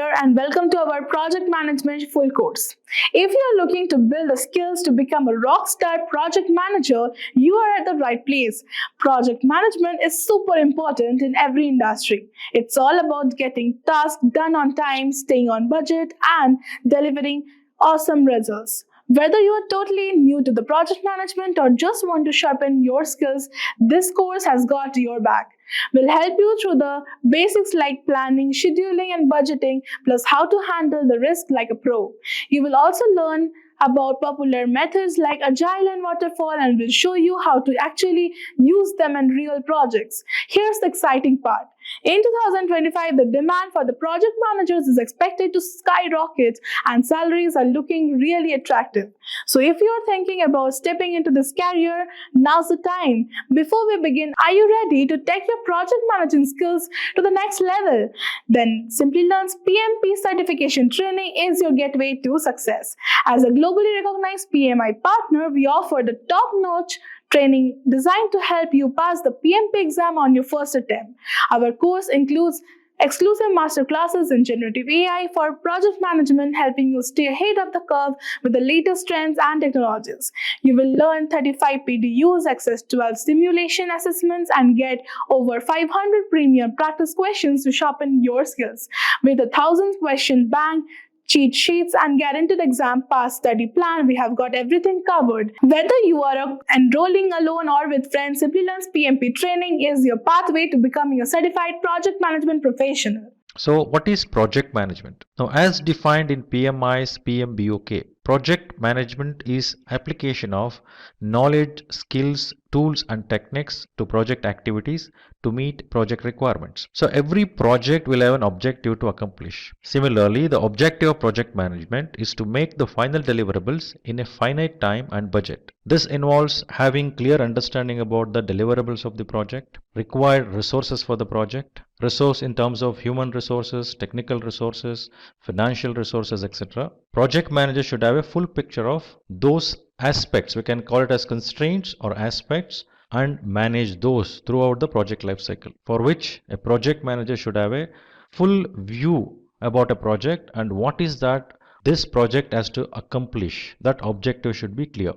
here and welcome to our project management full course. If you are looking to build the skills to become a rockstar project manager, you are at the right place. Project management is super important in every industry. It's all about getting tasks done on time, staying on budget, and delivering awesome results. Whether you are totally new to the project management or just want to sharpen your skills, this course has got your back. We'll help you through the basics like planning, scheduling, and budgeting, plus how to handle the risk like a pro. You will also learn about popular methods like Agile and Waterfall, and we'll show you how to actually use them in real projects. Here's the exciting part. In 2025, the demand for the project managers is expected to skyrocket and salaries are looking really attractive. So if you're thinking about stepping into this career, now's the time. Before we begin, are you ready to take your project managing skills to the next level? Then Simplilearn's PMP Certification training is your gateway to success. As a globally recognized PMI partner, we offer the top-notch training designed to help you pass the PMP exam on your first attempt. Our course includes exclusive masterclasses in generative AI for project management, helping you stay ahead of the curve with the latest trends and technologies. You will learn 35 PDUs, access 12 simulation assessments, and get over 500 premium practice questions to sharpen your skills. With a 1,000-question bank, cheat sheets, and guaranteed exam pass study plan, we have got everything covered. Whether you are enrolling alone or with friends, Simplilearn's PMP training is your pathway to becoming a certified project management professional. So what is project management? Now, as defined in PMI's PMBOK, project management is application of knowledge, skills, tools and techniques to project activities to meet project requirements. So every project will have an objective to accomplish. Similarly, the objective of project management is to make the final deliverables in a finite time and budget. This involves having clear understanding about the deliverables of the project, required resources for the project, resource in terms of human resources, technical resources, financial resources, etc. Project manager should have a full picture of those aspects. We can call it as constraints or aspects, and manage those throughout the project lifecycle, for which a project manager should have a full view about a project and what is that this project has to accomplish. That objective should be clear.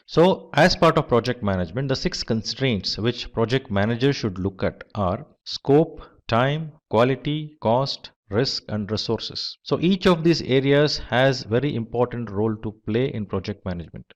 So as part of project management, the 6 constraints which project managers should look at are scope, time, quality, cost, risk and resources. So each of these areas has very important role to play in project management.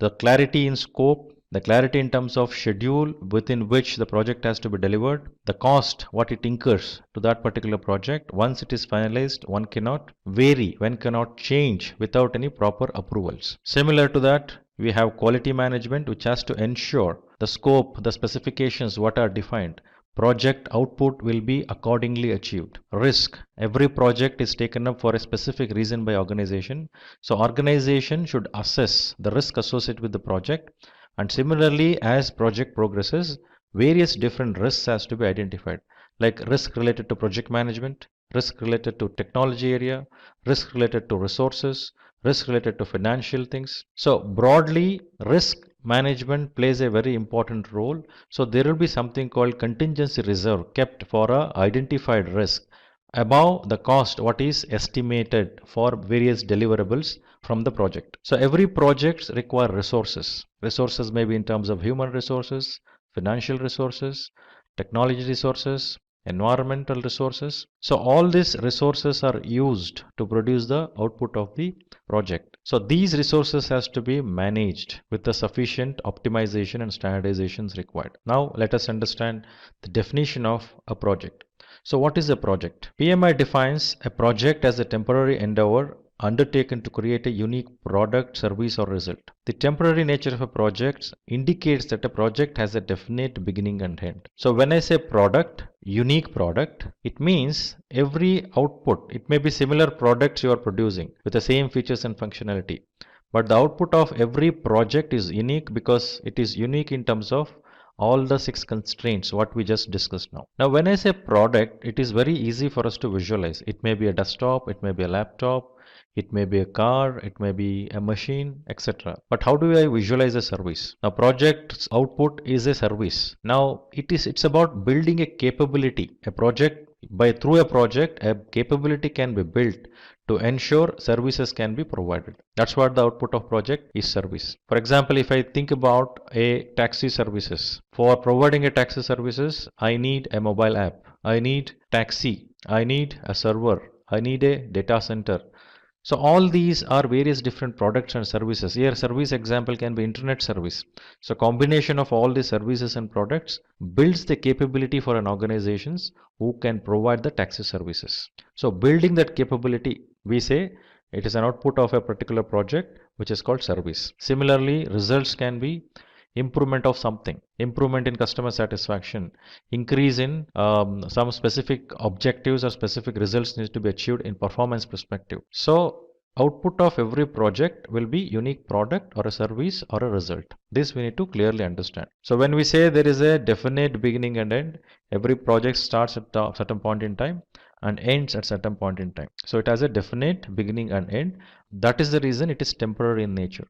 The clarity in scope, the clarity in terms of schedule within which the project has to be delivered, the cost, what it incurs to that particular project. Once it is finalized, one cannot vary, one cannot change without any proper approvals. Similar to that, we have quality management, which has to ensure the scope, the specifications, what are defined, project output will be accordingly achieved. Risk, every project is taken up for a specific reason by organization. So organization should assess the risk associated with the project, and similarly as project progresses, various different risks has to be identified, like risk related to project management, risk related to technology area, risk related to resources, risk related to financial things. So broadly, risk management plays a very important role. So there will be something called contingency reserve kept for a identified risk above the cost what is estimated for various deliverables from the project. So every project require resources. Resources may be in terms of human resources, financial resources, technology resources, environmental resources. So all these resources are used to produce the output of the project. So these resources has to be managed with the sufficient optimization and standardizations required. Now let us understand the definition of a project. So what is a project? PMI defines a project as a temporary endeavor undertaken to create a unique product, service or result. The temporary nature of a project indicates that a project has a definite beginning and end. So when I say product, unique product, it means every output, it may be similar products you are producing with the same features and functionality, but the output of every project is unique because it is unique in terms of all the 6 constraints what we just discussed now. Now when I say product, it is very easy for us to visualize. It may be a desktop, it may be a laptop, it may be a car, it may be a machine, etc. But how do I visualize a service? Now project's output is a service. Now it's about building a capability. A project Through a project, a capability can be built to ensure services can be provided. That's what the output of project is, service. For example, if I think about a taxi services, for providing a taxi services, I need a mobile app, I need taxi, I need a server, I need a data center. So all these are various different products and services. Here service example can be internet service. So combination of all the services and products builds the capability for an organizations who can provide the taxi services. So building that capability, we say it is an output of a particular project which is called service. Similarly, results can be improvement of something, improvement in customer satisfaction, increase in some specific objectives or specific results needs to be achieved in performance perspective. So output of every project will be unique product or a service or a result. This we need to clearly understand. So when we say there is a definite beginning and end, every project starts at a certain point in time and ends at certain point in time. So it has a definite beginning and end. That is the reason it is temporary in nature.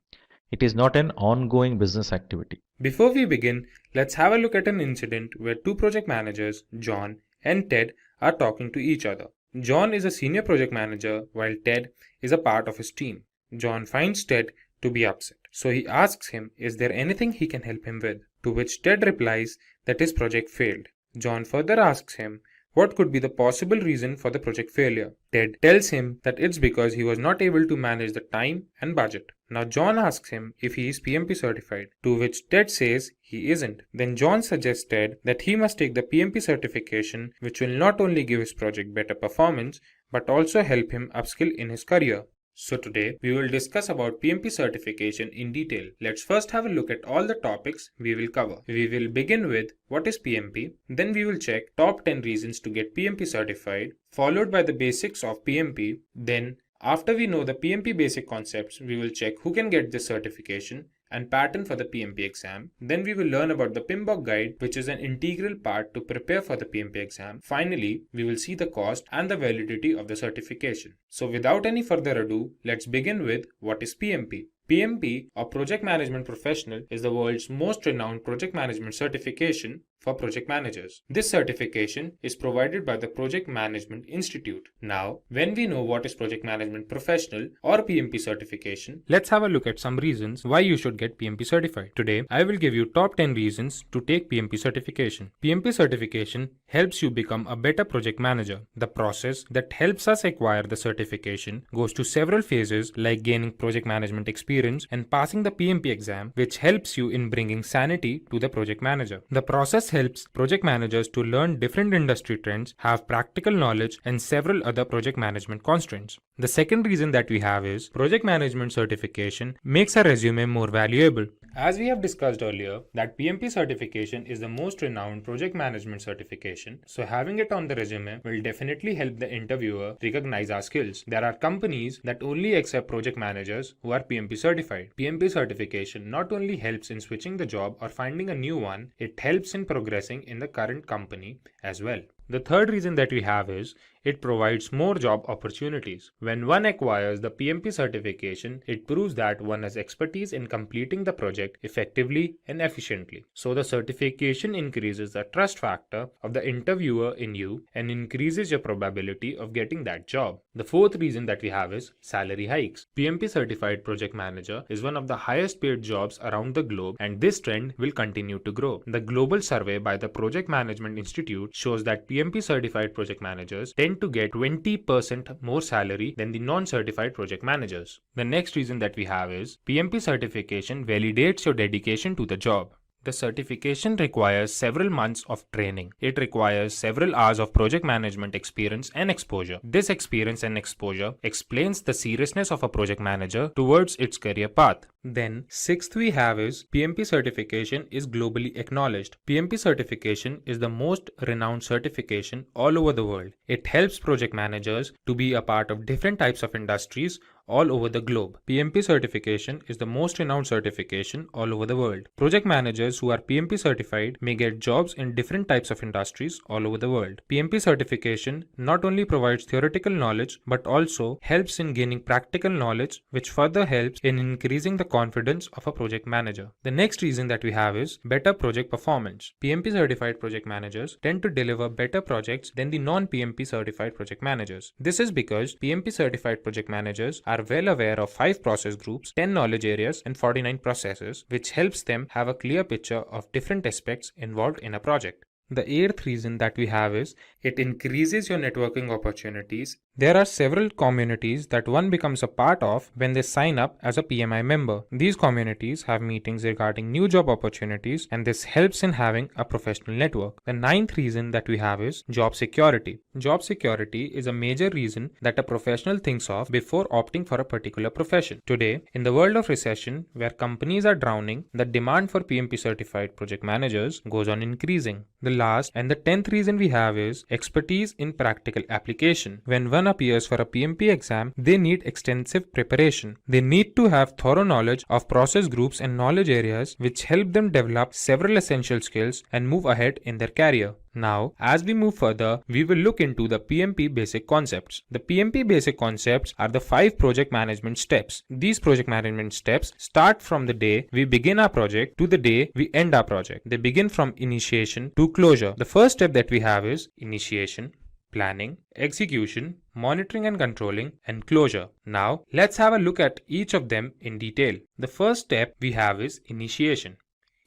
It is not an ongoing business activity. Before we begin, let's have a look at an incident where two project managers, John and Ted, are talking to each other. John is a senior project manager while Ted is a part of his team. John finds Ted to be upset, so he asks him, is there anything he can help him with? To which Ted replies that his project failed. John further asks him what could be the possible reason for the project failure. Ted tells him that it's because he was not able to manage the time and budget. Now John asks him if he is PMP certified, to which Ted says he isn't. Then John suggests Ted that he must take the PMP certification, which will not only give his project better performance, but also help him upskill in his career. So today we will discuss about PMP certification in detail. Let's first have a look at all the topics we will cover. We will begin with what is PMP, then we will check top 10 reasons to get PMP certified, followed by the basics of PMP. Then after we know the PMP basic concepts, we will check who can get this certification and pattern for the PMP exam. Then we will learn about the PMBOK guide, which is an integral part to prepare for the PMP exam. Finally, we will see the cost and the validity of the certification. So without any further ado, let's begin with what is PMP. PMP, or Project Management Professional, is the world's most renowned project management certification for project managers. This certification is provided by the Project Management Institute. Now, when we know what is Project Management Professional or PMP certification, let's have a look at some reasons why you should get PMP certified. Today, I will give you top 10 reasons to take PMP certification. PMP certification helps you become a better project manager. The process that helps us acquire the certification goes to several phases like gaining project management experience and passing the PMP exam, which helps you in bringing sanity to the project manager. The process helps project managers to learn different industry trends, have practical knowledge, and several other project management constraints. The second reason that we have is project management certification makes a resume more valuable. As we have discussed earlier, that PMP certification is the most renowned project management certification, so having it on the resume will definitely help the interviewer recognize our skills. There are companies that only accept project managers who are PMP certified. PMP certification not only helps in switching the job or finding a new one, it helps in progressing in the current company as well. The third reason that we have is it provides more job opportunities. When one acquires the PMP certification, it proves that one has expertise in completing the project effectively and efficiently. So the certification increases the trust factor of the interviewer in you and increases your probability of getting that job. The fourth reason that we have is salary hikes. PMP certified project manager is one of the highest paid jobs around the globe, and this trend will continue to grow. The global survey by the Project Management Institute shows that PMP certified project managers tend to get 20% more salary than the non-certified project managers. The next reason that we have is PMP certification validates your dedication to the job. The certification requires several months of training. It requires several hours of project management experience and exposure. This experience and exposure explains the seriousness of a project manager towards its career path. Then, sixth we have is PMP certification is globally acknowledged. PMP certification is the most renowned certification all over the world. It helps project managers to be a part of different types of industries all over the globe. PMP certification is the most renowned certification all over the world. Project managers who are PMP certified may get jobs in different types of industries all over the world. PMP certification not only provides theoretical knowledge but also helps in gaining practical knowledge, which further helps in increasing the confidence of a project manager. The next reason that we have is better project performance. PMP certified project managers tend to deliver better projects than the non-PMP certified project managers. This is because PMP certified project managers are well aware of 5 process groups, 10 knowledge areas, and 49 processes, which helps them have a clear picture of different aspects involved in a project. The eighth reason that we have is it increases your networking opportunities. There are several communities that one becomes a part of when they sign up as a PMI member. These communities have meetings regarding new job opportunities, and this helps in having a professional network. The ninth reason that we have is job security. Job security is a major reason that a professional thinks of before opting for a particular profession. Today, in the world of recession, where companies are drowning, the demand for PMP certified project managers goes on increasing. The last and the 10th reason we have is expertise in practical application. When one appears for a PMP exam, they need extensive preparation. They need to have thorough knowledge of process groups and knowledge areas, which help them develop several essential skills and move ahead in their career. Now, as we move further, we will look into the PMP basic concepts. The PMP basic concepts are the 5 project management steps. These project management steps start from the day we begin our project to the day we end our project. They begin from initiation to closure. The first step that we have is initiation, planning, execution, monitoring and controlling, and closure. Now, let's have a look at each of them in detail. The first step we have is initiation.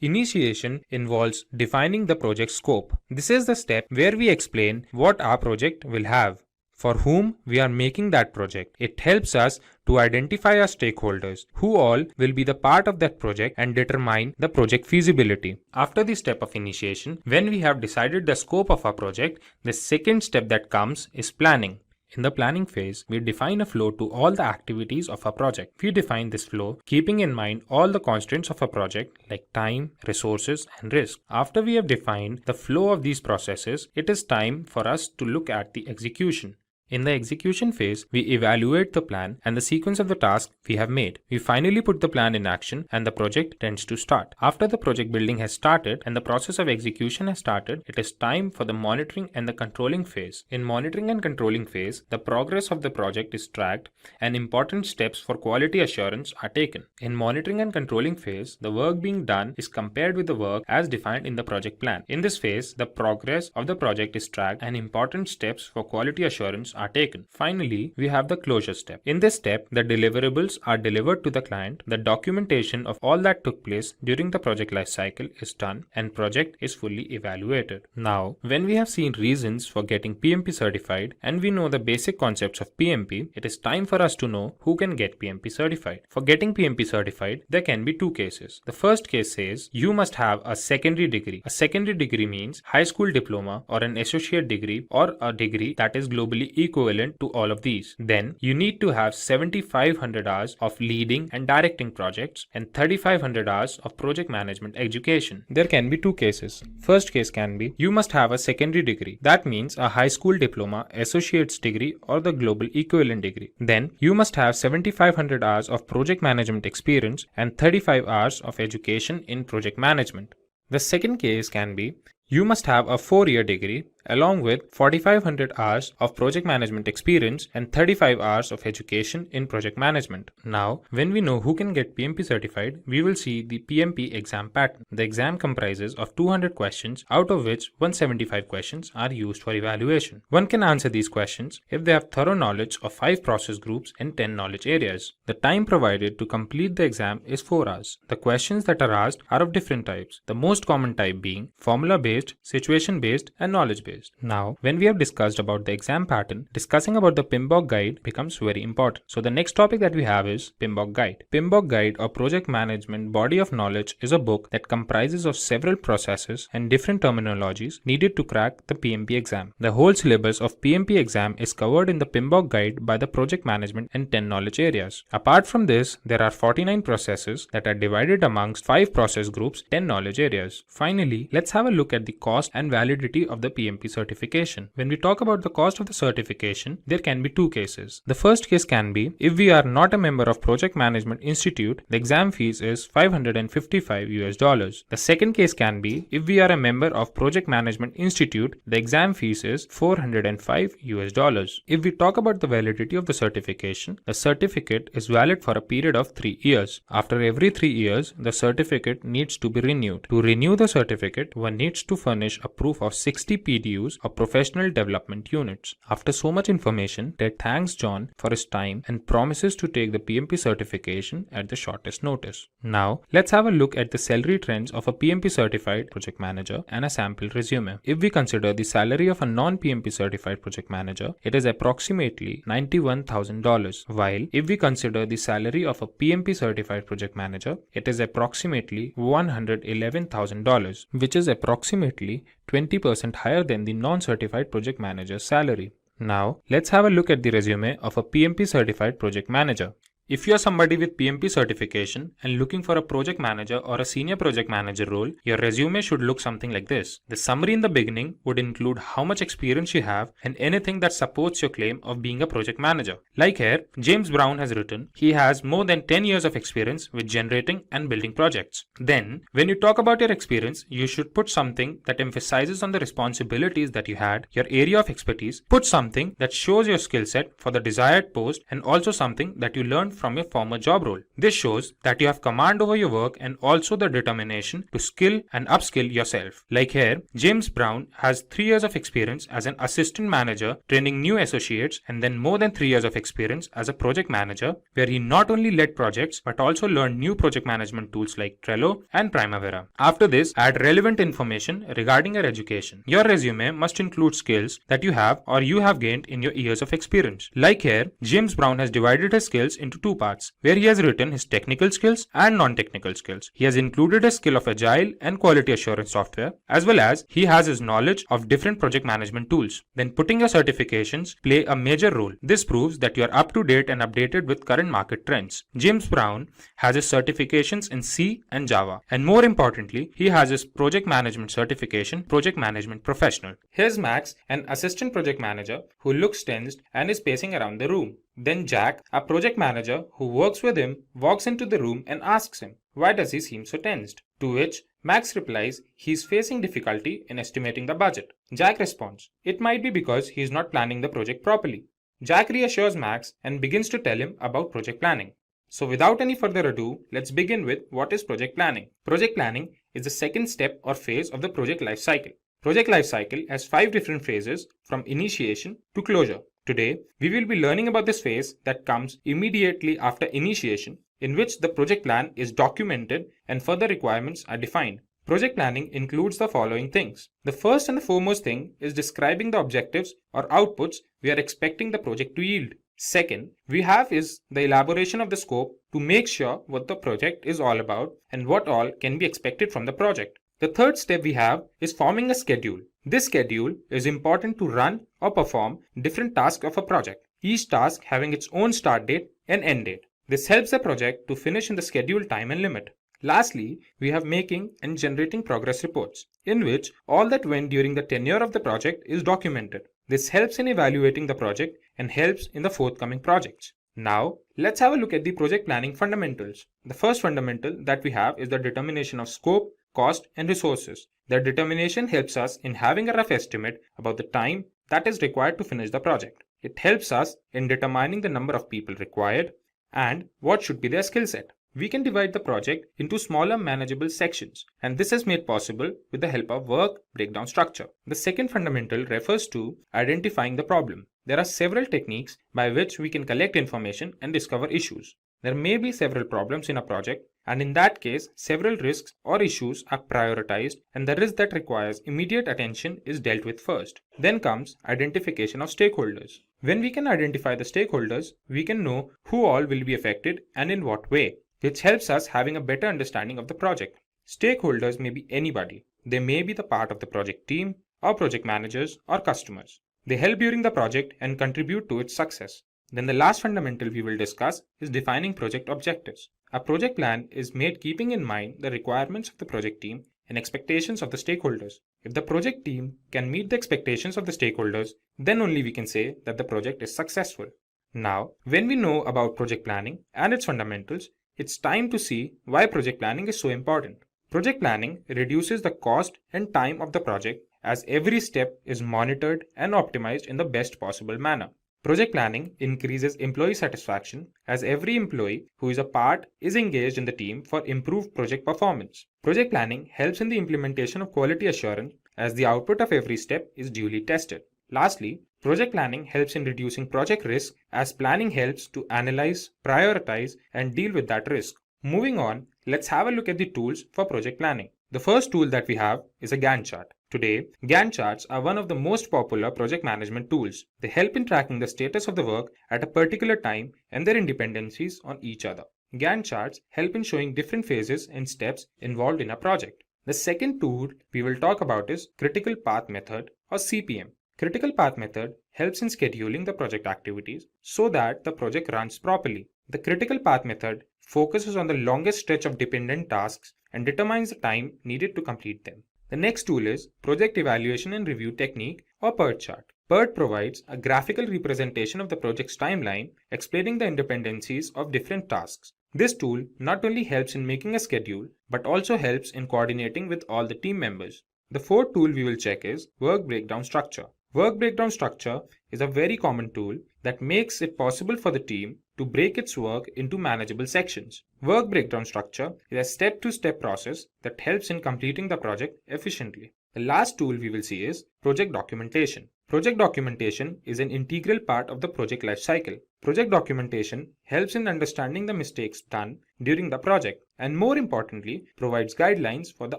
Initiation involves defining the project scope. This is the step where we explain what our project will have, for whom we are making that project. It helps us to identify our stakeholders, who all will be the part of that project, and determine the project feasibility. After the step of initiation, when we have decided the scope of our project, the second step that comes is planning. In the planning phase, we define a flow to all the activities of a project. We define this flow keeping in mind all the constraints of a project like time, resources, and risk. After we have defined the flow of these processes, it is time for us to look at the execution. In the execution phase, we evaluate the plan and the sequence of the tasks we have made. We finally put the plan in action and the project tends to start. After the project building has started and the process of execution has started, it is time for the monitoring and the controlling phase. In monitoring and controlling phase, the progress of the project is tracked and important steps for quality assurance are taken. In monitoring and controlling phase, the work being done is compared with the work as defined in the project plan. In this phase, the progress of the project is tracked and important steps for quality assurance are taken. Finally, we have the closure step. In this step, the deliverables are delivered to the client, the documentation of all that took place during the project lifecycle is done, and project is fully evaluated. Now, when we have seen reasons for getting PMP certified and we know the basic concepts of PMP, it is time for us to know who can get PMP certified. For getting PMP certified, there can be 2 cases. The first case says you must have a secondary degree. A secondary degree means high school diploma or an associate degree or a degree that is globally equivalent to all of these. Then you need to have 7,500 hours of leading and directing projects and 3,500 hours of project management education. There can be 2 cases. First case can be you must have a secondary degree. That means a high school diploma, associate's degree, or the global equivalent degree. Then you must have 7,500 hours of project management experience and 35 hours of education in project management. The second case can be you must have a 4-year degree along with 4,500 hours of project management experience and 35 hours of education in project management. Now, when we know who can get PMP certified, we will see the PMP exam pattern. The exam comprises of 200 questions, out of which 175 questions are used for evaluation. One can answer these questions if they have thorough knowledge of 5 process groups and 10 knowledge areas. The time provided to complete the exam is 4 hours. The questions that are asked are of different types, the most common type being formula-based, situation-based, and knowledge-based. Now, when we have discussed about the exam pattern, discussing about the PMBOK guide becomes very important. So the next topic that we have is PMBOK guide. PMBOK guide or project management body of knowledge is a book that comprises of several processes and different terminologies needed to crack the PMP exam. The whole syllabus of PMP exam is covered in the PMBOK guide by the project management and 10 knowledge areas. Apart from this, there are 49 processes that are divided amongst 5 process groups, 10 knowledge areas. Finally, let's have a look at the cost and validity of the PMP PMP certification. When we talk about the cost of the certification, there can be two cases. The first case can be if we are not a member of Project Management Institute, the exam fees is $555. The second case can be if we are a member of Project Management Institute, the exam fees is $405. If we talk about the validity of the certification, the certificate is valid for a period of 3 years. After every 3 years, the certificate needs to be renewed. To renew the certificate, one needs to furnish a proof of 60 PDUs or professional development units. After so much information, Ted thanks John for his time and promises to take the PMP certification at the shortest notice. Now, let's have a look at the salary trends of a PMP certified project manager and a sample resume. If we consider the salary of a non-PMP certified project manager, it is approximately $91,000, while if we consider the salary of a PMP certified project manager, it is approximately $111,000, which is approximately 20% higher than the non-certified project manager's salary. Now, let's have a look at the resume of a PMP certified project manager. If you are somebody with PMP certification and looking for a project manager or a senior project manager role, your resume should look something like this. The summary in the beginning would include how much experience you have and anything that supports your claim of being a project manager. Like here, James Brown has written, he has more than 10 years of experience with generating and building projects. Then, when you talk about your experience, you should put something that emphasizes on the responsibilities that you had, your area of expertise, put something that shows your skill set for the desired post, and also something that you learned from your former job role. This shows that you have command over your work and also the determination to skill and upskill yourself. Like here, James Brown has 3 years of experience as an assistant manager training new associates and then more than 3 years of experience as a project manager where he not only led projects but also learned new project management tools like Trello and Primavera. After this, add relevant information regarding your education. Your resume must include skills that you have or you have gained in your years of experience. Like here, James Brown has divided his skills into 2 parts, where he has written his technical skills and non-technical skills. He has included a skill of Agile and quality assurance software, as well as he has his knowledge of different project management tools. Then putting your certifications play a major role. This proves that you are up to date and updated with current market trends. James Brown has his certifications in C and Java, and more importantly, he has his project management certification, Project Management Professional. Here's Max, an assistant project manager who looks tensed and is pacing around the room. Then Jack, a project manager who works with him, walks into the room and asks him, why does he seem so tensed? To which Max replies, he's facing difficulty in estimating the budget. Jack responds, it might be because he's not planning the project properly. Jack reassures Max and begins to tell him about project planning. So without any further ado, let's begin with what is project planning. Project planning is the second step or phase of the project lifecycle. Project lifecycle has 5 different phases from initiation to closure. Today, we will be learning about this phase that comes immediately after initiation, in which the project plan is documented and further requirements are defined. Project planning includes the following things. The first and the foremost thing is describing the objectives or outputs we are expecting the project to yield. Second, we have is the elaboration of the scope to make sure what the project is all about and what all can be expected from the project. The third step we have is forming a schedule. This schedule is important to run or perform different tasks of a project, each task having its own start date and end date. This helps the project to finish in the scheduled time and limit. Lastly, we have making and generating progress reports, in which all that went during the tenure of the project is documented. This helps in evaluating the project and helps in the forthcoming projects. Now, let's have a look at the project planning fundamentals. The first fundamental that we have is the determination of scope, cost, and resources. The determination helps us in having a rough estimate about the time that is required to finish the project. It helps us in determining the number of people required and what should be their skill set. We can divide the project into smaller manageable sections, and this is made possible with the help of work breakdown structure. The second fundamental refers to identifying the problem. There are several techniques by which we can collect information and discover issues. There may be several problems in a project, and in that case, several risks or issues are prioritized, and the risk that requires immediate attention is dealt with first. Then comes identification of stakeholders. When we can identify the stakeholders, we can know who all will be affected and in what way, which helps us having a better understanding of the project. Stakeholders may be anybody. They may be the part of the project team, or project managers, or customers. They help during the project and contribute to its success. Then the last fundamental we will discuss is defining project objectives. A project plan is made keeping in mind the requirements of the project team and expectations of the stakeholders. If the project team can meet the expectations of the stakeholders, then only we can say that the project is successful. Now, when we know about project planning and its fundamentals, it's time to see why project planning is so important. Project planning reduces the cost and time of the project as every step is monitored and optimized in the best possible manner. Project planning increases employee satisfaction as every employee who is a part is engaged in the team for improved project performance. Project planning helps in the implementation of quality assurance as the output of every step is duly tested. Lastly, project planning helps in reducing project risk as planning helps to analyze, prioritize, and deal with that risk. Moving on, let's have a look at the tools for project planning. The first tool that we have is a Gantt chart. Today, Gantt charts are one of the most popular project management tools. They help in tracking the status of the work at a particular time and their dependencies on each other. Gantt charts help in showing different phases and steps involved in a project. The second tool we will talk about is Critical Path Method or CPM. Critical Path Method helps in scheduling the project activities so that the project runs properly. The Critical Path Method focuses on the longest stretch of dependent tasks and determines the time needed to complete them. The next tool is Project Evaluation and Review Technique or PERT chart. PERT provides a graphical representation of the project's timeline, explaining the interdependencies of different tasks. This tool not only helps in making a schedule, but also helps in coordinating with all the team members. The fourth tool we will check is Work Breakdown Structure. Work breakdown structure is a very common tool that makes it possible for the team to break its work into manageable sections. Work breakdown structure is a step-to-step process that helps in completing the project efficiently. The last tool we will see is project documentation. Project documentation is an integral part of the project lifecycle. Project documentation helps in understanding the mistakes done during the project and, more importantly, provides guidelines for the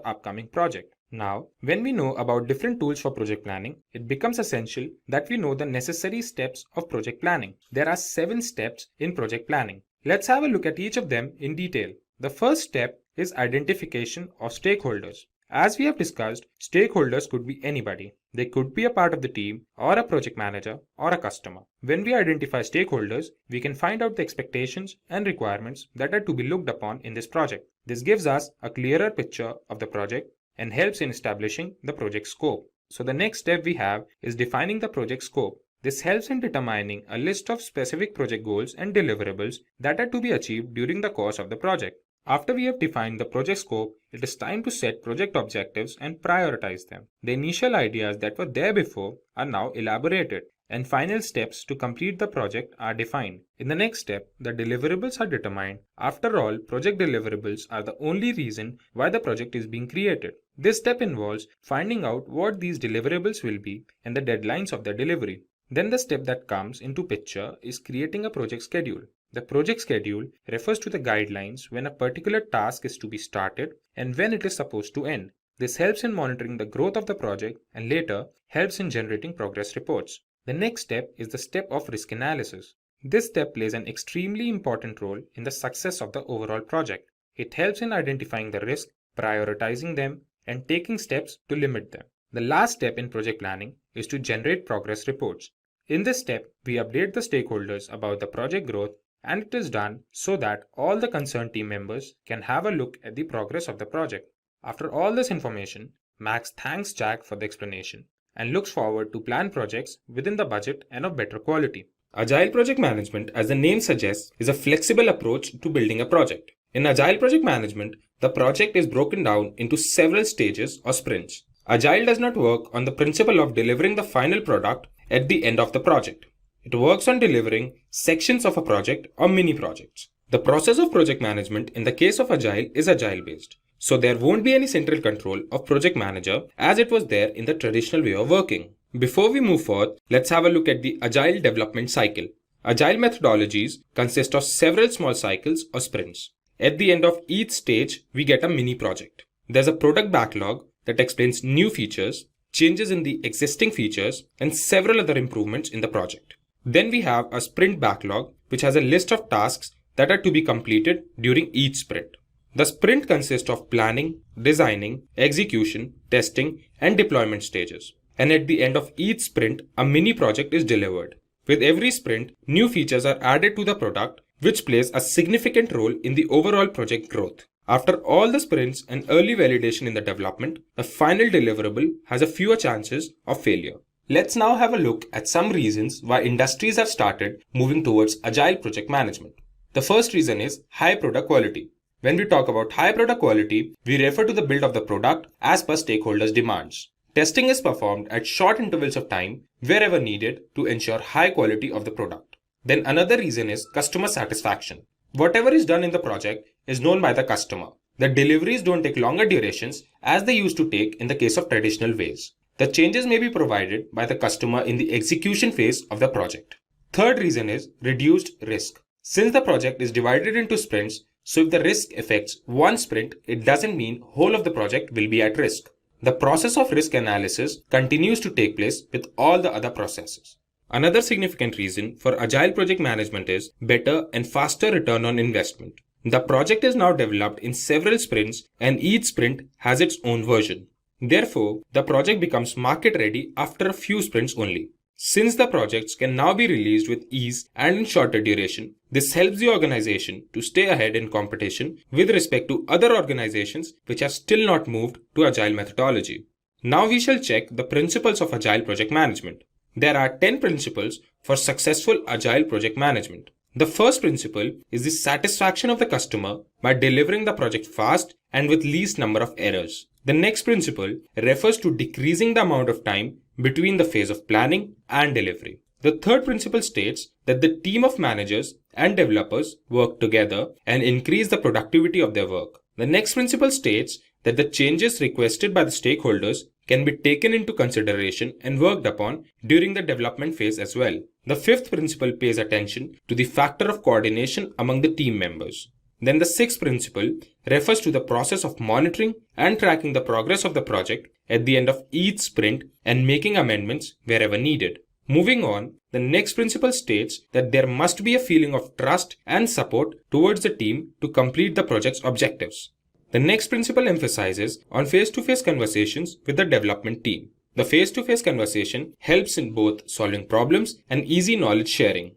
upcoming project. Now, when we know about different tools for project planning, it becomes essential that we know the necessary steps of project planning. There are 7 steps in project planning. Let's have a look at each of them in detail. The first step is identification of stakeholders. As we have discussed, stakeholders could be anybody. They could be a part of the team or a project manager or a customer. When we identify stakeholders, we can find out the expectations and requirements that are to be looked upon in this project. This gives us a clearer picture of the project and helps in establishing the project scope. So the next step we have is defining the project scope. This helps in determining a list of specific project goals and deliverables that are to be achieved during the course of the project. After we have defined the project scope, it is time to set project objectives and prioritize them. The initial ideas that were there before are now elaborated, and final steps to complete the project are defined. In the next step, the deliverables are determined. After all, project deliverables are the only reason why the project is being created. This step involves finding out what these deliverables will be and the deadlines of their delivery. Then the step that comes into picture is creating a project schedule. The project schedule refers to the guidelines when a particular task is to be started and when it is supposed to end. This helps in monitoring the growth of the project and later helps in generating progress reports. The next step is the step of risk analysis. This step plays an extremely important role in the success of the overall project. It helps in identifying the risk, prioritizing them, and taking steps to limit them. The last step in project planning is to generate progress reports. In this step, we update the stakeholders about the project growth, and it is done so that all the concerned team members can have a look at the progress of the project. After all this information, Max thanks Jack for the explanation and looks forward to plan projects within the budget and of better quality. Agile project management, as the name suggests, is a flexible approach to building a project. In Agile project management, the project is broken down into several stages or sprints. Agile does not work on the principle of delivering the final product at the end of the project. It works on delivering sections of a project or mini projects. The process of project management in the case of Agile is Agile based. So there won't be any central control of project manager as it was there in the traditional way of working. Before we move forward, let's have a look at the Agile development cycle. Agile methodologies consist of several small cycles or sprints. At the end of each stage, we get a mini project. There's a product backlog that explains new features, changes in the existing features, and several other improvements in the project. Then we have a sprint backlog, which has a list of tasks that are to be completed during each sprint. The sprint consists of planning, designing, execution, testing, and deployment stages. And at the end of each sprint, a mini project is delivered. With every sprint, new features are added to the product, which plays a significant role in the overall project growth. After all the sprints and early validation in the development, the final deliverable has a fewer chances of failure. Let's now have a look at some reasons why industries have started moving towards agile project management. The first reason is high product quality. When we talk about high product quality, we refer to the build of the product as per stakeholders' demands. Testing is performed at short intervals of time wherever needed to ensure high quality of the product. Then another reason is customer satisfaction. Whatever is done in the project is known by the customer. The deliveries don't take longer durations as they used to take in the case of traditional ways. The changes may be provided by the customer in the execution phase of the project. Third reason is reduced risk. Since the project is divided into sprints, so if the risk affects one sprint, it doesn't mean whole of the project will be at risk. The process of risk analysis continues to take place with all the other processes. Another significant reason for agile project management is better and faster return on investment. The project is now developed in several sprints and each sprint has its own version. Therefore, the project becomes market ready after a few sprints only. Since the projects can now be released with ease and in shorter duration, this helps the organization to stay ahead in competition with respect to other organizations which have still not moved to agile methodology. Now we shall check the principles of agile project management. There are 10 principles for successful agile project management. The first principle is the satisfaction of the customer by delivering the project fast and with least number of errors. The next principle refers to decreasing the amount of time between the phase of planning and delivery. The third principle states that the team of managers and developers work together and increase the productivity of their work. The next principle states that the changes requested by the stakeholders can be taken into consideration and worked upon during the development phase as well. The fifth principle pays attention to the factor of coordination among the team members. Then the sixth principle refers to the process of monitoring and tracking the progress of the project at the end of each sprint and making amendments wherever needed. Moving on, the next principle states that there must be a feeling of trust and support towards the team to complete the project's objectives. The next principle emphasizes on face-to-face conversations with the development team. The face-to-face conversation helps in both solving problems and easy knowledge sharing.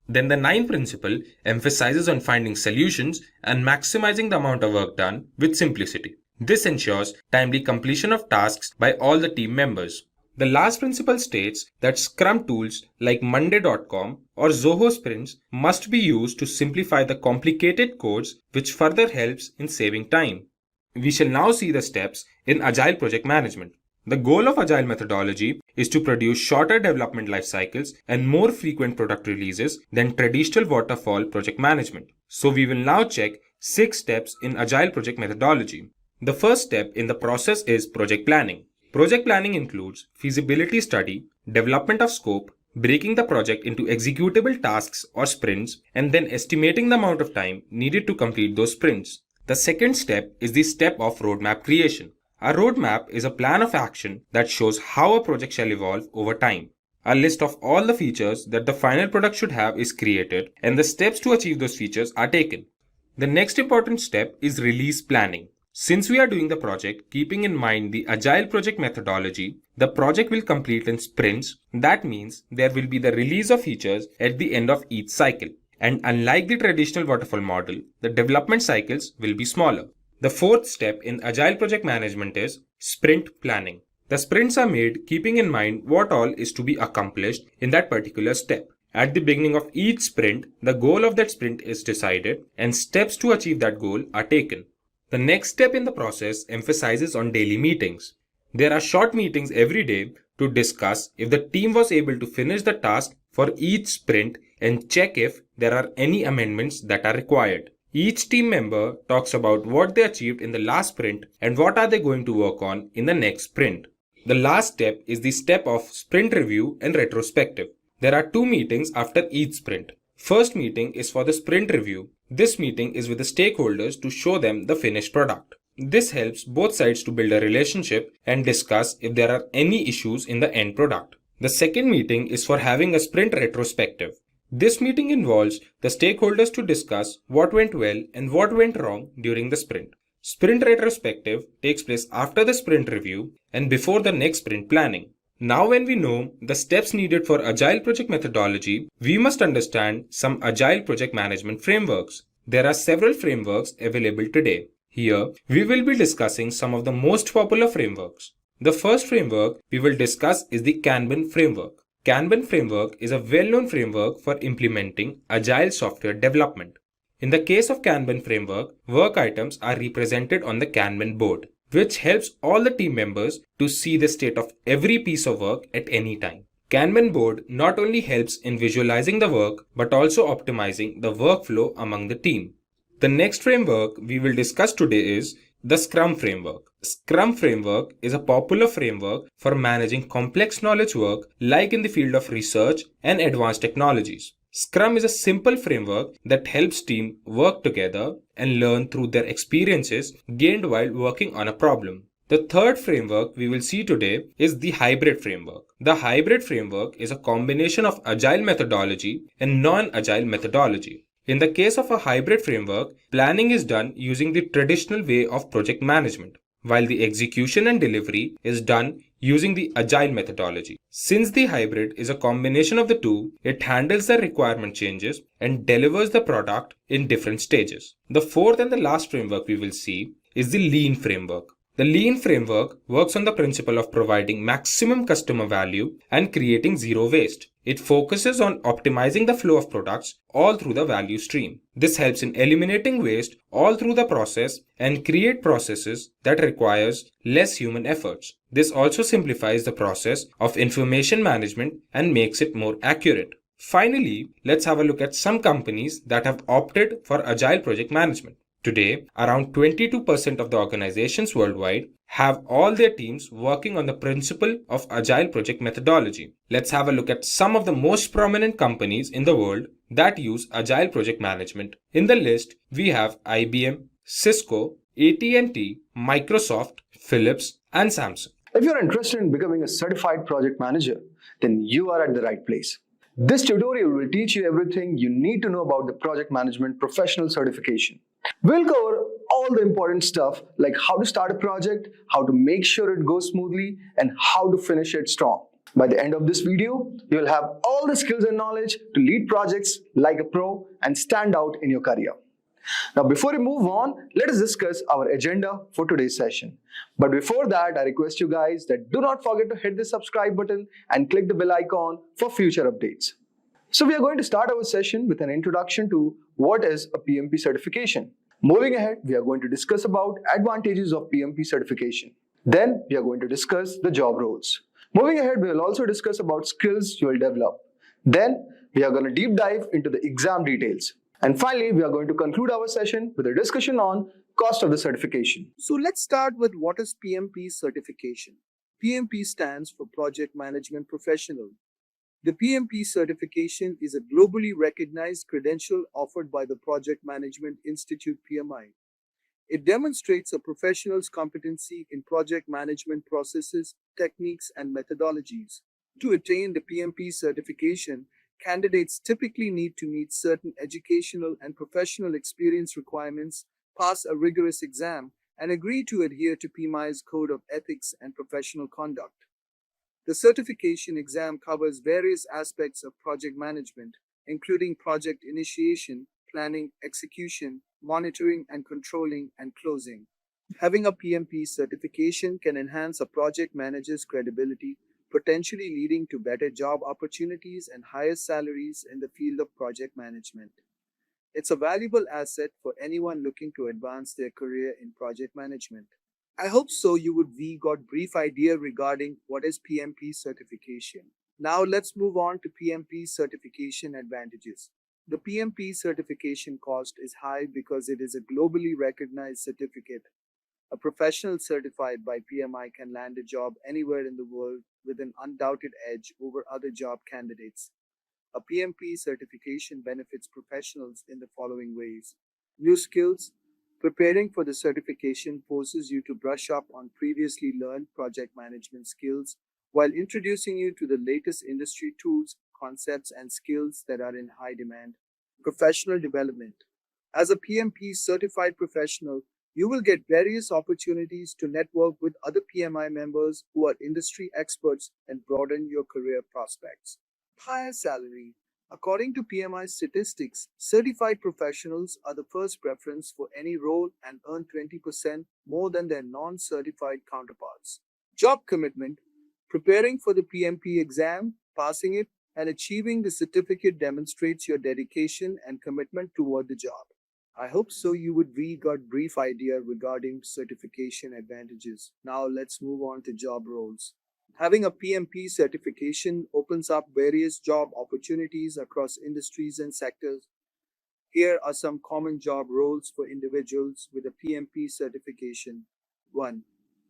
Then the ninth principle emphasizes on finding solutions and maximizing the amount of work done with simplicity. This ensures timely completion of tasks by all the team members. The last principle states that Scrum tools like Monday.com or Zoho sprints must be used to simplify the complicated codes, which further helps in saving time. We shall now see the steps in Agile project management. The goal of Agile methodology is to produce shorter development life cycles and more frequent product releases than traditional waterfall project management. So we will now check 6 steps in Agile project methodology. The first step in the process is project planning. Project planning includes feasibility study, development of scope, breaking the project into executable tasks or sprints, and then estimating the amount of time needed to complete those sprints. The second step is the step of roadmap creation. A roadmap is a plan of action that shows how a project shall evolve over time. A list of all the features that the final product should have is created, and the steps to achieve those features are taken. The next important step is release planning. Since we are doing the project keeping in mind the Agile project methodology, the project will complete in sprints. That means there will be the release of features at the end of each cycle. And unlike the traditional waterfall model, the development cycles will be smaller. The fourth step in Agile project management is sprint planning. The sprints are made keeping in mind what all is to be accomplished in that particular step. At the beginning of each sprint, the goal of that sprint is decided and steps to achieve that goal are taken. The next step in the process emphasizes on daily meetings. There are short meetings every day to discuss if the team was able to finish the task for each sprint and check if there are any amendments that are required. Each team member talks about what they achieved in the last sprint and what are they going to work on in the next sprint. The last step is the step of sprint review and retrospective. There are 2 meetings after each sprint. First meeting is for the sprint review. This meeting is with the stakeholders to show them the finished product. This helps both sides to build a relationship and discuss if there are any issues in the end product. The second meeting is for having a sprint retrospective. This meeting involves the stakeholders to discuss what went well and what went wrong during the sprint. Sprint retrospective takes place after the sprint review and before the next sprint planning. Now when we know the steps needed for Agile project methodology, we must understand some Agile project management frameworks. There are several frameworks available today. Here, we will be discussing some of the most popular frameworks. The first framework we will discuss is the Kanban framework. Kanban framework is a well-known framework for implementing agile software development. In the case of Kanban framework, work items are represented on the Kanban board, which helps all the team members to see the state of every piece of work at any time. Kanban board not only helps in visualizing the work but also optimizing the workflow among the team. The next framework we will discuss today is the Scrum framework. Scrum framework is a popular framework for managing complex knowledge work like in the field of research and advanced technologies. Scrum is a simple framework that helps teams work together and learn through their experiences gained while working on a problem. The third framework we will see today is the hybrid framework. The hybrid framework is a combination of agile methodology and non-agile methodology. In the case of a hybrid framework, planning is done using the traditional way of project management, while the execution and delivery is done using the agile methodology. Since the hybrid is a combination of the two, it handles the requirement changes and delivers the product in different stages. The fourth and the last framework we will see is the lean framework. The lean framework works on the principle of providing maximum customer value and creating zero waste. It focuses on optimizing the flow of products all through the value stream. This helps in eliminating waste all through the process and create processes that requires less human efforts. This also simplifies the process of information management and makes it more accurate. Finally, let's have a look at some companies that have opted for agile project management. Today, around 22% of the organizations worldwide have all their teams working on the principle of agile project methodology. Let's have a look at some of the most prominent companies in the world that use agile project management. In the list, we have IBM, Cisco, AT&T, Microsoft, Philips, and Samsung. If you're interested in becoming a certified project manager, then you are at the right place. This tutorial will teach you everything you need to know about the project management professional certification. We'll cover all the important stuff like how to start a project, how to make sure it goes smoothly, and how to finish it strong. By the end of this video, you'll have all the skills and knowledge to lead projects like a pro and stand out in your career. Now, before we move on, let us discuss our agenda for today's session. But before that, I request you guys that do not forget to hit the subscribe button and click the bell icon for future updates. So we are going to start our session with an introduction to what is a PMP certification. Moving ahead, we are going to discuss about advantages of PMP certification. Then we are going to discuss the job roles. Moving ahead, we will also discuss about skills you will develop. Then we are going to deep dive into the exam details. And finally, we are going to conclude our session with a discussion on cost of the certification. So let's start with what is PMP certification. PMP stands for Project Management Professional. The PMP certification is a globally recognized credential offered by the Project Management Institute PMI. It demonstrates a professional's competency in project management processes, techniques, and methodologies. To attain the PMP certification, candidates typically need to meet certain educational and professional experience requirements, pass a rigorous exam, and agree to adhere to PMI's Code of Ethics and Professional Conduct. The certification exam covers various aspects of project management, including project initiation, planning, execution, monitoring and controlling, and closing. Having a PMP certification can enhance a project manager's credibility, potentially leading to better job opportunities and higher salaries in the field of project management. It's a valuable asset for anyone looking to advance their career in project management. I hope so we got brief idea regarding what is PMP certification. Now let's move on to PMP certification advantages. The PMP certification cost is high because it is a globally recognized certificate. A professional certified by PMI can land a job anywhere in the world with an undoubted edge over other job candidates. A PMP certification benefits professionals in the following ways. New skills. Preparing for the certification forces you to brush up on previously learned project management skills while introducing you to the latest industry tools, concepts, and skills that are in high demand. Professional development. As a PMP certified professional, you will get various opportunities to network with other PMI members who are industry experts and broaden your career prospects. Higher salary. According to PMI statistics, certified professionals are the first preference for any role and earn 20% more than their non certified counterparts. Job commitment. Preparing for the PMP exam, passing it, and achieving the certificate demonstrates your dedication and commitment toward the job. I hope so we got brief idea regarding certification advantages. Now let's move on to job roles. Having a PMP certification opens up various job opportunities across industries and sectors. Here are some common job roles for individuals with a PMP certification. 1.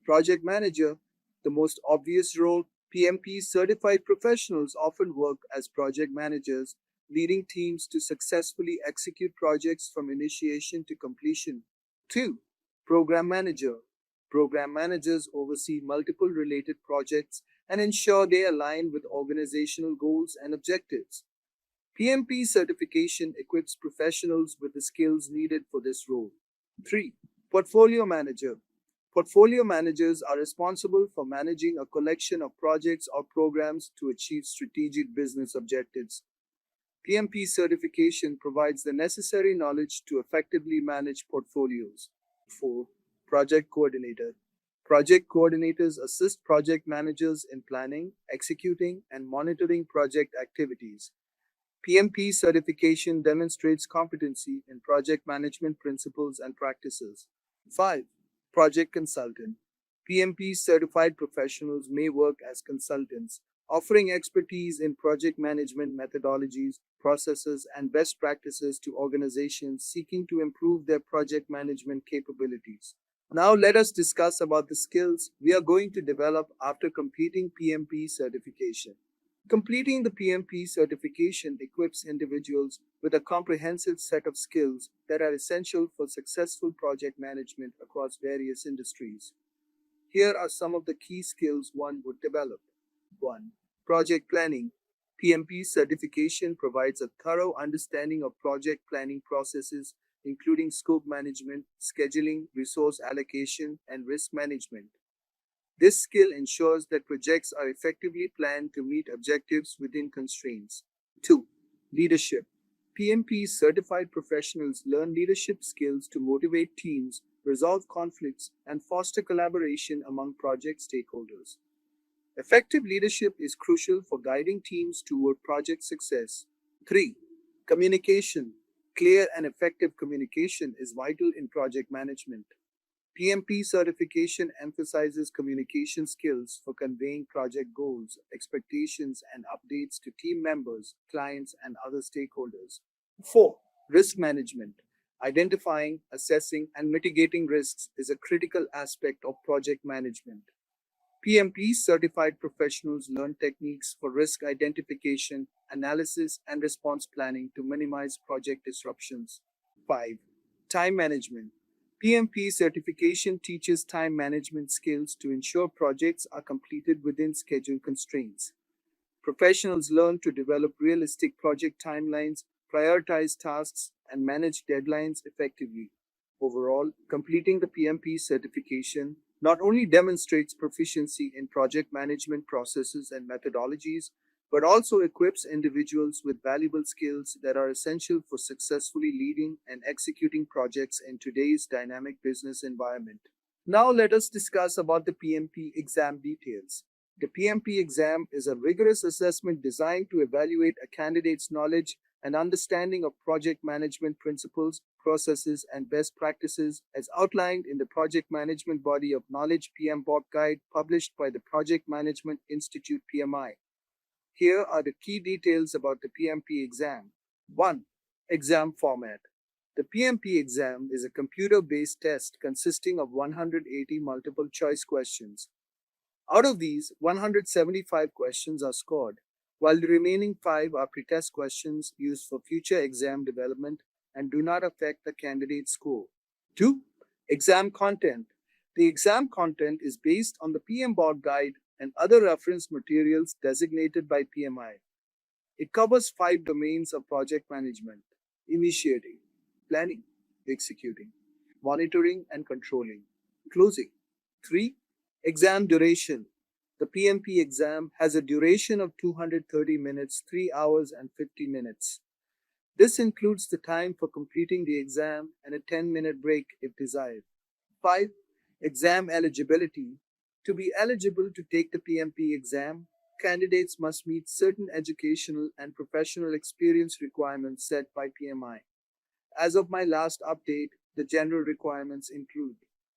Project Manager. The most obvious role, PMP certified professionals often work as project managers, leading teams to successfully execute projects from initiation to completion. 2. Program Manager. Program managers oversee multiple related projects and ensure they align with organizational goals and objectives. PMP certification equips professionals with the skills needed for this role. 3. Portfolio Manager. Portfolio managers are responsible for managing a collection of projects or programs to achieve strategic business objectives. PMP certification provides the necessary knowledge to effectively manage portfolios. 4. Project Coordinator. Project coordinators assist project managers in planning, executing, and monitoring project activities. PMP certification demonstrates competency in project management principles and practices. 5. Project Consultant. PMP certified professionals may work as consultants, offering expertise in project management methodologies, processes, and best practices to organizations seeking to improve their project management capabilities. Now let us discuss about the skills we are going to develop after completing PMP certification. Completing the PMP certification equips individuals with a comprehensive set of skills that are essential for successful project management across various industries. Here are some of the key skills one would develop. 1. Project Planning. PMP certification provides a thorough understanding of project planning processes, including scope management, scheduling, resource allocation, and risk management. This skill ensures that projects are effectively planned to meet objectives within constraints. 2. Leadership. PMP certified professionals learn leadership skills to motivate teams, resolve conflicts, and foster collaboration among project stakeholders. Effective leadership is crucial for guiding teams toward project success. 3. Communication. Clear and effective communication is vital in project management. PMP certification emphasizes communication skills for conveying project goals, expectations, and updates to team members, clients, and other stakeholders. 4. Risk management. Identifying, assessing, and mitigating risks is a critical aspect of project management. PMP certified professionals learn techniques for risk identification, analysis, and response planning to minimize project disruptions. 5. Time management. PMP certification teaches time management skills to ensure projects are completed within schedule constraints. Professionals learn to develop realistic project timelines, prioritize tasks, and manage deadlines effectively. Overall, completing the PMP certification not only demonstrates proficiency in project management processes and methodologies, but also equips individuals with valuable skills that are essential for successfully leading and executing projects in today's dynamic business environment. Now let us discuss about the PMP exam details. The PMP exam is a rigorous assessment designed to evaluate a candidate's knowledge and understanding of project management principles, processes, and best practices as outlined in the Project Management Body of Knowledge PMBOK Guide published by the Project Management Institute PMI. Here are the key details about the PMP exam. 1. Exam format. The PMP exam is a computer-based test consisting of 180 multiple choice questions. Out of these, 175 questions are scored, while the remaining 5 are pretest questions used for future exam development and do not affect the candidate's score. 2. Exam content. The exam content is based on the PMBOK guide and other reference materials designated by PMI. It covers 5 domains of project management: initiating, planning, executing, monitoring and controlling, closing. 3. Exam duration. The PMP exam has a duration of 230 minutes, 3 hours and 50 minutes. This includes the time for completing the exam and a 10-minute break if desired. 5. Exam eligibility. To be eligible to take the PMP exam, candidates must meet certain educational and professional experience requirements set by PMI. As of my last update, the general requirements include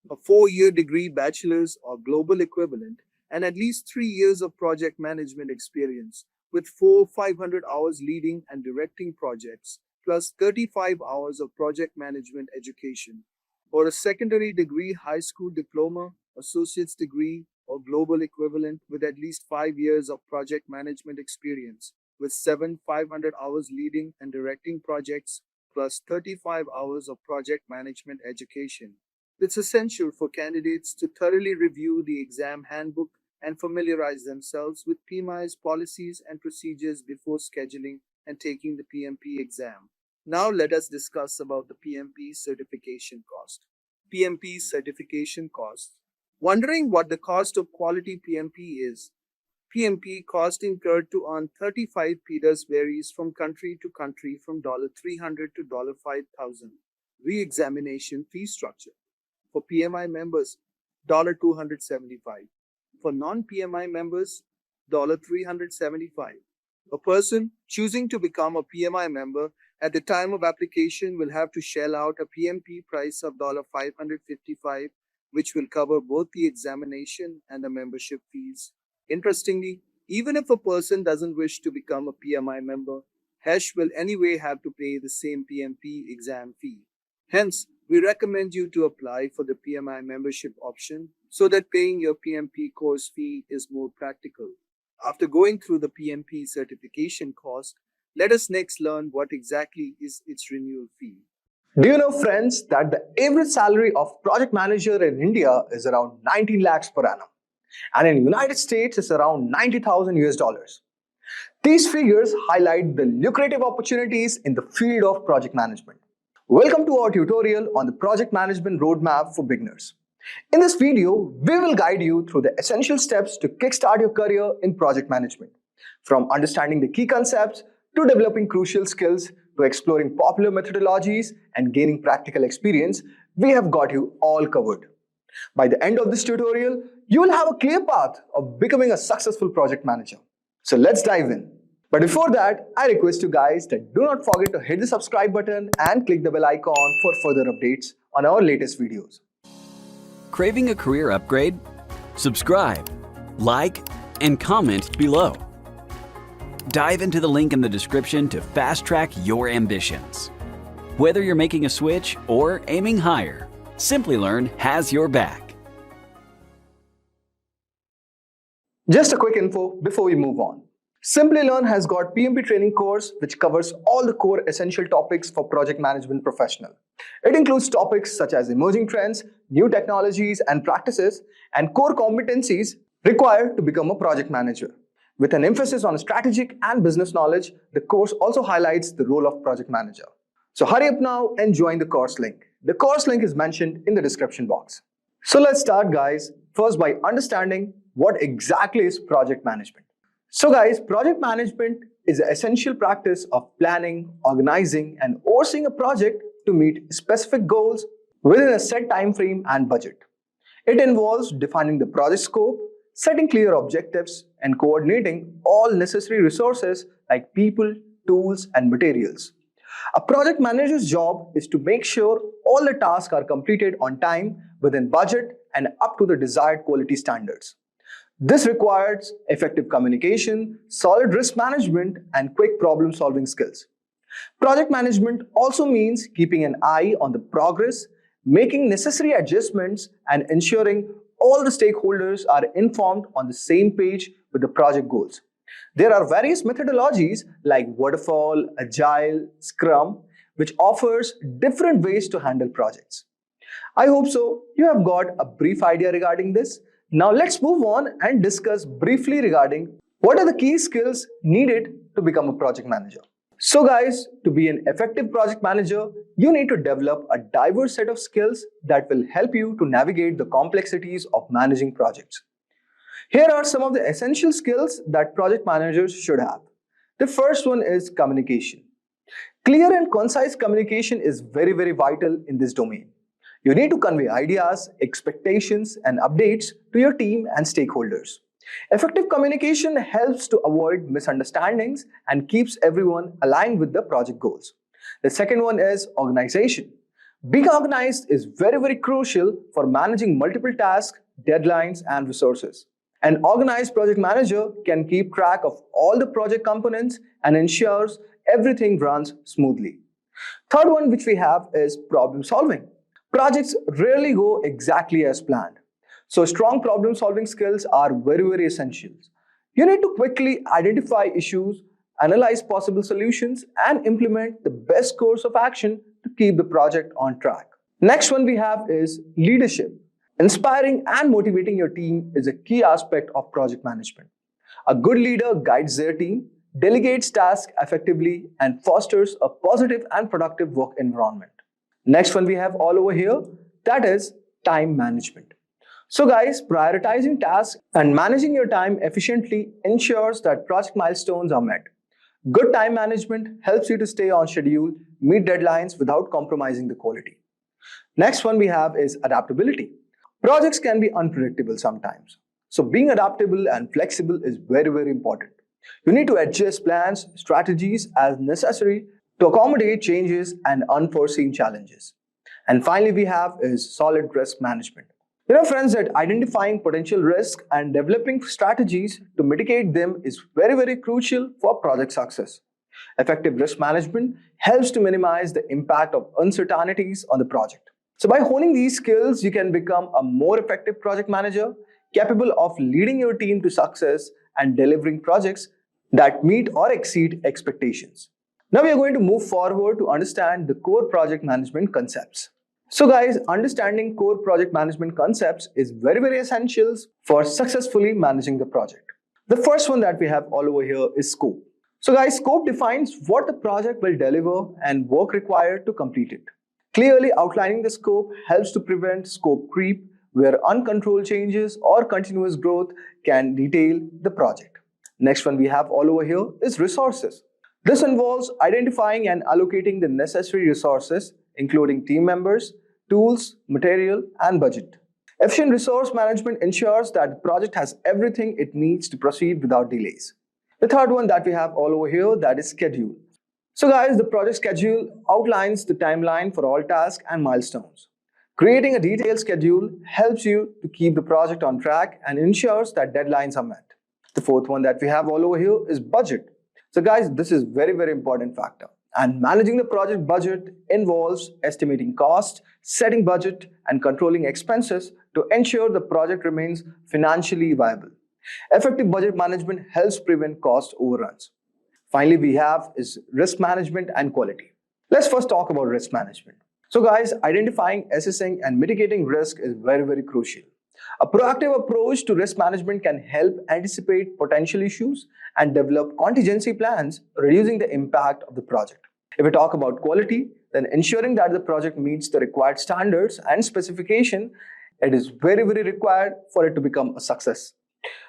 a 4-year degree bachelor's or global equivalent and at least 3 years of project management experience with 500 hours leading and directing projects plus 35 hours of project management education, or a secondary degree, high school diploma, associate's degree, or global equivalent with at least 5 years of project management experience with 500 hours leading and directing projects plus 35 hours of project management education. It's essential for candidates to thoroughly review the exam handbook and familiarize themselves with PMI's policies and procedures before scheduling and taking the PMP exam. Now let us discuss about the PMP certification cost. PMP certification cost. Wondering what the cost of quality PMP is? PMP cost incurred to earn 35 PDAs varies from country to country from $300 to $5,000. Re-examination fee structure. For PMI members, $275. For non-PMI members, $375. A person choosing to become a PMI member at the time of application will have to shell out a PMP price of $555, which will cover both the examination and the membership fees. Interestingly, even if a person doesn't wish to become a PMI member, HESH will anyway have to pay the same PMP exam fee. Hence, we recommend you to apply for the PMI membership option so that paying your PMP course fee is more practical. After going through the PMP certification cost, let us next learn what exactly is its renewal fee. Do you know, friends, that the average salary of project manager in India is around 19 lakhs per annum, and in United States it's around 90,000 US dollars. These figures highlight the lucrative opportunities in the field of project management. Welcome to our tutorial on the project management roadmap for beginners. In this video, we will guide you through the essential steps to kickstart your career in project management. From understanding the key concepts to developing crucial skills to exploring popular methodologies and gaining practical experience, we have got you all covered. By the end of this tutorial, you will have a clear path of becoming a successful project manager. So let's dive in. But before that, I request you guys that do not forget to hit the subscribe button and click the bell icon for further updates on our latest videos. Craving a career upgrade? Subscribe, like, and comment below. Dive into the link in the description to fast-track your ambitions. Whether you're making a switch or aiming higher, Simplilearn has your back. Just a quick info before we move on. Simplilearn has got PMP training course which covers all the core essential topics for project management professional. It includes topics such as emerging trends, new technologies and practices, and core competencies required to become a project manager. With an emphasis on strategic and business knowledge, the course also highlights the role of project manager. So hurry up now and join the course link. The course link is mentioned in the description box. So let's start, guys, first by understanding what exactly is project management. So guys, project management is the essential practice of planning, organizing, and overseeing a project to meet specific goals within a set time frame and budget. It involves defining the project scope, setting clear objectives, and coordinating all necessary resources like people, tools, and materials. A project manager's job is to make sure all the tasks are completed on time, within budget, and up to the desired quality standards. This requires effective communication, solid risk management, and quick problem-solving skills. Project management also means keeping an eye on the progress, making necessary adjustments, and ensuring all the stakeholders are informed on the same page with the project goals. There are various methodologies like Waterfall, Agile, Scrum, which offers different ways to handle projects. I hope so you have got a brief idea regarding this. Now let's move on and discuss briefly regarding what are the key skills needed to become a project manager. So guys, to be an effective project manager, you need to develop a diverse set of skills that will help you to navigate the complexities of managing projects. Here are some of the essential skills that project managers should have. The first one is communication. Clear and concise communication is very vital in this domain. You need to convey ideas, expectations, and updates to your team and stakeholders. Effective communication helps to avoid misunderstandings and keeps everyone aligned with the project goals. The second one is organization. Being organized is very crucial for managing multiple tasks, deadlines, and resources. An organized project manager can keep track of all the project components and ensures everything runs smoothly. Third one which we have is problem solving. Projects rarely go exactly as planned. So strong problem solving skills are very essential. You need to quickly identify issues, analyze possible solutions, and implement the best course of action to keep the project on track. Next one we have is leadership. Inspiring and motivating your team is a key aspect of project management. A good leader guides their team, delegates tasks effectively, and fosters a positive and productive work environment. Next one we have all over here, that is time management. So guys, prioritizing tasks and managing your time efficiently ensures that project milestones are met. Good time management helps you to stay on schedule, meet deadlines without compromising the quality. Next one we have is adaptability. Projects can be unpredictable sometimes. So being adaptable and flexible is very important. You need to adjust plans, strategies as necessary to accommodate changes and unforeseen challenges. And finally we have is solid risk management. You know friends that identifying potential risk and developing strategies to mitigate them is very crucial for project success. Effective risk management helps to minimize the impact of uncertainties on the project. So by honing these skills, you can become a more effective project manager, capable of leading your team to success and delivering projects that meet or exceed expectations. Now we are going to move forward to understand the core project management concepts. So guys, understanding core project management concepts is very essential for successfully managing the project. The first one that we have all over here is scope. So guys, scope defines what the project will deliver and work required to complete it. Clearly outlining the scope helps to prevent scope creep, where uncontrolled changes or continuous growth can derail the project. Next one we have all over here is resources. This involves identifying and allocating the necessary resources, including team members, tools, material, and budget. Efficient resource management ensures that the project has everything it needs to proceed without delays. The third one that we have all over here, that is schedule. So guys, the project schedule outlines the timeline for all tasks and milestones. Creating a detailed schedule helps you to keep the project on track and ensures that deadlines are met. The fourth one that we have all over here is budget. So guys, this is very important factor. And managing the project budget involves estimating cost, setting budget, and controlling expenses to ensure the project remains financially viable. Effective budget management helps prevent cost overruns. Finally, we have is risk management and quality. Let's first talk about risk management. So guys, identifying, assessing, and mitigating risk is very crucial. A proactive approach to risk management can help anticipate potential issues and develop contingency plans, reducing the impact of the project. If we talk about quality, then ensuring that the project meets the required standards and specification, it is very required for it to become a success.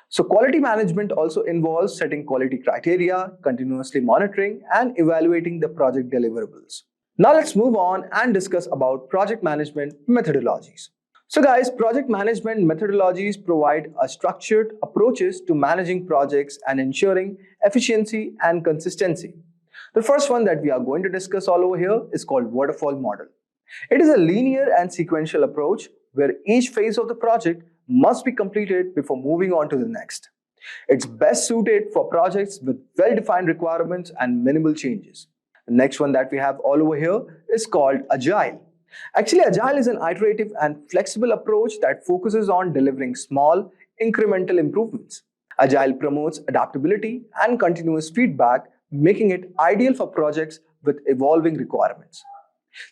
So quality management also involves setting quality criteria, continuously monitoring, and evaluating the project deliverables. Now let's move on and discuss about project management methodologies. So guys, project management methodologies provide a structured approaches to managing projects and ensuring efficiency and consistency. The first one that we are going to discuss all over here is called waterfall model. It is a linear and sequential approach where each phase of the project must be completed before moving on to the next. It's best suited for projects with well-defined requirements and minimal changes. The next one that we have all over here is called Agile. Actually, Agile is an iterative and flexible approach that focuses on delivering small, incremental improvements. Agile promotes adaptability and continuous feedback, making it ideal for projects with evolving requirements.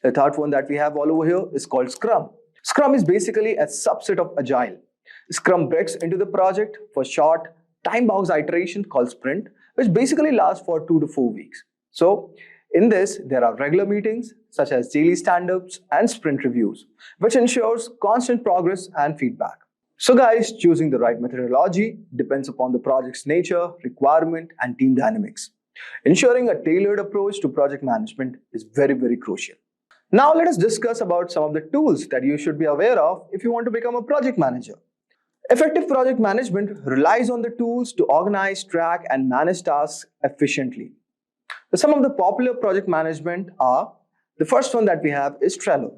The third one that we have all over here is called Scrum. Scrum is basically a subset of Agile. Scrum breaks into the project for short, time-bound iteration called sprint, which basically lasts for 2 to 4 weeks. So, in this, there are regular meetings such as daily stand-ups and sprint reviews, which ensures constant progress and feedback. So guys, choosing the right methodology depends upon the project's nature, requirement, and team dynamics. Ensuring a tailored approach to project management is very crucial. Now let us discuss about some of the tools that you should be aware of if you want to become a project manager. Effective project management relies on the tools to organize, track, and manage tasks efficiently. Some of the popular project management are, the first one that we have is Trello.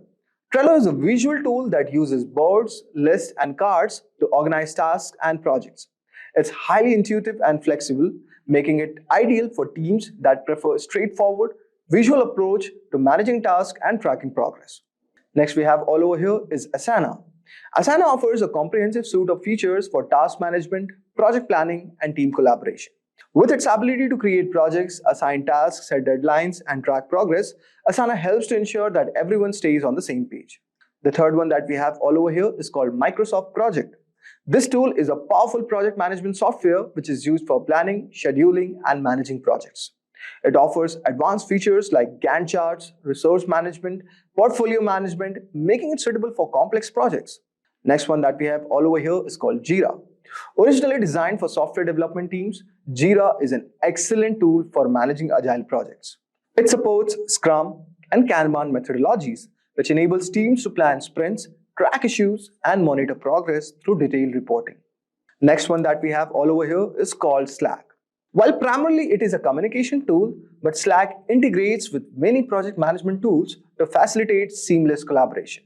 Trello is a visual tool that uses boards, lists, and cards to organize tasks and projects. It's highly intuitive and flexible, making it ideal for teams that prefer a straightforward, visual approach to managing tasks and tracking progress. Next we have all over here is Asana. Asana offers a comprehensive suite of features for task management, project planning, and team collaboration. With its ability to create projects, assign tasks, set deadlines, and track progress, Asana helps to ensure that everyone stays on the same page. The third one that we have all over here is called Microsoft Project. This tool is a powerful project management software which is used for planning, scheduling, and managing projects. It offers advanced features like Gantt charts, resource management, portfolio management, making it suitable for complex projects. Next one that we have all over here is called Jira. Originally designed for software development teams, Jira is an excellent tool for managing agile projects. It supports Scrum and Kanban methodologies, which enables teams to plan sprints, track issues, and monitor progress through detailed reporting. Next one that we have all over here is called Slack. While primarily it is a communication tool, but Slack integrates with many project management tools to facilitate seamless collaboration.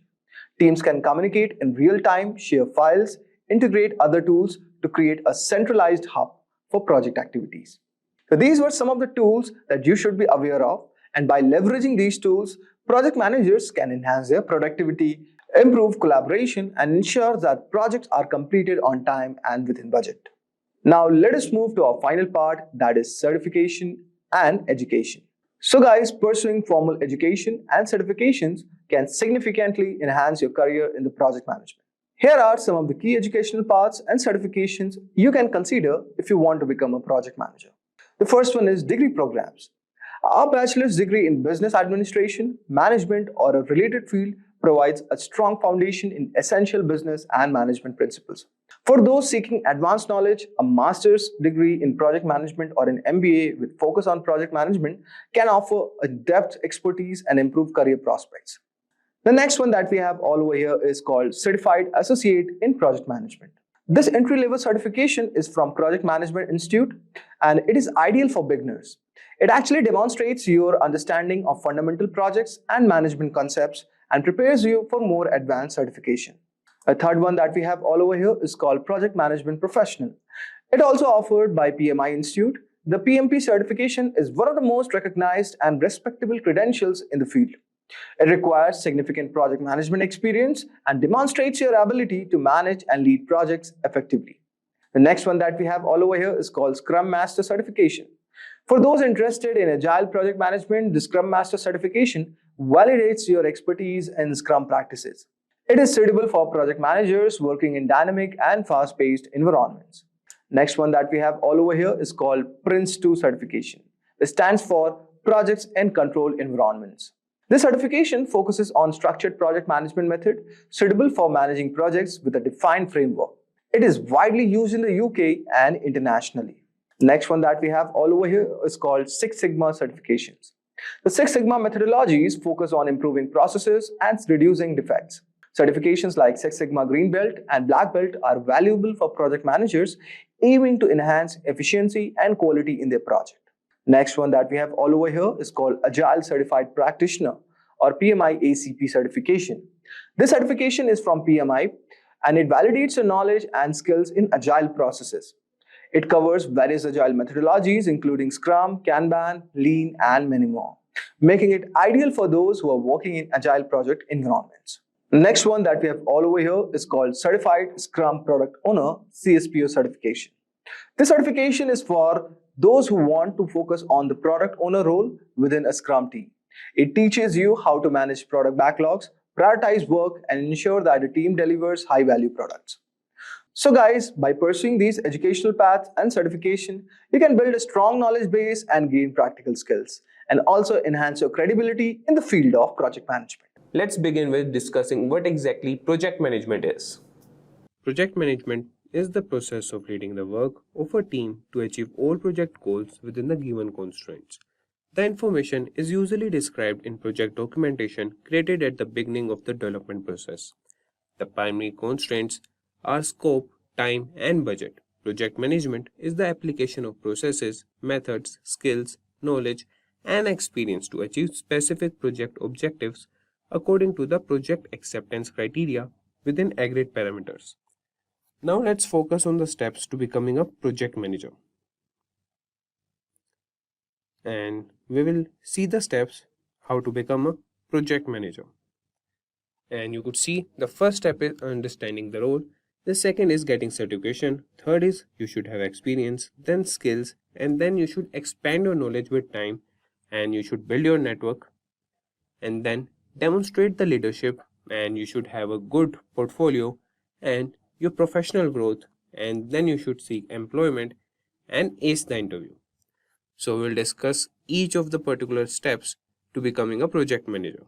Teams can communicate in real time, share files, integrate other tools to create a centralized hub for project activities. So these were some of the tools that you should be aware of, and by leveraging these tools, project managers can enhance their productivity, improve collaboration, and ensure that projects are completed on time and within budget. Now let us move to our final part, that is certification and education. So guys, pursuing formal education and certifications can significantly enhance your career in the project management. Here are some of the key educational paths and certifications you can consider if you want to become a project manager. The first one is degree programs. A bachelor's degree in business administration, management, or a related field provides a strong foundation in essential business and management principles. For those seeking advanced knowledge, a master's degree in project management or an MBA with focus on project management can offer a depth expertise and improve career prospects. The next one that we have all over here is called Certified Associate in Project Management. This entry-level certification is from Project Management Institute and it is ideal for beginners. It actually demonstrates your understanding of fundamental projects and management concepts and prepares you for more advanced certification. A third one that we have all over here is called Project Management Professional. It also offered by PMI Institute. The PMP certification is one of the most recognized and respectable credentials in the field. It requires significant project management experience and demonstrates your ability to manage and lead projects effectively. The next one that we have all over here is called Scrum Master Certification. For those interested in Agile project management, the Scrum Master Certification validates your expertise in Scrum practices. It is suitable for project managers working in dynamic and fast-paced environments. Next one that we have all over here is called Prince2 Certification. It stands for Projects in Controlled Environments. This certification focuses on structured project management method suitable for managing projects with a defined framework. It is widely used in the UK and internationally. Next one that we have all over here is called Six Sigma certifications. The Six Sigma methodologies focus on improving processes and reducing defects. Certifications like Six Sigma Green Belt and Black Belt are valuable for project managers aiming to enhance efficiency and quality in their project. Next one that we have all over here is called Agile Certified Practitioner or PMI ACP certification. This certification is from PMI and it validates your knowledge and skills in agile processes. It covers various agile methodologies including Scrum, Kanban, Lean, and many more, making it ideal for those who are working in agile project environments. Next one that we have all over here is called Certified Scrum Product Owner CSPO certification. This certification is for those who want to focus on the product owner role within a Scrum team. It teaches you how to manage product backlogs, prioritize work, and ensure that the team delivers high-value products. So guys, by pursuing these educational paths and certification, you can build a strong knowledge base and gain practical skills, and also enhance your credibility in the field of project management. Let's begin with discussing what exactly project management is. Project management is the process of leading the work of a team to achieve all project goals within the given constraints. The information is usually described in project documentation created at the beginning of the development process. The primary constraints are scope, time, and budget. Project management is the application of processes, methods, skills, knowledge, and experience to achieve specific project objectives according to the project acceptance criteria within agreed parameters. Now let's focus on the steps to becoming a project manager. And we will see the steps how to become a project manager. And you could see the first step is understanding the role, the second is getting certification, third is you should have experience, then skills, and then you should expand your knowledge with time, and you should build your network, and then demonstrate the leadership, and you should have a good portfolio and your professional growth, and then you should seek employment and ace the interview. So we'll discuss each of the particular steps to becoming a project manager.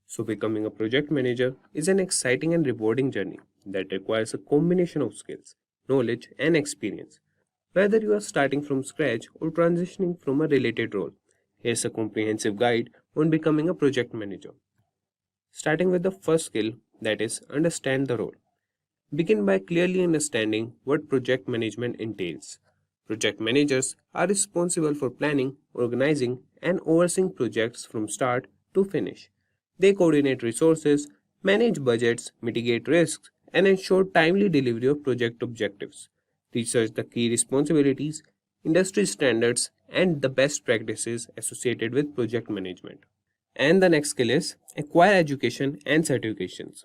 So becoming a project manager is an exciting and rewarding journey that requires a combination of skills, knowledge, and experience. Whether you are starting from scratch or transitioning from a related role, here's a comprehensive guide on becoming a project manager. Starting with the first skill, that is, understand the role. Begin by clearly understanding what project management entails. Project managers are responsible for planning, organizing, and overseeing projects from start to finish. They coordinate resources, manage budgets, mitigate risks, and ensure timely delivery of project objectives. Research the key responsibilities, industry standards, and the best practices associated with project management. And the next skill is acquire education and certifications.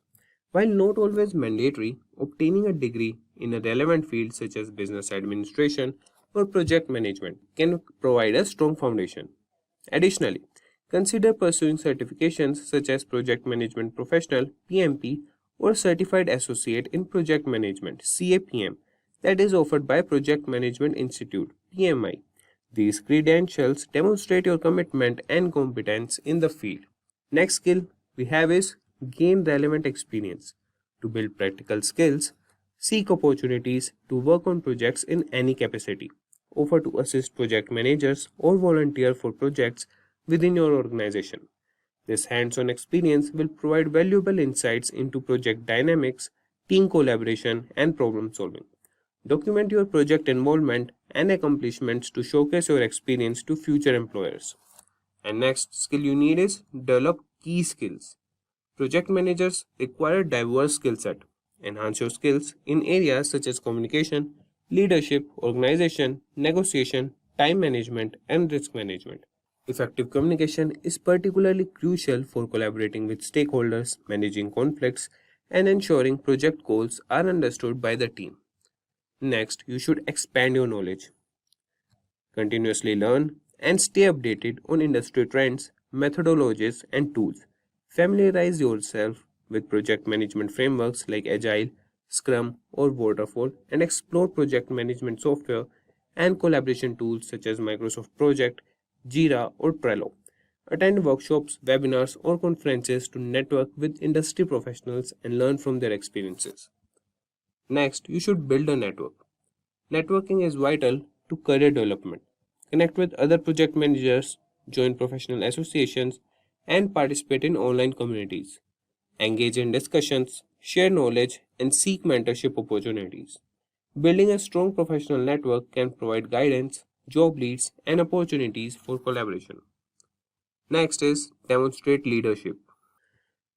While not always mandatory, obtaining a degree in a relevant field such as business administration or project management can provide a strong foundation. Additionally, consider pursuing certifications such as Project Management Professional (PMP) or Certified Associate in Project Management (CAPM) that is offered by Project Management Institute (PMI). These credentials demonstrate your commitment and competence in the field. Next skill we have is gain relevant experience. To build practical skills, seek opportunities to work on projects in any capacity. Offer to assist project managers or volunteer for projects within your organization. This hands-on experience will provide valuable insights into project dynamics, team collaboration, and problem solving. Document your project involvement and accomplishments to showcase your experience to future employers. And next skill you need is develop key skills. Project managers require a diverse skill set. Enhance your skills in areas such as communication, leadership, organization, negotiation, time management, and risk management. Effective communication is particularly crucial for collaborating with stakeholders, managing conflicts, and ensuring project goals are understood by the team. Next, you should expand your knowledge. Continuously learn and stay updated on industry trends, methodologies, and tools. Familiarize yourself with project management frameworks like Agile, Scrum, or Waterfall, and explore project management software and collaboration tools such as Microsoft Project, Jira, or Trello. Attend workshops, webinars, or conferences to network with industry professionals and learn from their experiences. Next, you should build a network. Networking is vital to career development. Connect with other project managers, join professional associations, and participate in online communities. Engage in discussions, share knowledge, and seek mentorship opportunities. Building a strong professional network can provide guidance, job leads, and opportunities for collaboration. Next is demonstrate leadership.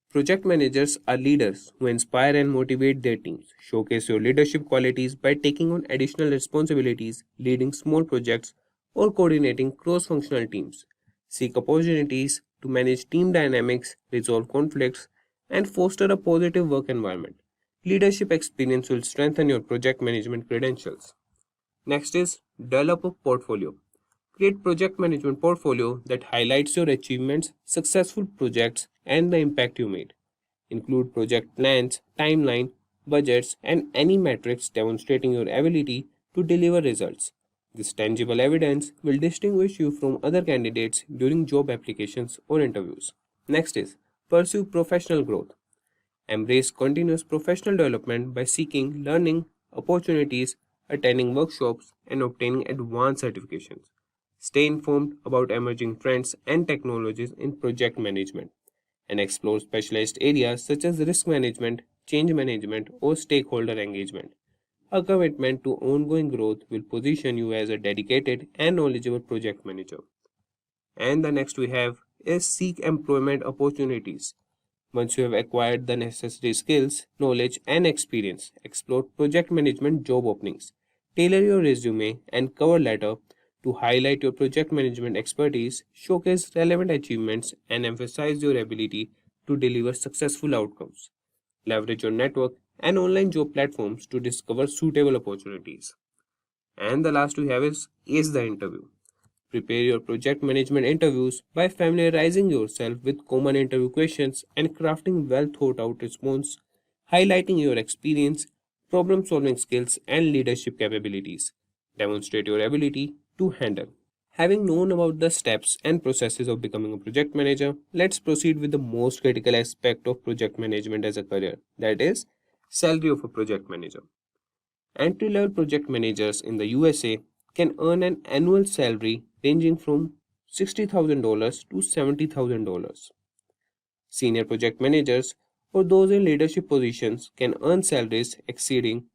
Project managers are leaders who inspire and motivate their teams. Showcase your leadership qualities by taking on additional responsibilities, leading small projects, or coordinating cross-functional teams. Seek opportunities to manage team dynamics, resolve conflicts, and foster a positive work environment. Leadership experience will strengthen your project management credentials. Next is develop a portfolio. Create project management portfolio that highlights your achievements, successful projects, and the impact you made. Include project plans, timeline, budgets, and any metrics demonstrating your ability to deliver results. This tangible evidence will distinguish you from other candidates during job applications or interviews. Next is pursue professional growth. Embrace continuous professional development by seeking learning opportunities, attending workshops, and obtaining advanced certifications. Stay informed about emerging trends and technologies in project management and explore specialized areas such as risk management, change management, or stakeholder engagement. A commitment to ongoing growth will position you as a dedicated and knowledgeable project manager. And the next we have is seek employment opportunities. Once you have acquired the necessary skills, knowledge, and experience, explore project management job openings. Tailor your resume and cover letter to highlight your project management expertise, showcase relevant achievements, and emphasize your ability to deliver successful outcomes. Leverage your network and online job platforms to discover suitable opportunities. And the last we have is ace the interview. Prepare your project management interviews by familiarizing yourself with common interview questions and crafting well thought out response, highlighting your experience, problem solving skills, and leadership capabilities. Demonstrate your ability to handle. Having known about the steps and processes of becoming a project manager, let's proceed with the most critical aspect of project management as a career, that is, salary of a project manager. Entry level project managers in the USA can earn an annual salary ranging from $60,000 to $70,000. Senior project managers or those in leadership positions can earn salaries exceeding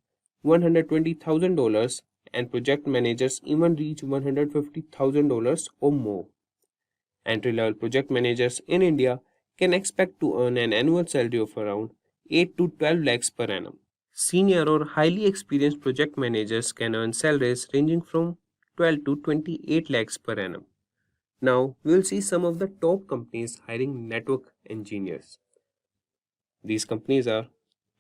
$120,000, and project managers even reach $150,000 or more. Entry level project managers in India can expect to earn an annual salary of around 8 to 12 lakhs per annum. Senior or highly experienced project managers can earn salaries ranging from 12 to 28 lakhs per annum. Now, we will see some of the top companies hiring network engineers. These companies are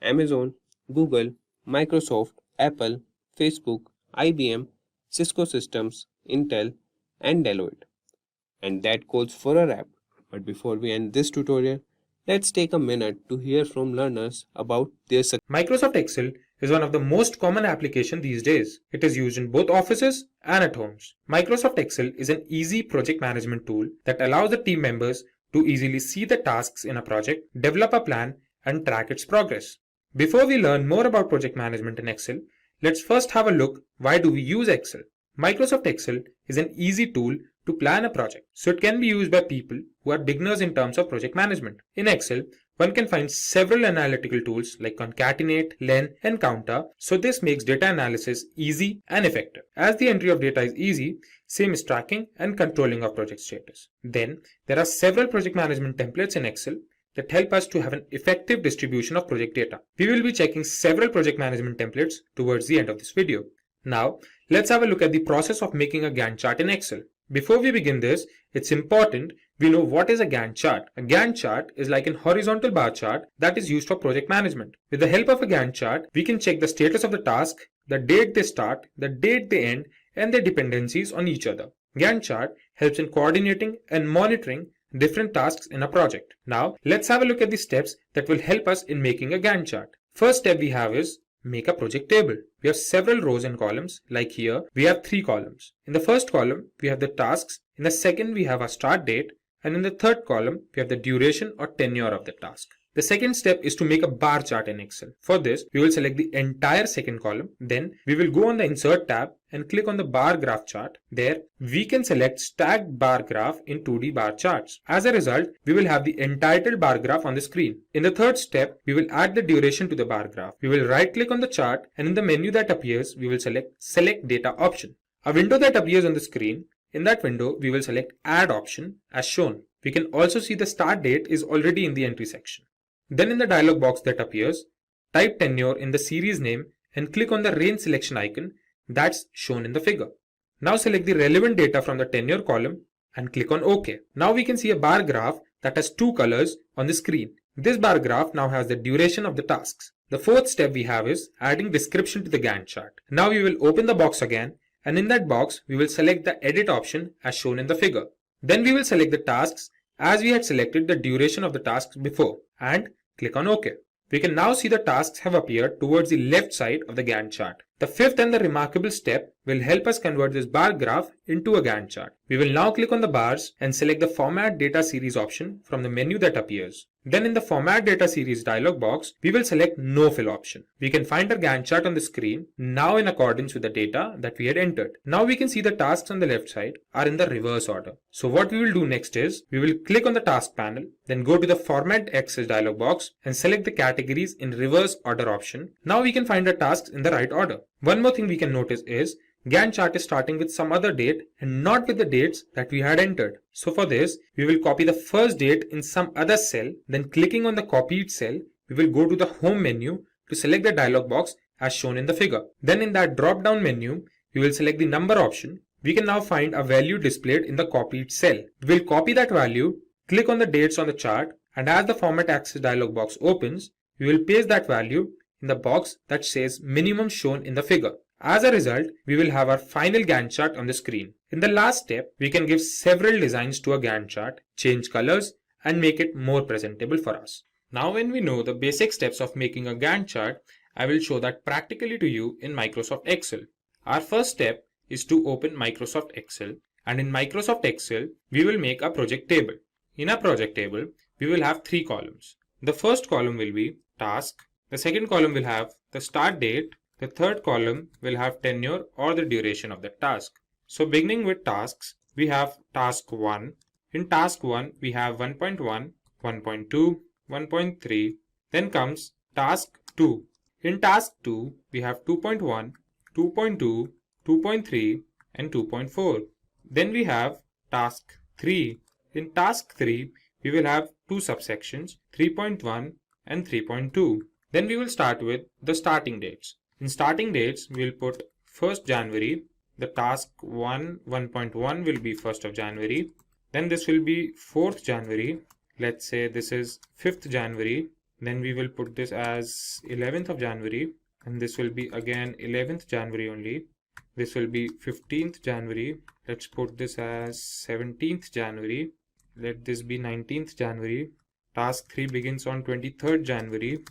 Amazon, Google, Microsoft, Apple, Facebook, IBM, Cisco Systems, Intel, and Deloitte. And that calls for a wrap. But before we end this tutorial, let's take a minute to hear from learners about their success. Microsoft Excel is one of the most common applications these days. It is used in both offices and at homes. Microsoft Excel is an easy project management tool that allows the team members to easily see the tasks in a project, develop a plan, and track its progress. Before we learn more about project management in Excel, let's first have a look why do we use Excel. Microsoft Excel is an easy tool to plan a project, so it can be used by people who are beginners in terms of project management. In Excel, one can find several analytical tools like concatenate, len, and counter, so this makes data analysis easy and effective. As the entry of data is easy, same is tracking and controlling of project status. Then, there are several project management templates in Excel that help us to have an effective distribution of project data. We will be checking several project management templates towards the end of this video. Now, let's have a look at the process of making a Gantt chart in Excel. Before we begin this, it's important we know what is a Gantt chart. A Gantt chart is like an horizontal bar chart that is used for project management. With the help of a Gantt chart, we can check the status of the task, the date they start, the date they end, and their dependencies on each other. Gantt chart helps in coordinating and monitoring different tasks in a project. Now, let's have a look at the steps that will help us in making a Gantt chart. First step we have is make a project table. We have several rows and columns. Like here, we have 3 columns. In the first column, we have the tasks. In the second, we have a start date. And in the third column, we have the duration or tenure of the task. The second step is to make a bar chart in Excel. For this, we will select the entire second column. Then we will go on the Insert tab and click on the bar graph chart. There, we can select stacked bar graph in 2D bar charts. As a result, we will have the entitled bar graph on the screen. In the third step, we will add the duration to the bar graph. We will right click on the chart, and in the menu that appears, we will select Select Data option. A window that appears on the screen. In that window, we will select Add option as shown. We can also see the start date is already in the entry section. Then in the dialog box that appears, type tenure in the series name and click on the range selection icon that's shown in the figure. Now select the relevant data from the tenure column and click on OK. Now we can see a bar graph that has 2 colors on the screen. This bar graph now has the duration of the tasks. The fourth step we have is adding description to the Gantt chart. Now we will open the box again, and in that box we will select the edit option as shown in the figure. Then we will select the tasks as we had selected the duration of the tasks before and click on OK. We can now see the tasks have appeared towards the left side of the Gantt chart. The fifth and the remarkable step will help us convert this bar graph into a Gantt chart. We will now click on the bars and select the Format Data Series option from the menu that appears. Then in the Format Data Series dialog box, we will select No Fill option. We can find our Gantt chart on the screen now in accordance with the data that we had entered. Now we can see the tasks on the left side are in the reverse order. So what we will do next is, we will click on the task panel, then go to the Format Access dialog box and select the categories in reverse order option. Now we can find the tasks in the right order. One more thing we can notice is, Gantt chart is starting with some other date and not with the dates that we had entered. So for this, we will copy the first date in some other cell, then clicking on the copied cell, we will go to the home menu to select the dialog box as shown in the figure. Then in that drop down menu, we will select the number option. We can now find a value displayed in the copied cell. We will copy that value, click on the dates on the chart, and as the Format Access dialog box opens, we will paste that value in the box that says minimum shown in the figure. As a result, we will have our final Gantt chart on the screen. In the last step, we can give several designs to a Gantt chart, change colors, and make it more presentable for us. Now when we know the basic steps of making a Gantt chart, I will show that practically to you in Microsoft Excel. Our first step is to open Microsoft Excel, and in Microsoft Excel, we will make a project table. In a project table, we will have 3 columns. The first column will be task, the second column will have the start date, the third column will have tenure or the duration of the task. So beginning with tasks, we have task 1. In task 1, we have 1.1, 1.2, 1.3. Then comes task 2. In task 2, we have 2.1, 2.2, 2.3 and 2.4. Then we have task 3. In task 3, we will have 2 subsections, 3.1 and 3.2. Then we will start with the starting dates. In starting dates, we will put 1st January. The task 1.1 will be 1st of January. Then this will be 4th January. Let's say this is 5th January. Then we will put this as 11th of January. And this will be again 11th January only. This will be 15th January. Let's put this as 17th January. Let this be 19th January. Task 3 begins on 23rd January.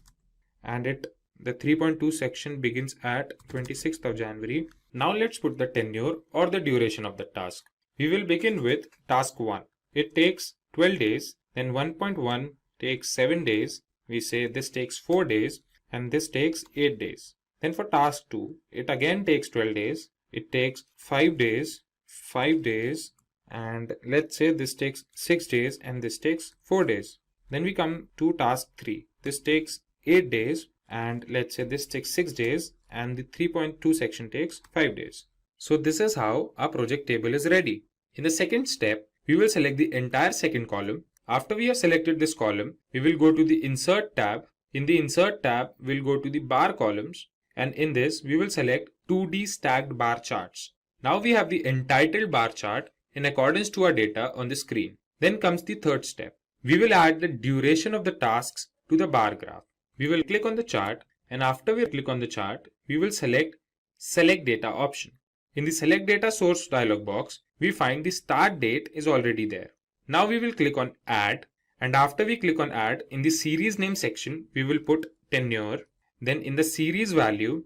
And the 3.2 section begins at 26th of January. Now let's put the tenure or the duration of the task. We will begin with task 1. It takes 12 days. Then 1.1 takes 7 days. We say this takes 4 days and this takes 8 days. Then for task 2, it again takes 12 days. It takes 5 days, 5 days, and let's say this takes 6 days and this takes 4 days. Then we come to task 3. This takes 8 days and let's say this takes 6 days and the 3.2 section takes 5 days. So this is how our project table is ready. In the second step, we will select the entire second column. After we have selected this column, we will go to the Insert tab. In the Insert tab, we'll go to the bar columns, and in this, we will select 2D stacked bar charts. Now we have the entitled bar chart in accordance to our data on the screen. Then comes the third step. We will add the duration of the tasks to the bar graph. We will click on the chart, and after we click on the chart, we will select Select Data option. In the Select Data Source dialog box, we find the start date is already there. Now we will click on Add, and after we click on Add, in the series name section, we will put tenure. Then in the series value,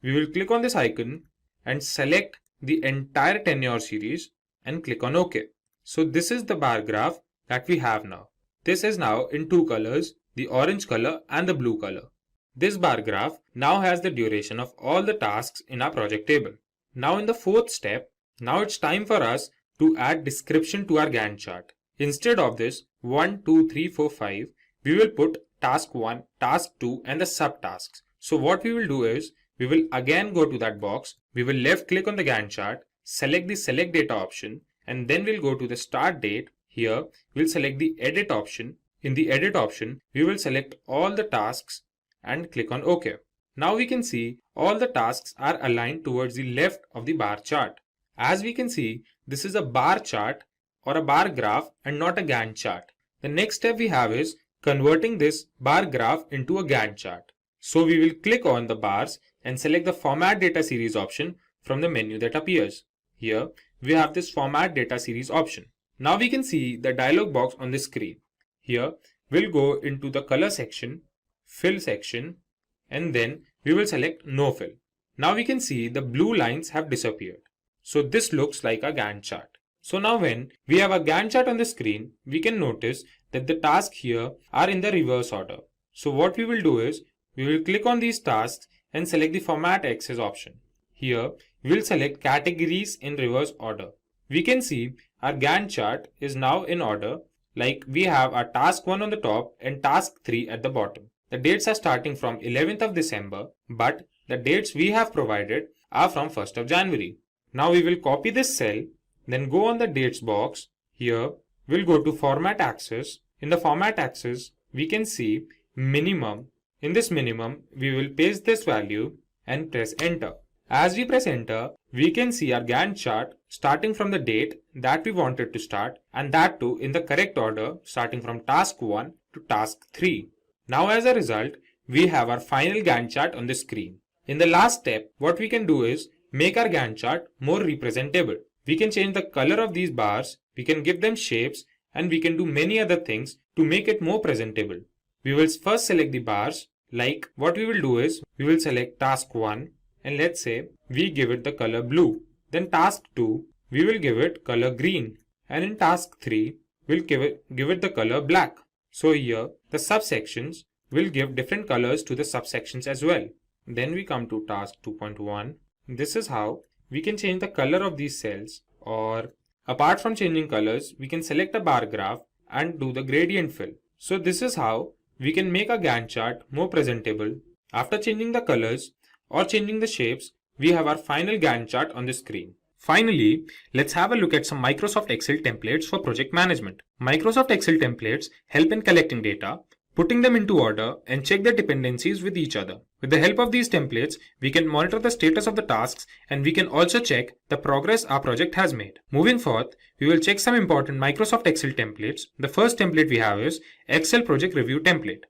we will click on this icon and select the entire tenure series and click on OK. So this is the bar graph that we have now. This is now in 2 colors, the orange color and the blue color. This bar graph now has the duration of all the tasks in our project table. Now in the fourth step, now it's time for us to add description to our Gantt chart. Instead of this 1, 2, 3, 4, 5, we will put task 1, task 2 and the subtasks. So what we will do is, we will again go to that box, we will left click on the Gantt chart, select the Select Data option, and then we'll go to the Start Date. Here, we'll select the Edit option. In the Edit option, we will select all the tasks and click on OK. Now we can see all the tasks are aligned towards the left of the bar chart. As we can see, this is a bar chart or a bar graph and not a Gantt chart. The next step we have is converting this bar graph into a Gantt chart. So we will click on the bars and select the Format Data Series option from the menu that appears. Here we have this Format Data Series option. Now we can see the dialog box on the screen. Here we'll go into the color section, fill section, and then we will select no fill. Now we can see the blue lines have disappeared. So this looks like a Gantt chart. So now when we have a Gantt chart on the screen, we can notice that the tasks here are in the reverse order. So what we will do is, we will click on these tasks and select the Format Axis option. Here, we will select Categories in reverse order. We can see our Gantt chart is now in order, like we have our task 1 on the top and task 3 at the bottom. The dates are starting from 11th of December, but the dates we have provided are from 1st of January. Now we will copy this cell, then go on the dates box. Here, we'll go to Format Axis. In the Format Axis, we can see minimum. In this minimum, we will paste this value and press enter. As we press enter, we can see our Gantt chart starting from the date that we wanted to start, and that too in the correct order, starting from task 1 to task 3. Now as a result, we have our final Gantt chart on the screen. In the last step, what we can do is make our Gantt chart more representable. We can change the color of these bars, we can give them shapes, and we can do many other things to make it more presentable. We will first select the bars. Like what we will do is, we will select task 1 and let's say we give it the color blue. Then task 2, we will give it color green, and in task 3, we'll give it the color black. So here the subsections will give different colors to the subsections as well. Then we come to task 2.1. This is how we can change the color of these cells, or apart from changing colors, we can select a bar graph and do the gradient fill. So this is how we can make a Gantt chart more presentable. After changing the colors or changing the shapes, we have our final Gantt chart on the screen. Finally, let's have a look at some Microsoft Excel templates for project management. Microsoft Excel templates help in collecting data, putting them into order, and check their dependencies with each other. With the help of these templates, we can monitor the status of the tasks, and we can also check the progress our project has made. Moving forth, we will check some important Microsoft Excel templates. The first template we have is Excel Project Review template.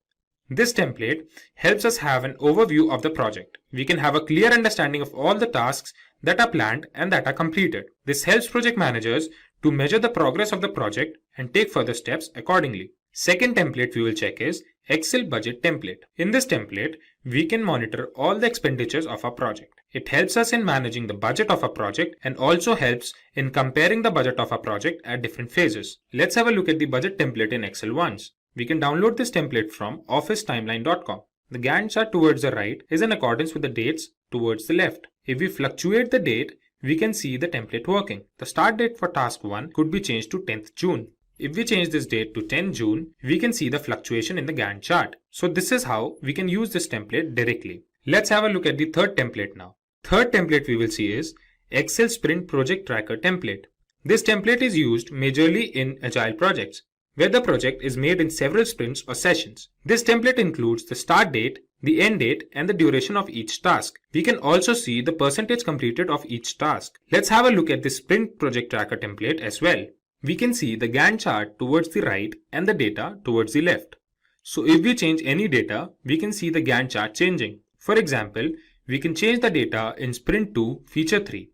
This template helps us have an overview of the project. We can have a clear understanding of all the tasks that are planned and that are completed. This helps project managers to measure the progress of the project and take further steps accordingly. Second template we will check is Excel Budget template. In this template, we can monitor all the expenditures of our project. It helps us in managing the budget of a project and also helps in comparing the budget of a project at different phases. Let's have a look at the budget template in Excel once. We can download this template from officetimeline.com. The Gantt chart towards the right is in accordance with the dates towards the left. If we fluctuate the date, we can see the template working. The start date for task 1 could be changed to 10th June. If we change this date to 10 June, we can see the fluctuation in the Gantt chart. So this is how we can use this template directly. Let's have a look at the third template now. Third template we will see is Excel Sprint Project Tracker template. This template is used majorly in Agile projects, where the project is made in several sprints or sessions. This template includes the start date, the end date, and the duration of each task. We can also see the percentage completed of each task. Let's have a look at the Sprint Project Tracker template as well. We can see the Gantt chart towards the right and the data towards the left. So if we change any data, we can see the Gantt chart changing. For example, we can change the data in Sprint 2 Feature 3.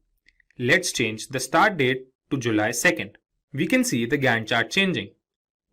Let's change the start date to July 2nd. We can see the Gantt chart changing.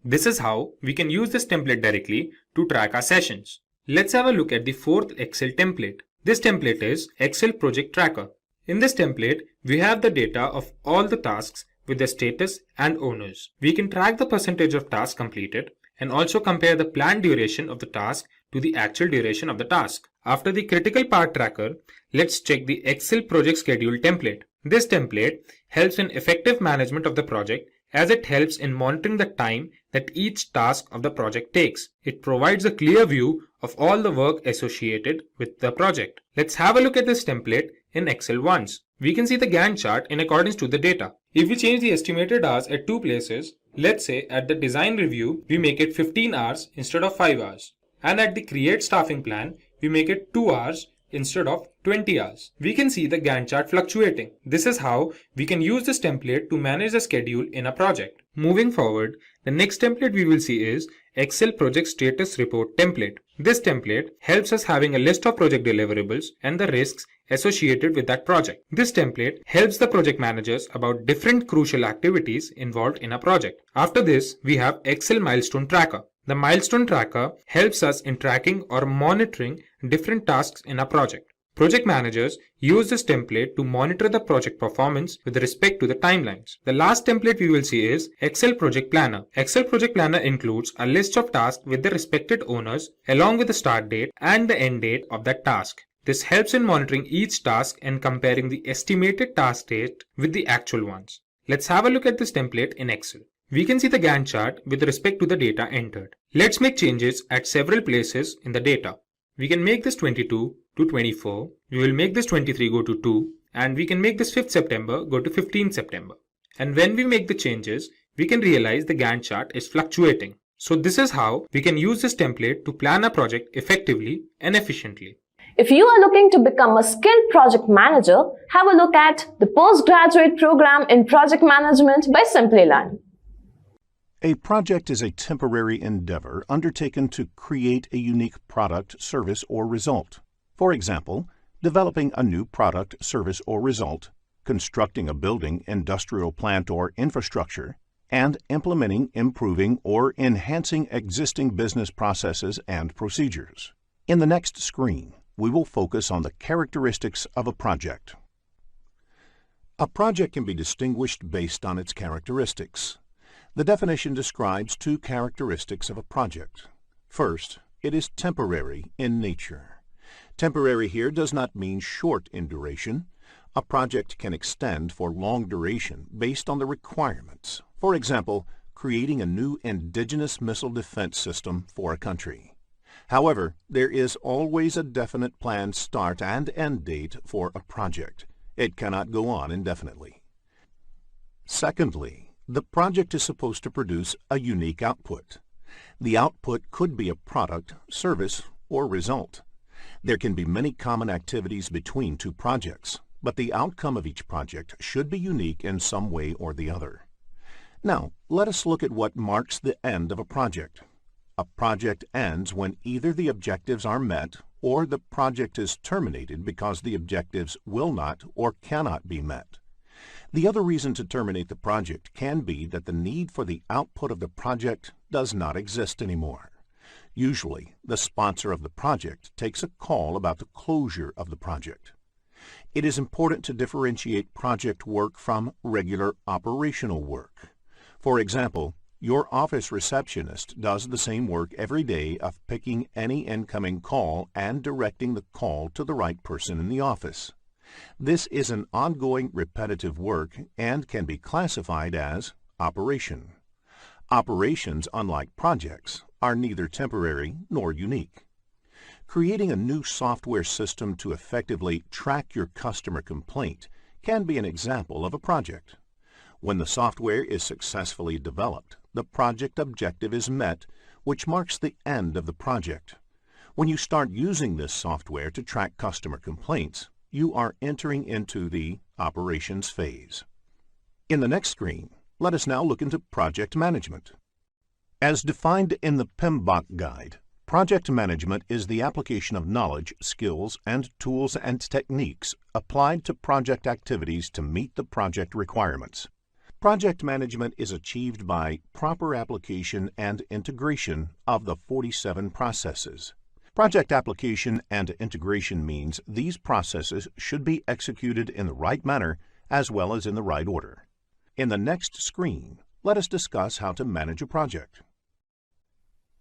This is how we can use this template directly to track our sessions. Let's have a look at the fourth Excel template. This template is Excel Project Tracker. In this template, we have the data of all the tasks with the status and owners. We can track the percentage of tasks completed and also compare the planned duration of the task to the actual duration of the task. After the critical part tracker, let's check the Excel Project Schedule template. This template helps in effective management of the project, as it helps in monitoring the time that each task of the project takes. It provides a clear view of all the work associated with the project. Let's have a look at this template in Excel once. We can see the Gantt chart in accordance to the data. If we change the estimated hours at two places, let's say at the design review, we make it 15 hours instead of 5 hours. And at the create staffing plan, we make it 2 hours instead of 20 hours. We can see the Gantt chart fluctuating. This is how we can use this template to manage the schedule in a project. Moving forward, the next template we will see is Excel Project Status Report template. This template helps us having a list of project deliverables and the risks associated with that project. This template helps the project managers about different crucial activities involved in a project. After this, we have Excel Milestone Tracker. The milestone tracker helps us in tracking or monitoring different tasks in a project. Project managers use this template to monitor the project performance with respect to the timelines. The last template we will see is Excel Project Planner. Excel Project Planner includes a list of tasks with the respected owners along with the start date and the end date of that task. This helps in monitoring each task and comparing the estimated task date with the actual ones. Let's have a look at this template in Excel. We can see the Gantt chart with respect to the data entered. Let's make changes at several places in the data. We can make this 22 to 24. We will make this 23 go to 2. And we can make this 5th September go to 15th September. And when we make the changes, we can realize the Gantt chart is fluctuating. So this is how we can use this template to plan a project effectively and efficiently. If you are looking to become a skilled project manager, have a look at the postgraduate program in project management by Simplilearn. A project is a temporary endeavor undertaken to create a unique product, service, or result. For example, developing a new product, service, or result, constructing a building, industrial plant, or infrastructure, and implementing, improving, or enhancing existing business processes and procedures. In the next screen, we will focus on the characteristics of a project. A project can be distinguished based on its characteristics. The definition describes two characteristics of a project. First, it is temporary in nature. Temporary here does not mean short in duration. A project can extend for long duration based on the requirements. For example, creating a new indigenous missile defense system for a country. However, there is always a definite planned start and end date for a project. It cannot go on indefinitely. Secondly, the project is supposed to produce a unique output. The output could be a product, service, or result. There can be many common activities between two projects, but the outcome of each project should be unique in some way or the other. Now, let us look at what marks the end of a project. A project ends when either the objectives are met or the project is terminated because the objectives will not or cannot be met. The other reason to terminate the project can be that the need for the output of the project does not exist anymore. Usually, the sponsor of the project takes a call about the closure of the project. It is important to differentiate project work from regular operational work. For example, your office receptionist does the same work every day of picking any incoming call and directing the call to the right person in the office. This is an ongoing repetitive work and can be classified as operation. Operations, unlike projects, are neither temporary nor unique. Creating a new software system to effectively track your customer complaint can be an example of a project. When the software is successfully developed, the project objective is met, which marks the end of the project. When you start using this software to track customer complaints, you are entering into the operations phase. In the next screen, let us now look into project management. As defined in the PMBOK guide, project management is the application of knowledge, skills, and tools and techniques applied to project activities to meet the project requirements. Project management is achieved by proper application and integration of the 47 processes. Project application and integration means these processes should be executed in the right manner as well as in the right order. In the next screen, let us discuss how to manage a project.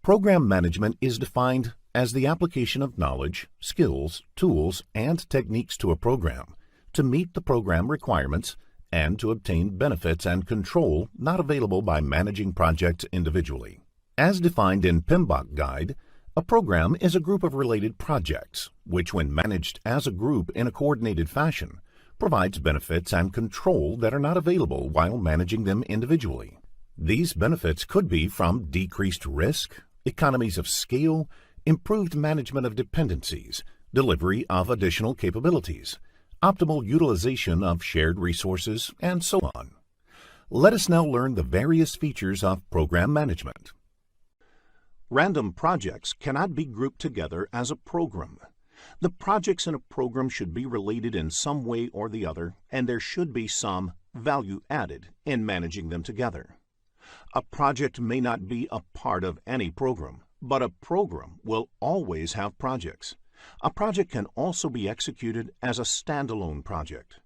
Program management is defined as the application of knowledge, skills, tools, and techniques to a program to meet the program requirements and to obtain benefits and control not available by managing projects individually. As defined in PMBOK Guide, a program is a group of related projects, which when managed as a group in a coordinated fashion, provides benefits and control that are not available while managing them individually. These benefits could be from decreased risk, economies of scale, improved management of dependencies, delivery of additional capabilities, optimal utilization of shared resources, and so on. Let us now learn the various features of program management. Random projects cannot be grouped together as a program. The projects in a program should be related in some way or the other, and there should be some value added in managing them together. A project may not be a part of any program, but a program will always have projects. A project can also be executed as a standalone project.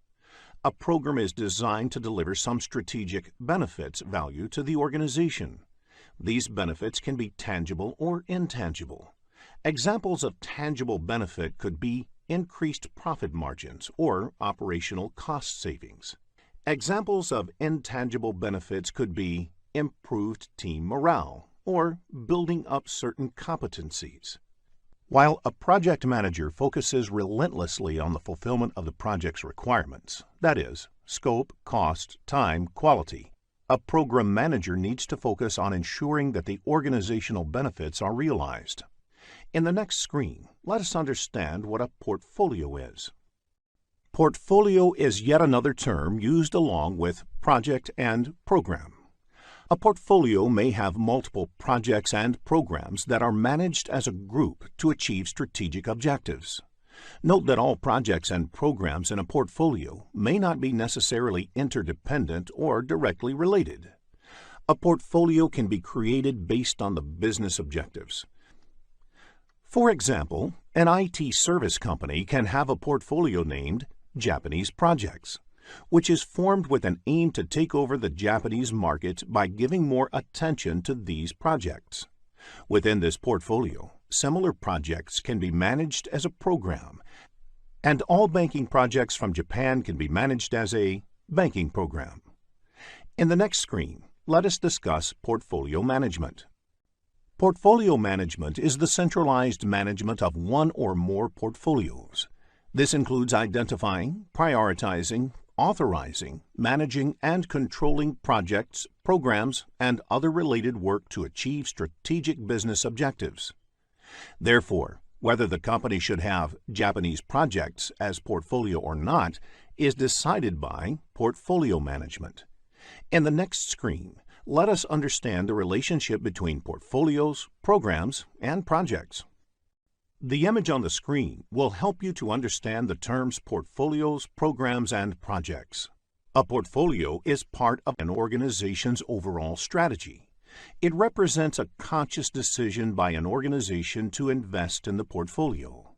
A program is designed to deliver some strategic benefits value to the organization. These benefits can be tangible or intangible. Examples of tangible benefit could be increased profit margins or operational cost savings. Examples of intangible benefits could be improved team morale or building up certain competencies. While a project manager focuses relentlessly on the fulfillment of the project's requirements, that is, scope, cost, time, quality, a program manager needs to focus on ensuring that the organizational benefits are realized. In the next screen, let us understand what a portfolio is. Portfolio is yet another term used along with project and program. A portfolio may have multiple projects and programs that are managed as a group to achieve strategic objectives. Note that all projects and programs in a portfolio may not be necessarily interdependent or directly related. A portfolio can be created based on the business objectives. For example, an IT service company can have a portfolio named Japanese Projects, which is formed with an aim to take over the Japanese market by giving more attention to these projects. Within this portfolio, similar projects can be managed as a program, and all banking projects from Japan can be managed as a banking program. In the next screen, let us discuss portfolio management. Portfolio management is the centralized management of one or more portfolios. This includes identifying, prioritizing, authorizing, managing, and controlling projects, programs, and other related work to achieve strategic business objectives. Therefore, whether the company should have Japanese projects as portfolio or not is decided by portfolio management. In the next screen, let us understand the relationship between portfolios, programs, and projects. The image on the screen will help you to understand the terms portfolios, programs, and projects. A portfolio is part of an organization's overall strategy. It represents a conscious decision by an organization to invest in the portfolio.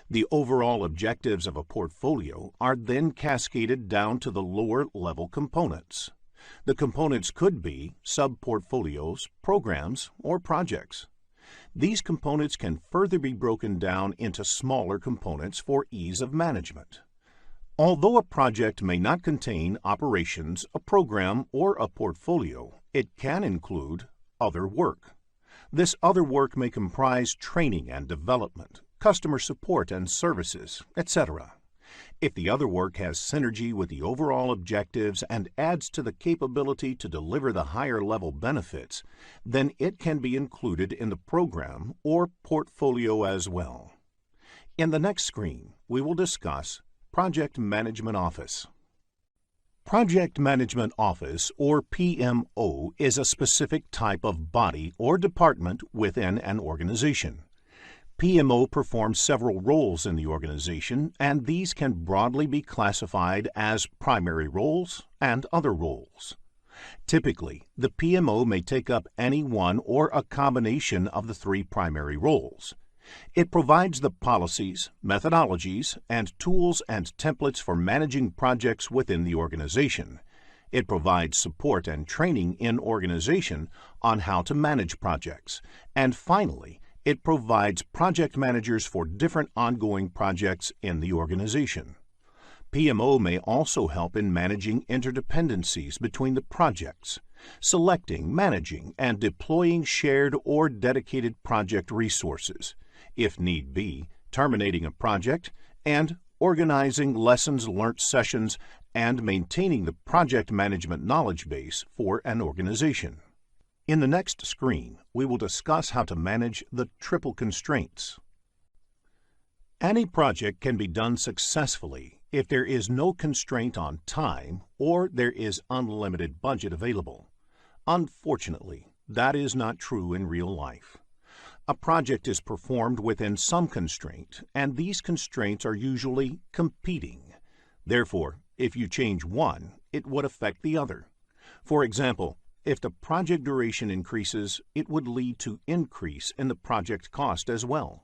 The overall objectives of a portfolio are then cascaded down to the lower-level components. The components could be sub-portfolios, programs, or projects. These components can further be broken down into smaller components for ease of management. Although a project may not contain operations, a program, or a portfolio, it can include other work. This other work may comprise training and development, customer support and services, etc. If the other work has synergy with the overall objectives and adds to the capability to deliver the higher level benefits, then it can be included in the program or portfolio as well. In the next screen, we will discuss Project Management Office. Project Management Office, or PMO, is a specific type of body or department within an organization. PMO performs several roles in the organization, and these can broadly be classified as primary roles and other roles. Typically, the PMO may take up any one or a combination of the three primary roles. It provides the policies, methodologies, and tools and templates for managing projects within the organization. It provides support and training in organization on how to manage projects. And finally, it provides project managers for different ongoing projects in the organization. PMO may also help in managing interdependencies between the projects, selecting, managing, and deploying shared or dedicated project resources, if need be, terminating a project, and organizing lessons learnt sessions and maintaining the project management knowledge base for an organization. In the next screen, we will discuss how to manage the triple constraints. Any project can be done successfully if there is no constraint on time or there is unlimited budget available. Unfortunately, that is not true in real life. A project is performed within some constraint, and these constraints are usually competing. Therefore, if you change one, it would affect the other. For example, if the project duration increases, it would lead to increase in the project cost as well.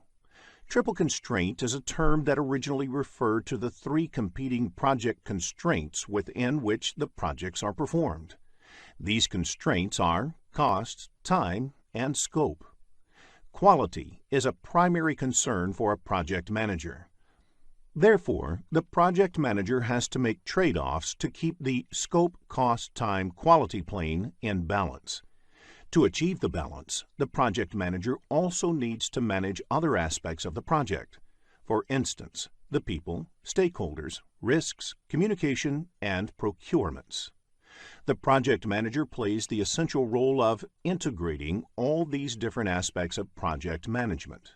Triple constraint is a term that originally referred to the three competing project constraints within which the projects are performed. These constraints are cost, time, and scope. Quality is a primary concern for a project manager. Therefore, the project manager has to make trade-offs to keep the scope, cost, time, quality plane in balance. To achieve the balance, the project manager also needs to manage other aspects of the project. For instance, the people, stakeholders, risks, communication, and procurements. The project manager plays the essential role of integrating all these different aspects of project management.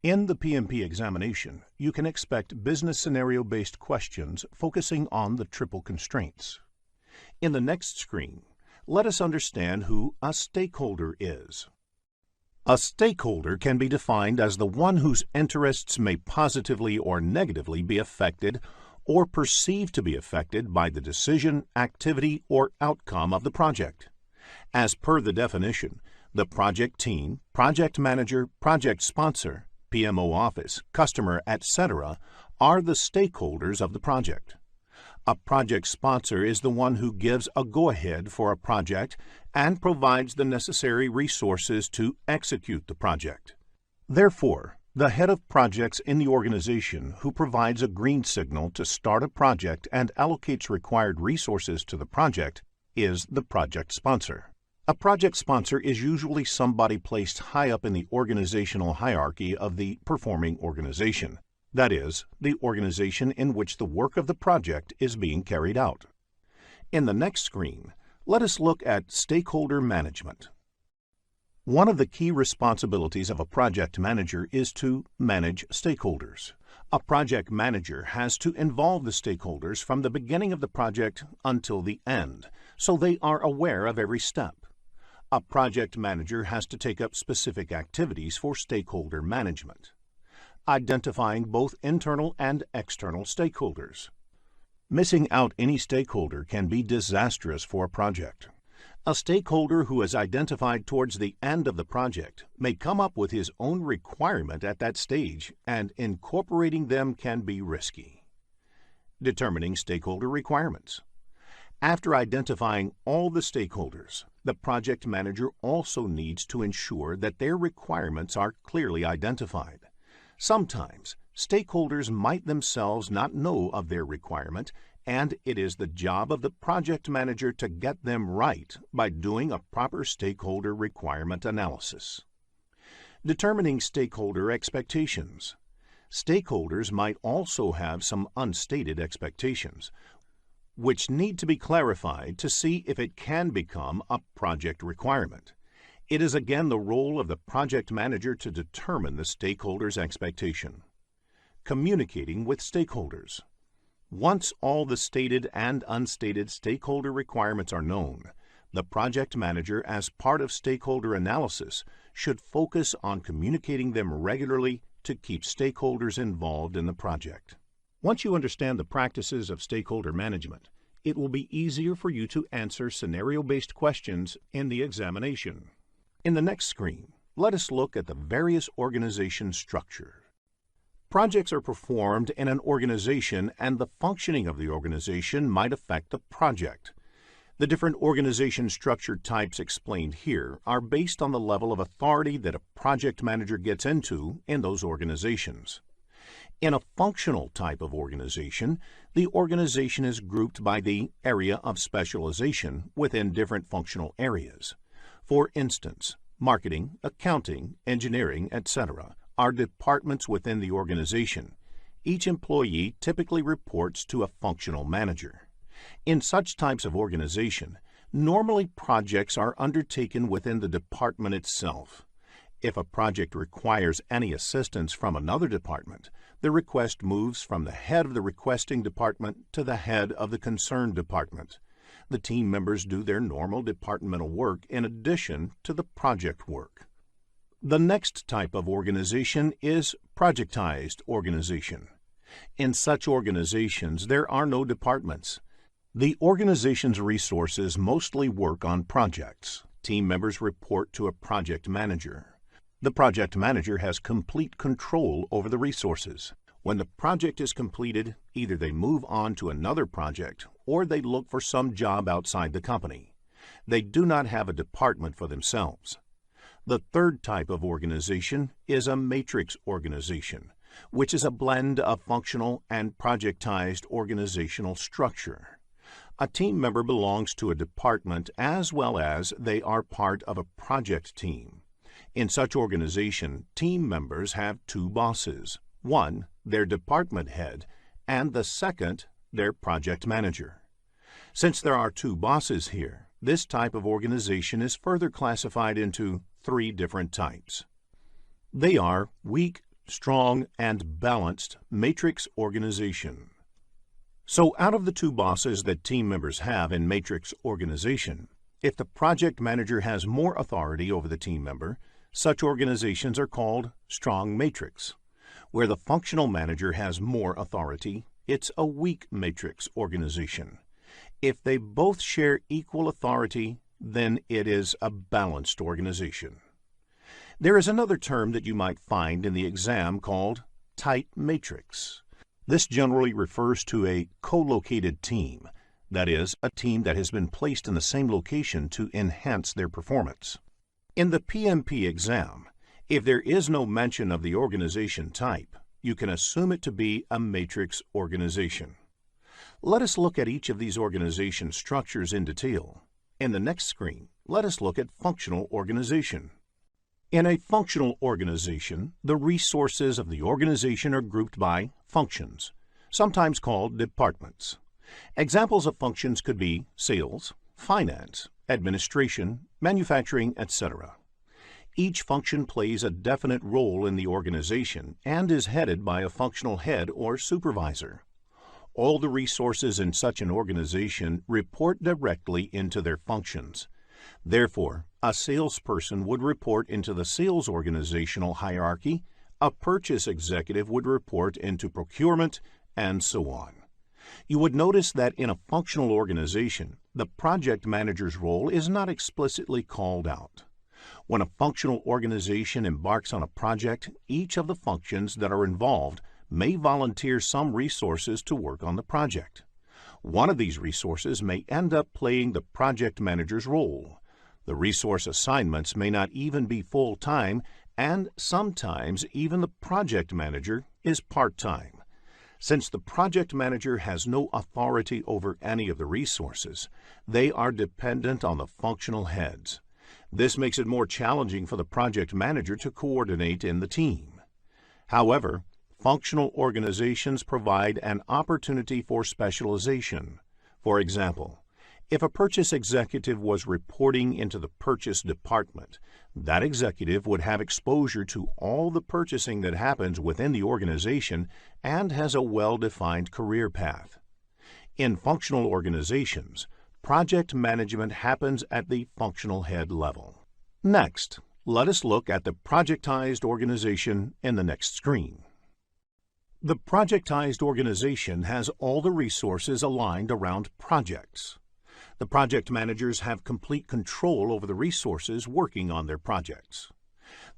In the PMP examination, you can expect business scenario-based questions focusing on the triple constraints. In the next screen, let us understand who a stakeholder is. A stakeholder can be defined as the one whose interests may positively or negatively be affected or perceived to be affected by the decision, activity, or outcome of the project. As per the definition, the project team, project manager, project sponsor, PMO office, customer, etc. are the stakeholders of the project. A project sponsor is the one who gives a go-ahead for a project and provides the necessary resources to execute the project. Therefore, the head of projects in the organization who provides a green signal to start a project and allocates required resources to the project is the project sponsor. A project sponsor is usually somebody placed high up in the organizational hierarchy of the performing organization. That is, the organization in which the work of the project is being carried out. In the next screen, let us look at stakeholder management. One of the key responsibilities of a project manager is to manage stakeholders. A project manager has to involve the stakeholders from the beginning of the project until the end, so they are aware of every step. A project manager has to take up specific activities for stakeholder management, identifying both internal and external stakeholders. Missing out any stakeholder can be disastrous for a project. A stakeholder who is identified towards the end of the project may come up with his own requirement at that stage, and incorporating them can be risky. Determining stakeholder requirements. After identifying all the stakeholders, the project manager also needs to ensure that their requirements are clearly identified. Sometimes, stakeholders might themselves not know of their requirement, and it is the job of the project manager to get them right by doing a proper stakeholder requirement analysis. Determining stakeholder expectations. Stakeholders might also have some unstated expectations, which need to be clarified to see if it can become a project requirement. It is again the role of the project manager to determine the stakeholder's expectation. Communicating with stakeholders. Once all the stated and unstated stakeholder requirements are known, the project manager, as part of stakeholder analysis, should focus on communicating them regularly to keep stakeholders involved in the project. Once you understand the practices of stakeholder management, it will be easier for you to answer scenario-based questions in the examination. In the next screen, let us look at the various organization structure. Projects are performed in an organization, and the functioning of the organization might affect the project. The different organization structure types explained here are based on the level of authority that a project manager gets into in those organizations. In a functional type of organization, the organization is grouped by the area of specialization within different functional areas. For instance, marketing, accounting, engineering, etc. are departments within the organization. Each employee typically reports to a functional manager. In such types of organization, normally projects are undertaken within the department itself. If a project requires any assistance from another department, the request moves from the head of the requesting department to the head of the concerned department. The team members do their normal departmental work in addition to the project work. The next type of organization is projectized organization. In such organizations, there are no departments. The organization's resources mostly work on projects. Team members report to a project manager. The project manager has complete control over the resources. When the project is completed, either they move on to another project or they look for some job outside the company. They do not have a department for themselves. The third type of organization is a matrix organization, which is a blend of functional and projectized organizational structure. A team member belongs to a department as well as they are part of a project team. In such organization, team members have two bosses. One, their department head, and the second, their project manager. Since there are two bosses here, this type of organization is further classified into three different types. They are weak, strong, and balanced matrix organization. So out of the two bosses that team members have in matrix organization, if the project manager has more authority over the team member, such organizations are called strong matrix. Where the functional manager has more authority, it's a weak matrix organization. If they both share equal authority, then it is a balanced organization. There is another term that you might find in the exam called tight matrix. This generally refers to a co-located team, that is, a team that has been placed in the same location to enhance their performance. In the PMP exam, if there is no mention of the organization type, you can assume it to be a matrix organization. Let us look at each of these organization structures in detail. In the next screen, let us look at functional organization. In a functional organization, the resources of the organization are grouped by functions, sometimes called departments. Examples of functions could be sales, finance, administration, manufacturing, etc. Each function plays a definite role in the organization and is headed by a functional head or supervisor. All the resources in such an organization report directly into their functions. Therefore, a salesperson would report into the sales organizational hierarchy, a purchase executive would report into procurement, and so on. You would notice that in a functional organization, the project manager's role is not explicitly called out. When a functional organization embarks on a project, each of the functions that are involved may volunteer some resources to work on the project. One of these resources may end up playing the project manager's role. The resource assignments may not even be full-time, and sometimes even the project manager is part-time. Since the project manager has no authority over any of the resources, they are dependent on the functional heads. This makes it more challenging for the project manager to coordinate in the team. However, functional organizations provide an opportunity for specialization. For example, if a purchase executive was reporting into the purchase department, that executive would have exposure to all the purchasing that happens within the organization and has a well-defined career path. In functional organizations, project management happens at the functional head level. Next, let us look at the projectized organization in the next screen. The projectized organization has all the resources aligned around projects. The project managers have complete control over the resources working on their projects.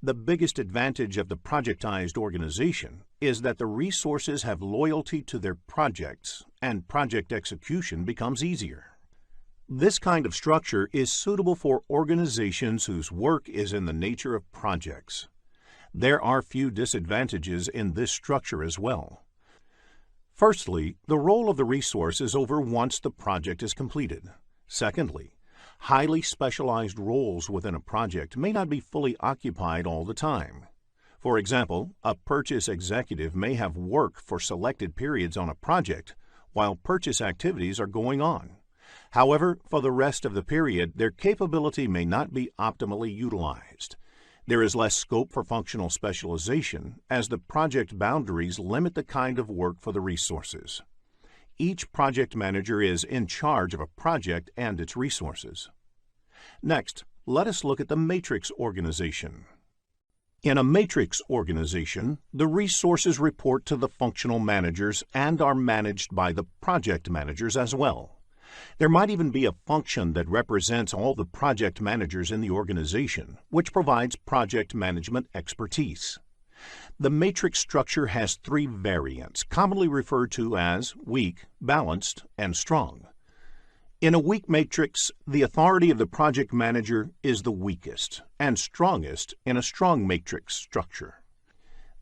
The biggest advantage of the projectized organization is that the resources have loyalty to their projects and project execution becomes easier. This kind of structure is suitable for organizations whose work is in the nature of projects. There are few disadvantages in this structure as well. Firstly, the role of the resource is over once the project is completed. Secondly, highly specialized roles within a project may not be fully occupied all the time. For example, a purchase executive may have work for selected periods on a project while purchase activities are going on. However, for the rest of the period, their capability may not be optimally utilized. There is less scope for functional specialization as the project boundaries limit the kind of work for the resources. Each project manager is in charge of a project and its resources. Next, let us look at the matrix organization. In a matrix organization, the resources report to the functional managers and are managed by the project managers as well. There might even be a function that represents all the project managers in the organization, which provides project management expertise. The matrix structure has three variants, commonly referred to as weak, balanced, and strong. In a weak matrix, the authority of the project manager is the weakest and strongest in a strong matrix structure.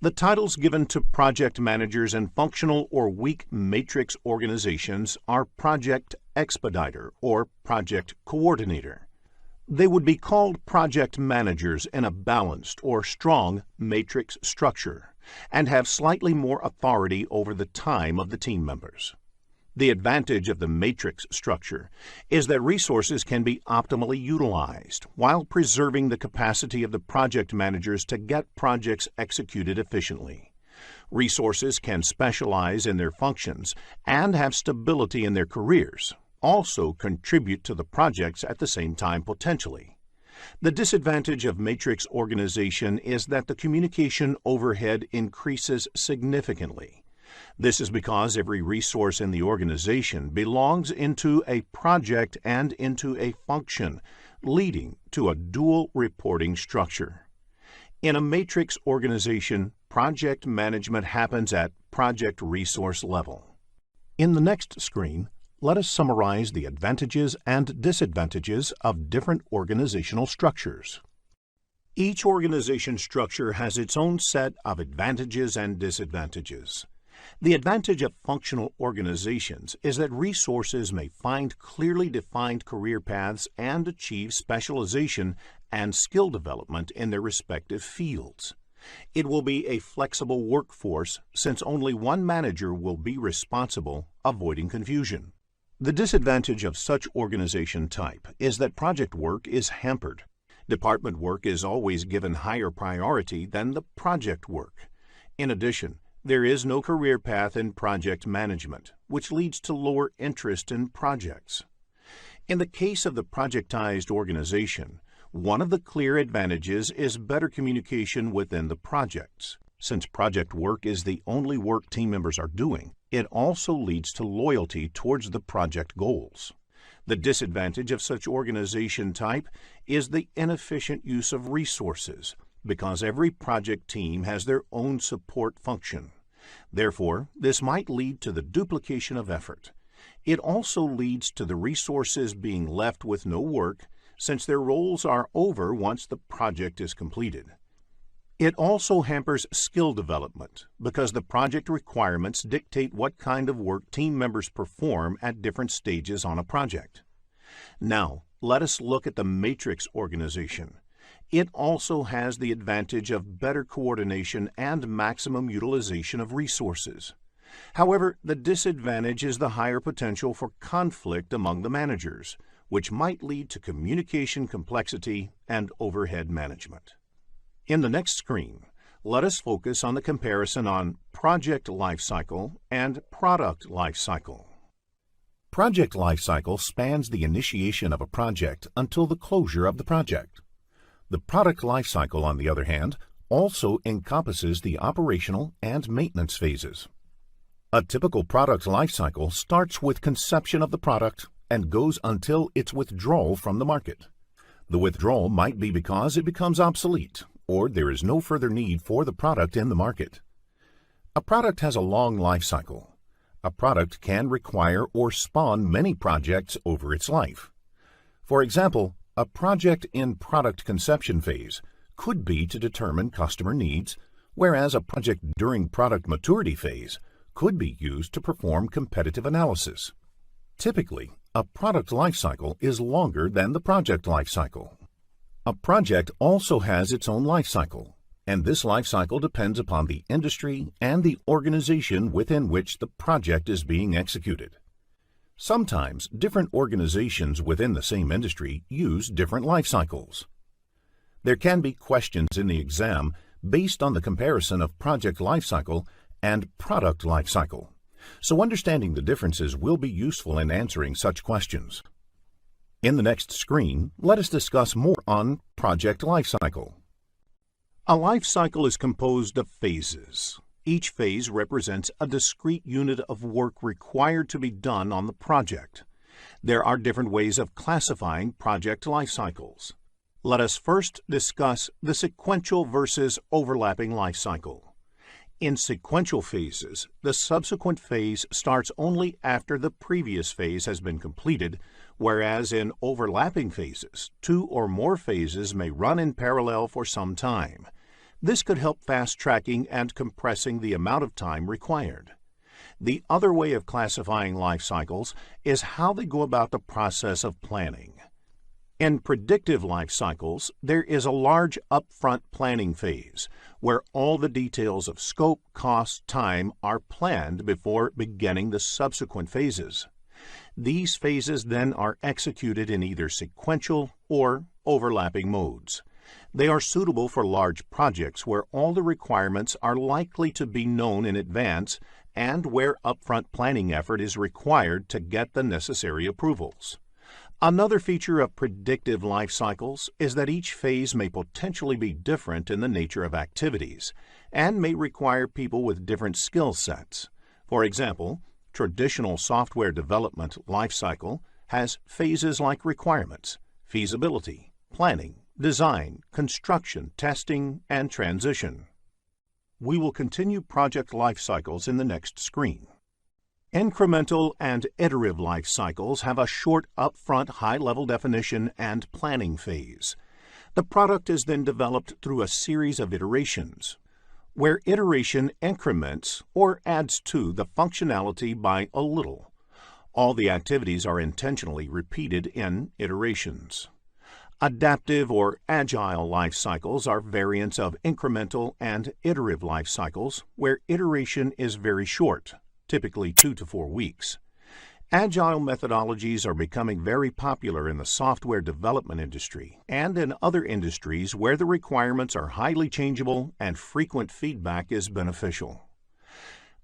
The titles given to project managers in functional or weak matrix organizations are project expediter or project coordinator. They would be called project managers in a balanced or strong matrix structure and have slightly more authority over the time of the team members. The advantage of the matrix structure is that resources can be optimally utilized while preserving the capacity of the project managers to get projects executed efficiently. Resources can specialize in their functions and have stability in their careers, also contribute to the projects at the same time potentially. The disadvantage of matrix organization is that the communication overhead increases significantly. This is because every resource in the organization belongs into a project and into a function, leading to a dual reporting structure. In a matrix organization, project management happens at project resource level. In the next screen, let us summarize the advantages and disadvantages of different organizational structures. Each organization structure has its own set of advantages and disadvantages. The advantage of functional organizations is that resources may find clearly defined career paths and achieve specialization and skill development in their respective fields. It will be a flexible workforce since only one manager will be responsible, avoiding confusion. The disadvantage of such organization type is that project work is hampered. Department work is always given higher priority than the project work. In addition, there is no career path in project management, which leads to lower interest in projects. In the case of the projectized organization, one of the clear advantages is better communication within the projects. Since project work is the only work team members are doing, it also leads to loyalty towards the project goals. The disadvantage of such organization type is the inefficient use of resources, because every project team has their own support function. Therefore, this might lead to the duplication of effort. It also leads to the resources being left with no work, since their roles are over once the project is completed. It also hampers skill development because the project requirements dictate what kind of work team members perform at different stages on a project. Now, let us look at the matrix organization. It also has the advantage of better coordination and maximum utilization of resources. However, the disadvantage is the higher potential for conflict among the managers, which might lead to communication complexity and overhead management. In the next screen, let us focus on the comparison on project lifecycle and product lifecycle. Project lifecycle spans the initiation of a project until the closure of the project. The product lifecycle, on the other hand, also encompasses the operational and maintenance phases. A typical product lifecycle starts with conception of the product and goes until its withdrawal from the market. The withdrawal might be because it becomes obsolete, or there is no further need for the product in the market. A product has a long life cycle. A product can require or spawn many projects over its life. For example, a project in product conception phase could be to determine customer needs, whereas a project during product maturity phase could be used to perform competitive analysis. Typically, a product lifecycle is longer than the project lifecycle. A project also has its own life cycle, and this life cycle depends upon the industry and the organization within which the project is being executed. Sometimes different organizations within the same industry use different life cycles. There can be questions in the exam based on the comparison of project life cycle and product life cycle, so understanding the differences will be useful in answering such questions. In the next screen, let us discuss more on project life cycle. A life cycle is composed of phases. Each phase represents a discrete unit of work required to be done on the project. There are different ways of classifying project life cycles. Let us first discuss the sequential versus overlapping life cycle. In sequential phases, the subsequent phase starts only after the previous phase has been completed, whereas in overlapping phases, 2 or more phases may run in parallel for some time. This could help fast-tracking and compressing the amount of time required. The other way of classifying life cycles is how they go about the process of planning. In predictive life cycles, there is a large upfront planning phase where all the details of scope, cost, time are planned before beginning the subsequent phases. These phases then are executed in either sequential or overlapping modes. They are suitable for large projects where all the requirements are likely to be known in advance and where upfront planning effort is required to get the necessary approvals. Another feature of predictive life cycles is that each phase may potentially be different in the nature of activities and may require people with different skill sets. For example, traditional software development life cycle has phases like requirements, feasibility, planning, design, construction, testing, and transition. We will continue project life cycles in the next screen. Incremental and iterative life cycles have a short upfront high-level definition and planning phase. The product is then developed through a series of iterations, where iteration increments or adds to the functionality by a little. All the activities are intentionally repeated in iterations. Adaptive or agile life cycles are variants of incremental and iterative life cycles where iteration is very short, typically 2 to 4 weeks. Agile methodologies are becoming very popular in the software development industry and in other industries where the requirements are highly changeable and frequent feedback is beneficial.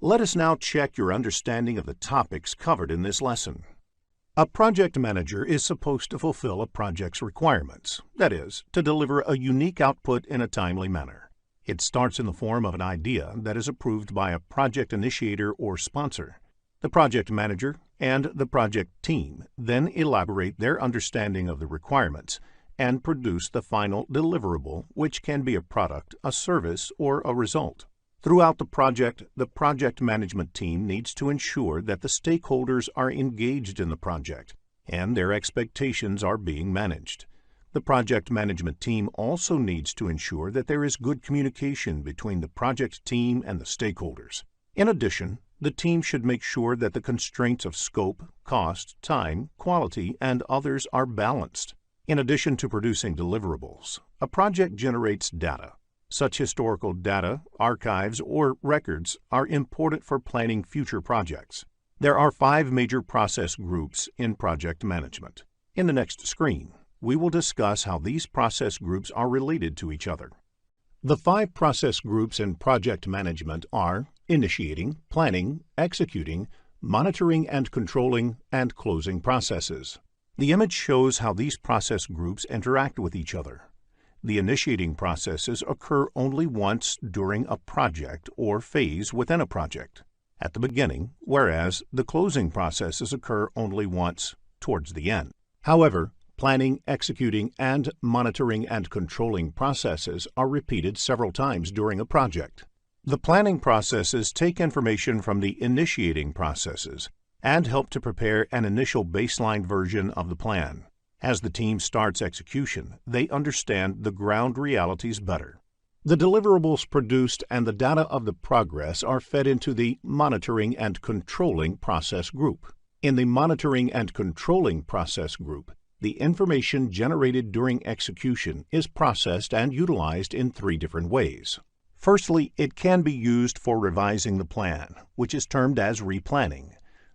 Let us now check your understanding of the topics covered in this lesson. A project manager is supposed to fulfill a project's requirements, that is, to deliver a unique output in a timely manner. It starts in the form of an idea that is approved by a project initiator or sponsor. The project manager and the project team then elaborate their understanding of the requirements and produce the final deliverable, which can be a product, a service, or a result. Throughout the project management team needs to ensure that the stakeholders are engaged in the project and their expectations are being managed. The project management team also needs to ensure that there is good communication between the project team and the stakeholders. In addition, the team should make sure that the constraints of scope, cost, time, quality, and others are balanced. In addition to producing deliverables, a project generates data. Such historical data, archives, or records are important for planning future projects. There are 5 major process groups in project management. In the next screen, we will discuss how these process groups are related to each other. The 5 process groups in project management are initiating, planning, executing, monitoring and controlling, and closing processes. The image shows how these process groups interact with each other. The initiating processes occur only once during a project or phase within a project, at the beginning, whereas the closing processes occur only once towards the end. However, planning, executing, and monitoring and controlling processes are repeated several times during a project. The planning processes take information from the initiating processes and help to prepare an initial baseline version of the plan. As the team starts execution, they understand the ground realities better. The deliverables produced and the data of the progress are fed into the monitoring and controlling process group. In the monitoring and controlling process group, the information generated during execution is processed and utilized in 3 different ways. Firstly, it can be used for revising the plan, which is termed as replanning.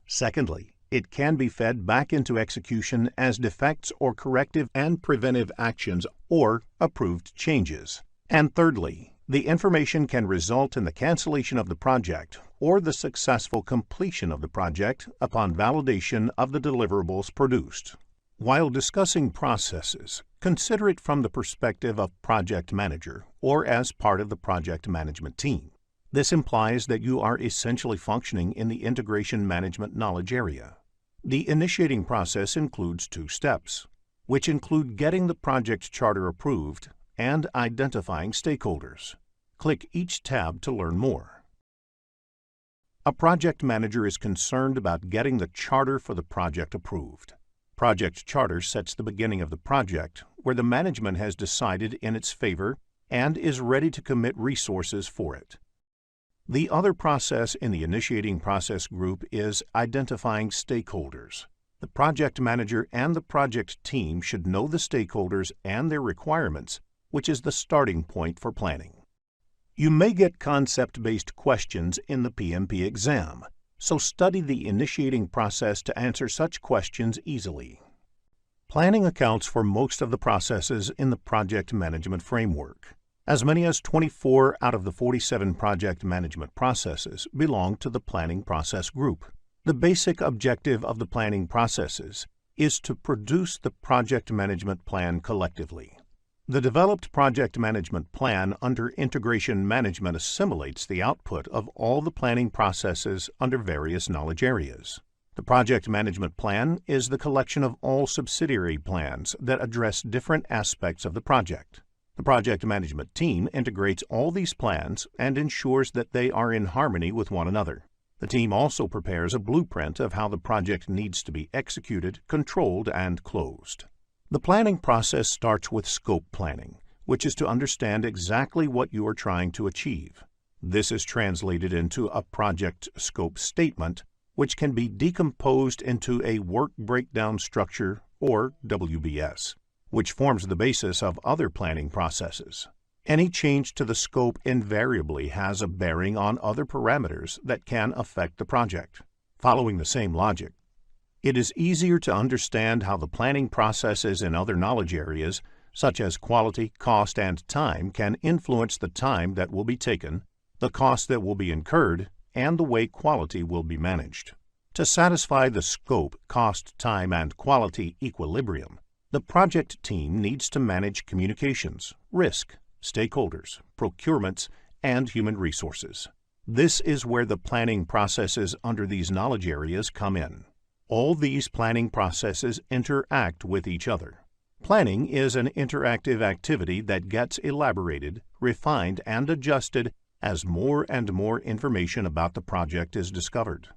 Secondly, it can be fed back into execution as defects or corrective and preventive actions or approved changes. And thirdly, the information can result in the cancellation of the project or the successful completion of the project upon validation of the deliverables produced. While discussing processes, consider it from the perspective of project manager or as part of the project management team. This implies that you are essentially functioning in the integration management knowledge area. The initiating process includes 2 steps, which include getting the project charter approved and identifying stakeholders. Click each tab to learn more. A project manager is concerned about getting the charter for the project approved. Project charter sets the beginning of the project, where the management has decided in its favor and is ready to commit resources for it. The other process in the initiating process group is identifying stakeholders. The project manager and the project team should know the stakeholders and their requirements, which is the starting point for planning. You may get concept-based questions in the PMP exam, so study the initiating process to answer such questions easily. Planning accounts for most of the processes in the project management framework. As many as 24 out of the 47 project management processes belong to the planning process group. The basic objective of the planning processes is to produce the project management plan collectively. The developed project management plan under integration management assimilates the output of all the planning processes under various knowledge areas. The project management plan is the collection of all subsidiary plans that address different aspects of the project. The project management team integrates all these plans and ensures that they are in harmony with one another. The team also prepares a blueprint of how the project needs to be executed, controlled, and closed. The planning process starts with scope planning, which is to understand exactly what you are trying to achieve. This is translated into a project scope statement, which can be decomposed into a work breakdown structure, or WBS, which forms the basis of other planning processes. Any change to the scope invariably has a bearing on other parameters that can affect the project. Following the same logic, it is easier to understand how the planning processes in other knowledge areas, such as quality, cost, and time, can influence the time that will be taken, the cost that will be incurred, and the way quality will be managed. To satisfy the scope, cost, time, and quality equilibrium, the project team needs to manage communications, risk, stakeholders, procurements, and human resources. This is where the planning processes under these knowledge areas come in. All these planning processes interact with each other. Planning is an interactive activity that gets elaborated, refined, and adjusted as more and more information about the project is discovered.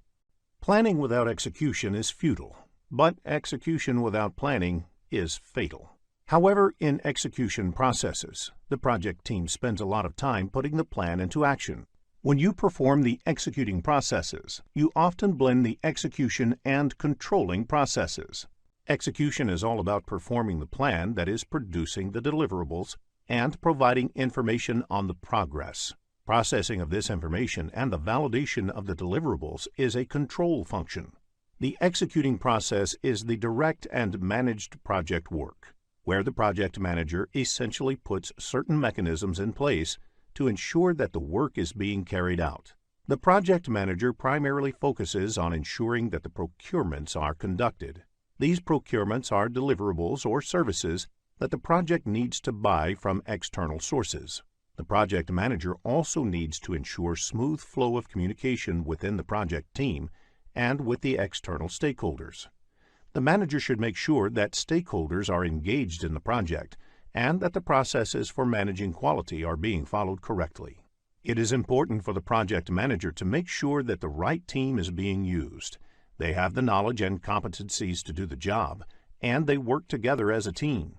Planning without execution is futile, but execution without planning is fatal. However, in execution processes, the project team spends a lot of time putting the plan into action. When you perform the executing processes, you often blend the execution and controlling processes. Execution is all about performing the plan that is producing the deliverables and providing information on the progress. Processing of this information and the validation of the deliverables is a control function. The executing process is the direct and managed project work, where the project manager essentially puts certain mechanisms in place to ensure that the work is being carried out. The project manager primarily focuses on ensuring that the procurements are conducted. These procurements are deliverables or services that the project needs to buy from external sources. The project manager also needs to ensure smooth flow of communication within the project team and with the external stakeholders. The manager should make sure that stakeholders are engaged in the project and that the processes for managing quality are being followed correctly. It is important for the project manager to make sure that the right team is being used. They have the knowledge and competencies to do the job, and they work together as a team.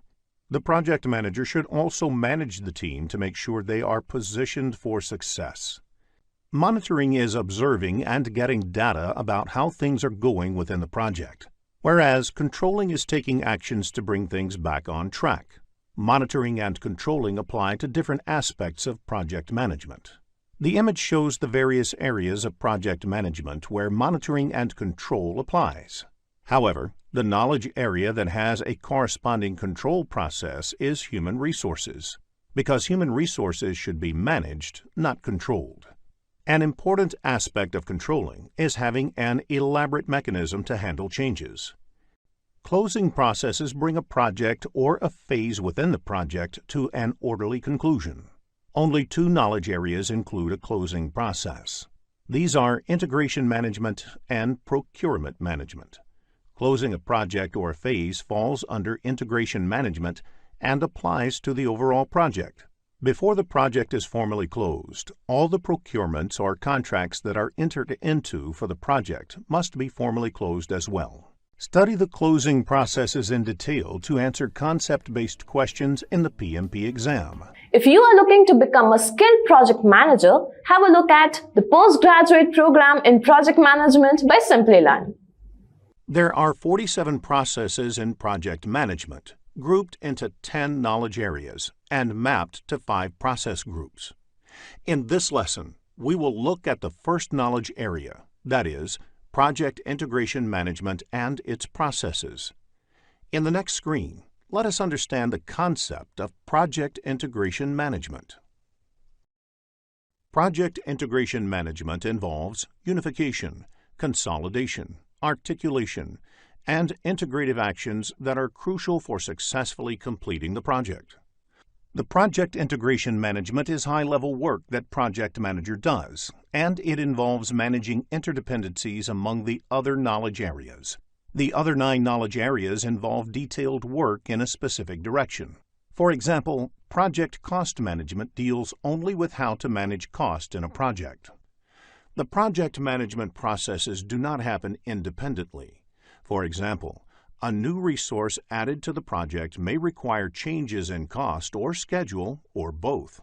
The project manager should also manage the team to make sure they are positioned for success. Monitoring is observing and getting data about how things are going within the project, whereas controlling is taking actions to bring things back on track. Monitoring and controlling apply to different aspects of project management. The image shows the various areas of project management where monitoring and control applies. However, the knowledge area that has a corresponding control process is human resources, because human resources should be managed, not controlled. An important aspect of controlling is having an elaborate mechanism to handle changes. Closing processes bring a project or a phase within the project to an orderly conclusion. Only 2 knowledge areas include a closing process. These are integration management and procurement management. Closing a project or a phase falls under integration management and applies to the overall project. Before the project is formally closed, all the procurements or contracts that are entered into for the project must be formally closed as well. Study the closing processes in detail to answer concept-based questions in the PMP exam. If you are looking to become a skilled project manager, have a look at the postgraduate program in project management by Simplilearn. There are 47 processes in project management, grouped into 10 knowledge areas and mapped to 5 process groups. In this lesson, we will look at the first knowledge area, that is, project integration management and its processes. In the next screen, let us understand the concept of project integration management. Project integration management involves unification, consolidation, articulation, and integrative actions that are crucial for successfully completing the project. The project integration management is high-level work that project manager does, and it involves managing interdependencies among the other knowledge areas. The other 9 knowledge areas involve detailed work in a specific direction. For example, project cost management deals only with how to manage cost in a project. The project management processes do not happen independently. For example, a new resource added to the project may require changes in cost or schedule or both.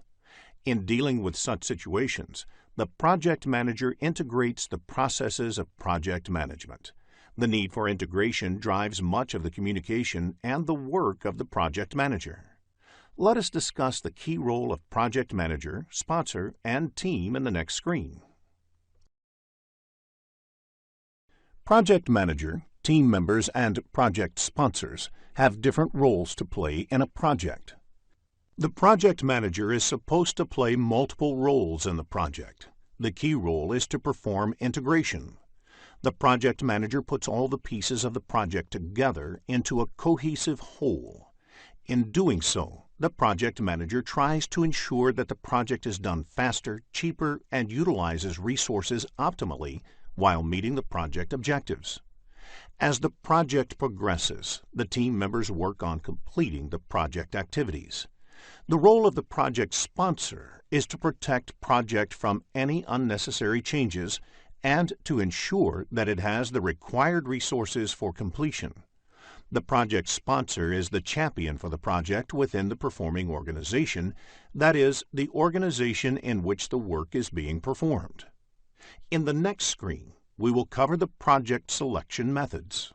In dealing with such situations, the project manager integrates the processes of project management. The need for integration drives much of the communication and the work of the project manager. Let us discuss the key role of project manager, sponsor, and team in the next screen. Project manager, team members, and project sponsors have different roles to play in a project. The project manager is supposed to play multiple roles in the project. The key role is to perform integration. The project manager puts all the pieces of the project together into a cohesive whole. In doing so, the project manager tries to ensure that the project is done faster, cheaper, and utilizes resources optimally while meeting the project objectives. As the project progresses, the team members work on completing the project activities. The role of the project sponsor is to protect project from any unnecessary changes and to ensure that it has the required resources for completion. The project sponsor is the champion for the project within the performing organization, that is, the organization in which the work is being performed. In the next screen, we will cover the project selection methods.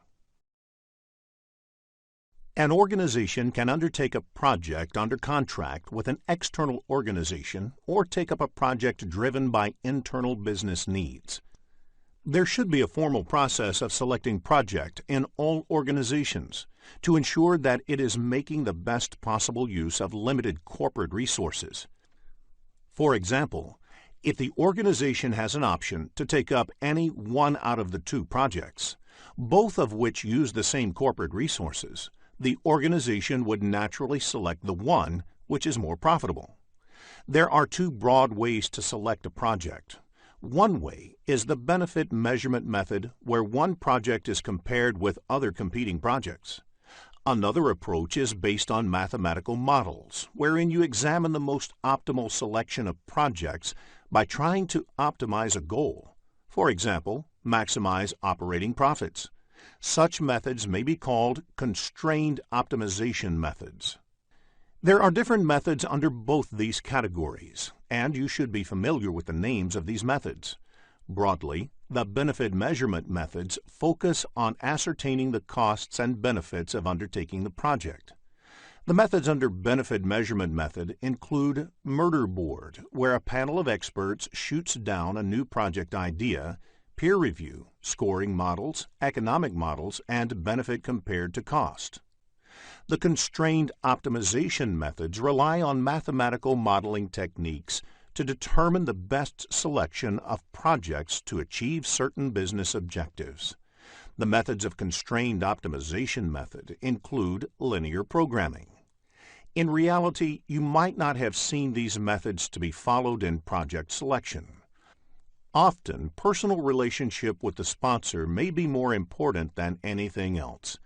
An organization can undertake a project under contract with an external organization or take up a project driven by internal business needs. There should be a formal process of selecting project in all organizations to ensure that it is making the best possible use of limited corporate resources. For example, if the organization has an option to take up any one out of the 2 projects, both of which use the same corporate resources, the organization would naturally select the one which is more profitable. There are 2 broad ways to select a project. One way is the benefit measurement method, where one project is compared with other competing projects. Another approach is based on mathematical models, wherein you examine the most optimal selection of projects by trying to optimize a goal. For example, maximize operating profits. Such methods may be called constrained optimization methods. There are different methods under both these categories, and you should be familiar with the names of these methods. Broadly, the benefit measurement methods focus on ascertaining the costs and benefits of undertaking the project. The methods under benefit measurement method include murder board, where a panel of experts shoots down a new project idea, peer review, scoring models, economic models, and benefit compared to cost. The constrained optimization methods rely on mathematical modeling techniques to determine the best selection of projects to achieve certain business objectives. The methods of constrained optimization method include linear programming. In reality, you might not have seen these methods to be followed in project selection. Often, personal relationship with the sponsor may be more important than anything else.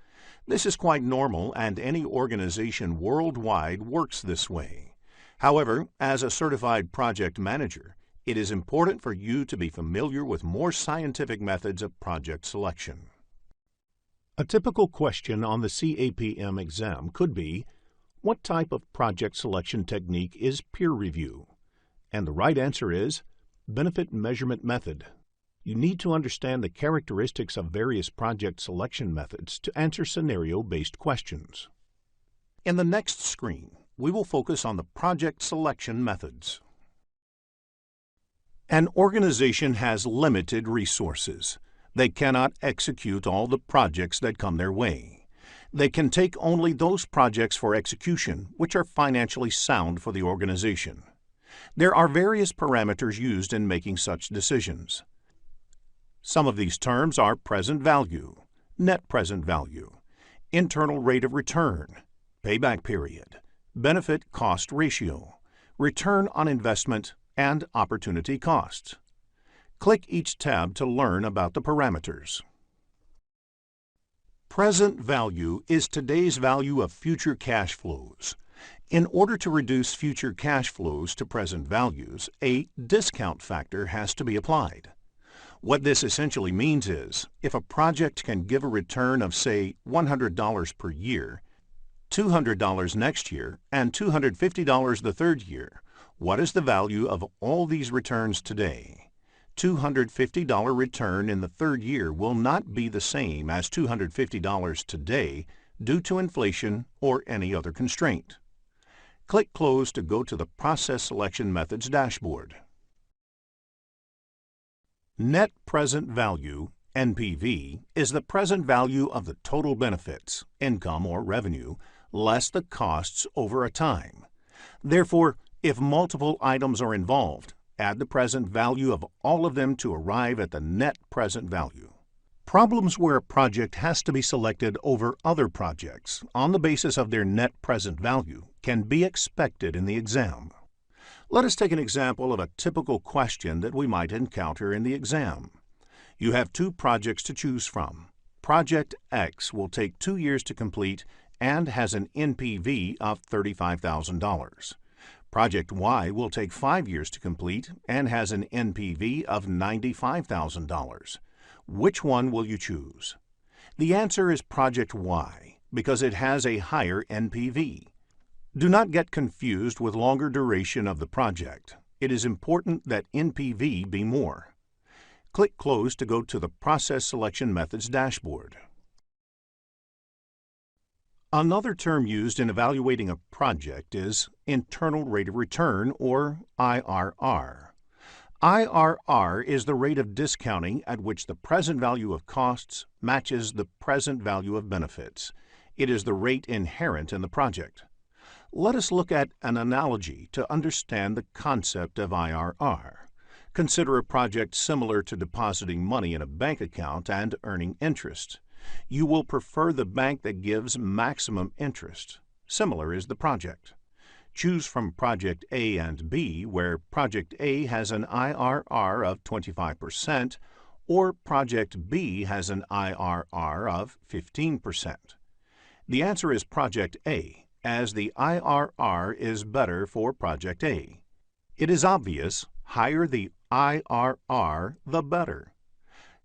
This is quite normal, and any organization worldwide works this way. However, as a certified project manager, it is important for you to be familiar with more scientific methods of project selection. A typical question on the CAPM exam could be, what type of project selection technique is peer review? And the right answer is benefit measurement method. You need to understand the characteristics of various project selection methods to answer scenario-based questions. In the next screen, we will focus on the project selection methods. An organization has limited resources. They cannot execute all the projects that come their way. They can take only those projects for execution which are financially sound for the organization. There are various parameters used in making such decisions. Some of these terms are present value, net present value, internal rate of return, payback period, benefit cost ratio, return on investment, and opportunity costs. Click each tab to learn about the parameters. Present value is today's value of future cash flows. In order to reduce future cash flows to present values, a discount factor has to be applied. What this essentially means is, if a project can give a return of, say, $100 per year, $200 next year, and $250 the third year, what is the value of all these returns today? $250 return in the third year will not be the same as $250 today due to inflation or any other constraint. Click Close to go to the Process Selection Methods dashboard. Net Present Value, NPV, is the present value of the total benefits, income or revenue, less the costs over a time. Therefore, if multiple items are involved, add the present value of all of them to arrive at the net present value. Problems where a project has to be selected over other projects on the basis of their net present value can be expected in the exam. Let us take an example of a typical question that we might encounter in the exam. You have two projects to choose from. Project X will take 2 years to complete and has an NPV of $35,000. Project Y will take 5 years to complete and has an NPV of $95,000. Which one will you choose? The answer is Project Y because it has a higher NPV. Do not get confused with longer duration of the project. It is important that NPV be more. Click Close to go to the Process Selection Methods dashboard. Another term used in evaluating a project is internal rate of return, or IRR. IRR is the rate of discounting at which the present value of costs matches the present value of benefits. It is the rate inherent in the project. Let us look at an analogy to understand the concept of IRR. Consider a project similar to depositing money in a bank account and earning interest. You will prefer the bank that gives maximum interest. Similar is the project. Choose from Project A and B, where Project A has an IRR of 25% or Project B has an IRR of 15%. The answer is Project A, as the IRR is better for Project A. It is obvious, higher the IRR, the better.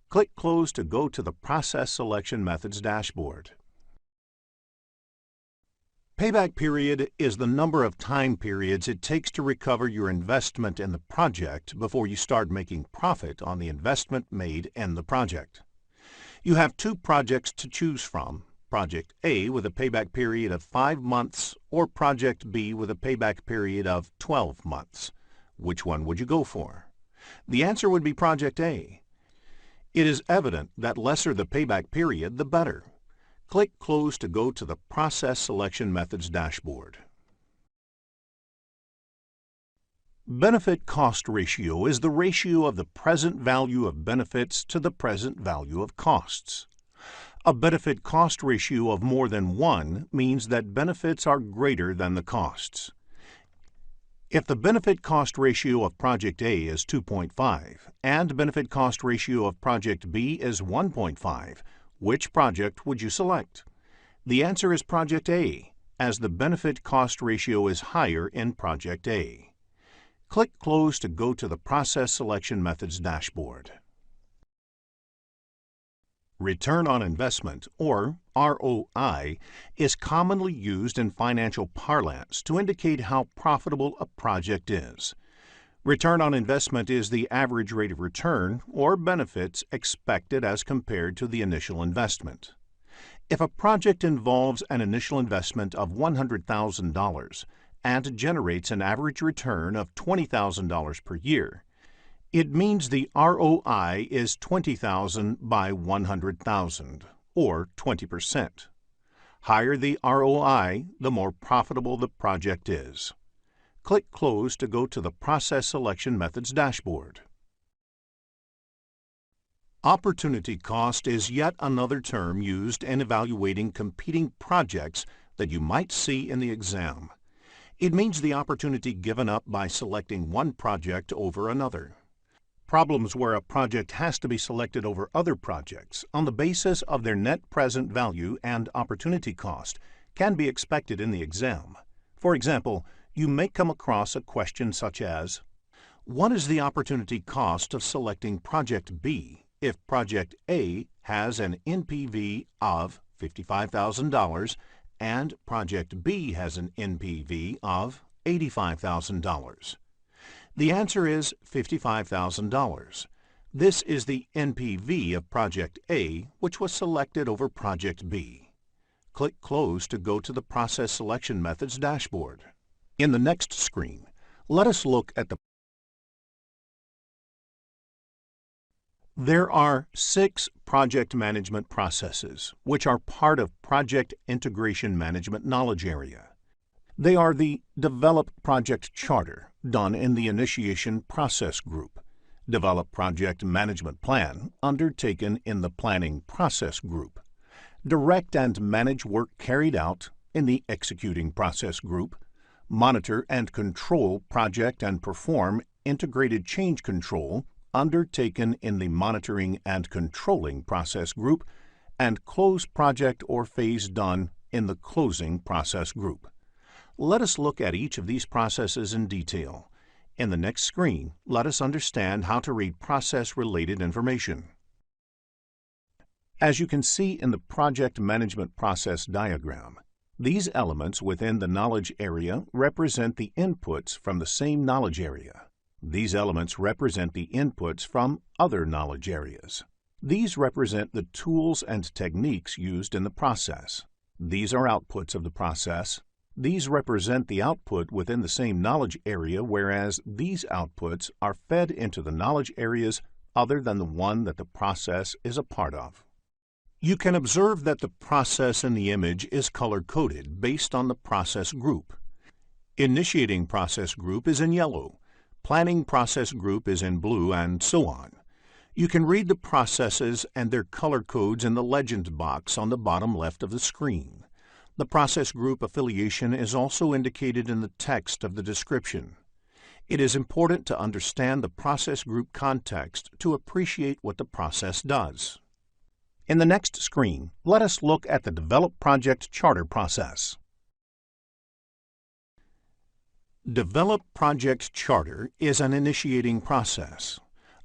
Click Close to go to the Process Selection Methods dashboard. Payback period is the number of time periods it takes to recover your investment in the project before you start making profit on the investment made in the project. You have two projects to choose from, Project A with a payback period of 5 months or Project B with a payback period of 12 months. Which one would you go for? The answer would be Project A. It is evident that lesser the payback period, the better. Click Close to go to the Process Selection Methods dashboard. Benefit cost ratio is the ratio of the present value of benefits to the present value of costs. A benefit cost ratio of more than 1 means that benefits are greater than the costs. If the benefit cost ratio of Project A is 2.5 and benefit cost ratio of Project B is 1.5, which project would you select? The answer is Project A, as the benefit cost ratio is higher in Project A. Click Close to go to the Process Selection Methods dashboard. Return on investment, or ROI, is commonly used in financial parlance to indicate how profitable a project is. Return on investment is the average rate of return or benefits expected as compared to the initial investment. If a project involves an initial investment of $100,000 and generates an average return of $20,000 per year, it means the ROI is 20,000 by 100,000, or 20%. Higher the ROI, the more profitable the project is. Click Close to go to the Process Selection Methods dashboard. Opportunity cost is yet another term used in evaluating competing projects that you might see in the exam. It means the opportunity given up by selecting one project over another. Problems where a project has to be selected over other projects on the basis of their net present value and opportunity cost can be expected in the exam. For example, you may come across a question such as, what is the opportunity cost of selecting Project B if Project A has an NPV of $55,000 and Project B has an NPV of $85,000? The answer is $55,000. This is the NPV of Project A, which was selected over Project B. Click Close to go to the Process Selection Methods dashboard. In the next screen, let us look at the There are 6 project management processes, which are part of Project Integration Management knowledge area. They are the Develop Project Charter, done in the Initiation Process Group, Develop Project Management Plan, undertaken in the Planning Process Group, Direct and Manage Work Carried Out in the Executing Process Group, Monitor and Control Project and Perform Integrated Change Control, undertaken in the Monitoring and Controlling Process Group, and Close Project or Phase done in the Closing Process Group. Let us look at each of these processes in detail. In the next screen, let us understand how to read process-related information. As you can see in the project management process diagram, these elements within the knowledge area represent the inputs from the same knowledge area. These elements represent the inputs from other knowledge areas. These represent the tools and techniques used in the process. These are outputs of the process. These represent the output within the same knowledge area, whereas these outputs are fed into the knowledge areas other than the one that the process is a part of. You can observe that the process in the image is color-coded based on the process group. Initiating process group is in yellow, Planning process group is in blue, and so on. You can read the processes and their color codes in the legend box on the bottom left of the screen. The process group affiliation is also indicated in the text of the description. It is important to understand the process group context to appreciate what the process does. In the next screen, let us look at the Develop Project Charter process. Develop Project Charter is an initiating process.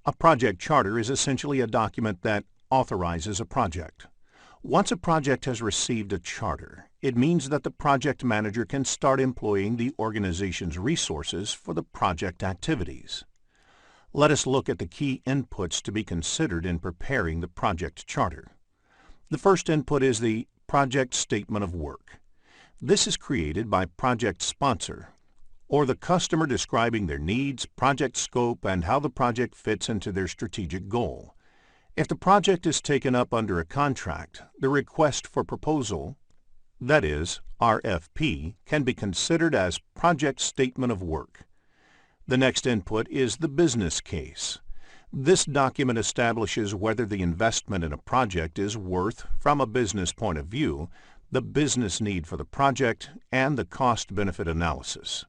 A project charter is essentially a document that authorizes a project. Once a project has received a charter, it means that the project manager can start employing the organization's resources for the project activities. Let us look at the key inputs to be considered in preparing the project charter. The first input is the project statement of work. This is created by project sponsor, or the customer describing their needs, project scope, and how the project fits into their strategic goal. If the project is taken up under a contract, the request for proposal, that is, RFP, can be considered as project statement of work. The next input is the business case. This document establishes whether the investment in a project is worth, from a business point of view, the business need for the project and the cost-benefit analysis.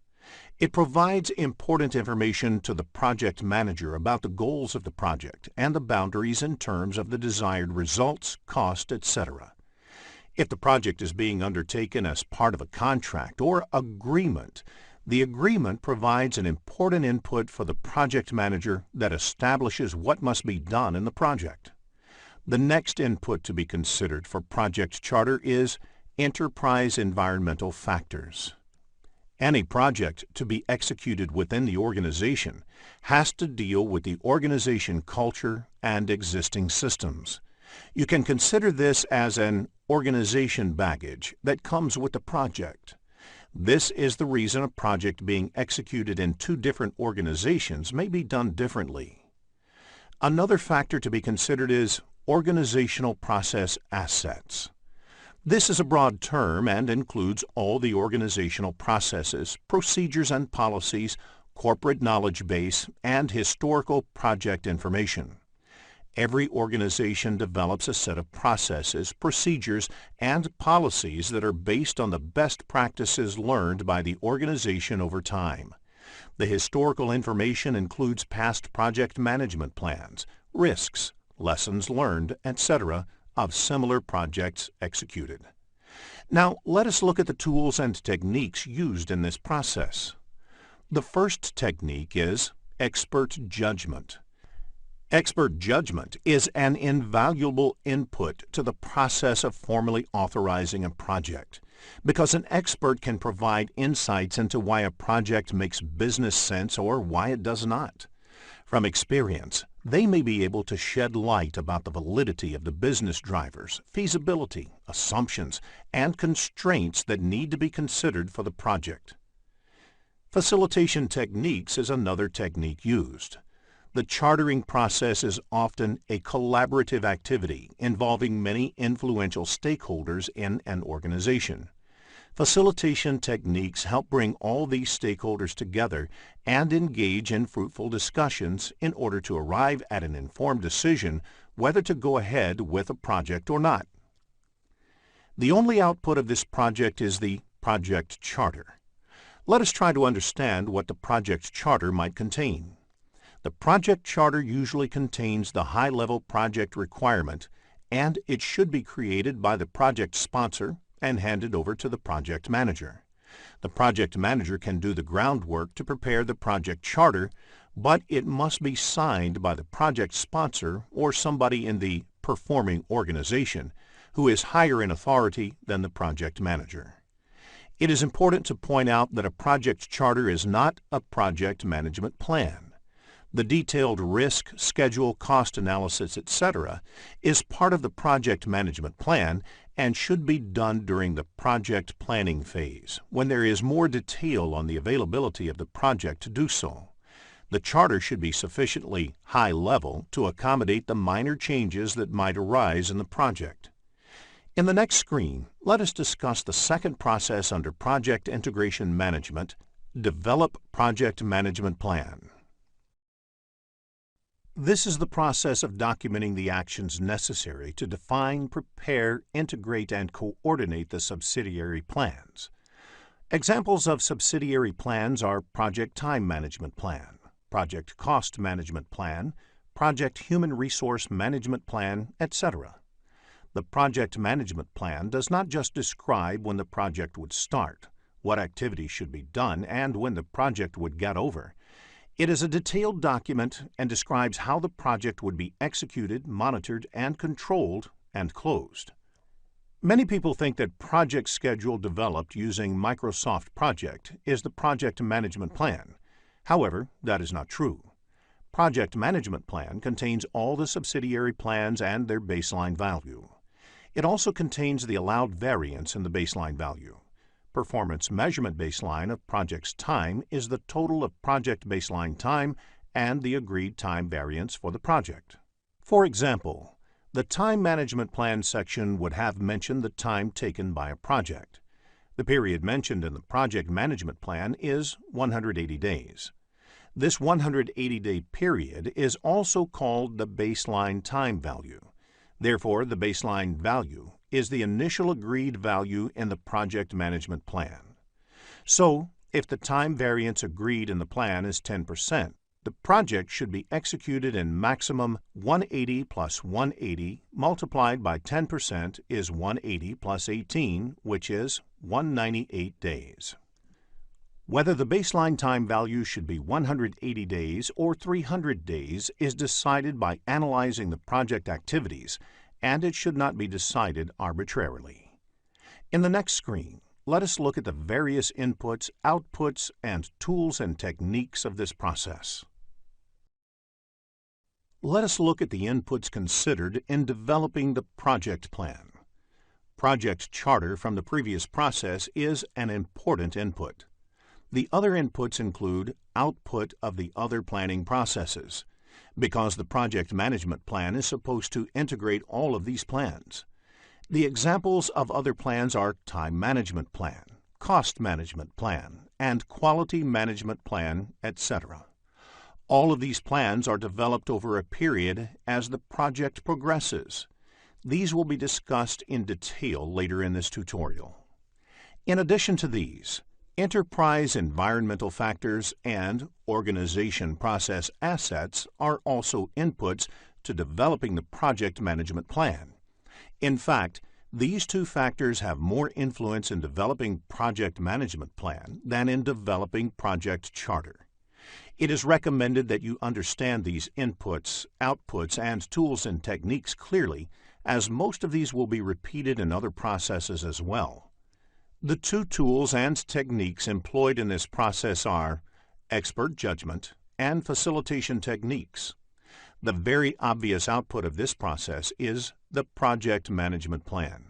It provides important information to the project manager about the goals of the project and the boundaries in terms of the desired results, cost, etc. If the project is being undertaken as part of a contract or agreement, the agreement provides an important input for the project manager that establishes what must be done in the project. The next input to be considered for project charter is enterprise environmental factors. Any project to be executed within the organization has to deal with the organization culture and existing systems. You can consider this as an organization baggage that comes with the project. This is the reason a project being executed in two different organizations may be done differently. Another factor to be considered is organizational process assets. This is a broad term and includes all the organizational processes, procedures and policies, corporate knowledge base, and historical project information. Every organization develops a set of processes, procedures, and policies that are based on the best practices learned by the organization over time. The historical information includes past project management plans, risks, lessons learned, etc., of similar projects executed. Now, let us look at the tools and techniques used in this process. The first technique is expert judgment. Expert judgment is an invaluable input to the process of formally authorizing a project, because an expert can provide insights into why a project makes business sense or why it does not. From experience, they may be able to shed light about the validity of the business drivers, feasibility, assumptions, and constraints that need to be considered for the project. Facilitation techniques is another technique used. The chartering process is often a collaborative activity involving many influential stakeholders in an organization. Facilitation techniques help bring all these stakeholders together and engage in fruitful discussions in order to arrive at an informed decision whether to go ahead with a project or not. The only output of this project is the project charter. Let us try to understand what the project charter might contain. The project charter usually contains the high-level project requirement, and it should be created by the project sponsor and handed over to the project manager. The project manager can do the groundwork to prepare the project charter, but it must be signed by the project sponsor or somebody in the performing organization who is higher in authority than the project manager. It is important to point out that a project charter is not a project management plan. The detailed risk, schedule, cost analysis, etc. is part of the project management plan and should be done during the project planning phase, when there is more detail on the availability of the project to do so. The charter should be sufficiently high level to accommodate the minor changes that might arise in the project. In the next screen, let us discuss the second process under Project Integration Management, Develop Project Management Plan. This is the process of documenting the actions necessary to define, prepare, integrate, and coordinate the subsidiary plans. Examples of subsidiary plans are Project Time Management Plan, Project Cost Management Plan, Project Human Resource Management Plan, etc. The Project Management Plan does not just describe when the project would start, what activities should be done, and when the project would get over. It is a detailed document and describes how the project would be executed, monitored, and controlled, and closed. Many people think that project schedule developed using Microsoft Project is the project management plan. However, that is not true. Project Management Plan contains all the subsidiary plans and their baseline value. It also contains the allowed variance in the baseline value. Performance measurement baseline of project's time is the total of project baseline time and the agreed time variance for the project. For example, the Time Management Plan section would have mentioned the time taken by a project. The period mentioned in the Project Management Plan is 180 days. This 180-day period is also called the baseline time value. Therefore, the baseline value is the initial agreed value in the project management plan. So, If the time variance agreed in the plan is 10%, the project should be executed in maximum 180 plus 180 multiplied by 10% is 180 plus 18, which is 198 days. Whether the baseline time value should be 180 days or 300 days is decided by analyzing the project activities, and it should not be decided arbitrarily. In the next screen, let us look at the various inputs, outputs, and tools and techniques of this process. Let us look at the inputs considered in developing the project plan. Project charter from the previous process is an important input. The other inputs include output of the other planning processes, because the project management plan is supposed to integrate all of these plans. The examples of other plans are time management plan, cost management plan, and quality management plan, etc. All of these plans are developed over a period as the project progresses. These will be discussed in detail later in this tutorial. In addition to these, enterprise environmental factors and organization process assets are also inputs to developing the project management plan. In fact, these two factors have more influence in developing project management plan than in developing project charter. It is recommended that you understand these inputs, outputs, and tools and techniques clearly, as most of these will be repeated in other processes as well. The two tools and techniques employed in this process are expert judgment and facilitation techniques. The very obvious output of this process is the project management plan.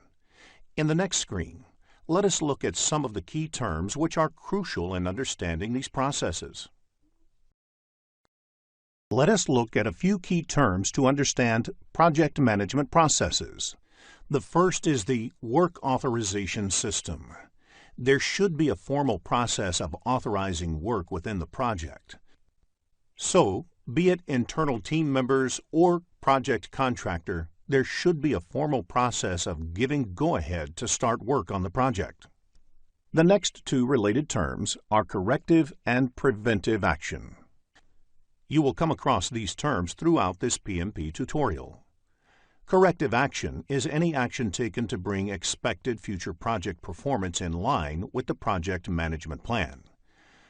In the next screen, let us look at some of the key terms which are crucial in understanding these processes. Let us look at a few key terms to understand project management processes. The first is the work authorization system. There should be a formal process of authorizing work within the project. So, be it internal team members or project contractor, there should be a formal process of giving go-ahead to start work on the project. The next two related terms are corrective and preventive action. You will come across these terms throughout this PMP tutorial. Corrective action is any action taken to bring expected future project performance in line with the project management plan.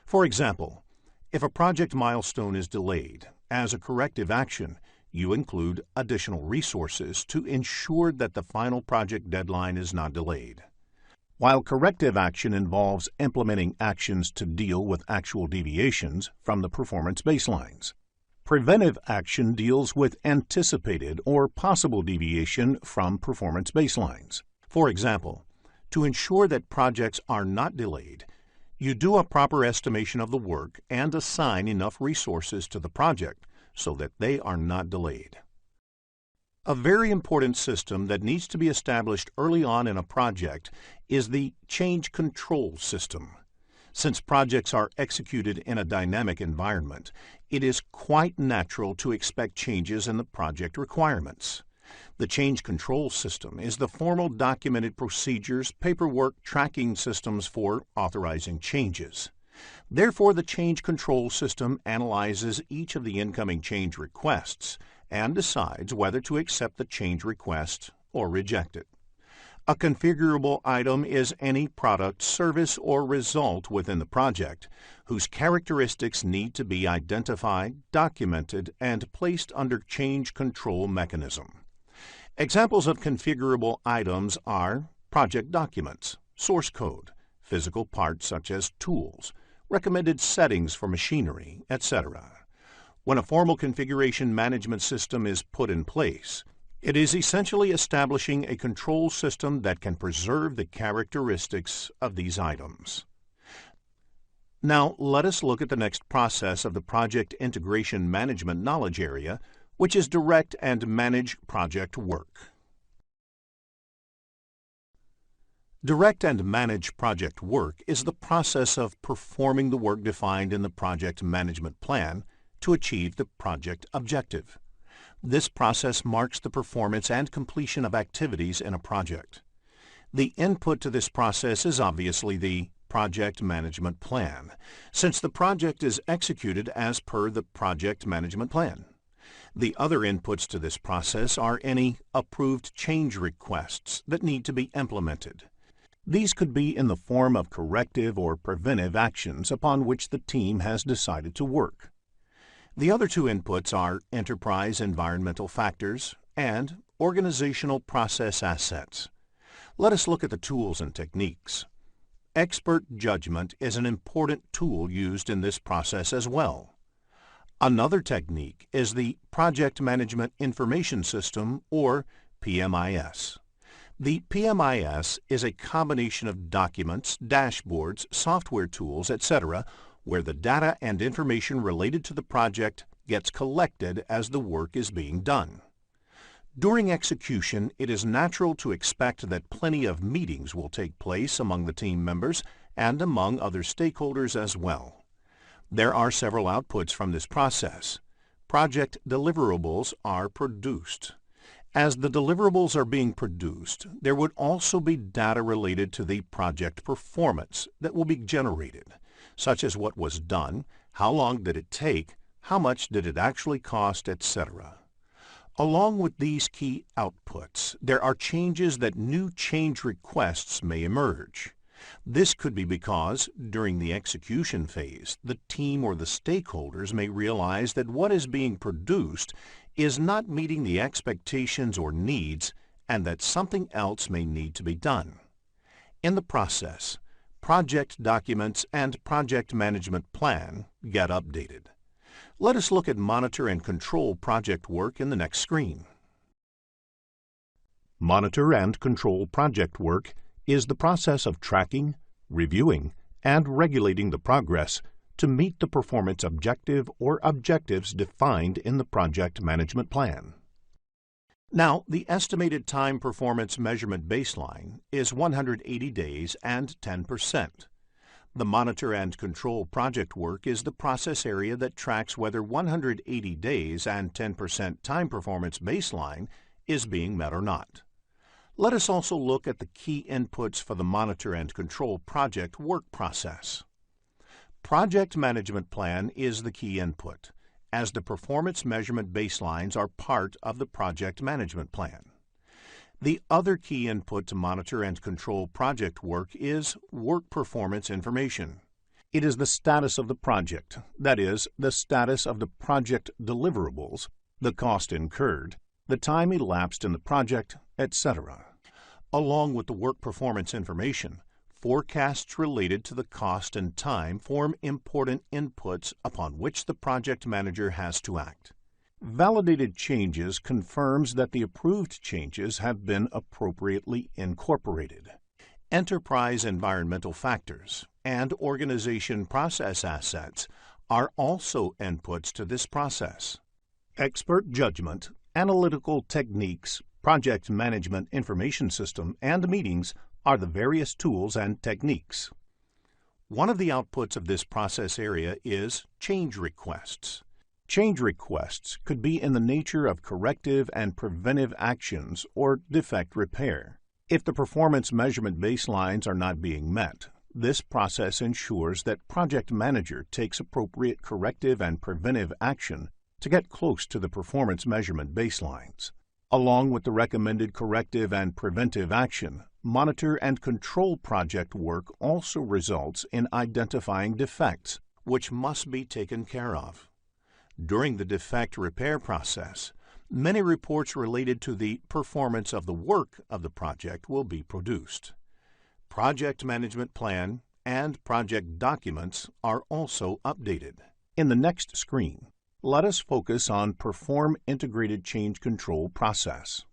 For example, if a project milestone is delayed, as a corrective action, you include additional resources to ensure that the final project deadline is not delayed. While corrective action involves implementing actions to deal with actual deviations from the performance baselines, preventive action deals with anticipated or possible deviation from performance baselines. For example, to ensure that projects are not delayed, you do a proper estimation of the work and assign enough resources to the project so that they are not delayed. A very important system that needs to be established early on in a project is the change control system. Since projects are executed in a dynamic environment, it is quite natural to expect changes in the project requirements. The change control system is the formal documented procedures, paperwork, tracking systems for authorizing changes. Therefore, the change control system analyzes each of the incoming change requests and decides whether to accept the change request or reject it. A configurable item is any product, service, or result within the project whose characteristics need to be identified, documented, and placed under change control mechanism. Examples of configurable items are project documents, source code, physical parts such as tools, recommended settings for machinery, etc. When a formal configuration management system is put in place, it is essentially establishing a control system that can preserve the characteristics of these items. Now, let us look at the next process of the project integration management knowledge area, which is direct and manage project work. Direct and manage project work is the process of performing the work defined in the project management plan to achieve the project objective. This process marks the performance and completion of activities in a project. The input to this process is obviously the project management plan, since the project is executed as per the project management plan. The other inputs to this process are any approved change requests that need to be implemented. These could be in the form of corrective or preventive actions upon which the team has decided to work. The other two inputs are enterprise environmental factors and organizational process assets. Let us look at the tools and techniques. Expert judgment is an important tool used in this process as well. Another technique is the Project Management Information System, or PMIS. The PMIS is a combination of documents, dashboards, software tools, etc., where the data and information related to the project gets collected as the work is being done. During execution, it is natural to expect that plenty of meetings will take place among the team members and among other stakeholders as well. There are several outputs from this process. Project deliverables are produced. As the deliverables are being produced, there would also be data related to the project performance that will be generated, such as what was done, how long did it take, how much did it actually cost, etc. Along with these key outputs, there are changes that new change requests may emerge. This could be because, during the execution phase, the team or the stakeholders may realize that what is being produced is not meeting the expectations or needs and that something else may need to be done. In the process, project documents and project management plan get updated. Let us look at monitor and control project work in the next screen. Monitor and control project work is the process of tracking, reviewing, and regulating the progress to meet the performance objective or objectives defined in the project management plan. Now, the estimated time performance measurement baseline is 180 days and 10%. The monitor and control project work is the process area that tracks whether 180 days and 10% time performance baseline is being met or not. Let us also look at the key inputs for the monitor and control project work process. Project management plan is the key input, as the performance measurement baselines are part of the project management plan. The other key input to monitor and control project work is work performance information. It is the status of the project, that is, the status of the project deliverables, the cost incurred, the time elapsed in the project, etc. Along with the work performance information, forecasts related to the cost and time form important inputs upon which the project manager has to act. Validated changes confirms that the approved changes have been appropriately incorporated. Enterprise environmental factors and organization process assets are also inputs to this process. Expert judgment, analytical techniques, project management information system, and meetings are the various tools and techniques. One of the outputs of this process area is change requests. Change requests could be in the nature of corrective and preventive actions or defect repair. If the performance measurement baselines are not being met, this process ensures that project manager takes appropriate corrective and preventive action to get close to the performance measurement baselines. Along with the recommended corrective and preventive action, monitor and control project work also results in identifying defects, which must be taken care of. During the defect repair process, many reports related to the performance of the work of the project will be produced. Project management plan and project documents are also updated. In the next screen, let us focus on Perform Integrated Change Control process.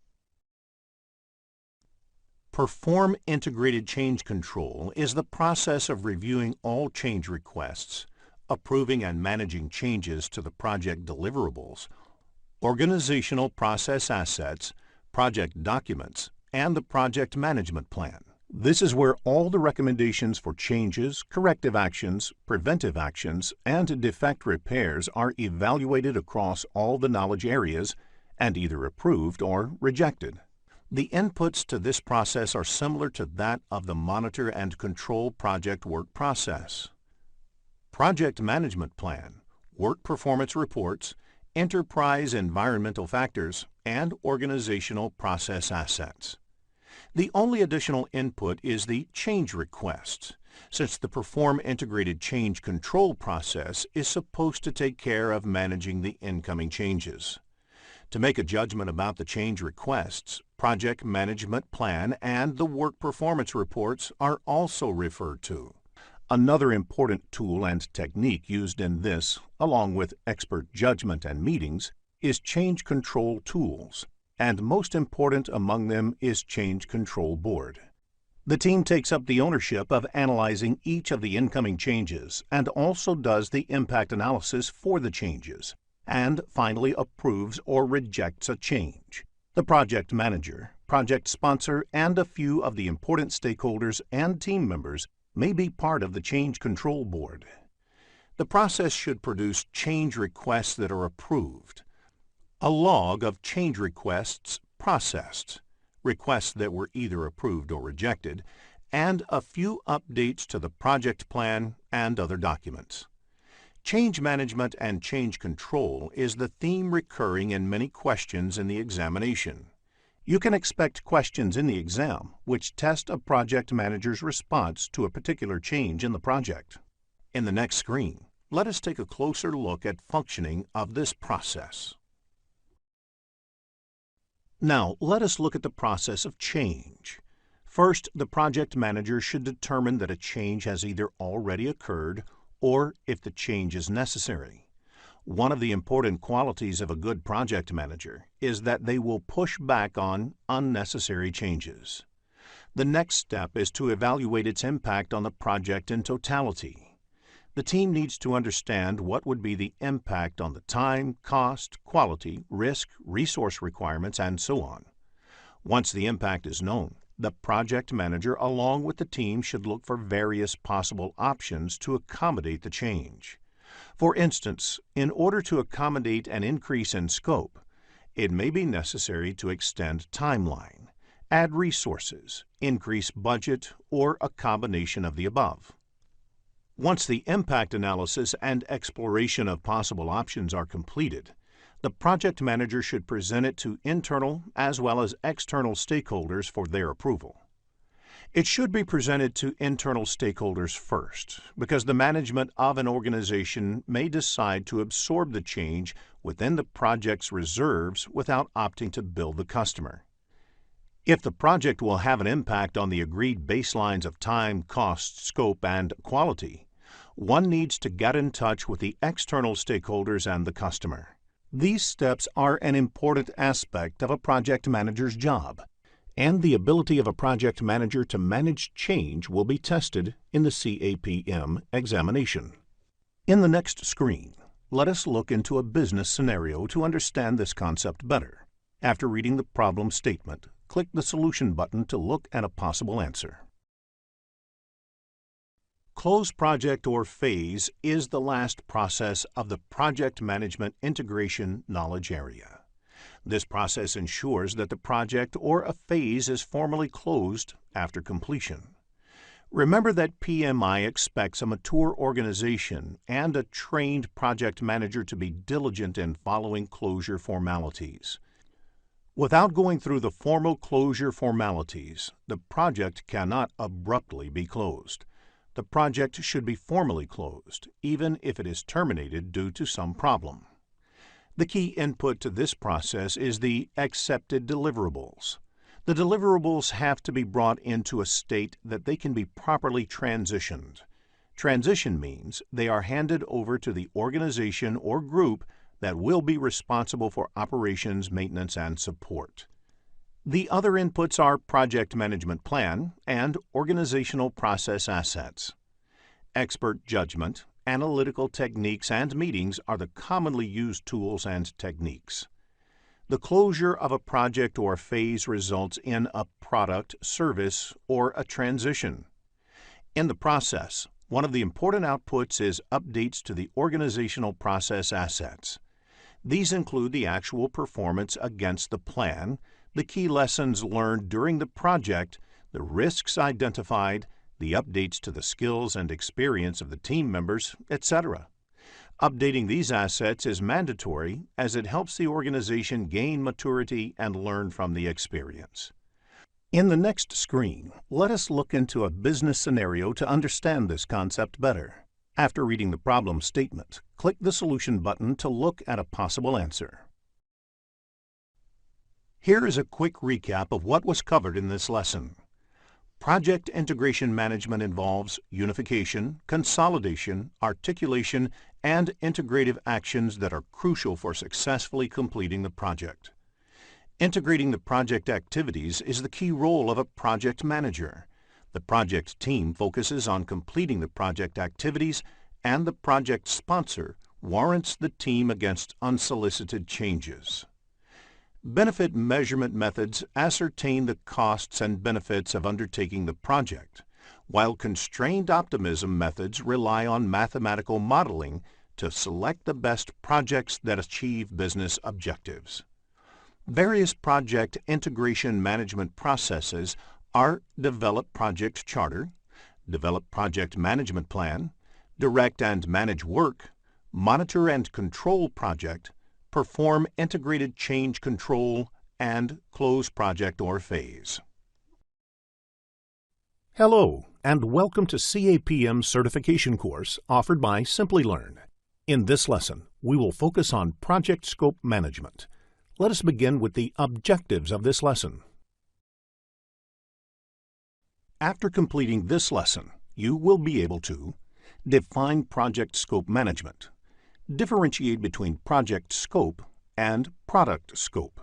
Perform Integrated Change Control is the process of reviewing all change requests, approving and managing changes to the project deliverables, organizational process assets, project documents, and the project management plan. This is where all the recommendations for changes, corrective actions, preventive actions, and defect repairs are evaluated across all the knowledge areas and either approved or rejected. The inputs to this process are similar to that of the monitor and control project work process. Project management plan, work performance reports, enterprise environmental factors, and organizational process assets. The only additional input is the change request, since the perform integrated change control process is supposed to take care of managing the incoming changes. To make a judgment about the change requests, project management plan and the work performance reports are also referred to. Another important tool and technique used in this, along with expert judgment and meetings, is change control tools, and most important among them is Change Control Board. The team takes up the ownership of analyzing each of the incoming changes and also does the impact analysis for the changes, and finally approves or rejects a change. The project manager, project sponsor, and a few of the important stakeholders and team members may be part of the Change Control Board. The process should produce change requests that are approved, a log of change requests processed, requests that were either approved or rejected, and a few updates to the project plan and other documents. Change management and change control is the theme recurring in many questions in the examination. You can expect questions in the exam which test a project manager's response to a particular change in the project. In the next screen, let us take a closer look at functioning of this process. Now, let us look at the process of change. First, the project manager should determine that a change has either already occurred or if the change is necessary. One of the important qualities of a good project manager is that they will push back on unnecessary changes. The next step is to evaluate its impact on the project in totality. The team needs to understand what would be the impact on the time, cost, quality, risk, resource requirements, and so on. Once the impact is known, the project manager along with the team should look for various possible options to accommodate the change. For instance, in order to accommodate an increase in scope, it may be necessary to extend timeline, add resources, increase budget, or a combination of the above. Once the impact analysis and exploration of possible options are completed, the project manager should present it to internal as well as external stakeholders for their approval. It should be presented to internal stakeholders first, because the management of an organization may decide to absorb the change within the project's reserves without opting to bill the customer. If the project will have an impact on the agreed baselines of time, cost, scope, and quality, one needs to get in touch with the external stakeholders and the customer. These steps are an important aspect of a project manager's job, and the ability of a project manager to manage change will be tested in the CAPM examination. In the next screen, let us look into a business scenario to understand this concept better. After reading the problem statement, click the Solution button to look at a possible answer. Close project or phase is the last process of the project management integration knowledge area. This process ensures that the project or a phase is formally closed after completion. Remember that PMI expects a mature organization and a trained project manager to be diligent in following closure formalities. Without going through the formal closure formalities, the project cannot abruptly be closed. The project should be formally closed, even if it is terminated due to some problem. The key input to this process is the accepted deliverables. The deliverables have to be brought into a state that they can be properly transitioned. Transition means they are handed over to the organization or group that will be responsible for operations, maintenance, and support. The other inputs are project management plan and organizational process assets. Expert judgment, analytical techniques, and meetings are the commonly used tools and techniques. The closure of a project or phase results in a product, service, or a transition. In the process, one of the important outputs is updates to the organizational process assets. These include the actual performance against the plan, the key lessons learned during the project, the risks identified, the updates to the skills and experience of the team members, etc. Updating these assets is mandatory as it helps the organization gain maturity and learn from the experience. In the next screen, let us look into a business scenario to understand this concept better. After reading the problem statement, click the Solution button to look at a possible answer. Here is a quick recap of what was covered in this lesson. Project integration management involves unification, consolidation, articulation, and integrative actions that are crucial for successfully completing the project. Integrating the project activities is the key role of a project manager. The project team focuses on completing the project activities, and the project sponsor warrants the team against unsolicited changes. Benefit measurement methods ascertain the costs and benefits of undertaking the project, while constrained optimism methods rely on mathematical modeling to select the best projects that achieve business objectives. Various project integration management processes are develop project charter, develop project management plan, direct and manage work, monitor and control project, perform integrated change control, and close project or phase. Hello, and welcome to CAPM certification course offered by Simplilearn. In this lesson, we will focus on project scope management. Let us begin with the objectives of this lesson. After completing this lesson, you will be able to define project scope management, differentiate between project scope and product scope,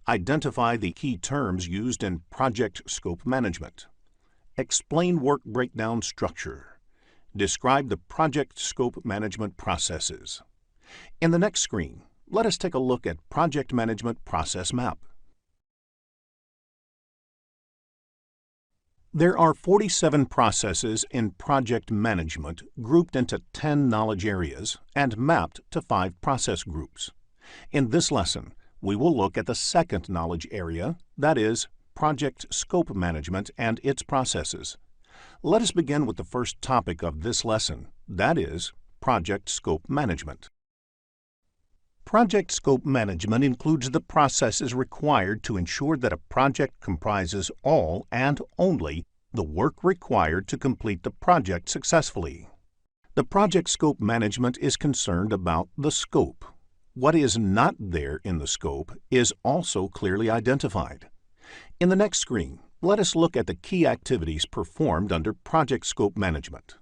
identify the key terms used in project scope management, explain work breakdown structure, describe the project scope management processes. In the next screen, let us take a look at Project Management Process Map. There are 47 processes in project management grouped into 10 knowledge areas and mapped to 5 process groups. In this lesson, we will look at the second knowledge area, that is, project scope management and its processes. Let us begin with the first topic of this lesson, that is, project scope management. Project scope management includes the processes required to ensure that a project comprises all and only the work required to complete the project successfully. The project scope management is concerned about the scope. What is not there in the scope is also clearly identified. In the next screen, let us look at the key activities performed under project scope management.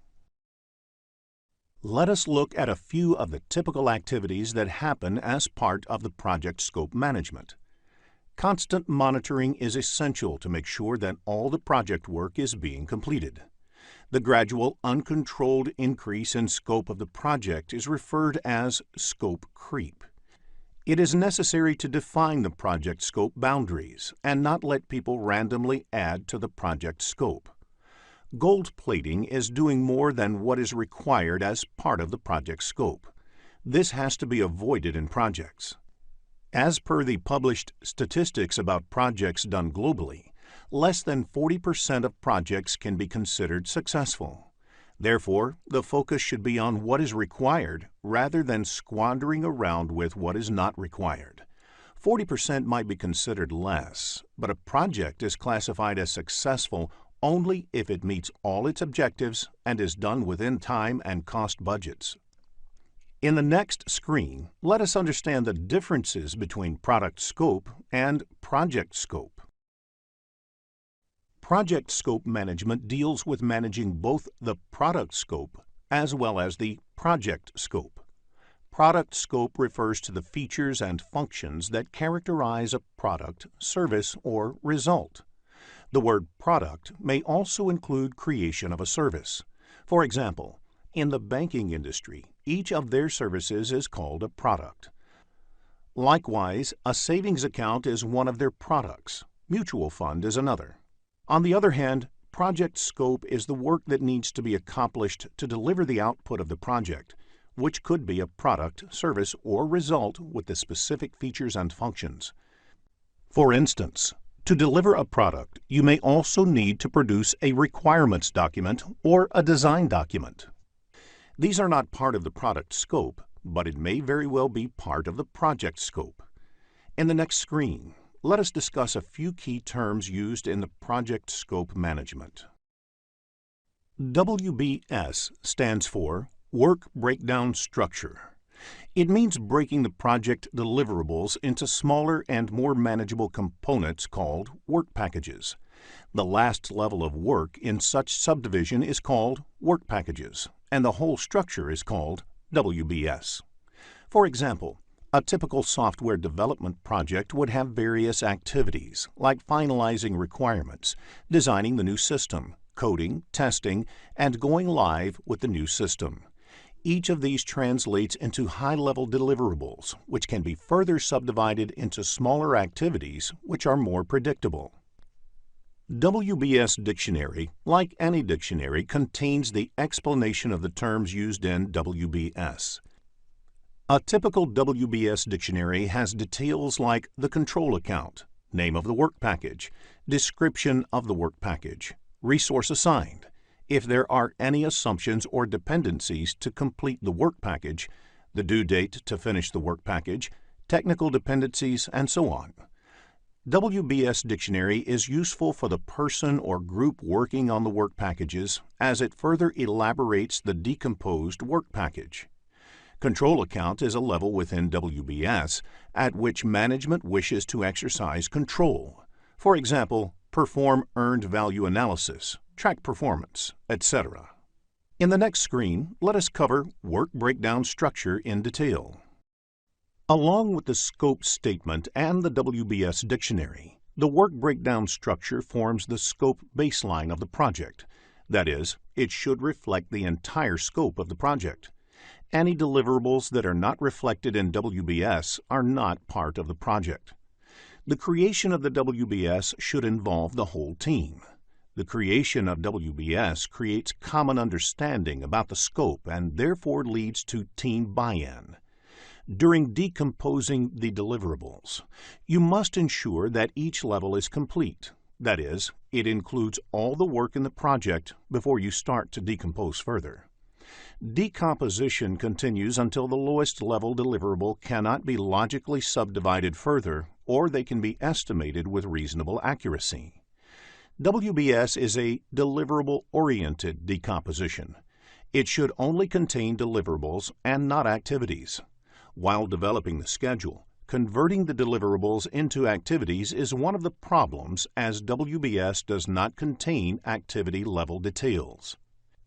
Let us look at a few of the typical activities that happen as part of the project scope management. Constant monitoring is essential to make sure that all the project work is being completed. The gradual, uncontrolled increase in scope of the project is referred as scope creep. It is necessary to define the project scope boundaries and not let people randomly add to the project scope. Gold plating is doing more than what is required as part of the project scope. This has to be avoided in projects. As per the published statistics about projects done globally, less than 40% of projects can be considered successful. Therefore, the focus should be on what is required rather than squandering around with what is not required. 40% might be considered less, but a project is classified as successful only if it meets all its objectives and is done within time and cost budgets. In the next screen, let us understand the differences between product scope and project scope. Project scope management deals with managing both the product scope as well as the project scope. Product scope refers to the features and functions that characterize a product, service, or result. The word product may also include creation of a service. For example, in the banking industry, each of their services is called a product. Likewise, a savings account is one of their products. Mutual fund is another. On the other hand, project scope is the work that needs to be accomplished to deliver the output of the project, which could be a product, service, or result with the specific features and functions. For instance, to deliver a product, you may also need to produce a requirements document or a design document. These are not part of the product scope, but it may very well be part of the project scope. In the next screen, let us discuss a few key terms used in the project scope management. WBS stands for Work Breakdown Structure. It means breaking the project deliverables into smaller and more manageable components called work packages. The last level of work in such subdivision is called work packages, and the whole structure is called WBS. For example, a typical software development project would have various activities like finalizing requirements, designing the new system, coding, testing, and going live with the new system. Each of these translates into high-level deliverables, which can be further subdivided into smaller activities which are more predictable. WBS Dictionary, like any dictionary, contains the explanation of the terms used in WBS. A typical WBS dictionary has details like the control account, name of the work package, description of the work package, resource assigned, if there are any assumptions or dependencies to complete the work package, the due date to finish the work package, technical dependencies, and so on. WBS Dictionary is useful for the person or group working on the work packages as it further elaborates the decomposed work package. Control account is a level within WBS at which management wishes to exercise control. For example, perform earned value analysis, track performance, etc. In the next screen, let us cover work breakdown structure in detail. Along with the scope statement and the WBS dictionary, the work breakdown structure forms the scope baseline of the project. That is, it should reflect the entire scope of the project. Any deliverables that are not reflected in WBS are not part of the project. The creation of the WBS should involve the whole team. The creation of WBS creates common understanding about the scope and therefore leads to team buy-in. During decomposing the deliverables, you must ensure that each level is complete. That is, it includes all the work in the project before you start to decompose further. Decomposition continues until the lowest level deliverable cannot be logically subdivided further, or they can be estimated with reasonable accuracy. WBS is a deliverable-oriented decomposition. It should only contain deliverables and not activities. While developing the schedule, converting the deliverables into activities is one of the problems as WBS does not contain activity-level details.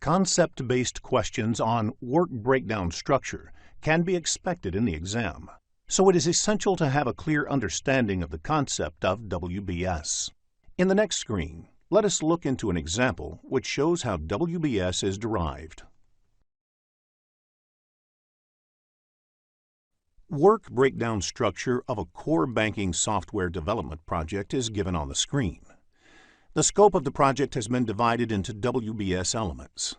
Concept-based questions on work breakdown structure can be expected in the exam, so it is essential to have a clear understanding of the concept of WBS. In the next screen, let us look into an example which shows how WBS is derived. Work breakdown structure of a core banking software development project is given on the screen. The scope of the project has been divided into WBS elements,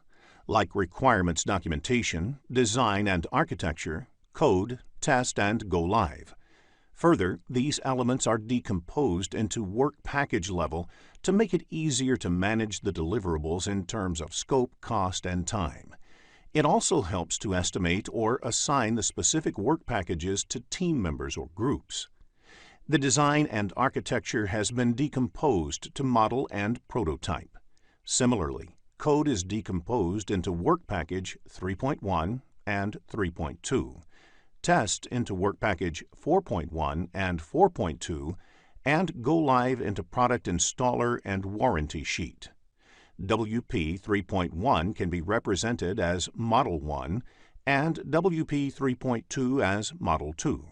like requirements documentation, design and architecture, code, test, and go live. Further, these elements are decomposed into work package level to make it easier to manage the deliverables in terms of scope, cost, and time. It also helps to estimate or assign the specific work packages to team members or groups. The design and architecture has been decomposed to model and prototype. Similarly, code is decomposed into work package 3.1 and 3.2, test into work package 4.1 and 4.2, and go live into product installer and warranty sheet. WP 3.1 can be represented as Model 1 and WP 3.2 as Model 2.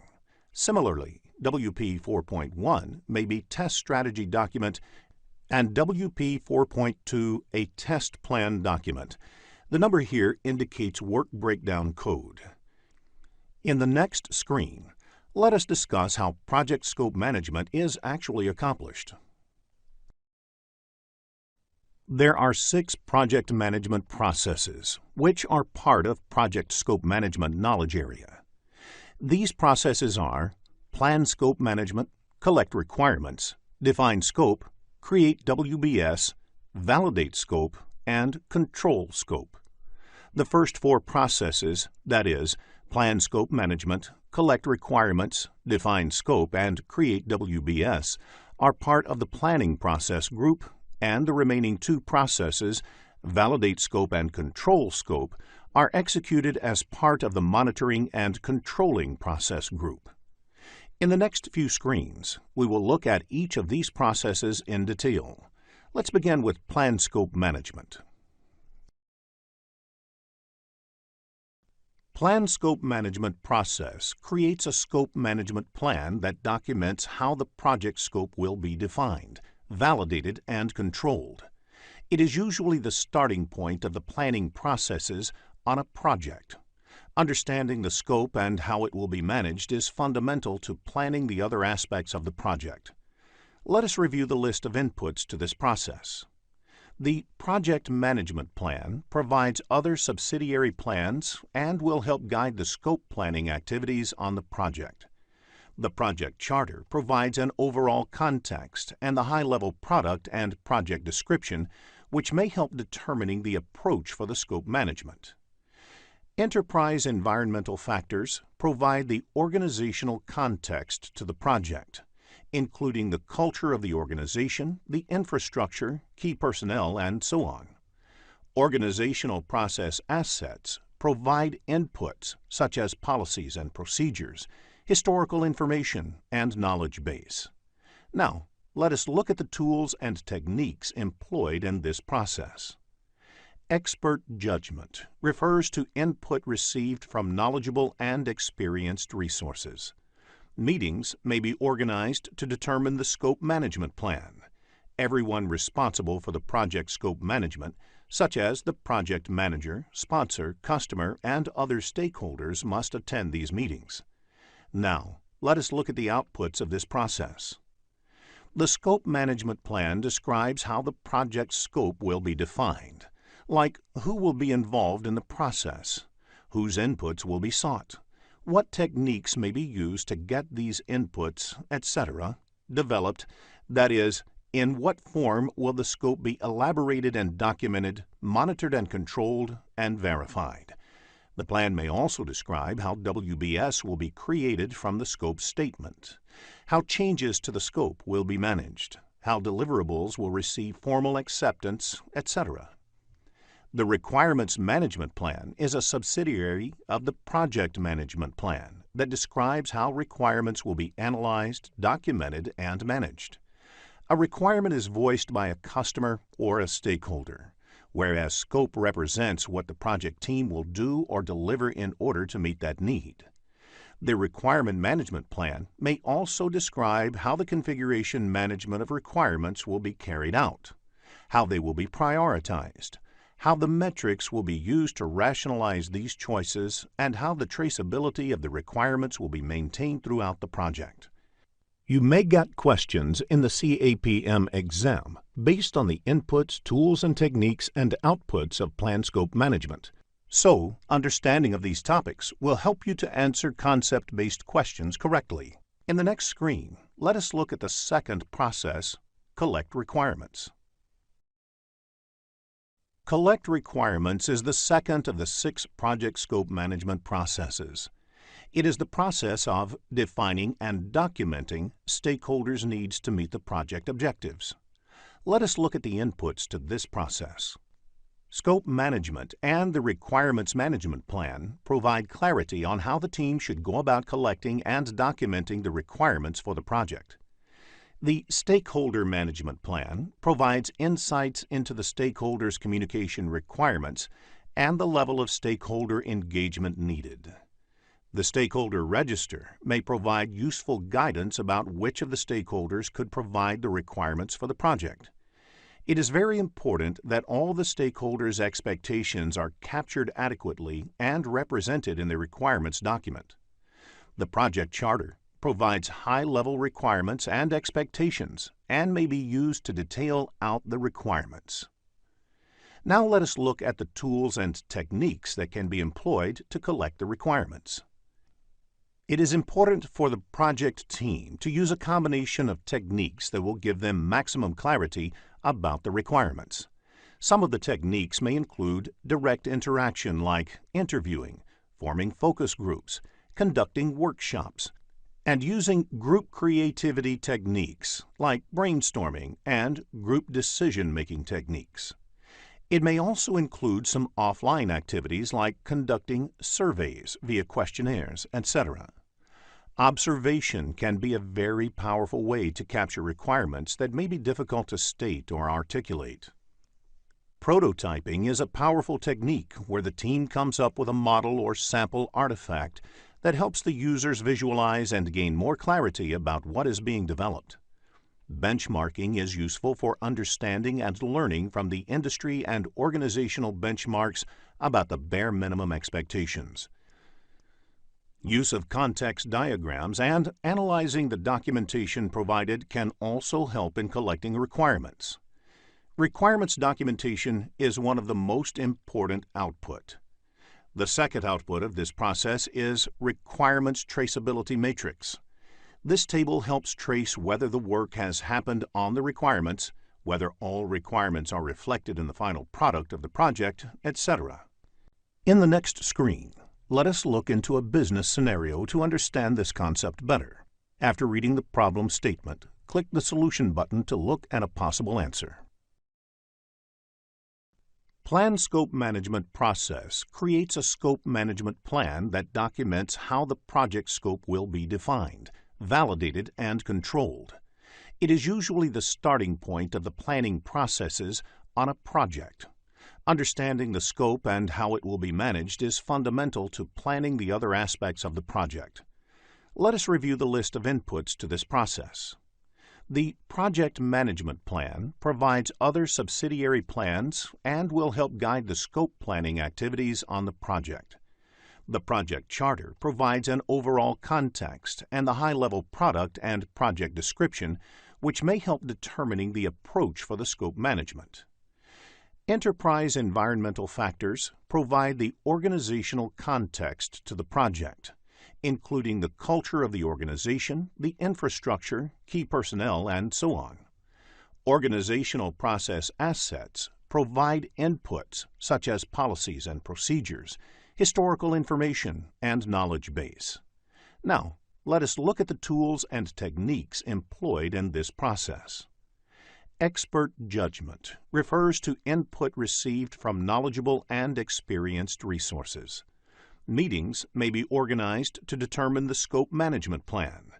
Similarly, WP 4.1 may be test strategy document and WP 4.2 a test plan document. The number here indicates work breakdown code. In the next screen, let us discuss how project scope management is actually accomplished. There are 6 project management processes, which are part of project scope management knowledge area. These processes are plan scope management, collect requirements, define scope, create WBS, validate scope, and control scope. The first four processes, that is, plan scope management, collect requirements, define scope, and create WBS, are part of the planning process group, and the remaining two processes, validate scope and control scope, are executed as part of the monitoring and controlling process group. In the next few screens, we will look at each of these processes in detail. Let's begin with plan scope management. Plan scope management process creates a scope management plan that documents how the project scope will be defined, validated, and controlled. It is usually the starting point of the planning processes on a project. Understanding the scope and how it will be managed is fundamental to planning the other aspects of the project. Let us review the list of inputs to this process. The Project Management Plan provides other subsidiary plans and will help guide the scope planning activities on the project. The Project Charter provides an overall context and the high-level product and project description, which may help determining the approach for the scope management. Enterprise environmental factors provide the organizational context to the project, including the culture of the organization, the infrastructure, key personnel, and so on. Organizational process assets provide inputs such as policies and procedures, historical information, and knowledge base. Now, let us look at the tools and techniques employed in this process. Expert judgment refers to input received from knowledgeable and experienced resources. Meetings may be organized to determine the scope management plan. Everyone responsible for the project scope management, such as the project manager, sponsor, customer, and other stakeholders, must attend these meetings. Now, let us look at the outputs of this process. The scope management plan describes how the project scope will be defined, like who will be involved in the process, whose inputs will be sought, what techniques may be used to get these inputs, etc., developed, that is, in what form will the scope be elaborated and documented, monitored and controlled, and verified. The plan may also describe how WBS will be created from the scope statement, how changes to the scope will be managed, how deliverables will receive formal acceptance, etc. The Requirements Management Plan is a subsidiary of the Project Management Plan that describes how requirements will be analyzed, documented, and managed. A requirement is voiced by a customer or a stakeholder, whereas scope represents what the project team will do or deliver in order to meet that need. The Requirement Management Plan may also describe how the configuration management of requirements will be carried out, how they will be prioritized, how the metrics will be used to rationalize these choices, and how the traceability of the requirements will be maintained throughout the project. You may get questions in the CAPM exam based on the inputs, tools, and techniques and outputs of plan scope management. So, understanding of these topics will help you to answer concept-based questions correctly. In the next screen, let us look at the second process, collect requirements. Collect requirements is the second of the 6 project scope management processes. It is the process of defining and documenting stakeholders' needs to meet the project objectives. Let us look at the inputs to this process. Scope management and the Requirements Management Plan provide clarity on how the team should go about collecting and documenting the requirements for the project. The Stakeholder Management Plan provides insights into the stakeholders' communication requirements and the level of stakeholder engagement needed. The Stakeholder Register may provide useful guidance about which of the stakeholders could provide the requirements for the project. It is very important that all the stakeholders' expectations are captured adequately and represented in the requirements document. The Project Charter provides high-level requirements and expectations and may be used to detail out the requirements. Now let us look at the tools and techniques that can be employed to collect the requirements. It is important for the project team to use a combination of techniques that will give them maximum clarity about the requirements. Some of the techniques may include direct interaction like interviewing, forming focus groups, conducting workshops, and using group creativity techniques like brainstorming and group decision-making techniques. It may also include some offline activities like conducting surveys via questionnaires, etc. Observation can be a very powerful way to capture requirements that may be difficult to state or articulate. Prototyping is a powerful technique where the team comes up with a model or sample artifact that helps the users visualize and gain more clarity about what is being developed. Benchmarking is useful for understanding and learning from the industry and organizational benchmarks about the bare minimum expectations. Use of context diagrams and analyzing the documentation provided can also help in collecting requirements. Requirements documentation is one of the most important output. The second output of this process is Requirements Traceability Matrix. This table helps trace whether the work has happened on the requirements, whether all requirements are reflected in the final product of the project, etc. In the next screen, let us look into a business scenario to understand this concept better. After reading the problem statement, click the Solution button to look at a possible answer. Plan Scope Management process creates a scope management plan that documents how the project scope will be defined, validated, and controlled. It is usually the starting point of the planning processes on a project. Understanding the scope and how it will be managed is fundamental to planning the other aspects of the project. Let us review the list of inputs to this process. The Project Management Plan provides other subsidiary plans and will help guide the scope planning activities on the project. The Project Charter provides an overall context and the high-level product and project description, which may help determining the approach for the scope management. Enterprise environmental factors provide the organizational context to the project, including the culture of the organization, the infrastructure, key personnel, and so on. Organizational process assets provide inputs such as policies and procedures, historical information, and knowledge base. Now, let us look at the tools and techniques employed in this process. Expert judgment refers to input received from knowledgeable and experienced resources. Meetings may be organized to determine the scope management plan.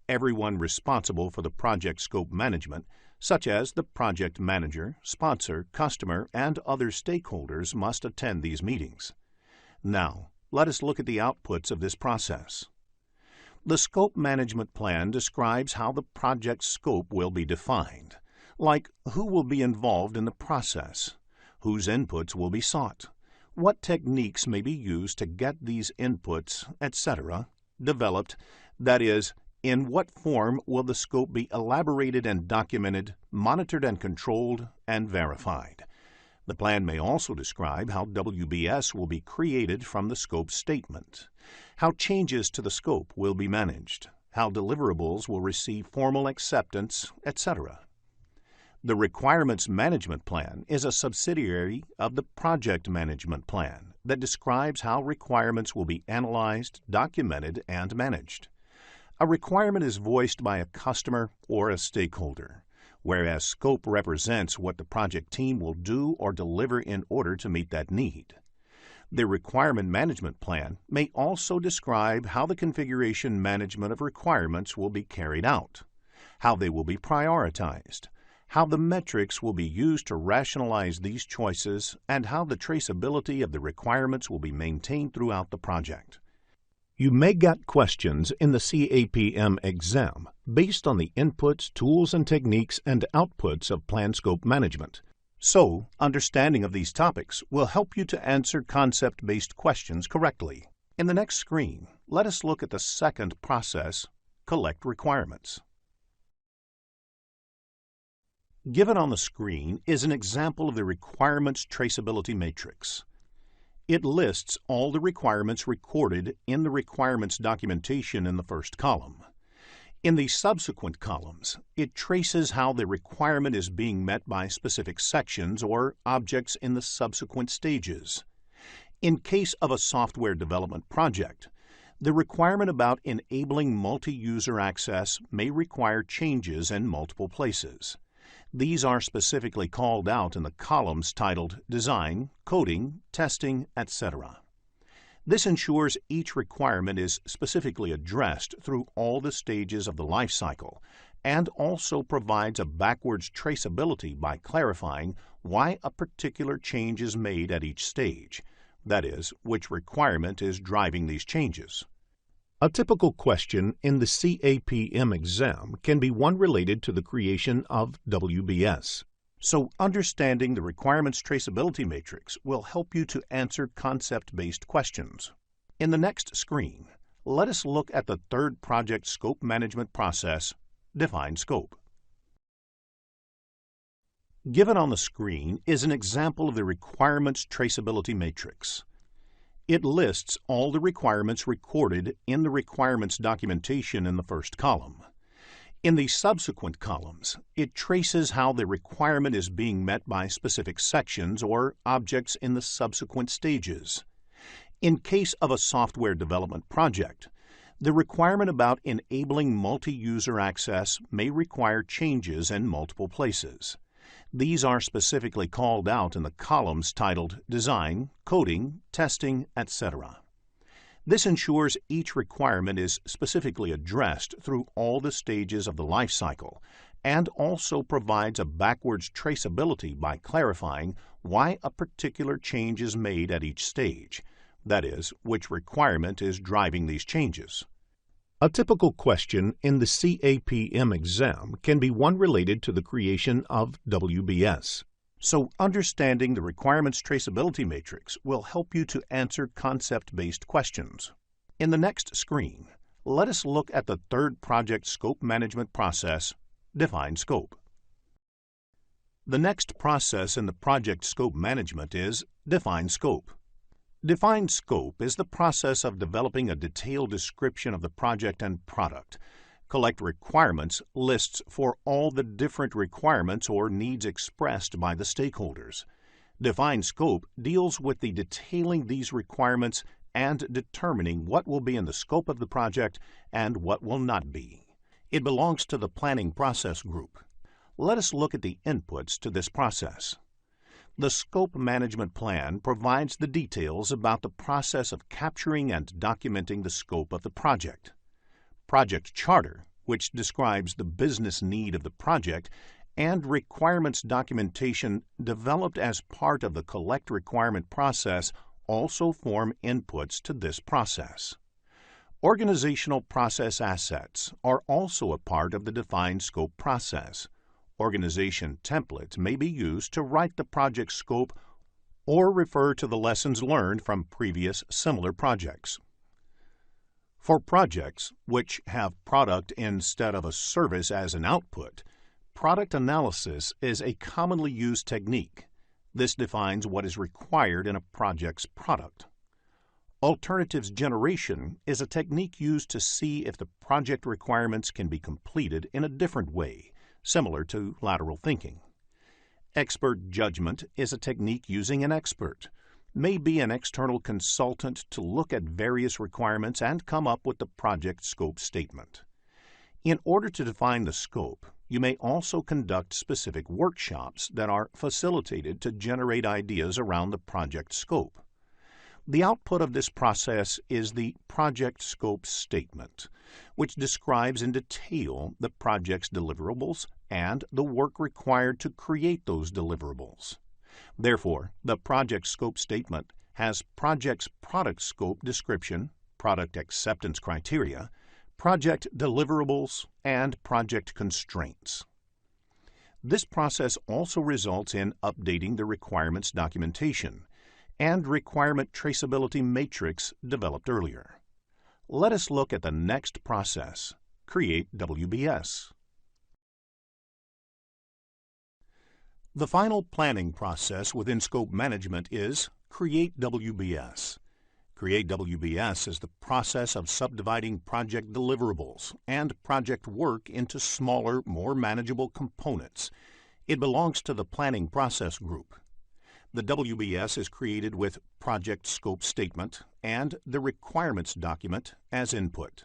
Everyone responsible for the project scope management, such as the project manager, sponsor, customer, and other stakeholders, must attend these meetings. Now, let us look at the outputs of this process. The scope management plan describes how the project scope will be defined, like who will be involved in the process, whose inputs will be sought, what techniques may be used to get these inputs, etc., developed, that is, in what form will the scope be elaborated and documented, monitored and controlled, and verified. The plan may also describe how WBS will be created from the scope statement, how changes to the scope will be managed, how deliverables will receive formal acceptance, etc. The Requirements Management Plan is a subsidiary of the Project Management Plan that describes how requirements will be analyzed, documented, and managed. A requirement is voiced by a customer or a stakeholder, whereas scope represents what the project team will do or deliver in order to meet that need. The Requirement Management Plan may also describe how the configuration management of requirements will be carried out, how they will be prioritized, how the metrics will be used to rationalize these choices, and how the traceability of the requirements will be maintained throughout the project. You may get questions in the CAPM exam based on the inputs, tools, and techniques and outputs of plan scope management. So, understanding of these topics will help you to answer concept-based questions correctly. In the next screen, let us look at the second process, collect requirements. Given on the screen is an example of the Requirements Traceability Matrix. It lists all the requirements recorded in the requirements documentation in the first column. In the subsequent columns, it traces how the requirement is being met by specific sections or objects in the subsequent stages. In case of a software development project, the requirement about enabling multi-user access may require changes in multiple places. These are specifically called out in the columns titled Design, Coding, Testing, etc. This ensures each requirement is specifically addressed through all the stages of the lifecycle and also provides a backwards traceability by clarifying why a particular change is made at each stage, that is, which requirement is driving these changes. A typical question in the CAPM exam can be one related to the creation of WBS. So understanding the requirements traceability matrix will help you to answer concept-based questions. In the next screen, let us look at the third project scope management process, Define Scope. Given on the screen is an example of the requirements traceability matrix. It lists all the requirements recorded in the requirements documentation in the first column. In the subsequent columns, it traces how the requirement is being met by specific sections or objects in the subsequent stages. In case of a software development project, the requirement about enabling multi-user access may require changes in multiple places. These are specifically called out in the columns titled Design, Coding, Testing, etc. This ensures each requirement is specifically addressed through all the stages of the lifecycle and also provides a backwards traceability by clarifying why a particular change is made at each stage, that is, which requirement is driving these changes. A typical question in the CAPM exam can be one related to the creation of WBS. So understanding the requirements traceability matrix will help you to answer concept-based questions. In the next screen, let us look at the third project scope management process, Define Scope. The next process in the project scope management is Define Scope. Define Scope is the process of developing a detailed description of the project and product, collect requirements lists for all the different requirements or needs expressed by the stakeholders. Define Scope deals with the detailing these requirements and determining what will be in the scope of the project and what will not be. It belongs to the planning process group. Let us look at the inputs to this process. The Scope Management Plan provides the details about the process of capturing and documenting the scope of the project. Project Charter, which describes the business need of the project, and requirements documentation developed as part of the Collect Requirement process also form inputs to this process. Organizational process assets are also a part of the Define Scope process. Organization templates may be used to write the project scope or refer to the lessons learned from previous similar projects. For projects which have product instead of a service as an output, product analysis is a commonly used technique. This defines what is required in a project's product. Alternatives generation is a technique used to see if the project requirements can be completed in a different way, similar to lateral thinking. Expert judgment is a technique using an expert, may be an external consultant to look at various requirements and come up with the project scope statement. In order to define the scope, you may also conduct specific workshops that are facilitated to generate ideas around the project scope. The output of this process is the project scope statement, which describes in detail the project's deliverables and the work required to create those deliverables. Therefore, the project scope statement has project's product scope description, product acceptance criteria, project deliverables, and project constraints. This process also results in updating the requirements documentation and requirement traceability matrix developed earlier. Let us look at the next process, Create WBS. The final planning process within scope management is Create WBS. Create WBS is the process of subdividing project deliverables and project work into smaller, more manageable components. It belongs to the planning process group. The WBS is created with project scope statement and the requirements document as input.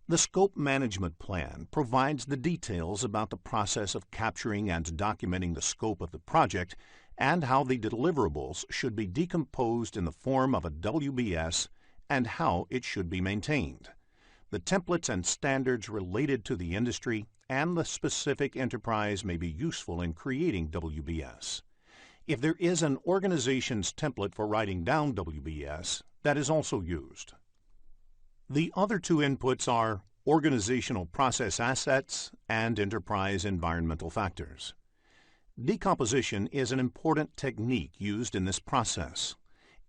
The Scope Management Plan provides the details about the process of capturing and documenting the scope of the project and how the deliverables should be decomposed in the form of a WBS and how it should be maintained. The templates and standards related to the industry and the specific enterprise may be useful in creating WBS. If there is an organization's template for writing down WBS, that is also used. The other two inputs are organizational process assets and enterprise environmental factors. Decomposition is an important technique used in this process.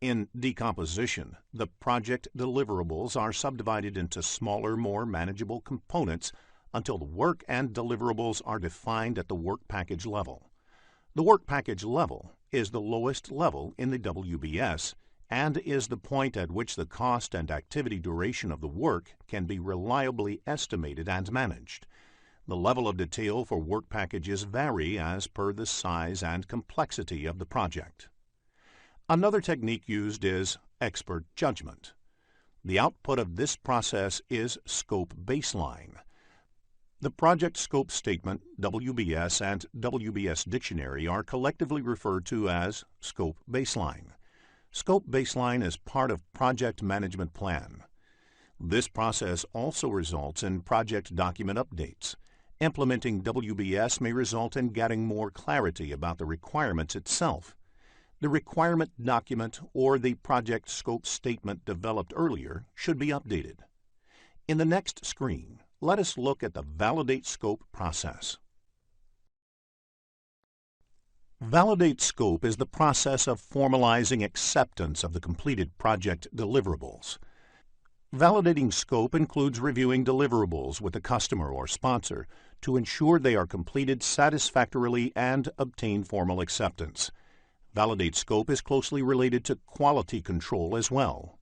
In decomposition, the project deliverables are subdivided into smaller, more manageable components until the work and deliverables are defined at the work package level. The work package level is the lowest level in the WBS and is the point at which the cost and activity duration of the work can be reliably estimated and managed. The level of detail for work packages vary as per the size and complexity of the project. Another technique used is expert judgment. The output of this process is scope baseline. The project scope statement, WBS, and WBS dictionary are collectively referred to as scope baseline. Scope baseline is part of project management plan. This process also results in project document updates. Implementing WBS may result in getting more clarity about the requirements itself. The requirement document or the project scope statement developed earlier should be updated. In the next screen, let us look at the Validate Scope process. Validate Scope is the process of formalizing acceptance of the completed project deliverables. Validating scope includes reviewing deliverables with the customer or sponsor to ensure they are completed satisfactorily and obtain formal acceptance. Validate scope is closely related to quality control as well.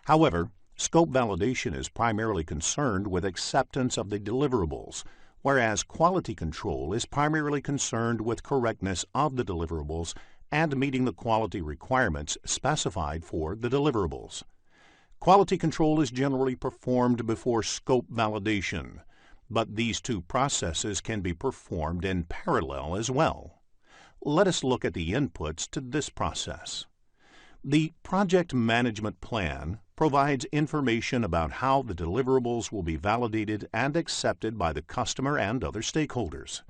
However, scope validation is primarily concerned with acceptance of the deliverables, whereas quality control is primarily concerned with correctness of the deliverables and meeting the quality requirements specified for the deliverables. Quality control is generally performed before scope validation, but these two processes can be performed in parallel as well. Let us look at the inputs to this process. The Project Management Plan provides information about how the deliverables will be validated and accepted by the customer and other stakeholders.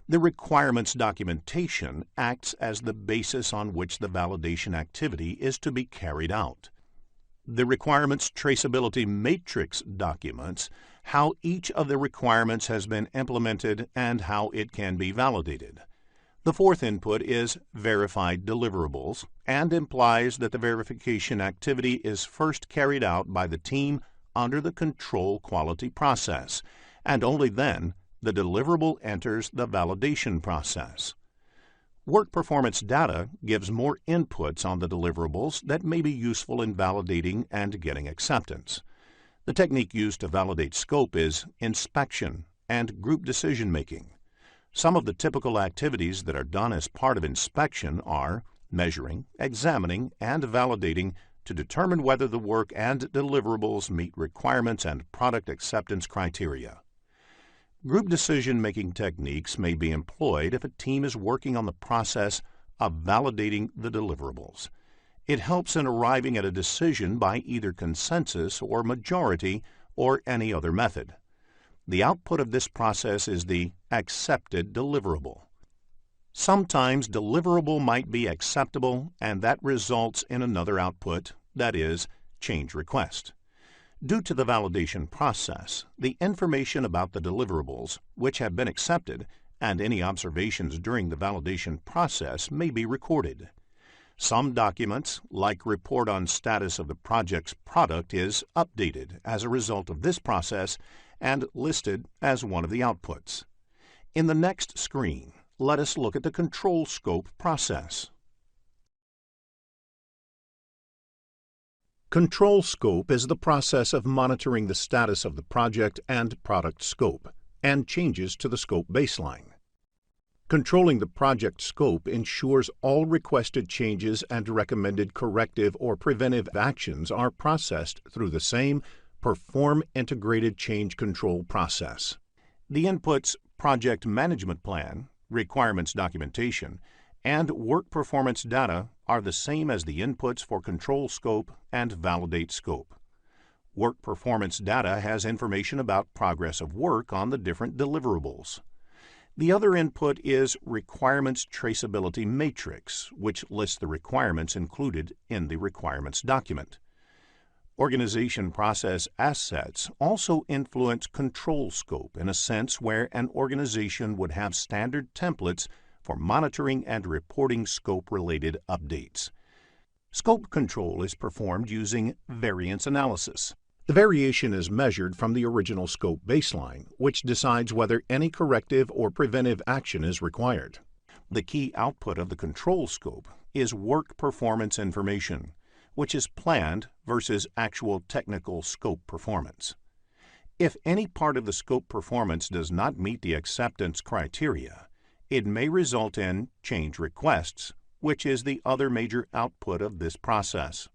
The requirements documentation acts as the basis on which the validation activity is to be carried out. The requirements traceability matrix documents how each of the requirements has been implemented and how it can be validated. The fourth input is verified deliverables and implies that the verification activity is first carried out by the team under the control quality process, and only then the deliverable enters the validation process. Work performance data gives more inputs on the deliverables that may be useful in validating and getting acceptance. The technique used to validate scope is inspection and group decision-making. Some of the typical activities that are done as part of inspection are measuring, examining, and validating to determine whether the work and deliverables meet requirements and product acceptance criteria. Group decision-making techniques may be employed if a team is working on the process of validating the deliverables. It helps in arriving at a decision by either consensus or majority or any other method. The output of this process is the accepted deliverable. Sometimes deliverable might be acceptable, and that results in another output, that is, change request. Due to the validation process, the information about the deliverables, which have been accepted, and any observations during the validation process may be recorded. Some documents, like Report on Status of the Project's Product, is updated as a result of this process and listed as one of the outputs. In the next screen, let us look at the Control Scope process. Control scope is the process of monitoring the status of the project and product scope, and changes to the scope baseline. Controlling the project scope ensures all requested changes and recommended corrective or preventive actions are processed through the same Perform Integrated Change Control process. The inputs Project Management Plan, Requirements Documentation, and Work Performance Data are the same as the inputs for Control Scope and Validate Scope. Work Performance Data has information about progress of work on the different deliverables. The other input is Requirements Traceability Matrix, which lists the requirements included in the requirements document. Organization process assets also influence control scope in a sense where an organization would have standard templates for monitoring and reporting scope-related updates. Scope control is performed using variance analysis. The variation is measured from the original scope baseline, which decides whether any corrective or preventive action is required. The key output of the control scope is work performance information, which is planned versus actual technical scope performance. If any part of the scope performance does not meet the acceptance criteria, it may result in change requests, which is the other major output of this process.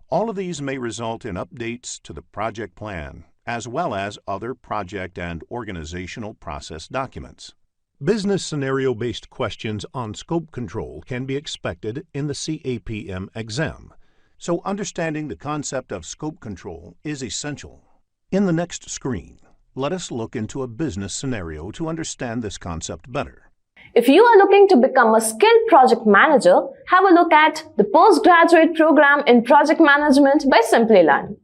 All of these may result in updates to the project plan, as well as other project and organizational process documents. Business scenario-based questions on scope control can be expected in the CAPM exam, so understanding the concept of scope control is essential. In the next screen, let us look into a business scenario to understand this concept better. If you are looking to become a skilled project manager, have a look at the postgraduate program in project management by Simplilearn.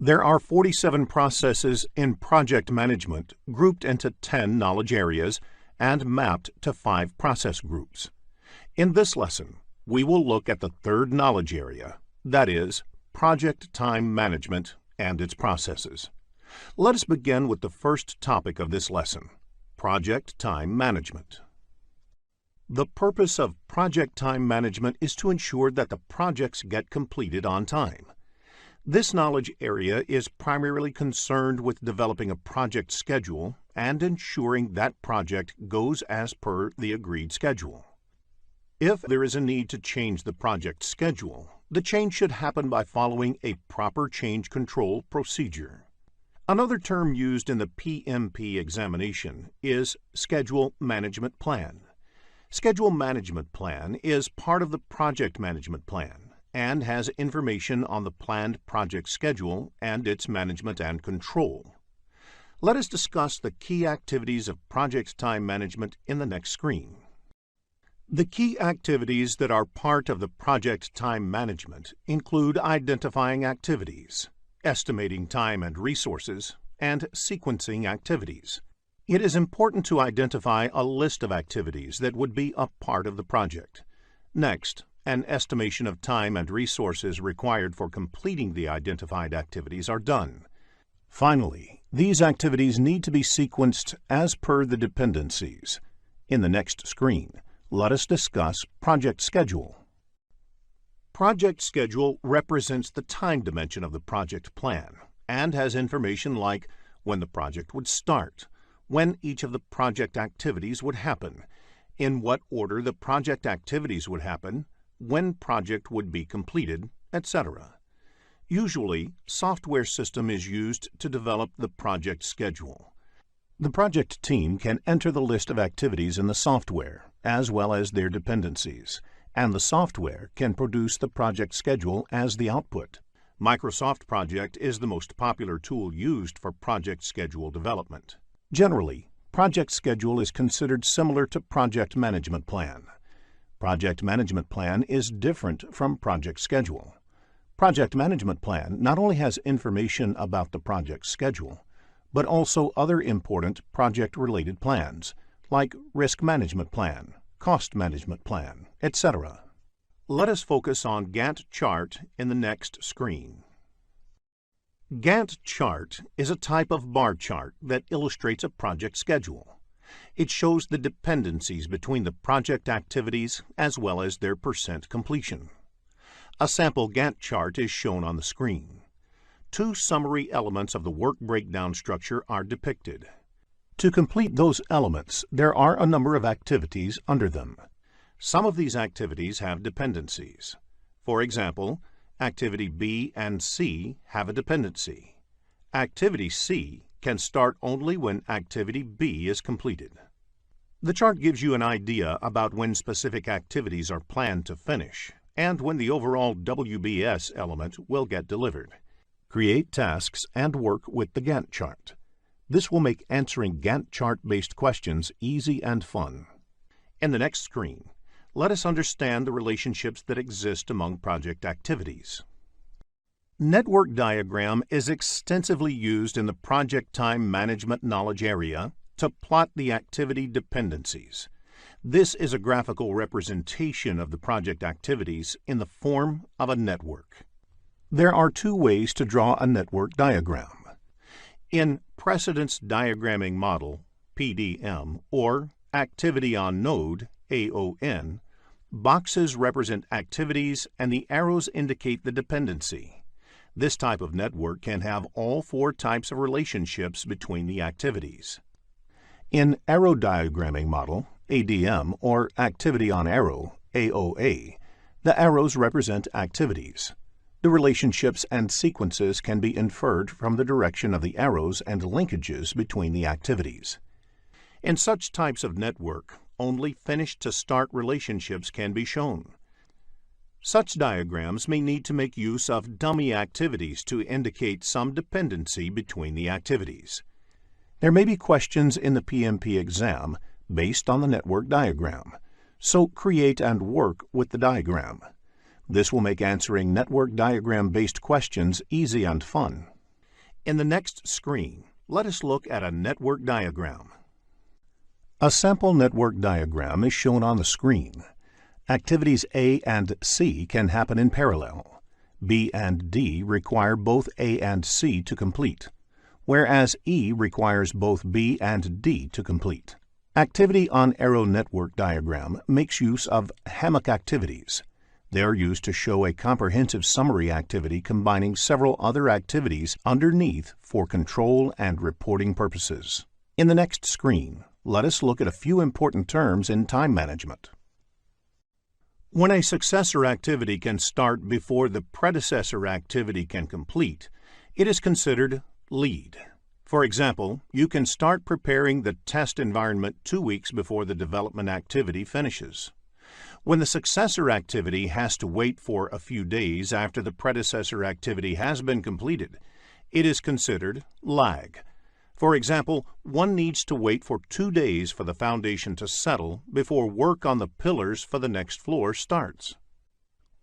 There are 47 processes in project management grouped into 10 knowledge areas and mapped to 5 process groups. In this lesson, we will look at the third knowledge area, that is, project time management and its processes. Let us begin with the first topic of this lesson, project time management. The purpose of project time management is to ensure that the projects get completed on time. This knowledge area is primarily concerned with developing a project schedule and ensuring that project goes as per the agreed schedule. If there is a need to change the project schedule, the change should happen by following a proper change control procedure. Another term used in the PMP examination is Schedule Management Plan. Schedule Management Plan is part of the Project Management Plan and has information on the planned project schedule and its management and control. Let us discuss the key activities of project time management in the next screen. The key activities that are part of the project time management include identifying activities, estimating time and resources, and sequencing activities. It is important to identify a list of activities that would be a part of the project. Next, an estimation of time and resources required for completing the identified activities are done. Finally, these activities need to be sequenced as per the dependencies. In the next screen, let us discuss project schedule. Project schedule represents the time dimension of the project plan and has information like when the project would start, when each of the project activities would happen, in what order the project activities would happen, when project would be completed, etc. Usually, software system is used to develop the project schedule. The project team can enter the list of activities in the software, as well as their dependencies, and the software can produce the project schedule as the output. Microsoft Project is the most popular tool used for project schedule development. Generally, project schedule is considered similar to project management plan. Project management plan is different from project schedule. Project management plan not only has information about the project schedule, but also other important project-related plans, like risk management plan, cost management plan, etc. Let us focus on Gantt chart in the next screen. Gantt chart is a type of bar chart that illustrates a project schedule. It shows the dependencies between the project activities as well as their percent completion. A sample Gantt chart is shown on the screen. Two summary elements of the work breakdown structure are depicted. To complete those elements, there are a number of activities under them. Some of these activities have dependencies. For example, Activity B and C have a dependency. Activity C can start only when Activity B is completed. The chart gives you an idea about when specific activities are planned to finish and when the overall WBS element will get delivered. Create tasks and work with the Gantt chart. This will make answering Gantt chart-based questions easy and fun. In the next screen, let us understand the relationships that exist among project activities. Network diagram is extensively used in the project time management knowledge area to plot the activity dependencies. This is a graphical representation of the project activities in the form of a network. There are two ways to draw a network diagram. In Precedence Diagramming Model, PDM, or Activity on Node, AON, boxes represent activities and the arrows indicate the dependency. This type of network can have all four types of relationships between the activities. In Arrow Diagramming Model, ADM, or Activity on Arrow, AOA, the arrows represent activities. The relationships and sequences can be inferred from the direction of the arrows and linkages between the activities. In such types of network, only finish-to-start relationships can be shown. Such diagrams may need to make use of dummy activities to indicate some dependency between the activities. There may be questions in the PMP exam based on the network diagram, so create and work with the diagram. This will make answering network diagram-based questions easy and fun. In the next screen, let us look at a network diagram. A sample network diagram is shown on the screen. Activities A and C can happen in parallel. B and D require both A and C to complete, whereas E requires both B and D to complete. Activity on Arrow network diagram makes use of hammock activities. They are used to show a comprehensive summary activity combining several other activities underneath for control and reporting purposes. In the next screen, let us look at a few important terms in time management. When a successor activity can start before the predecessor activity can complete, it is considered lead. For example, you can start preparing the test environment 2 weeks before the development activity finishes. When the successor activity has to wait for a few days after the predecessor activity has been completed, it is considered lag. For example, one needs to wait for 2 days for the foundation to settle before work on the pillars for the next floor starts.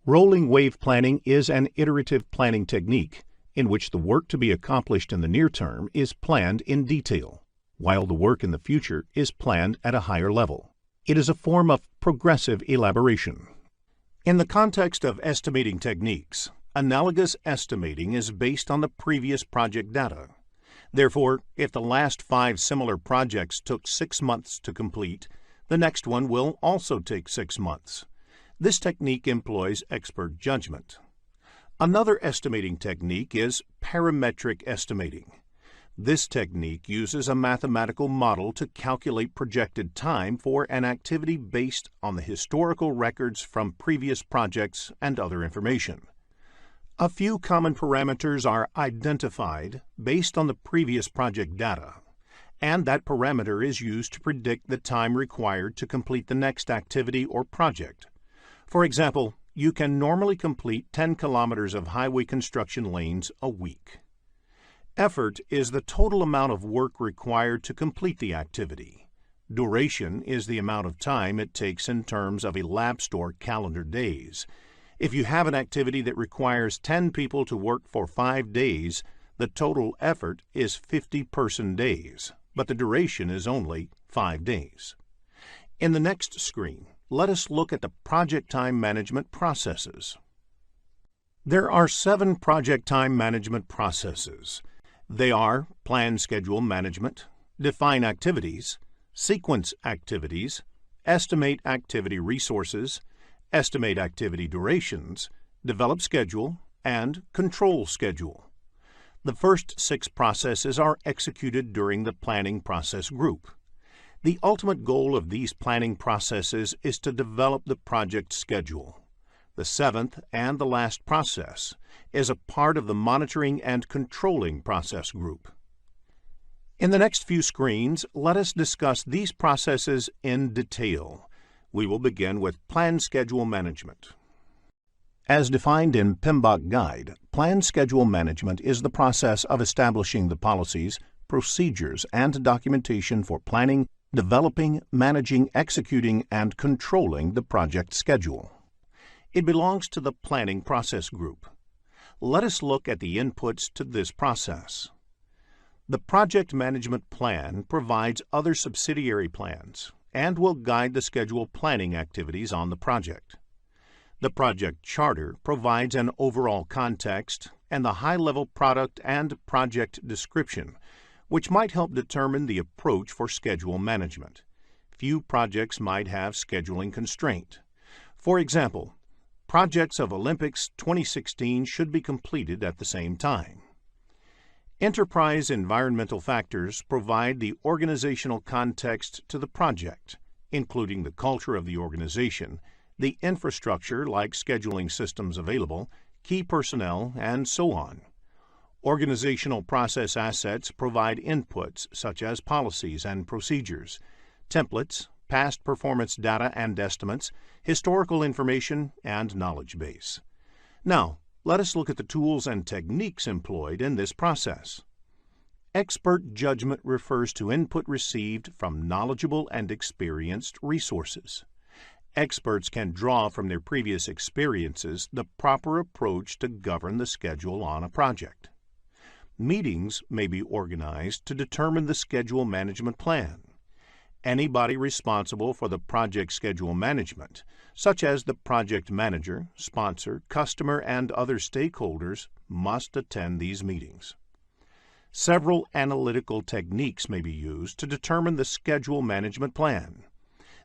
Rolling wave planning is an iterative planning technique in which the work to be accomplished in the near term is planned in detail, while the work in the future is planned at a higher level. It is a form of progressive elaboration. In the context of estimating techniques, analogous estimating is based on the previous project data. Therefore, if the last 5 similar projects took 6 months to complete, the next one will also take 6 months. This technique employs expert judgment. Another estimating technique is parametric estimating. This technique uses a mathematical model to calculate projected time for an activity based on the historical records from previous projects and other information. A few common parameters are identified based on the previous project data, and that parameter is used to predict the time required to complete the next activity or project. For example, you can normally complete 10 kilometers of highway construction lanes a week. Effort is the total amount of work required to complete the activity. Duration is the amount of time it takes in terms of elapsed or calendar days. If you have an activity that requires 10 people to work for 5 days, the total effort is 50 person days, but the duration is only 5 days. In the next screen, let us look at the project time management processes. There are 7 project time management processes. They are plan schedule management, define activities, sequence activities, estimate activity resources, estimate activity durations, develop schedule, and control schedule. The first 6 processes are executed during the planning process group. The ultimate goal of these planning processes is to develop the project schedule. The 7th and the last process is a part of the monitoring and controlling process group. In the next few screens, let us discuss these processes in detail. We will begin with Plan Schedule Management. As defined in PMBOK Guide, Plan Schedule Management is the process of establishing the policies, procedures, and documentation for planning, developing, managing, executing, and controlling the project schedule. It belongs to the Planning Process Group. Let us look at the inputs to this process. The Project Management Plan provides other subsidiary plans and will guide the schedule planning activities on the project. The Project Charter provides an overall context and the high-level product and project description, which might help determine the approach for schedule management. Few projects might have scheduling constraint. For example, projects of Olympics 2016 should be completed at the same time. Enterprise environmental factors provide the organizational context to the project, including the culture of the organization, the infrastructure like scheduling systems available, key personnel, and so on. Organizational process assets provide inputs such as policies and procedures, templates, past performance data and estimates, historical information, and knowledge base. Now, let us look at the tools and techniques employed in this process. Expert judgment refers to input received from knowledgeable and experienced resources. Experts can draw from their previous experiences the proper approach to govern the schedule on a project. Meetings may be organized to determine the schedule management plan. Anybody responsible for the project schedule management, such as the project manager, sponsor, customer, and other stakeholders, must attend these meetings. Several analytical techniques may be used to determine the schedule management plan.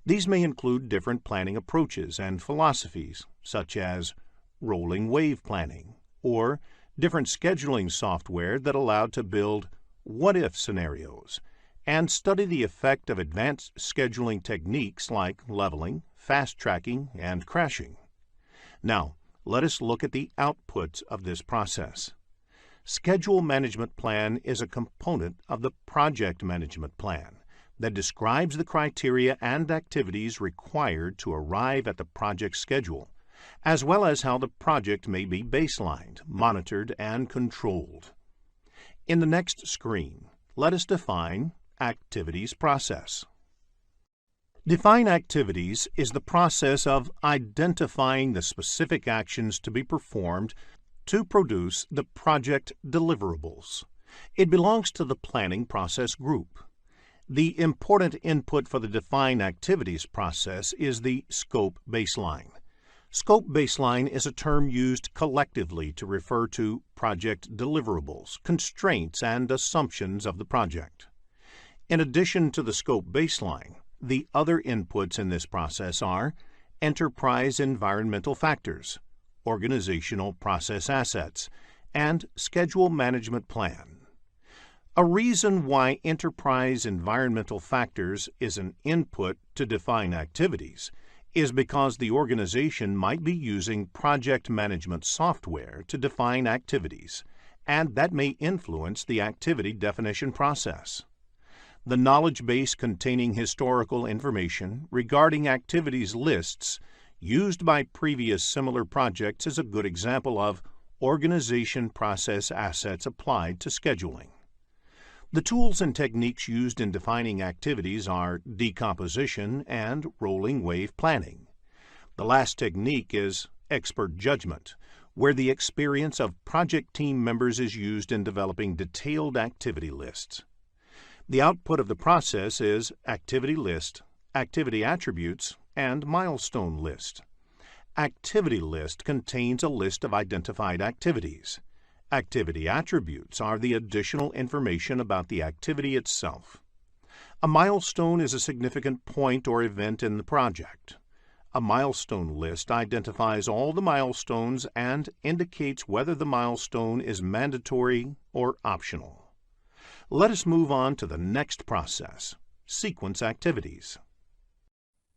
These may include different planning approaches and philosophies, such as rolling wave planning, or different scheduling software that allowed to build what-if scenarios, and study the effect of advanced scheduling techniques like leveling, fast tracking, and crashing. Now, let us look at the outputs of this process. Schedule Management Plan is a component of the Project Management Plan that describes the criteria and activities required to arrive at the project schedule, as well as how the project may be baselined, monitored, and controlled. In the next screen, let us define Activities Process. Define activities is the process of identifying the specific actions to be performed to produce the project deliverables. It belongs to the Planning Process Group. The important input for the Define Activities process is the Scope Baseline. Scope Baseline is a term used collectively to refer to project deliverables, constraints, and assumptions of the project. In addition to the Scope Baseline, the other inputs in this process are Enterprise Environmental Factors, Organizational Process Assets, and Schedule Management Plan. A reason why Enterprise Environmental Factors is an input to define activities is because the organization might be using project management software to define activities, and that may influence the activity definition process. The knowledge base containing historical information regarding activities lists used by previous similar projects is a good example of organization process assets applied to scheduling. The tools and techniques used in defining activities are decomposition and rolling wave planning. The last technique is expert judgment, where the experience of project team members is used in developing detailed activity lists. The output of the process is activity list, activity attributes, and milestone list. Activity list contains a list of identified activities. Activity attributes are the additional information about the activity itself. A milestone is a significant point or event in the project. A milestone list identifies all the milestones and indicates whether the milestone is mandatory or optional. Let us move on to the next process, sequence activities.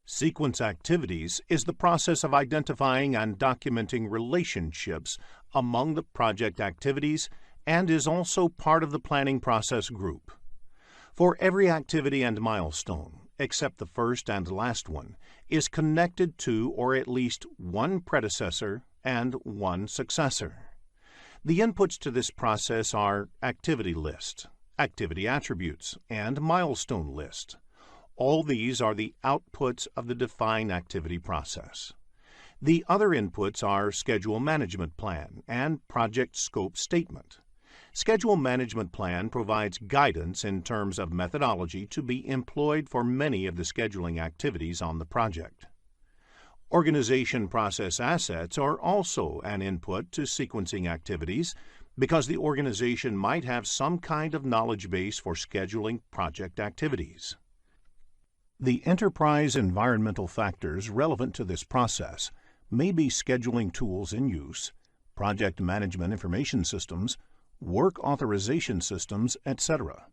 Sequence activities is the process of identifying and documenting relationships among the project activities and is also part of the planning process group. For every activity and milestone, except the first and last one, is connected to or at least one predecessor and one successor. The inputs to this process are activity list, activity attributes, and milestone list. All these are the outputs of the define activity process. The other inputs are schedule management plan and project scope statement. Schedule management plan provides guidance in terms of methodology to be employed for many of the scheduling activities on the project. Organization process assets are also an input to sequencing activities because the organization might have some kind of knowledge base for scheduling project activities. The enterprise environmental factors relevant to this process may be scheduling tools in use, project management information systems, work authorization systems, etc.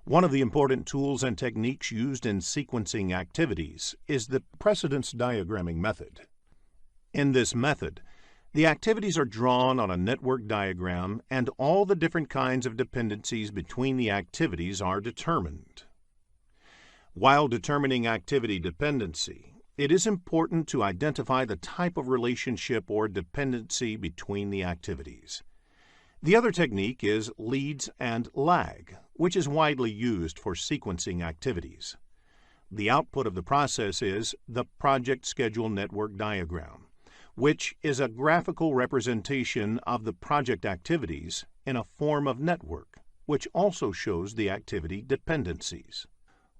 One of the important tools and techniques used in sequencing activities is the precedence diagramming method. In this method, the activities are drawn on a network diagram and all the different kinds of dependencies between the activities are determined. While determining activity dependency, it is important to identify the type of relationship or dependency between the activities. The other technique is leads and lag, which is widely used for sequencing activities. The output of the process is the project schedule network diagram, which is a graphical representation of the project activities in a form of network, which also shows the activity dependencies.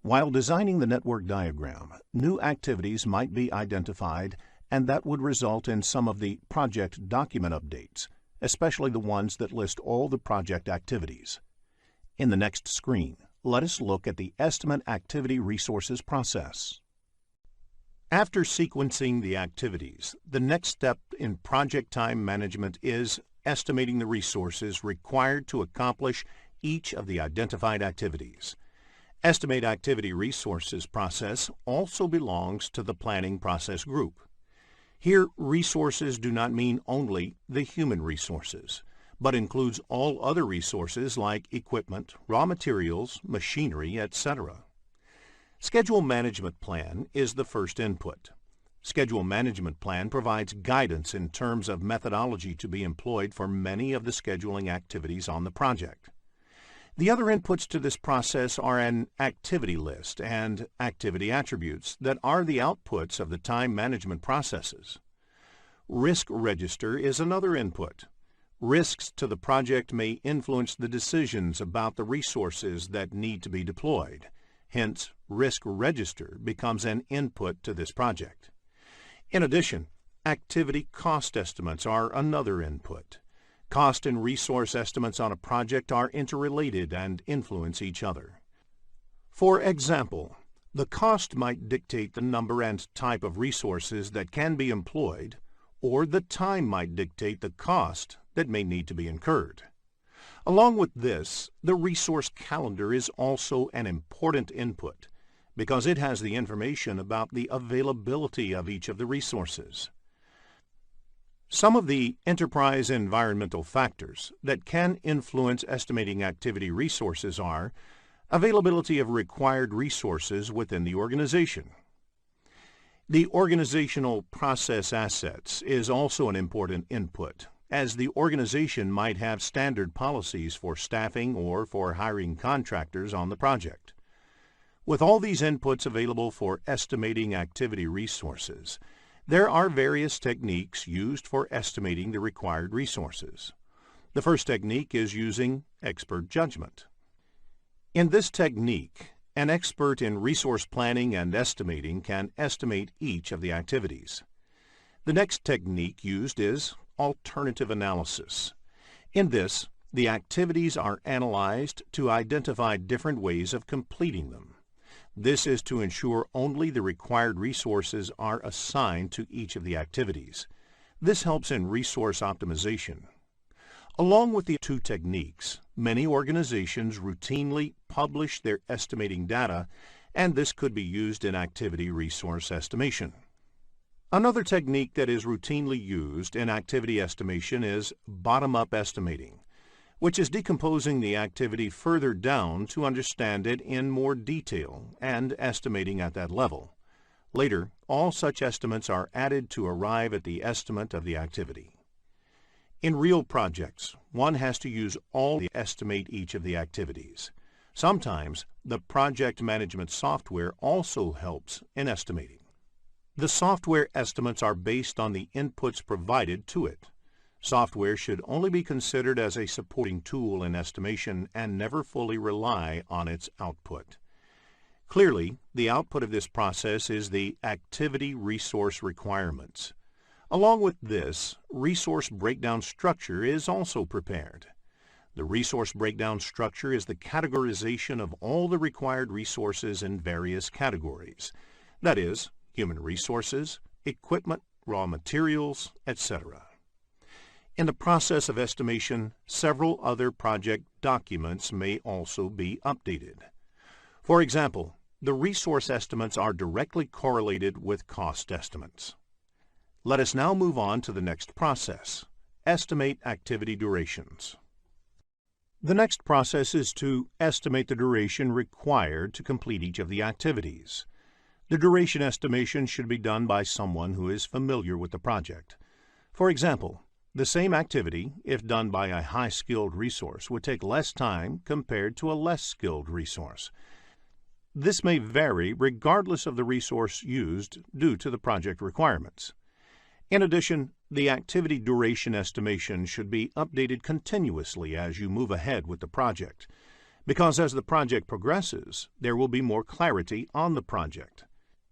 While designing the network diagram, new activities might be identified, and that would result in some of the project document updates, especially the ones that list all the project activities. In the next screen, let us look at the estimate activity resources process. After sequencing the activities, the next step in project time management is estimating the resources required to accomplish each of the identified activities. Estimate activity resources process also belongs to the planning process group. Here, resources do not mean only the human resources, but includes all other resources like equipment, raw materials, machinery, etc. Schedule management plan is the first input. Schedule management plan provides guidance in terms of methodology to be employed for many of the scheduling activities on the project. The other inputs to this process are an activity list and activity attributes that are the outputs of the time management processes. Risk register is another input. Risks to the project may influence the decisions about the resources that need to be deployed. Hence, risk register becomes an input to this project. In addition, activity cost estimates are another input. Cost and resource estimates on a project are interrelated and influence each other. For example, the cost might dictate the number and type of resources that can be employed, or the time might dictate the cost that may need to be incurred. Along with this, the resource calendar is also an important input because it has the information about the availability of each of the resources. Some of the enterprise environmental factors that can influence estimating activity resources are availability of required resources within the organization. The organizational process assets is also an important input, as the organization might have standard policies for staffing or for hiring contractors on the project. With all these inputs available for estimating activity resources, there are various techniques used for estimating the required resources. The first technique is using expert judgment. In this technique, an expert in resource planning and estimating can estimate each of the activities. The next technique used is alternative analysis. In this, the activities are analyzed to identify different ways of completing them. This is to ensure only the required resources are assigned to each of the activities. This helps in resource optimization. Along with the two techniques, many organizations routinely publish their estimating data, and this could be used in activity resource estimation. Another technique that is routinely used in activity estimation is bottom-up estimating, which is decomposing the activity further down to understand it in more detail and estimating at that level. Later, all such estimates are added to arrive at the estimate of the activity. In real projects, one has to use all to estimate each of the activities. Sometimes, the project management software also helps in estimating. The software estimates are based on the inputs provided to it. Software should only be considered as a supporting tool in estimation and never fully rely on its output. Clearly, the output of this process is the activity resource requirements. Along with this, resource breakdown structure is also prepared. The resource breakdown structure is the categorization of all the required resources in various categories. That is, human resources, equipment, raw materials, etc. In the process of estimation, several other project documents may also be updated. For example, the resource estimates are directly correlated with cost estimates. Let us now move on to the next process, estimate activity durations. The next process is to estimate the duration required to complete each of the activities. The duration estimation should be done by someone who is familiar with the project. For example, the same activity, if done by a high-skilled resource, would take less time compared to a less skilled resource. This may vary regardless of the resource used due to the project requirements. In addition, the activity duration estimation should be updated continuously as you move ahead with the project, because as the project progresses, there will be more clarity on the project.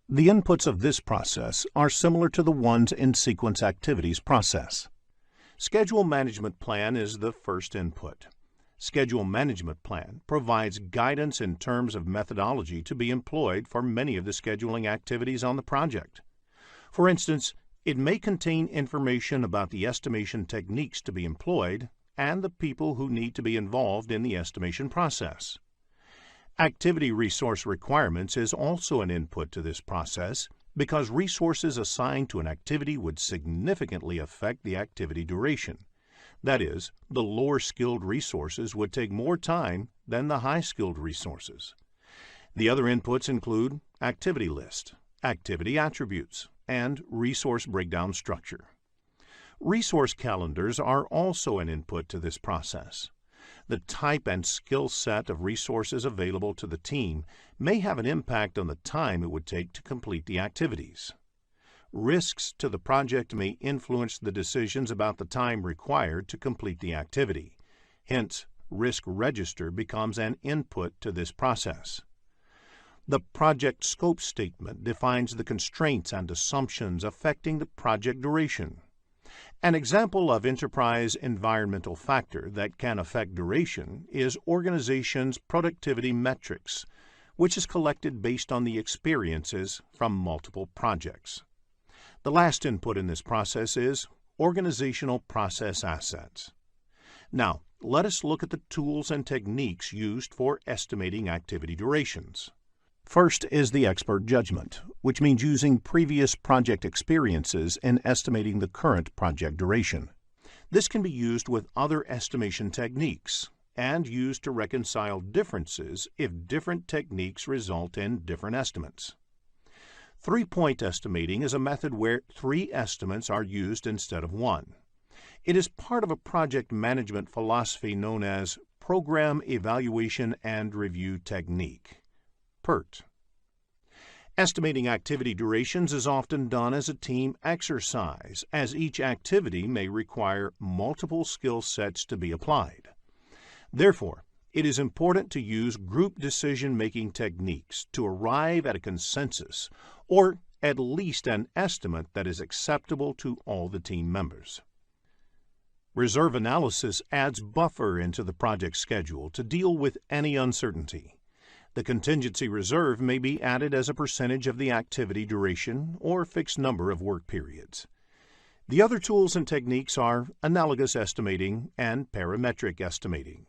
The inputs of this process are similar to the ones in sequence activities process. Schedule management plan is the first input. Schedule management plan provides guidance in terms of methodology to be employed for many of the scheduling activities on the project. For instance, it may contain information about the estimation techniques to be employed and the people who need to be involved in the estimation process. Activity resource requirements is also an input to this process because resources assigned to an activity would significantly affect the activity duration. That is, the lower-skilled resources would take more time than the high-skilled resources. The other inputs include activity list, activity attributes, and resource breakdown structure. Resource calendars are also an input to this process. The type and skill set of resources available to the team may have an impact on the time it would take to complete the activities. Risks to the project may influence the decisions about the time required to complete the activity. Hence, risk register becomes an input to this process. The project scope statement defines the constraints and assumptions affecting the project duration. An example of enterprise environmental factor that can affect duration is organization's productivity metrics, which is collected based on the experiences from multiple projects. The last input in this process is organizational process assets. Now, let us look at the tools and techniques used for estimating activity durations. First is the expert judgment, which means using previous project experiences in estimating the current project duration. This can be used with other estimation techniques and used to reconcile differences if different techniques result in different estimates. Three-point estimating is a method where 3 estimates are used instead of 1. It is part of a project management philosophy known as Program Evaluation and Review Technique. PERT. Estimating activity durations is often done as a team exercise, as each activity may require multiple skill sets to be applied. Therefore, it is important to use group decision-making techniques to arrive at a consensus, or at least an estimate that is acceptable to all the team members. Reserve analysis adds buffer into the project schedule to deal with any uncertainty. The contingency reserve may be added as a percentage of the activity duration or fixed number of work periods. The other tools and techniques are analogous estimating and parametric estimating.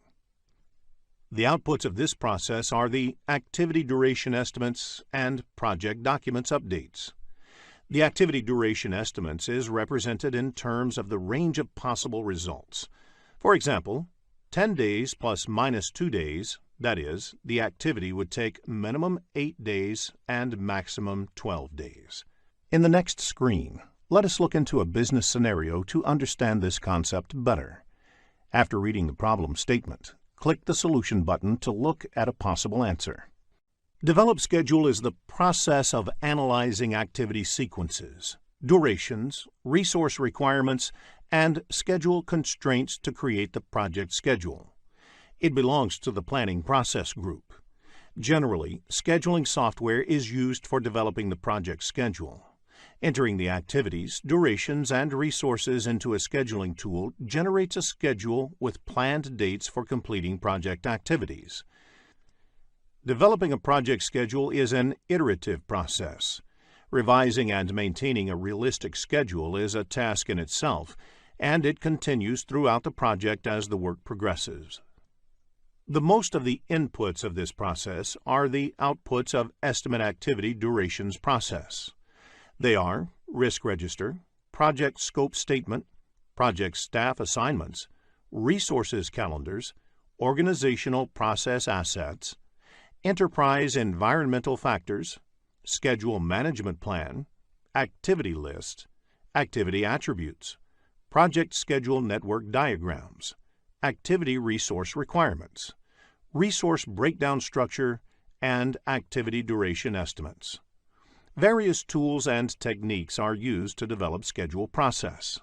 The outputs of this process are the activity duration estimates and project documents updates. The activity duration estimates is represented in terms of the range of possible results. For example, 10 days plus minus 2 days, that is, the activity would take minimum 8 days and maximum 12 days. In the next screen, let us look into a business scenario to understand this concept better. After reading the problem statement, click the Solution button to look at a possible answer. Develop schedule is the process of analyzing activity sequences, durations, resource requirements, and schedule constraints to create the project schedule. It belongs to the planning process group. Generally, scheduling software is used for developing the project schedule. Entering the activities, durations, and resources into a scheduling tool generates a schedule with planned dates for completing project activities. Developing a project schedule is an iterative process. Revising and maintaining a realistic schedule is a task in itself, and it continues throughout the project as the work progresses. The most of the inputs of this process are the outputs of estimate activity durations process. They are risk register, project scope statement, project staff assignments, resources calendars, organizational process assets, enterprise environmental factors, schedule management plan, activity list, activity attributes, project schedule network diagrams, activity resource requirements, resource breakdown structure, and activity duration estimates. Various tools and techniques are used to develop schedule process.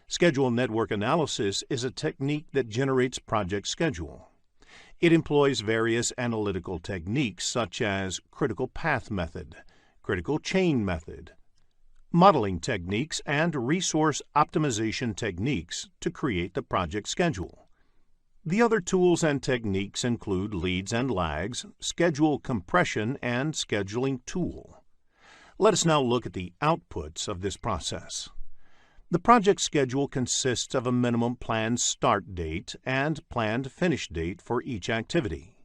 Schedule network analysis is a technique that generates project schedule. It employs various analytical techniques such as critical path method, critical chain method, modeling techniques, and resource optimization techniques to create the project schedule. The other tools and techniques include leads and lags, schedule compression, and scheduling tool. Let us now look at the outputs of this process. The project schedule consists of a minimum planned start date and planned finish date for each activity.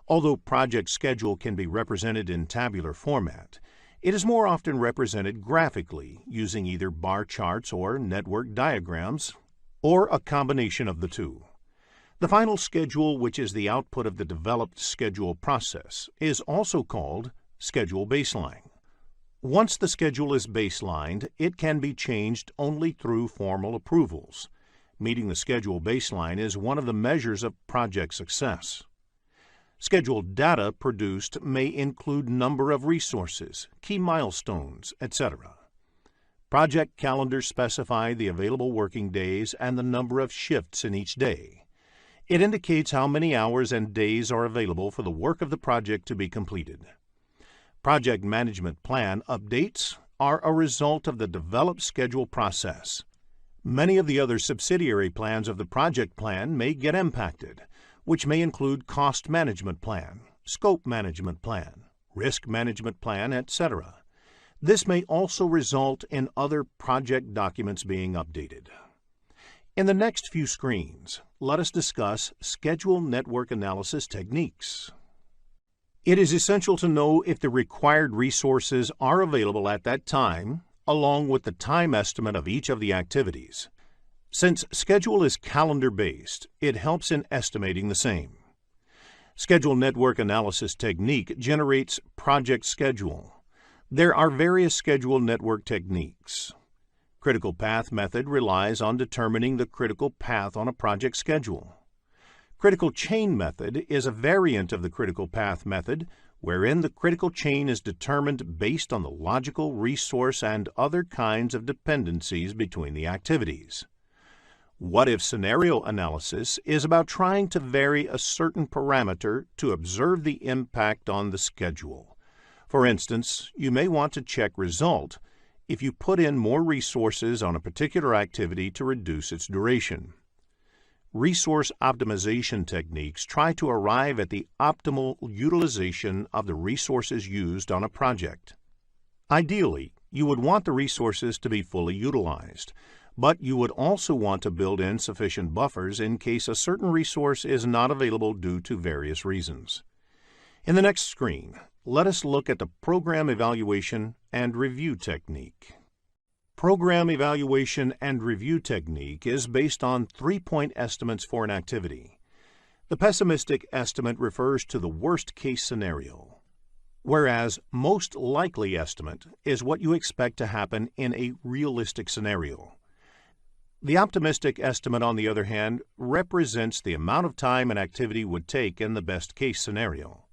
Although project schedule can be represented in tabular format, it is more often represented graphically using either bar charts or network diagrams, or a combination of the two. The final schedule, which is the output of the developed schedule process, is also called schedule baseline. Once the schedule is baselined, it can be changed only through formal approvals. Meeting the schedule baseline is one of the measures of project success. Schedule data produced may include number of resources, key milestones, etc. Project calendars specify the available working days and the number of shifts in each day. It indicates how many hours and days are available for the work of the project to be completed. Project management plan updates are a result of the developed schedule process. Many of the other subsidiary plans of the project plan may get impacted, which may include cost management plan, scope management plan, risk management plan, etc. This may also result in other project documents being updated. In the next few screens, let us discuss schedule network analysis techniques. It is essential to know if the required resources are available at that time, along with the time estimate of each of the activities. Since schedule is calendar-based, it helps in estimating the same. Schedule network analysis technique generates project schedule. There are various schedule network techniques. Critical path method relies on determining the critical path on a project schedule. Critical chain method is a variant of the critical path method, wherein the critical chain is determined based on the logical, resource, and other kinds of dependencies between the activities. What-if scenario analysis is about trying to vary a certain parameter to observe the impact on the schedule. For instance, you may want to check result if you put in more resources on a particular activity to reduce its duration. resource optimization techniques try to arrive at the optimal utilization of the resources used on a project. Ideally, you would want the resources to be fully utilized, but you would also want to build in sufficient buffers in case a certain resource is not available due to various reasons. In the next screen, let us look at the program evaluation and review technique. Program evaluation and review technique is based on 3-point estimates for an activity. The pessimistic estimate refers to the worst-case scenario, whereas most likely estimate is what you expect to happen in a realistic scenario. The optimistic estimate, on the other hand, represents the amount of time an activity would take in the best-case scenario.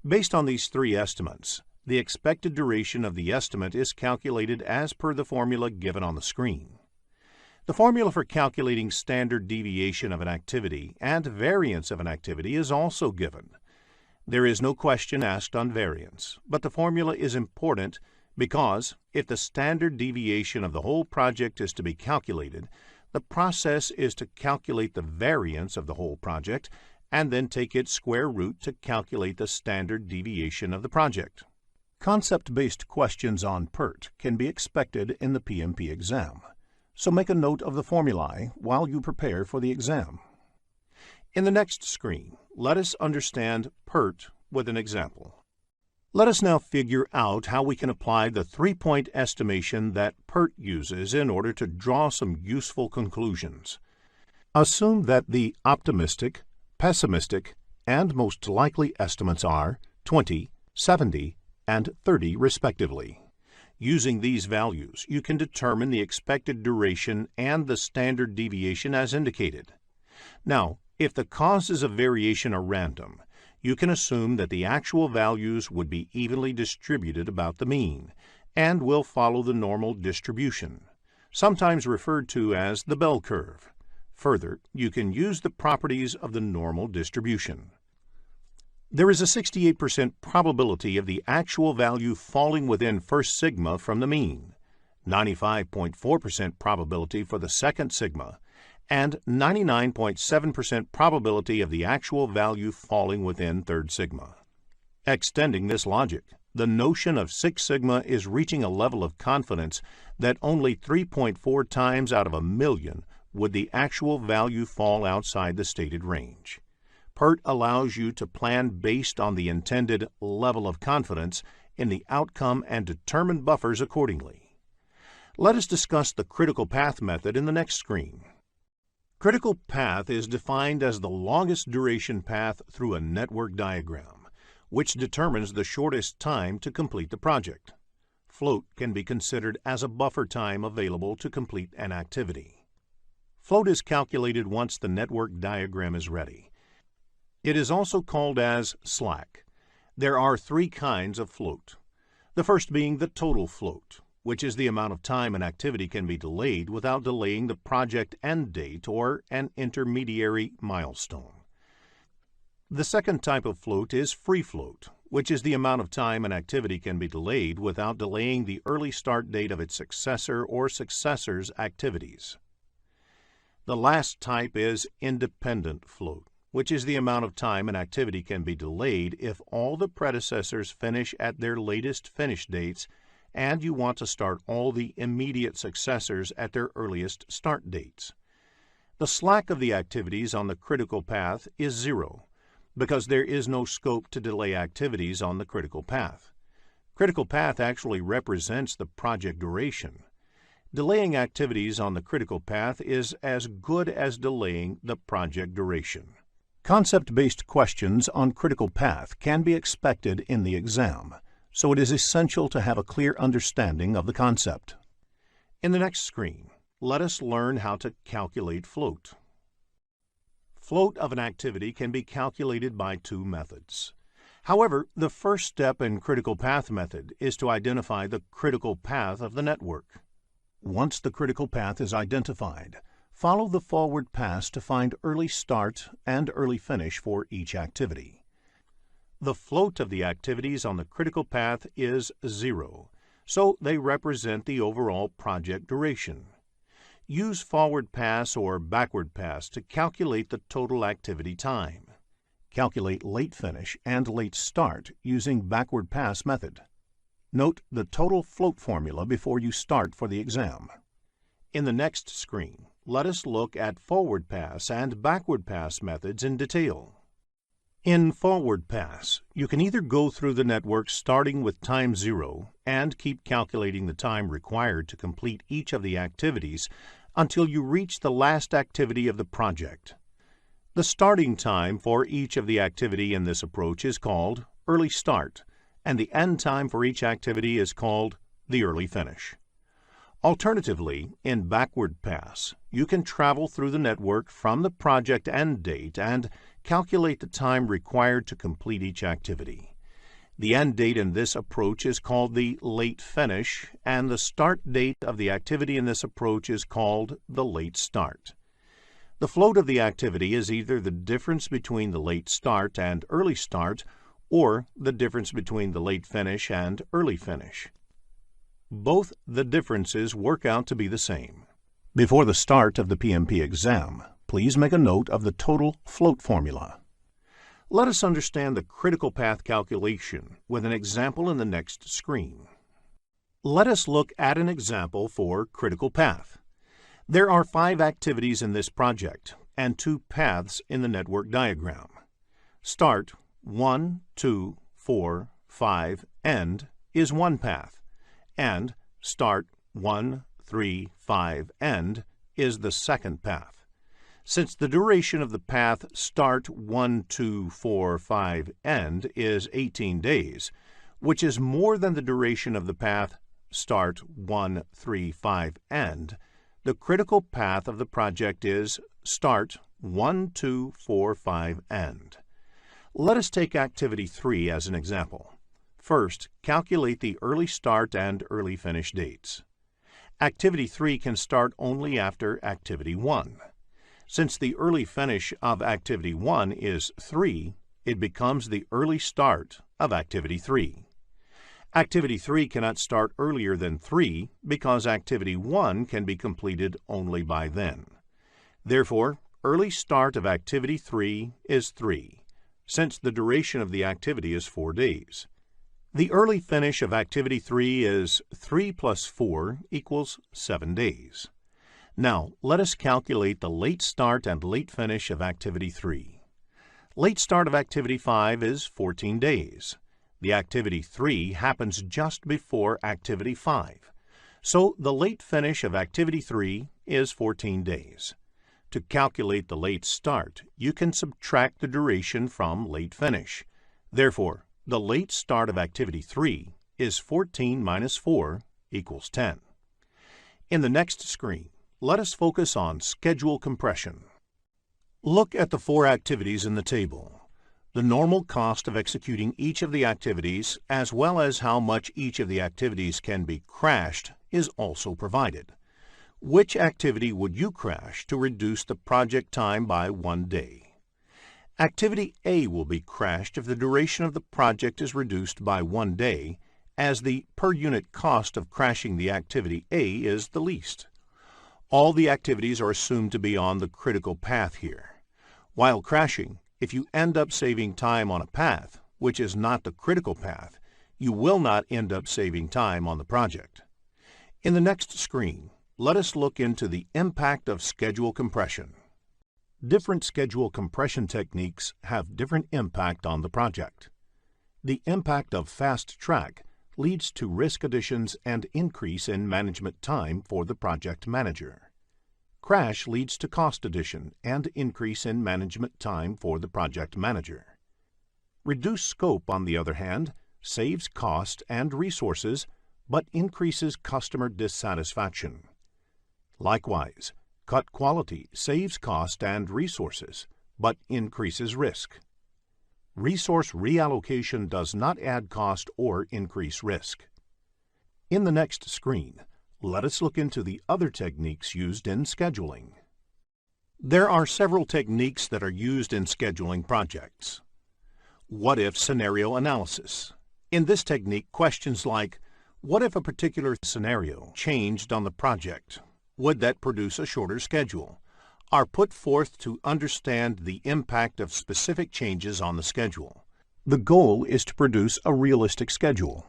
Based on these three estimates, the expected duration of the estimate is calculated as per the formula given on the screen. The formula for calculating standard deviation of an activity and variance of an activity is also given. There is no question asked on variance, but the formula is important because if the standard deviation of the whole project is to be calculated, the process is to calculate the variance of the whole project and then take its square root to calculate the standard deviation of the project. Concept-based questions on PERT can be expected in the PMP exam, so make a note of the formulae while you prepare for the exam. In the next screen, let us understand PERT with an example. Let us now figure out how we can apply the 3-point estimation that PERT uses in order to draw some useful conclusions. Assume that the optimistic, pessimistic, and most likely estimates are 20, 70, and 30 respectively. Using these values, you can determine the expected duration and the standard deviation as indicated. Now, if the causes of variation are random, you can assume that the actual values would be evenly distributed about the mean and will follow the normal distribution, sometimes referred to as the bell curve. Further, you can use the properties of the normal distribution. There is a 68% probability of the actual value falling within first sigma from the mean, 95.4% probability for the second sigma, and 99.7% probability of the actual value falling within third sigma. Extending this logic, the notion of Six Sigma is reaching a level of confidence that only 3.4 times out of a million would the actual value fall outside the stated range. PERT allows you to plan based on the intended level of confidence in the outcome and determine buffers accordingly. Let us discuss the critical path method in the next screen. Critical path is defined as the longest duration path through a network diagram, which determines the shortest time to complete the project. Float can be considered as a buffer time available to complete an activity. Float is calculated once the network diagram is ready. It is also called as slack. There are 3 kinds of float. The first being the total float, which is the amount of time an activity can be delayed without delaying the project end date or an intermediary milestone. The second type of float is free float, which is the amount of time an activity can be delayed without delaying the early start date of its successor or successors' activities. The last type is independent float, which is the amount of time an activity can be delayed if all the predecessors finish at their latest finish dates and you want to start all the immediate successors at their earliest start dates. The slack of the activities on the critical path is 0, because there is no scope to delay activities on the critical path. Critical path actually represents the project duration. Delaying activities on the critical path is as good as delaying the project duration. Concept-based questions on critical path can be expected in the exam, so it is essential to have a clear understanding of the concept. In the next screen, let us learn how to calculate float. Float of an activity can be calculated by 2 methods. However, the first step in critical path method is to identify the critical path of the network. Once the critical path is identified, follow the forward pass to find early start and early finish for each activity. The float of the activities on the critical path is 0, so they represent the overall project duration. use forward pass or backward pass to calculate the total activity time. Calculate late finish and late start using backward pass method. Note the total float formula before you start for the exam. In the next screen, let us look at forward pass and backward pass methods in detail. In forward pass, you can either go through the network starting with time 0 and keep calculating the time required to complete each of the activities until you reach the last activity of the project. The starting time for each of the activity in this approach is called early start, and the end time for each activity is called the early finish. Alternatively, in backward pass, you can travel through the network from the project end date and calculate the time required to complete each activity. The end date in this approach is called the late finish, and the start date of the activity in this approach is called the late start. The float of the activity is either the difference between the late start and early start, or the difference between the late finish and early finish. Both the differences work out to be the same. Before the start of the PMP exam, please make a note of the total float formula. Let us understand the critical path calculation with an example in the next screen. Let us look at an example for critical path. There are 5 activities in this project and 2 paths in the network diagram. Start, 1, 2, 4, 5, end is one path, and start, 1, 3, 5, end is the second path. Since the duration of the path start 1, 2, 4, 5, end is 18 days, which is more than the duration of the path start 1, 3, 5, end, the critical path of the project is start 1, 2, 4, 5, end. Let us take activity 3 as an example. First, calculate the early start and early finish dates. Activity 3 can start only after activity 1. Since the early finish of activity 1 is 3, it becomes the early start of activity 3. Activity 3 cannot start earlier than 3 because activity 1 can be completed only by then. Therefore, early start of activity 3 is 3, since the duration of the activity is 4 days. The early finish of activity 3 is 3 plus 4 equals 7 days. Now, let us calculate the late start and late finish of activity 3. Late start of activity 5 is 14 days. The activity 3 happens just before activity 5. So the late finish of activity 3 is 14 days. To calculate the late start, you can subtract the duration from late finish. Therefore, the late start of activity 3 is 14 minus 4 equals 10. In the next screen, let us focus on schedule compression. Look at the 4 activities in the table. The normal cost of executing each of the activities, as well as how much each of the activities can be crashed, is also provided. Which activity would you crash to reduce the project time by 1 day? Activity A will be crashed if the duration of the project is reduced by 1 day, as the per unit cost of crashing the activity A is the least. All the activities are assumed to be on the critical path here. While crashing, if you end up saving time on a path, which is not the critical path, you will not end up saving time on the project. In the next screen, let us look into the impact of schedule compression. Different schedule compression techniques have different impact on the project. The impact of fast track leads to risk additions and increase in management time for the project manager. Crash leads to cost addition and increase in management time for the project manager. Reduced scope, on the other hand, saves cost and resources but increases customer dissatisfaction. Likewise, cut quality saves cost and resources but increases risk. Resource reallocation does not add cost or increase risk. In the next screen, let us look into the other techniques used in scheduling. There are several techniques that are used in scheduling projects. What-if scenario analysis. In this technique, questions like, what if a particular scenario changed on the project? would that produce a shorter schedule, are put forth to understand the impact of specific changes on the schedule. The goal is to produce a realistic schedule.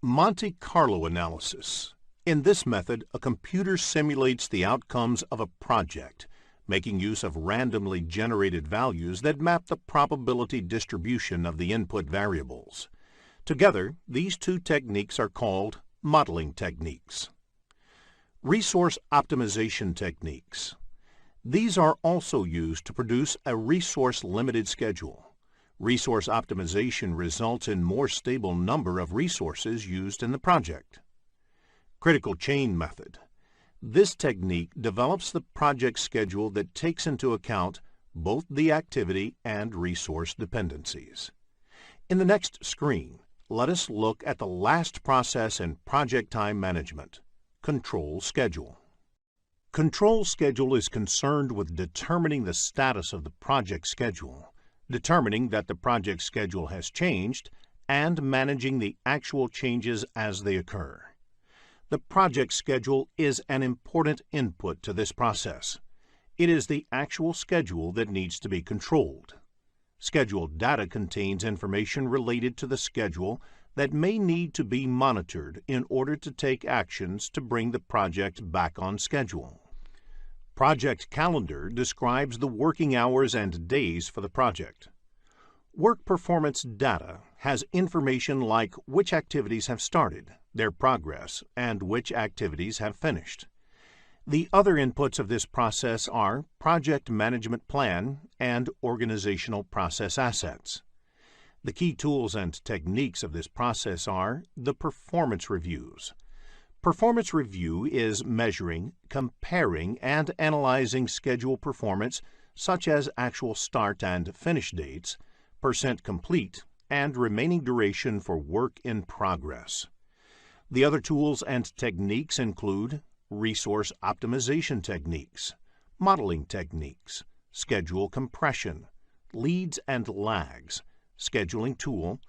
Monte Carlo analysis. In this method, a computer simulates the outcomes of a project, making use of randomly generated values that map the probability distribution of the input variables. Together, these two techniques are called modeling techniques. Resource optimization techniques. These are also used to produce a resource-limited schedule. Resource optimization results in more stable number of resources used in the project. Critical chain method. This technique develops the project schedule that takes into account both the activity and resource dependencies. In the next screen, let us look at the last process in project time management, control schedule. Control schedule is concerned with determining the status of the project schedule, determining that the project schedule has changed, and managing the actual changes as they occur. The project schedule is an important input to this process. It is the actual schedule that needs to be controlled. Schedule data contains information related to the schedule that may need to be monitored in order to take actions to bring the project back on schedule. Project calendar describes the working hours and days for the project. Work performance data has information like which activities have started, their progress, and which activities have finished. The other inputs of this process are project management plan and organizational process assets. The key tools and techniques of this process are the performance reviews. Performance review is measuring, comparing, and analyzing schedule performance such as actual start and finish dates, percent complete, and remaining duration for work in progress. The other tools and techniques include resource optimization techniques, modeling techniques, schedule compression, leads and lags, scheduling tool,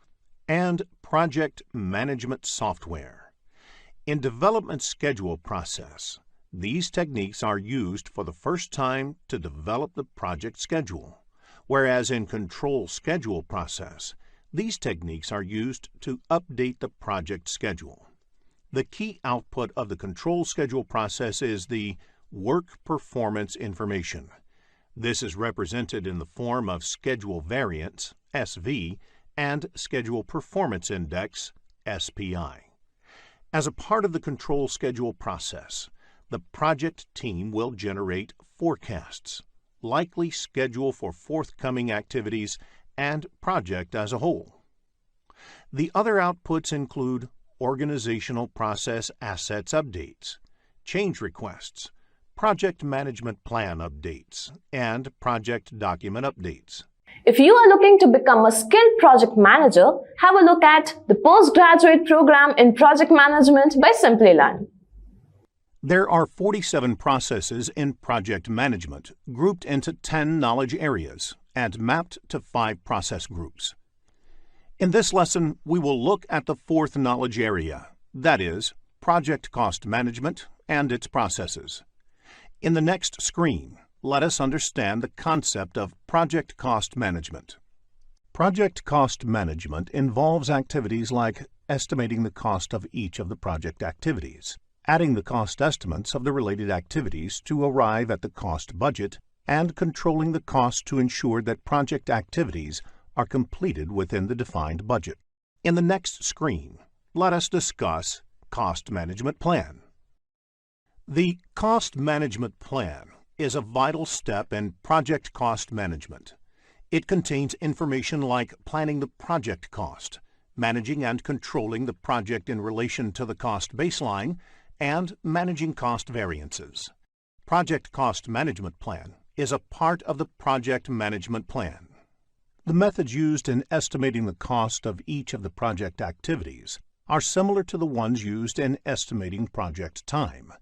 and project management software. In development schedule process, these techniques are used for the first time to develop the project schedule, whereas in control schedule process, these techniques are used to update the project schedule. The key output of the control schedule process is the work performance information. This is represented in the form of schedule variance, SV, and schedule performance index, SPI. As a part of the control schedule process, the project team will generate forecasts, likely schedule for forthcoming activities, and project as a whole. The other outputs include organizational process assets updates, change requests, project management plan updates, and project document updates. If you are looking to become a skilled project manager, have a look at the postgraduate program in project management by Simplilearn. There are 47 processes in project management, grouped into 10 knowledge areas and mapped to 5 process groups. In this lesson, we will look at the 4th knowledge area, that is, project cost management and its processes. In the next screen, let us understand the concept of project cost management. Project cost management involves activities like estimating the cost of each of the project activities, adding the cost estimates of the related activities to arrive at the cost budget, and controlling the cost to ensure that project activities are completed within the defined budget. In the next screen, let us discuss Cost Management Plan. The Cost Management Plan is a vital step in project cost management. It contains information like planning the project cost, managing and controlling the project in relation to the cost baseline, and managing cost variances. Project Cost Management Plan is a part of the Project Management Plan. The methods used in estimating the cost of each of the project activities are similar to the ones used in estimating project time.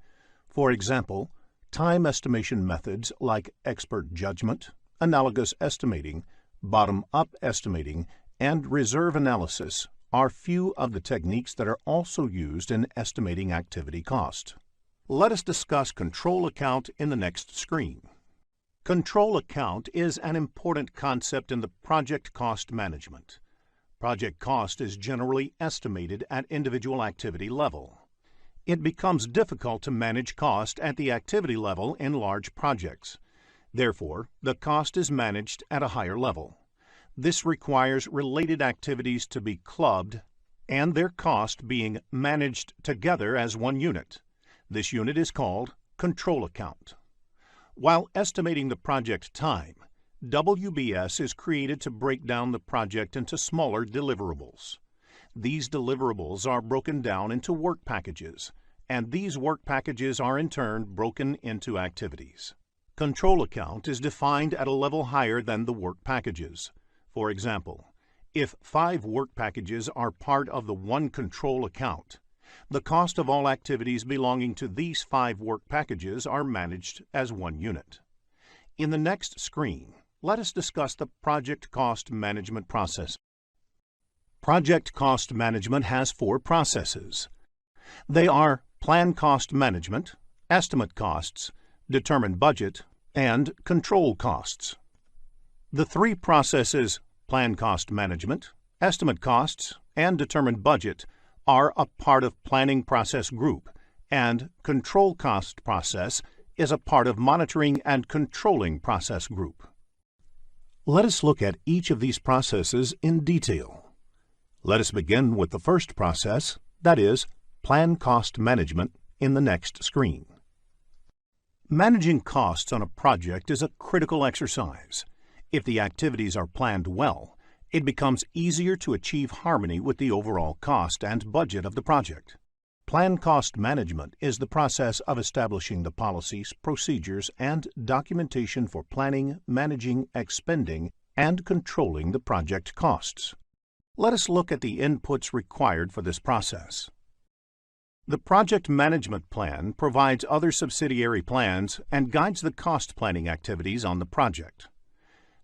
For example, time estimation methods like expert judgment, analogous estimating, bottom-up estimating, and reserve analysis are few of the techniques that are also used in estimating activity cost. Let us discuss control account in the next screen. Control account is an important concept in the project cost management. Project cost is generally estimated at individual activity level. It becomes difficult to manage cost at the activity level in large projects. Therefore, the cost is managed at a higher level. This requires related activities to be clubbed and their cost being managed together as one unit. This unit is called control account. While estimating the project time, WBS is created to break down the project into smaller deliverables. These deliverables are broken down into work packages, and these work packages are in turn broken into activities. Control account is defined at a level higher than the work packages. For example, if 5 work packages are part of the one control account, the cost of all activities belonging to these 5 work packages are managed as one unit. In the next screen, let us discuss the project cost management process. Project cost management has 4 processes. They are plan cost management, estimate costs, determine budget, and control costs. The 3 processes, plan cost management, estimate costs, and determine budget, are a part of planning process group, and control cost process is a part of monitoring and controlling process group. Let us look at each of these processes in detail. Let us begin with the first process, that is, plan cost management, in the next screen. Managing costs on a project is a critical exercise. If the activities are planned well, it becomes easier to achieve harmony with the overall cost and budget of the project. Plan cost management is the process of establishing the policies, procedures, and documentation for planning, managing, expending, and controlling the project costs. Let us look at the inputs required for this process. The project management plan provides other subsidiary plans and guides the cost planning activities on the project.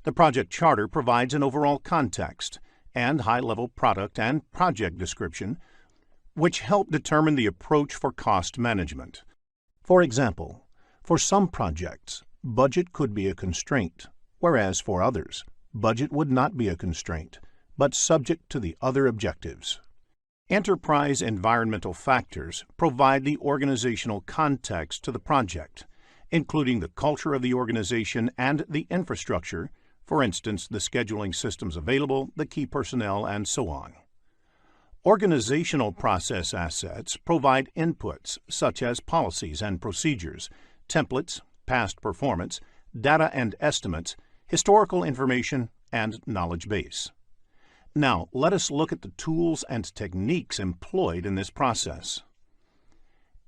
The project charter provides an overall context and high-level product and project description, which help determine the approach for cost management. For example, for some projects, budget could be a constraint, whereas for others, budget would not be a constraint, but subject to the other objectives. Enterprise environmental factors provide the organizational context to the project, including the culture of the organization and the infrastructure, for instance, the scheduling systems available, the key personnel, and so on. Organizational process assets provide inputs such as policies and procedures, templates, past performance, data and estimates, historical information, and knowledge base. Now, let us look at the tools and techniques employed in this process.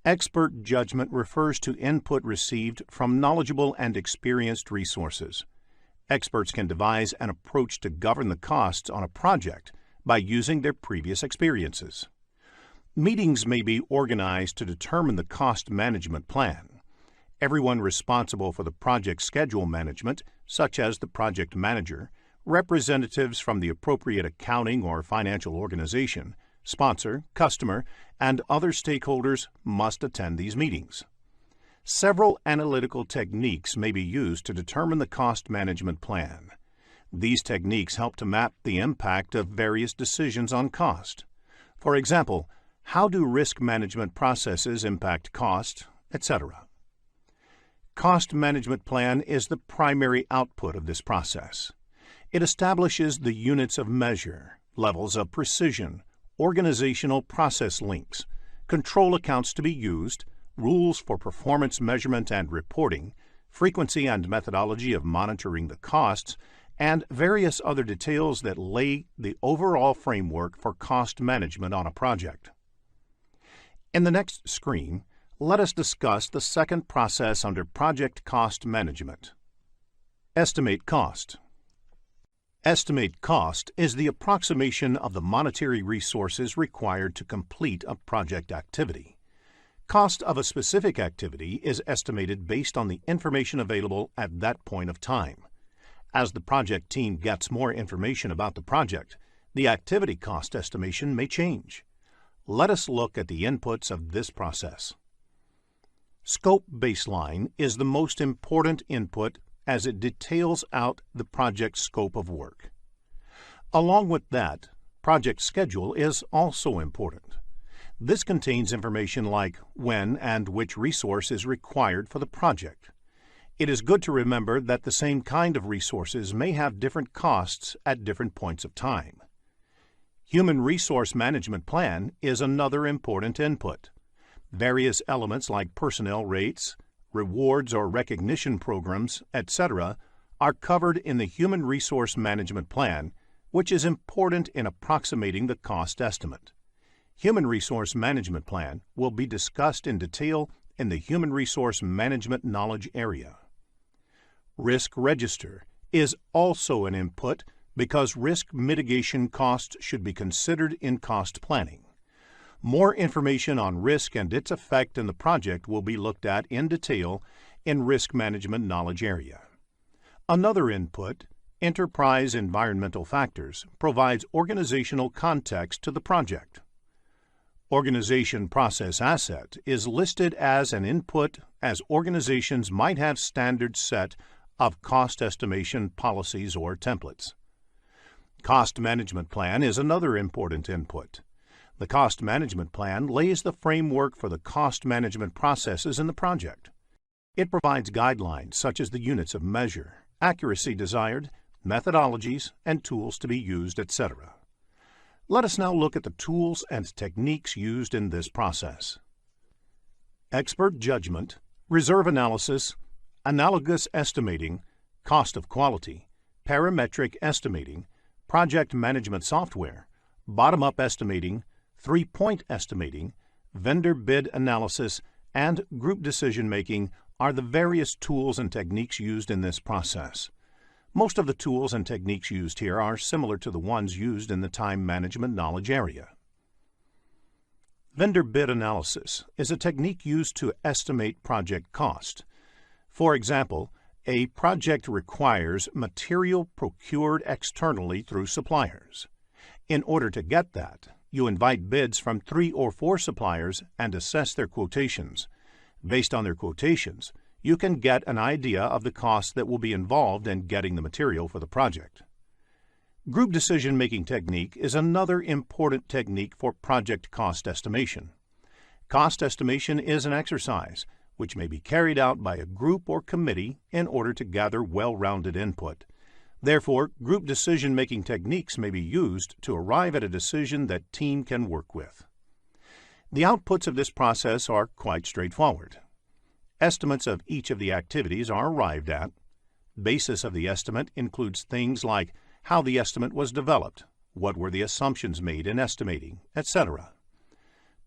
Expert judgment refers to input received from knowledgeable and experienced resources. Experts can devise an approach to govern the costs on a project by using their previous experiences. Meetings may be organized to determine the cost management plan. Everyone responsible for the project schedule management, such as the project manager, representatives from the appropriate accounting or financial organization, sponsor, customer, and other stakeholders must attend these meetings. Several analytical techniques may be used to determine the cost management plan. These techniques help to map the impact of various decisions on cost. For example, how do risk management processes impact cost, etc. Cost management plan is the primary output of this process. It establishes the units of measure, levels of precision, organizational process links, control accounts to be used, rules for performance measurement and reporting, frequency and methodology of monitoring the costs, and various other details that lay the overall framework for cost management on a project. In the next screen, let us discuss the second process under project cost management. Estimate cost. Estimate cost is the approximation of the monetary resources required to complete a project activity. Cost of a specific activity is estimated based on the information available at that point of time. As the project team gets more information about the project, the activity cost estimation may change. Let us look at the inputs of this process. Scope baseline is the most important input as it details out the project's scope of work. Along with that, project schedule is also important. This contains information like when and which resource is required for the project. It is good to remember that the same kind of resources may have different costs at different points of time. Human Resource Management Plan is another important input. Various elements like personnel rates, rewards or recognition programs, etc., are covered in the Human Resource Management Plan, which is important in approximating the cost estimate. Human Resource Management Plan will be discussed in detail in the Human Resource Management Knowledge area. Risk Register is also an input because risk mitigation costs should be considered in cost planning. More information on risk and its effect in the project will be looked at in detail in Risk Management Knowledge area. Another input, Enterprise Environmental Factors, provides organizational context to the project. Organization Process Asset is listed as an input as organizations might have standards set of cost estimation policies or templates. Cost Management Plan is another important input. The Cost Management Plan lays the framework for the cost management processes in the project. It provides guidelines such as the units of measure, accuracy desired, methodologies, and tools to be used, etc. Let us now look at the tools and techniques used in this process. Expert judgment, reserve analysis, analogous estimating, cost of quality, parametric estimating, project management software, bottom-up estimating, three-point estimating, vendor bid analysis, and group decision-making are the various tools and techniques used in this process. Most of the tools and techniques used here are similar to the ones used in the time management knowledge area. Vendor bid analysis is a technique used to estimate project cost. For example, a project requires material procured externally through suppliers. In order to get that, you invite bids from 3 or 4 suppliers and assess their quotations. Based on their quotations, you can get an idea of the costs that will be involved in getting the material for the project. Group decision-making technique is another important technique for project cost estimation. Cost estimation is an exercise which may be carried out by a group or committee in order to gather well-rounded input. Therefore, group decision-making techniques may be used to arrive at a decision that team can work with. The outputs of this process are quite straightforward. Estimates of each of the activities are arrived at. Basis of the estimate includes things like how the estimate was developed, what were the assumptions made in estimating, etc.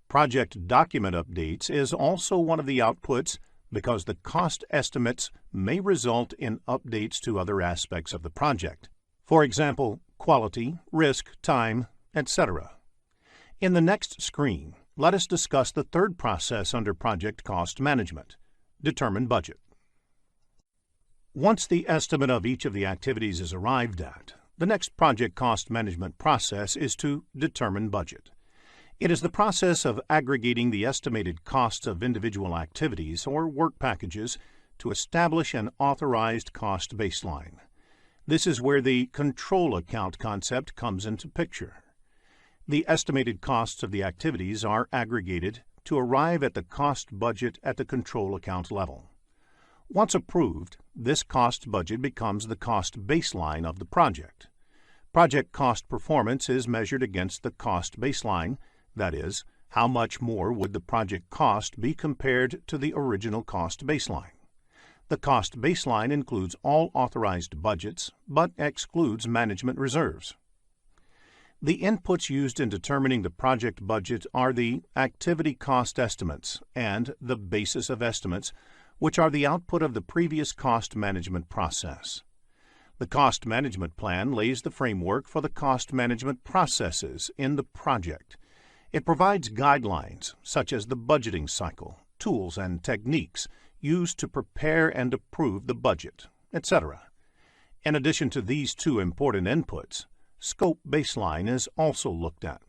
Project document updates is also one of the outputs because the cost estimates may result in updates to other aspects of the project. For example, quality, risk, time, etc. In the next screen, let us discuss the third process under project cost management. Determine budget. Once the estimate of each of the activities is arrived at, the next project cost management process is to determine budget. It is the process of aggregating the estimated costs of individual activities or work packages to establish an authorized cost baseline. This is where the control account concept comes into picture. The estimated costs of the activities are aggregated to arrive at the cost budget at the control account level. Once approved, this cost budget becomes the cost baseline of the project. Project cost performance is measured against the cost baseline, that is, how much more would the project cost be compared to the original cost baseline. The cost baseline includes all authorized budgets, but excludes management reserves. The inputs used in determining the project budget are the activity cost estimates and the basis of estimates, which are the output of the previous cost management process. The cost management plan lays the framework for the cost management processes in the project. It provides guidelines such as the budgeting cycle, tools and techniques used to prepare and approve the budget, etc. In addition to these two important inputs, scope baseline is also looked at.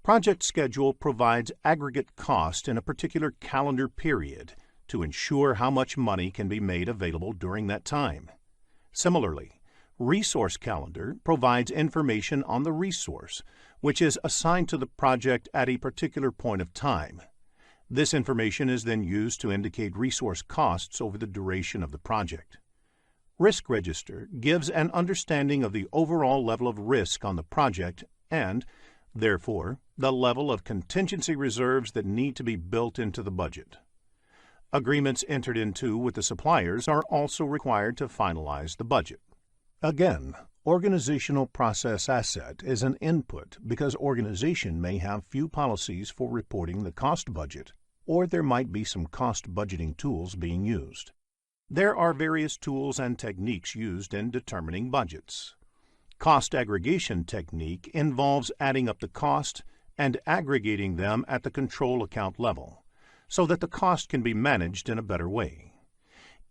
Project schedule provides aggregate cost in a particular calendar period to ensure how much money can be made available during that time. Similarly, Resource Calendar provides information on the resource, which is assigned to the project at a particular point of time. This information is then used to indicate resource costs over the duration of the project. Risk Register gives an understanding of the overall level of risk on the project and, therefore, the level of contingency reserves that need to be built into the budget. Agreements entered into with the suppliers are also required to finalize the budget. Again, organizational process asset is an input because organization may have few policies for reporting the cost budget, or there might be some cost budgeting tools being used. There are various tools and techniques used in determining budgets. Cost aggregation technique involves adding up the cost and aggregating them at the control account level, so that the cost can be managed in a better way.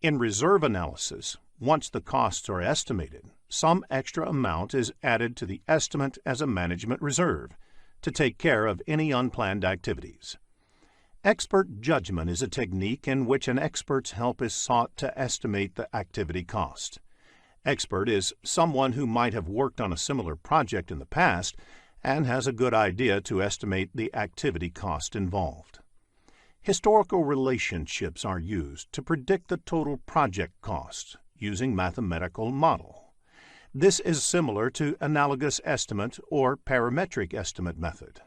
In reserve analysis, once the costs are estimated, some extra amount is added to the estimate as a management reserve to take care of any unplanned activities. Expert judgment is a technique in which an expert's help is sought to estimate the activity cost. Expert is someone who might have worked on a similar project in the past and has a good idea to estimate the activity cost involved. Historical relationships are used to predict the total project cost using mathematical model. This is similar to analogous estimate or parametric estimate method.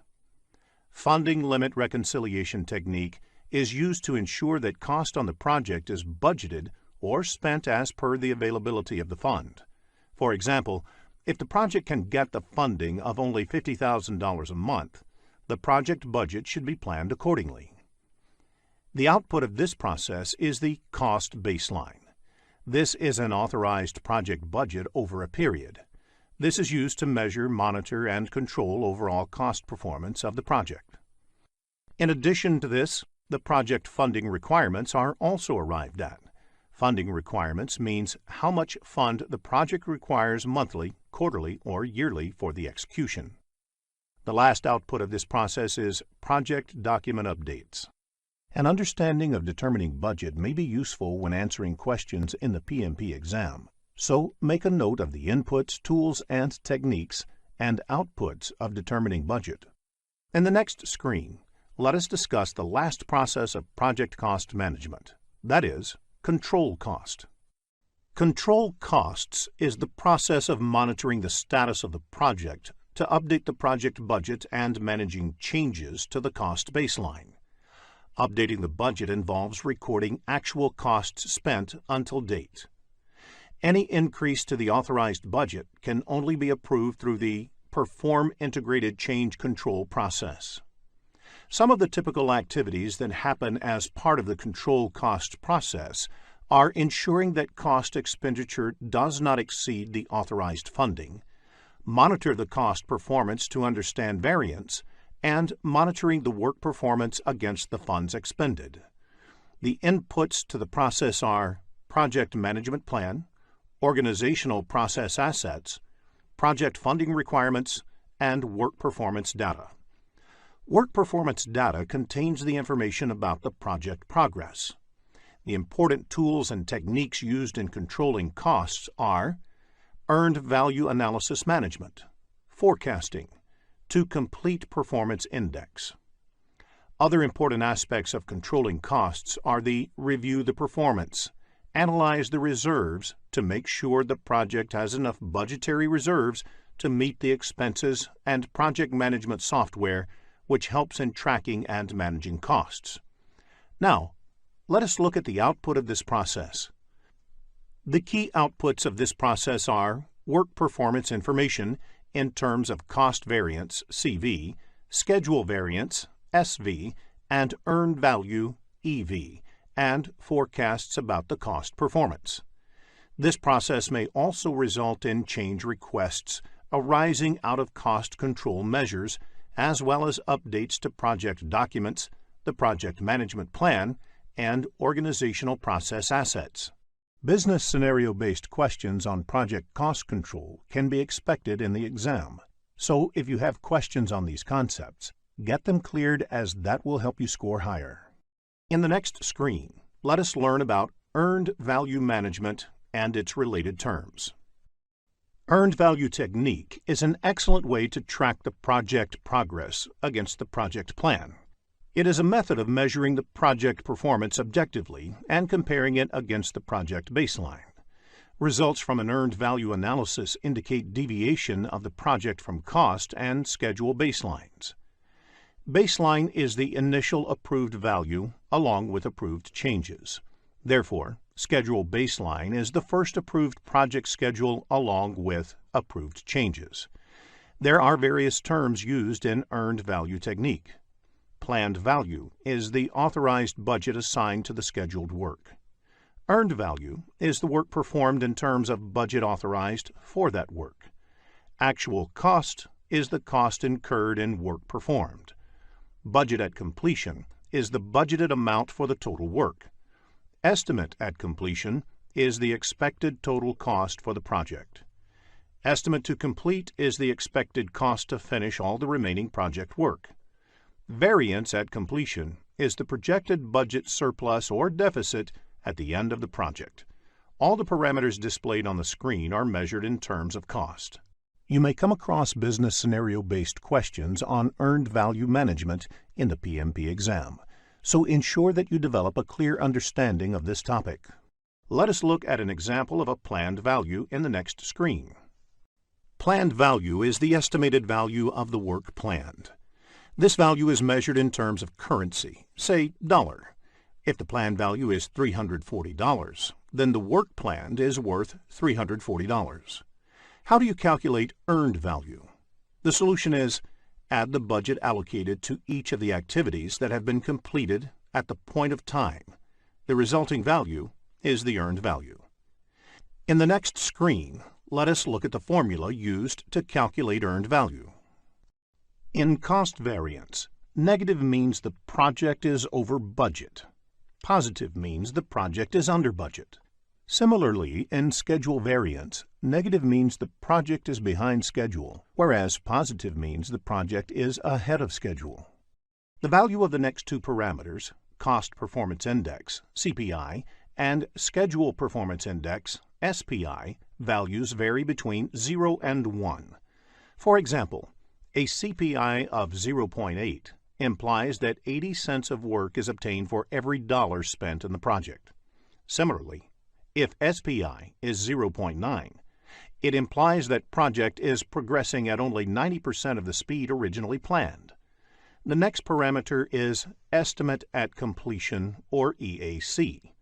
Funding limit reconciliation technique is used to ensure that cost on the project is budgeted or spent as per the availability of the fund. For example, if the project can get the funding of only $50,000 a month, the project budget should be planned accordingly. The output of this process is the cost baseline. This is an authorized project budget over a period. This is used to measure, monitor, and control overall cost performance of the project. In addition to this, the project funding requirements are also arrived at. Funding requirements means how much fund the project requires monthly, quarterly, or yearly for the execution. The last output of this process is project document updates. An understanding of determining budget may be useful when answering questions in the PMP exam, so make a note of the inputs, tools, and techniques and outputs of determining budget. In the next screen, let us discuss the last process of project cost management, that is, control cost. Control costs is the process of monitoring the status of the project to update the project budget and managing changes to the cost baseline. Updating the budget involves recording actual costs spent until date. Any increase to the authorized budget can only be approved through the Perform Integrated Change Control process. Some of the typical activities that happen as part of the control cost process are ensuring that cost expenditure does not exceed the authorized funding, monitor the cost performance to understand variance, and monitoring the work performance against the funds expended. The inputs to the process are project management plan, organizational process assets, project funding requirements, and work performance data. Work performance data contains the information about the project progress. The important tools and techniques used in controlling costs are earned value analysis management, forecasting, to complete performance index. Other important aspects of controlling costs are the review the performance, analyze the reserves to make sure the project has enough budgetary reserves to meet the expenses, and project management software, which helps in tracking and managing costs. Now, let us look at the output of this process. The key outputs of this process are work performance information in terms of cost variance, CV, schedule variance, SV, and earned value, EV, and forecasts about the cost performance. This process may also result in change requests arising out of cost control measures, as well as updates to project documents, the project management plan, and organizational process assets. Business scenario-based questions on project cost control can be expected in the exam. So if you have questions on these concepts, get them cleared, as that will help you score higher. In the next screen, let us learn about earned value management and its related terms. Earned value technique is an excellent way to track the project progress against the project plan. It is a method of measuring the project performance objectively and comparing it against the project baseline. Results from an earned value analysis indicate deviation of the project from cost and schedule baselines. Baseline is the initial approved value along with approved changes. Therefore, schedule baseline is the first approved project schedule along with approved changes. There are various terms used in earned value technique. Planned value is the authorized budget assigned to the scheduled work. Earned value is the work performed in terms of budget authorized for that work. Actual cost is the cost incurred in work performed. Budget at completion is the budgeted amount for the total work. Estimate at completion is the expected total cost for the project. Estimate to complete is the expected cost to finish all the remaining project work. Variance at completion is the projected budget surplus or deficit at the end of the project. All the parameters displayed on the screen are measured in terms of cost. You may come across business scenario-based questions on earned value management in the PMP exam, so ensure that you develop a clear understanding of this topic. Let us look at an example of a planned value in the next screen. Planned value is the estimated value of the work planned. This value is measured in terms of currency, say dollar. If the planned value is $340, then the work planned is worth $340. How do you calculate earned value? The solution is add the budget allocated to each of the activities that have been completed at the point of time. The resulting value is the earned value. In the next screen, let us look at the formula used to calculate earned value. In cost variance, negative means the project is over budget. Positive means the project is under budget. Similarly, in schedule variance, negative means the project is behind schedule, whereas positive means the project is ahead of schedule. The value of the next two parameters, Cost Performance Index, CPI, and Schedule Performance Index, SPI, values vary between 0 and 1. For example, a CPI of 0.8 implies that 80 cents of work is obtained for every dollar spent in the project. Similarly, if SPI is 0.9, it implies that project is progressing at only 90% of the speed originally planned. The next parameter is Estimate at Completion, or EAC.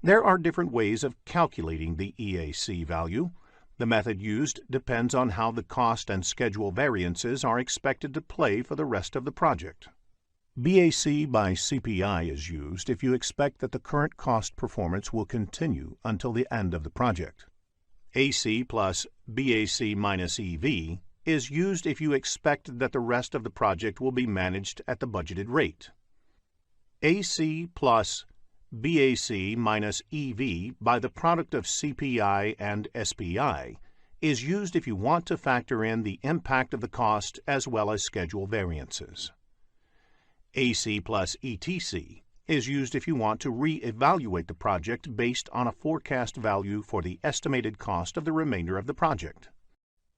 There are different ways of calculating the EAC value. The method used depends on how the cost and schedule variances are expected to play for the rest of the project. BAC by CPI is used if you expect that the current cost performance will continue until the end of the project. AC plus BAC minus EV is used if you expect that the rest of the project will be managed at the budgeted rate. AC plus BAC minus EV by the product of CPI and SPI is used if you want to factor in the impact of the cost as well as schedule variances. AC plus ETC is used if you want to re-evaluate the project based on a forecast value for the estimated cost of the remainder of the project.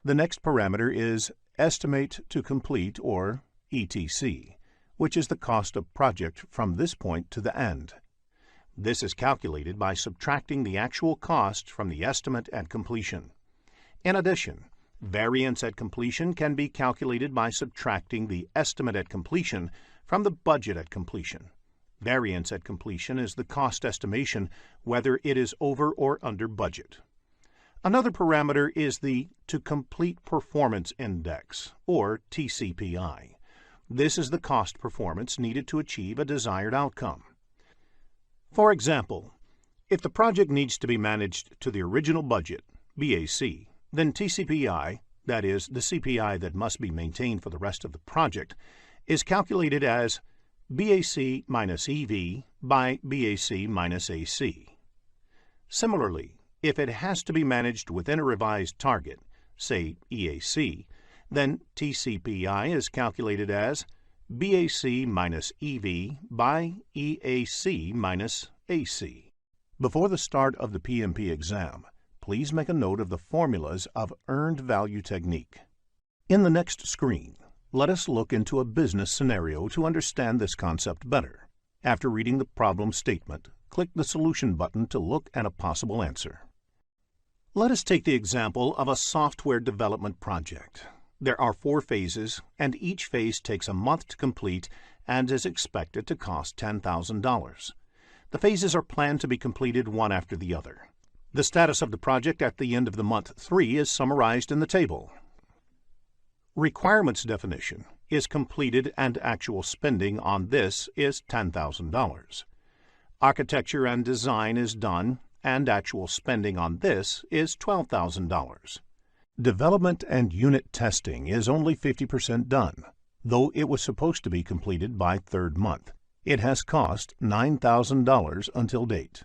The next parameter is Estimate to Complete, or ETC, which is the cost of project from this point to the end. This is calculated by subtracting the actual cost from the estimate at completion. In addition, variance at completion can be calculated by subtracting the estimate at completion from the budget at completion. Variance at completion is the cost estimation whether it is over or under budget. Another parameter is the To Complete Performance Index, or TCPI. This is the cost performance needed to achieve a desired outcome. For example, if the project needs to be managed to the original budget, BAC, then TCPI, that is, the CPI that must be maintained for the rest of the project, is calculated as BAC minus EV by BAC minus AC. Similarly, if it has to be managed within a revised target, say EAC, then TCPI is calculated as BAC minus EV by EAC minus AC. Before the start of the PMP exam, please make a note of the formulas of earned value technique. In the next screen, let us look into a business scenario to understand this concept better. After reading the problem statement, click the Solution button to look at a possible answer. Let us take the example of a software development project. There are 4 phases, and each phase takes a month to complete and is expected to cost $10,000. The phases are planned to be completed one after the other. The status of the project at the end of the month 3 is summarized in the table. Requirements definition is completed and actual spending on this is $10,000. Architecture and design is done and actual spending on this is $12,000. Development and unit testing is only 50% done, though it was supposed to be completed by 3rd month. It has cost $9,000 until date.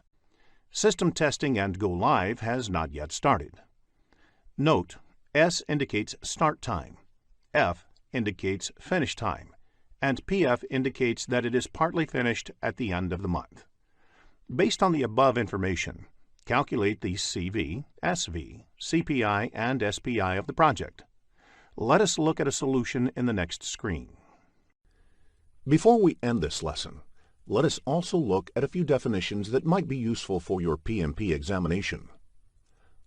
System testing and go live has not yet started. Note, S indicates start time, F indicates finish time, and PF indicates that it is partly finished at the end of the month. Based on the above information, calculate the CV, SV, CPI, and SPI of the project. Let us look at a solution in the next screen. Before we end this lesson, let us also look at a few definitions that might be useful for your PMP examination.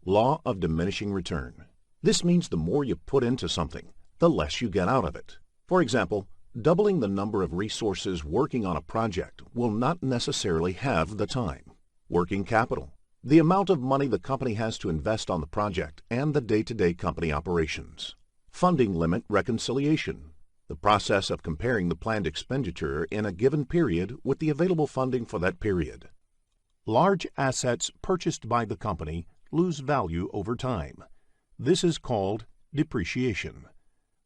Law of diminishing return. This means the more you put into something, the less you get out of it. For example, doubling the number of resources working on a project will not necessarily have the time. Working capital. The amount of money the company has to invest on the project and the day-to-day company operations. Funding limit reconciliation. The process of comparing the planned expenditure in a given period with the available funding for that period. Large assets purchased by the company lose value over time. This is called depreciation.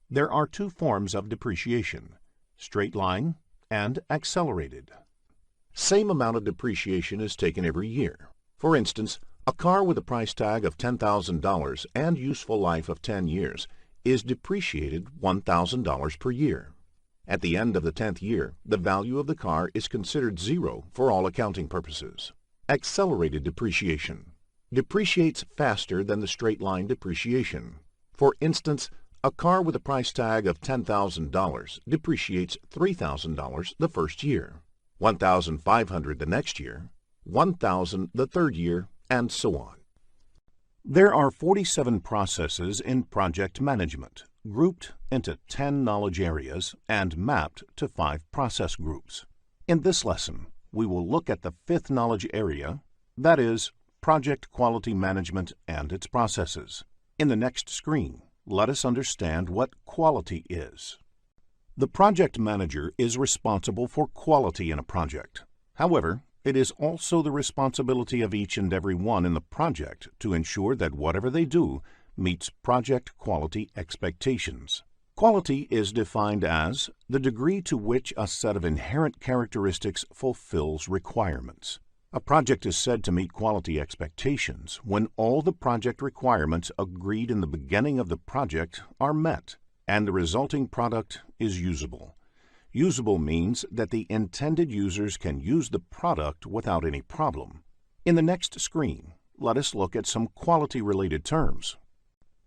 There are 2 forms of depreciation, straight line and accelerated. Same amount of depreciation is taken every year. For instance, a car with a price tag of $10,000 and useful life of 10 years is depreciated $1,000 per year. At the end of the 10th year, the value of the car is considered 0 for all accounting purposes. Accelerated depreciation depreciates faster than the straight line depreciation. For instance, a car with a price tag of $10,000 depreciates $3,000 the first year, $1,500 the next year, $1,000 the 3rd year, and so on. There are 47 processes in project management, grouped into 10 knowledge areas and mapped to 5 process groups. In this lesson, we will look at the 5th knowledge area, that is, project quality management and its processes. In the next screen, let us understand what quality is. The project manager is responsible for quality in a project. However, it is also the responsibility of each and every one in the project to ensure that whatever they do meets project quality expectations. Quality is defined as the degree to which a set of inherent characteristics fulfills requirements. A project is said to meet quality expectations when all the project requirements agreed in the beginning of the project are met, and the resulting product is usable. Usable means that the intended users can use the product without any problem. In the next screen, let us look at some quality-related terms.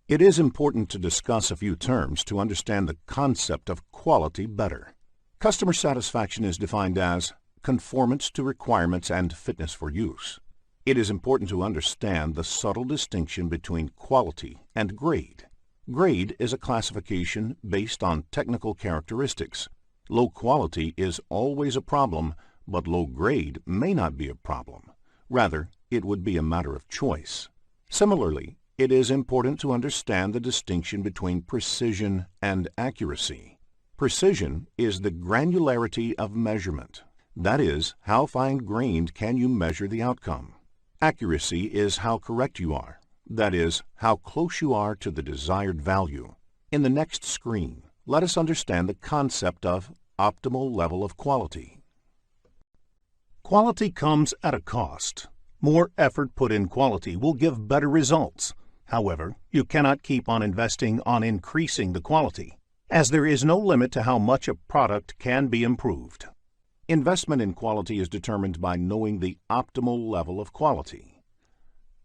It is important to discuss a few terms to understand the concept of quality better. Customer satisfaction is defined as conformance to requirements and fitness for use. It is important to understand the subtle distinction between quality and grade. Grade is a classification based on technical characteristics. Low quality is always a problem, but low grade may not be a problem. Rather, it would be a matter of choice. Similarly, it is important to understand the distinction between precision and accuracy. Precision is the granularity of measurement. That is, how fine-grained can you measure the outcome. Accuracy is how correct you are. That is, how close you are to the desired value. In the next screen, let us understand the concept of optimal level of quality. Quality comes at a cost. More effort put in quality will give better results. However, you cannot keep on investing on increasing the quality, as there is no limit to how much a product can be improved. Investment in quality is determined by knowing the optimal level of quality.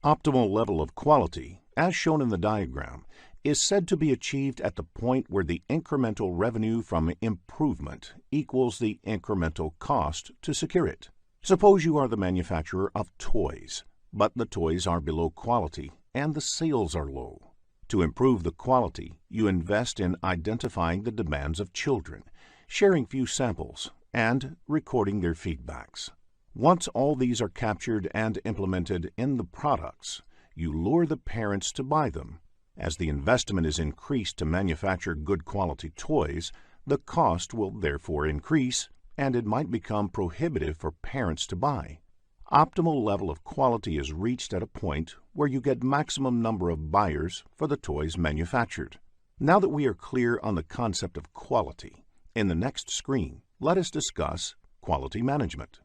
Optimal level of quality, as shown in the diagram, is said to be achieved at the point where the incremental revenue from improvement equals the incremental cost to secure it. Suppose you are the manufacturer of toys, but the toys are below quality and the sales are low. To improve the quality, you invest in identifying the demands of children, sharing few samples, and recording their feedbacks. Once all these are captured and implemented in the products, you lure the parents to buy them. As the investment is increased to manufacture good quality toys, the cost will therefore increase, and it might become prohibitive for parents to buy. Optimal level of quality is reached at a point where you get maximum number of buyers for the toys manufactured. Now that we are clear on the concept of quality, in the next screen, let us discuss quality management.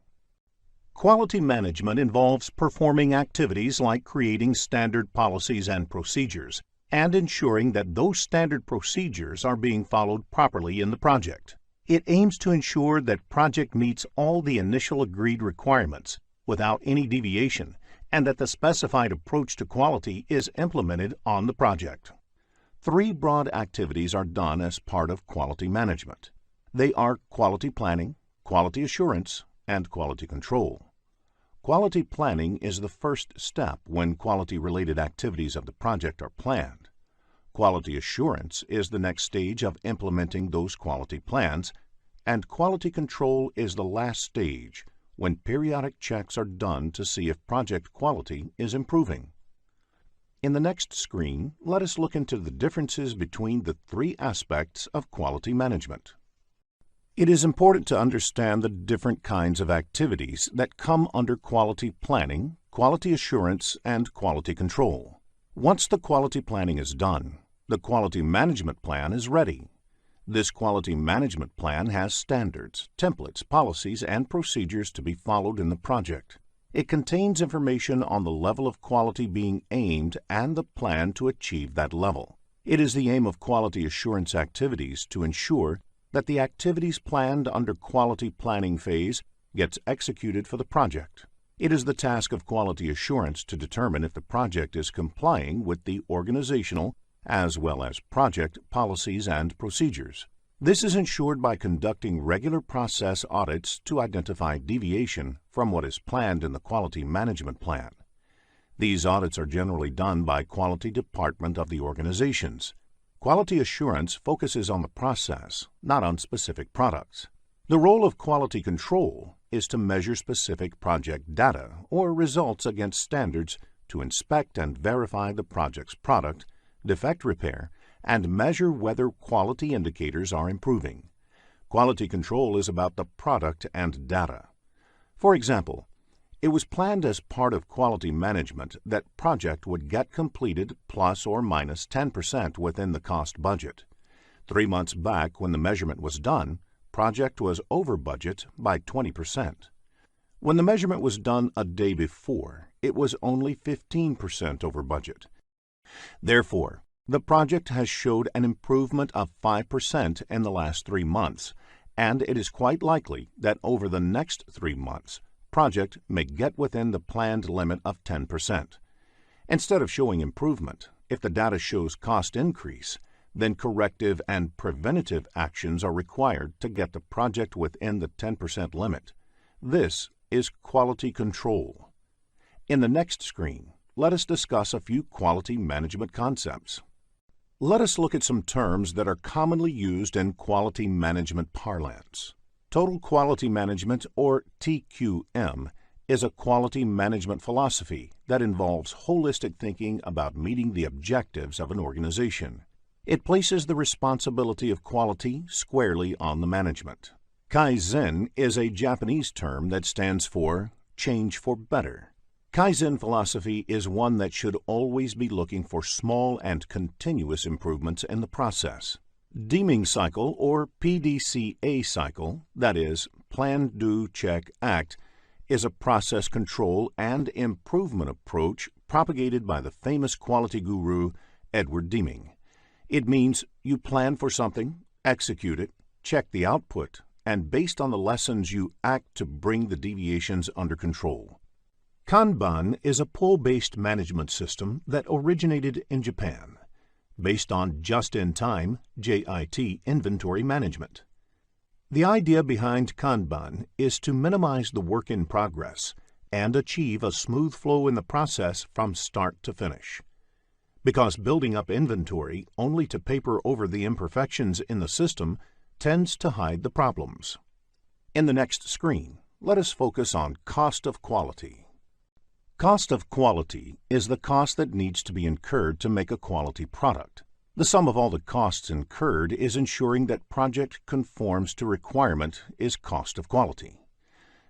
Quality management involves performing activities like creating standard policies and procedures, and ensuring that those standard procedures are being followed properly in the project. It aims to ensure that project meets all the initial agreed requirements without any deviation, and that the specified approach to quality is implemented on the project. 3 broad activities are done as part of quality management. They are quality planning, quality assurance, and quality control. Quality planning is the first step when quality-related activities of the project are planned. Quality assurance is the next stage of implementing those quality plans, and quality control is the last stage when periodic checks are done to see if project quality is improving. In the next screen, let us look into the differences between the 3 aspects of quality management. It is important to understand the different kinds of activities that come under quality planning, quality assurance, and quality control. Once the quality planning is done, the quality management plan is ready. This quality management plan has standards, templates, policies, and procedures to be followed in the project. It contains information on the level of quality being aimed and the plan to achieve that level. It is the aim of quality assurance activities to ensure that the activities planned under quality planning phase gets executed for the project. It is the task of quality assurance to determine if the project is complying with the organizational as well as project policies and procedures. This is ensured by conducting regular process audits to identify deviation from what is planned in the quality management plan. These audits are generally done by quality department of the organizations. Quality assurance focuses on the process, not on specific products. The role of quality control is to measure specific project data or results against standards to inspect and verify the project's product, defect repair, and measure whether quality indicators are improving. Quality control is about the product and data. For example, it was planned as part of quality management that project would get completed plus or minus 10% within the cost budget. 3 months back, when the measurement was done, project was over budget by 20%. When the measurement was done a day before, it was only 15% over budget. Therefore, the project has showed an improvement of 5% in the last 3 months, and it is quite likely that over the next 3 months, project may get within the planned limit of 10%. Instead of showing improvement, if the data shows cost increase, then corrective and preventative actions are required to get the project within the 10% limit. This is quality control. In the next screen, let us discuss a few quality management concepts. Let us look at some terms that are commonly used in quality management parlance. Total Quality Management, or TQM, is a quality management philosophy that involves holistic thinking about meeting the objectives of an organization. It places the responsibility of quality squarely on the management. Kaizen is a Japanese term that stands for change for better. Kaizen philosophy is one that should always be looking for small and continuous improvements in the process. Deeming cycle, or PDCA cycle, that is, Plan, Do, Check, Act, is a process control and improvement approach propagated by the famous quality guru Edward Deming. It means you plan for something, execute it, check the output, and based on the lessons you act to bring the deviations under control. Kanban is a pull-based management system that originated in Japan, based on just-in-time (JIT) inventory management. The idea behind Kanban is to minimize the work in progress and achieve a smooth flow in the process from start to finish. Because building up inventory only to paper over the imperfections in the system tends to hide the problems. In the next screen, let us focus on cost of quality. Cost of quality is the cost that needs to be incurred to make a quality product. The sum of all the costs incurred is ensuring that project conforms to requirement is cost of quality.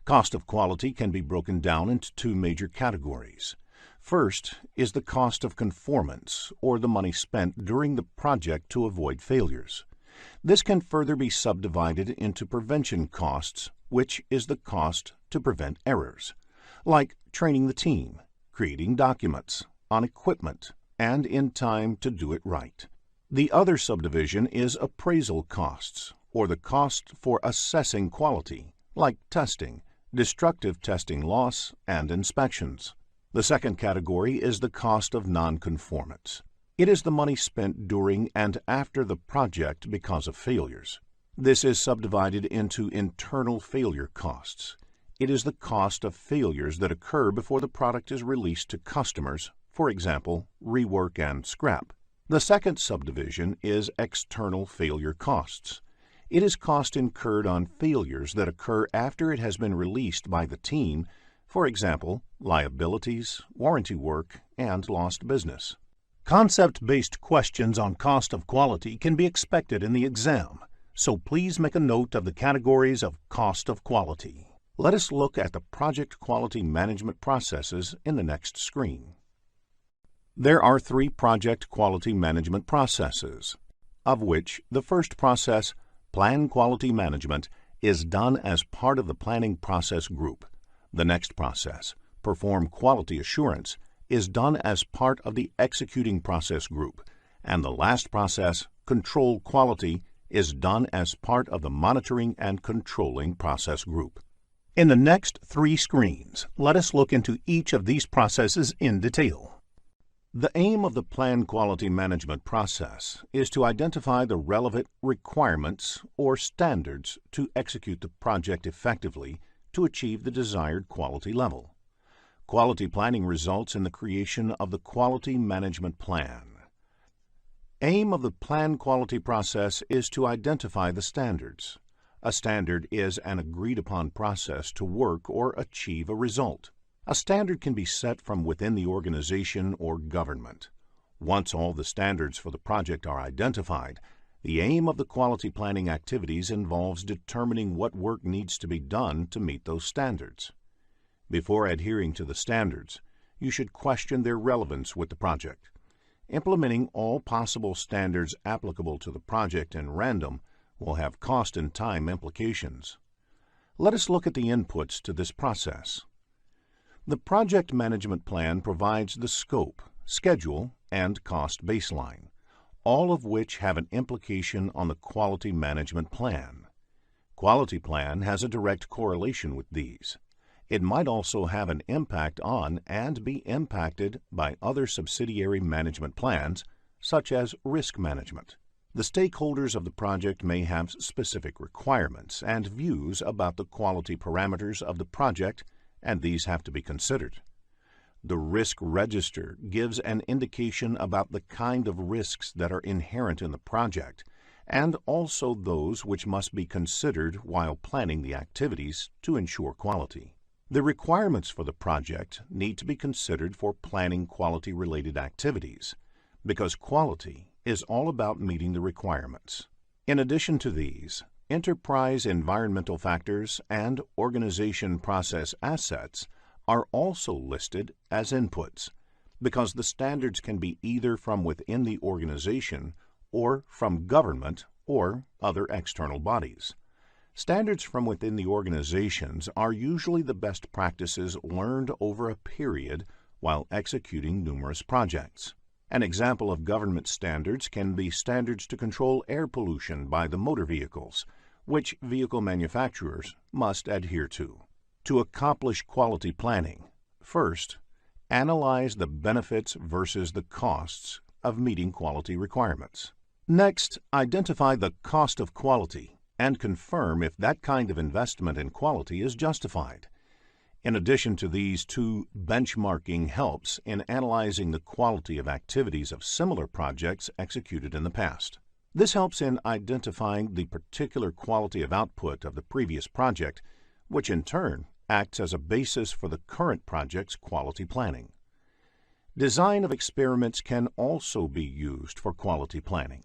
Cost of quality can be broken down into two major categories. First is the cost of conformance, or the money spent during the project to avoid failures. This can further be subdivided into prevention costs, which is the cost to prevent errors, like training the team, creating documents, on equipment, and in time to do it right. The other subdivision is appraisal costs, or the cost for assessing quality, like testing, destructive testing loss, and inspections. The second category is the cost of nonconformance. It is the money spent during and after the project because of failures. This is subdivided into internal failure costs. It is the cost of failures that occur before the product is released to customers, for example, rework and scrap. The second subdivision is external failure costs. It is cost incurred on failures that occur after it has been released by the team, for example, liabilities, warranty work, and lost business. Concept-based questions on cost of quality can be expected in the exam, so please make a note of the categories of cost of quality. Let us look at the project quality management processes in the next screen. There are 3 project quality management processes, of which the first process, Plan Quality Management, is done as part of the planning process group. The next process, Perform Quality Assurance, is done as part of the executing process group. And the last process, Control Quality, is done as part of the monitoring and controlling process group. In the next 3 screens, let us look into each of these processes in detail. The aim of the Plan Quality Management process is to identify the relevant requirements or standards to execute the project effectively to achieve the desired quality level. Quality planning results in the creation of the Quality Management Plan. Aim of the Plan Quality process is to identify the standards. A standard is an agreed-upon process to work or achieve a result. A standard can be set from within the organization or government. Once all the standards for the project are identified, the aim of the quality planning activities involves determining what work needs to be done to meet those standards. Before adhering to the standards, you should question their relevance with the project. Implementing all possible standards applicable to the project in random will have cost and time implications. Let us look at the inputs to this process. The project management plan provides the scope, schedule, and cost baseline, all of which have an implication on the quality management plan. Quality plan has a direct correlation with these. It might also have an impact on and be impacted by other subsidiary management plans, such as risk management. The stakeholders of the project may have specific requirements and views about the quality parameters of the project, and these have to be considered. The risk register gives an indication about the kind of risks that are inherent in the project, and also those which must be considered while planning the activities to ensure quality. The requirements for the project need to be considered for planning quality-related activities, because quality is all about meeting the requirements. In addition to these, enterprise environmental factors and organization process assets are also listed as inputs, because the standards can be either from within the organization or from government or other external bodies. Standards from within the organizations are usually the best practices learned over a period while executing numerous projects. An example of government standards can be standards to control air pollution by the motor vehicles, which vehicle manufacturers must adhere to. To accomplish quality planning, first, analyze the benefits versus the costs of meeting quality requirements. Next, identify the cost of quality and confirm if that kind of investment in quality is justified. In addition to these two, benchmarking helps in analyzing the quality of activities of similar projects executed in the past. This helps in identifying the particular quality of output of the previous project, which in turn acts as a basis for the current project's quality planning. Design of experiments can also be used for quality planning.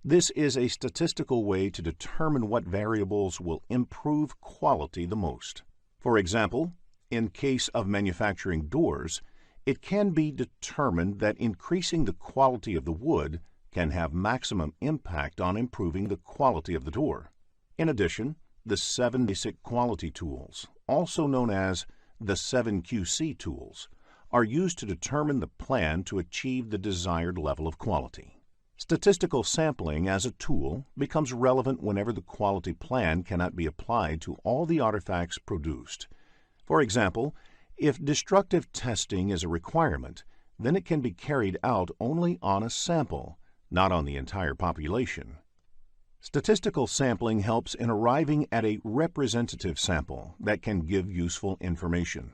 This is a statistical way to determine what variables will improve quality the most. For example, in case of manufacturing doors, it can be determined that increasing the quality of the wood can have maximum impact on improving the quality of the door. In addition, the 7 basic quality tools, also known as the 7 QC tools, are used to determine the plan to achieve the desired level of quality. Statistical sampling as a tool becomes relevant whenever the quality plan cannot be applied to all the artifacts produced. For example, if destructive testing is a requirement, then it can be carried out only on a sample, not on the entire population. Statistical sampling helps in arriving at a representative sample that can give useful information.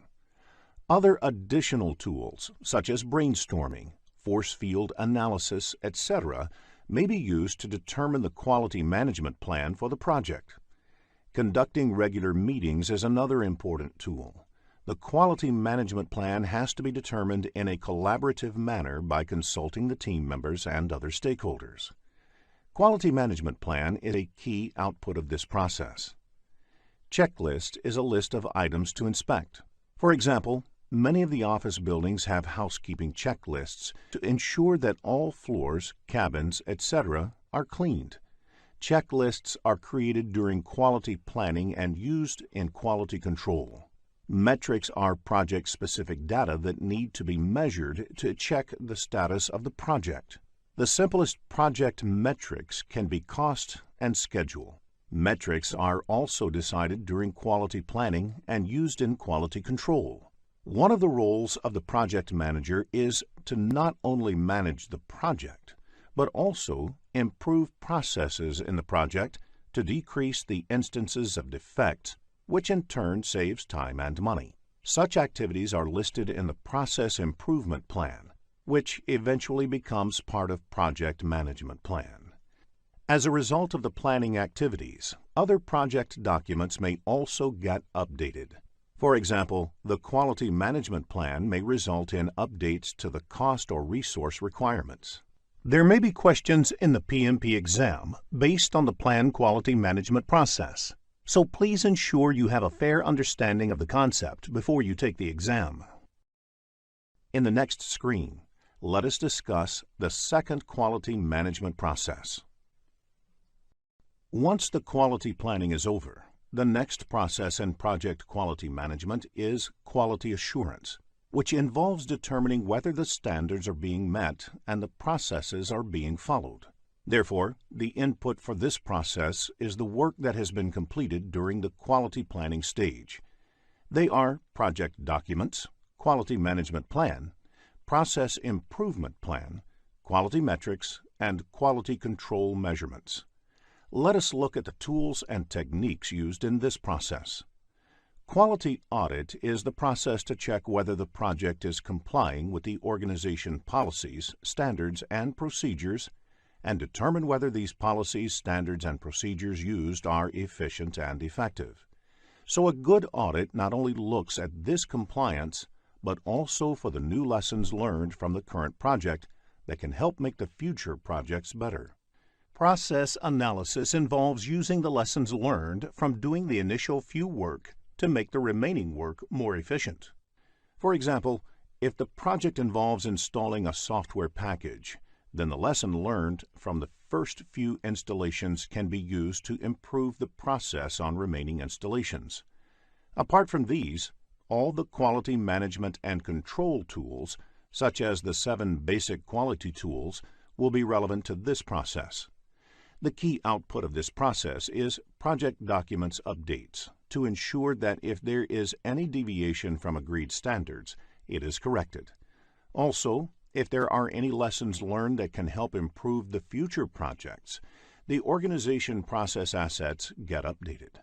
Other additional tools, such as brainstorming, force field analysis, etc., may be used to determine the quality management plan for the project. Conducting regular meetings is another important tool. The quality management plan has to be determined in a collaborative manner by consulting the team members and other stakeholders. Quality management plan is a key output of this process. Checklist is a list of items to inspect. For example, many of the office buildings have housekeeping checklists to ensure that all floors, cabins, etc. are cleaned. Checklists are created during quality planning and used in quality control. Metrics are project-specific data that need to be measured to check the status of the project. The simplest project metrics can be cost and schedule. Metrics are also decided during quality planning and used in quality control. One of the roles of the project manager is to not only manage the project, but also improve processes in the project to decrease the instances of defects, which in turn saves time and money. Such activities are listed in the Process Improvement Plan, which eventually becomes part of Project Management Plan. As a result of the planning activities, other project documents may also get updated. For example, the Quality Management Plan may result in updates to the cost or resource requirements. There may be questions in the PMP exam based on the plan quality management process, so please ensure you have a fair understanding of the concept before you take the exam. In the next screen, let us discuss the second quality management process. Once the quality planning is over, the next process in project quality management is quality assurance, which involves determining whether the standards are being met and the processes are being followed. Therefore, the input for this process is the work that has been completed during the quality planning stage. They are project documents, quality management plan, process improvement plan, quality metrics, and quality control measurements. Let us look at the tools and techniques used in this process. Quality audit is the process to check whether the project is complying with the organization policies, standards, and procedures, and determine whether these policies, standards, and procedures used are efficient and effective. So a good audit not only looks at this compliance, but also for the new lessons learned from the current project that can help make the future projects better. Process analysis involves using the lessons learned from doing the initial few work to make the remaining work more efficient. For example, if the project involves installing a software package, then the lesson learned from the first few installations can be used to improve the process on remaining installations. Apart from these, all the quality management and control tools, such as the 7 basic quality tools, will be relevant to this process. The key output of this process is project documents updates to ensure that if there is any deviation from agreed standards, it is corrected. Also, if there are any lessons learned that can help improve the future projects, the organization process assets get updated.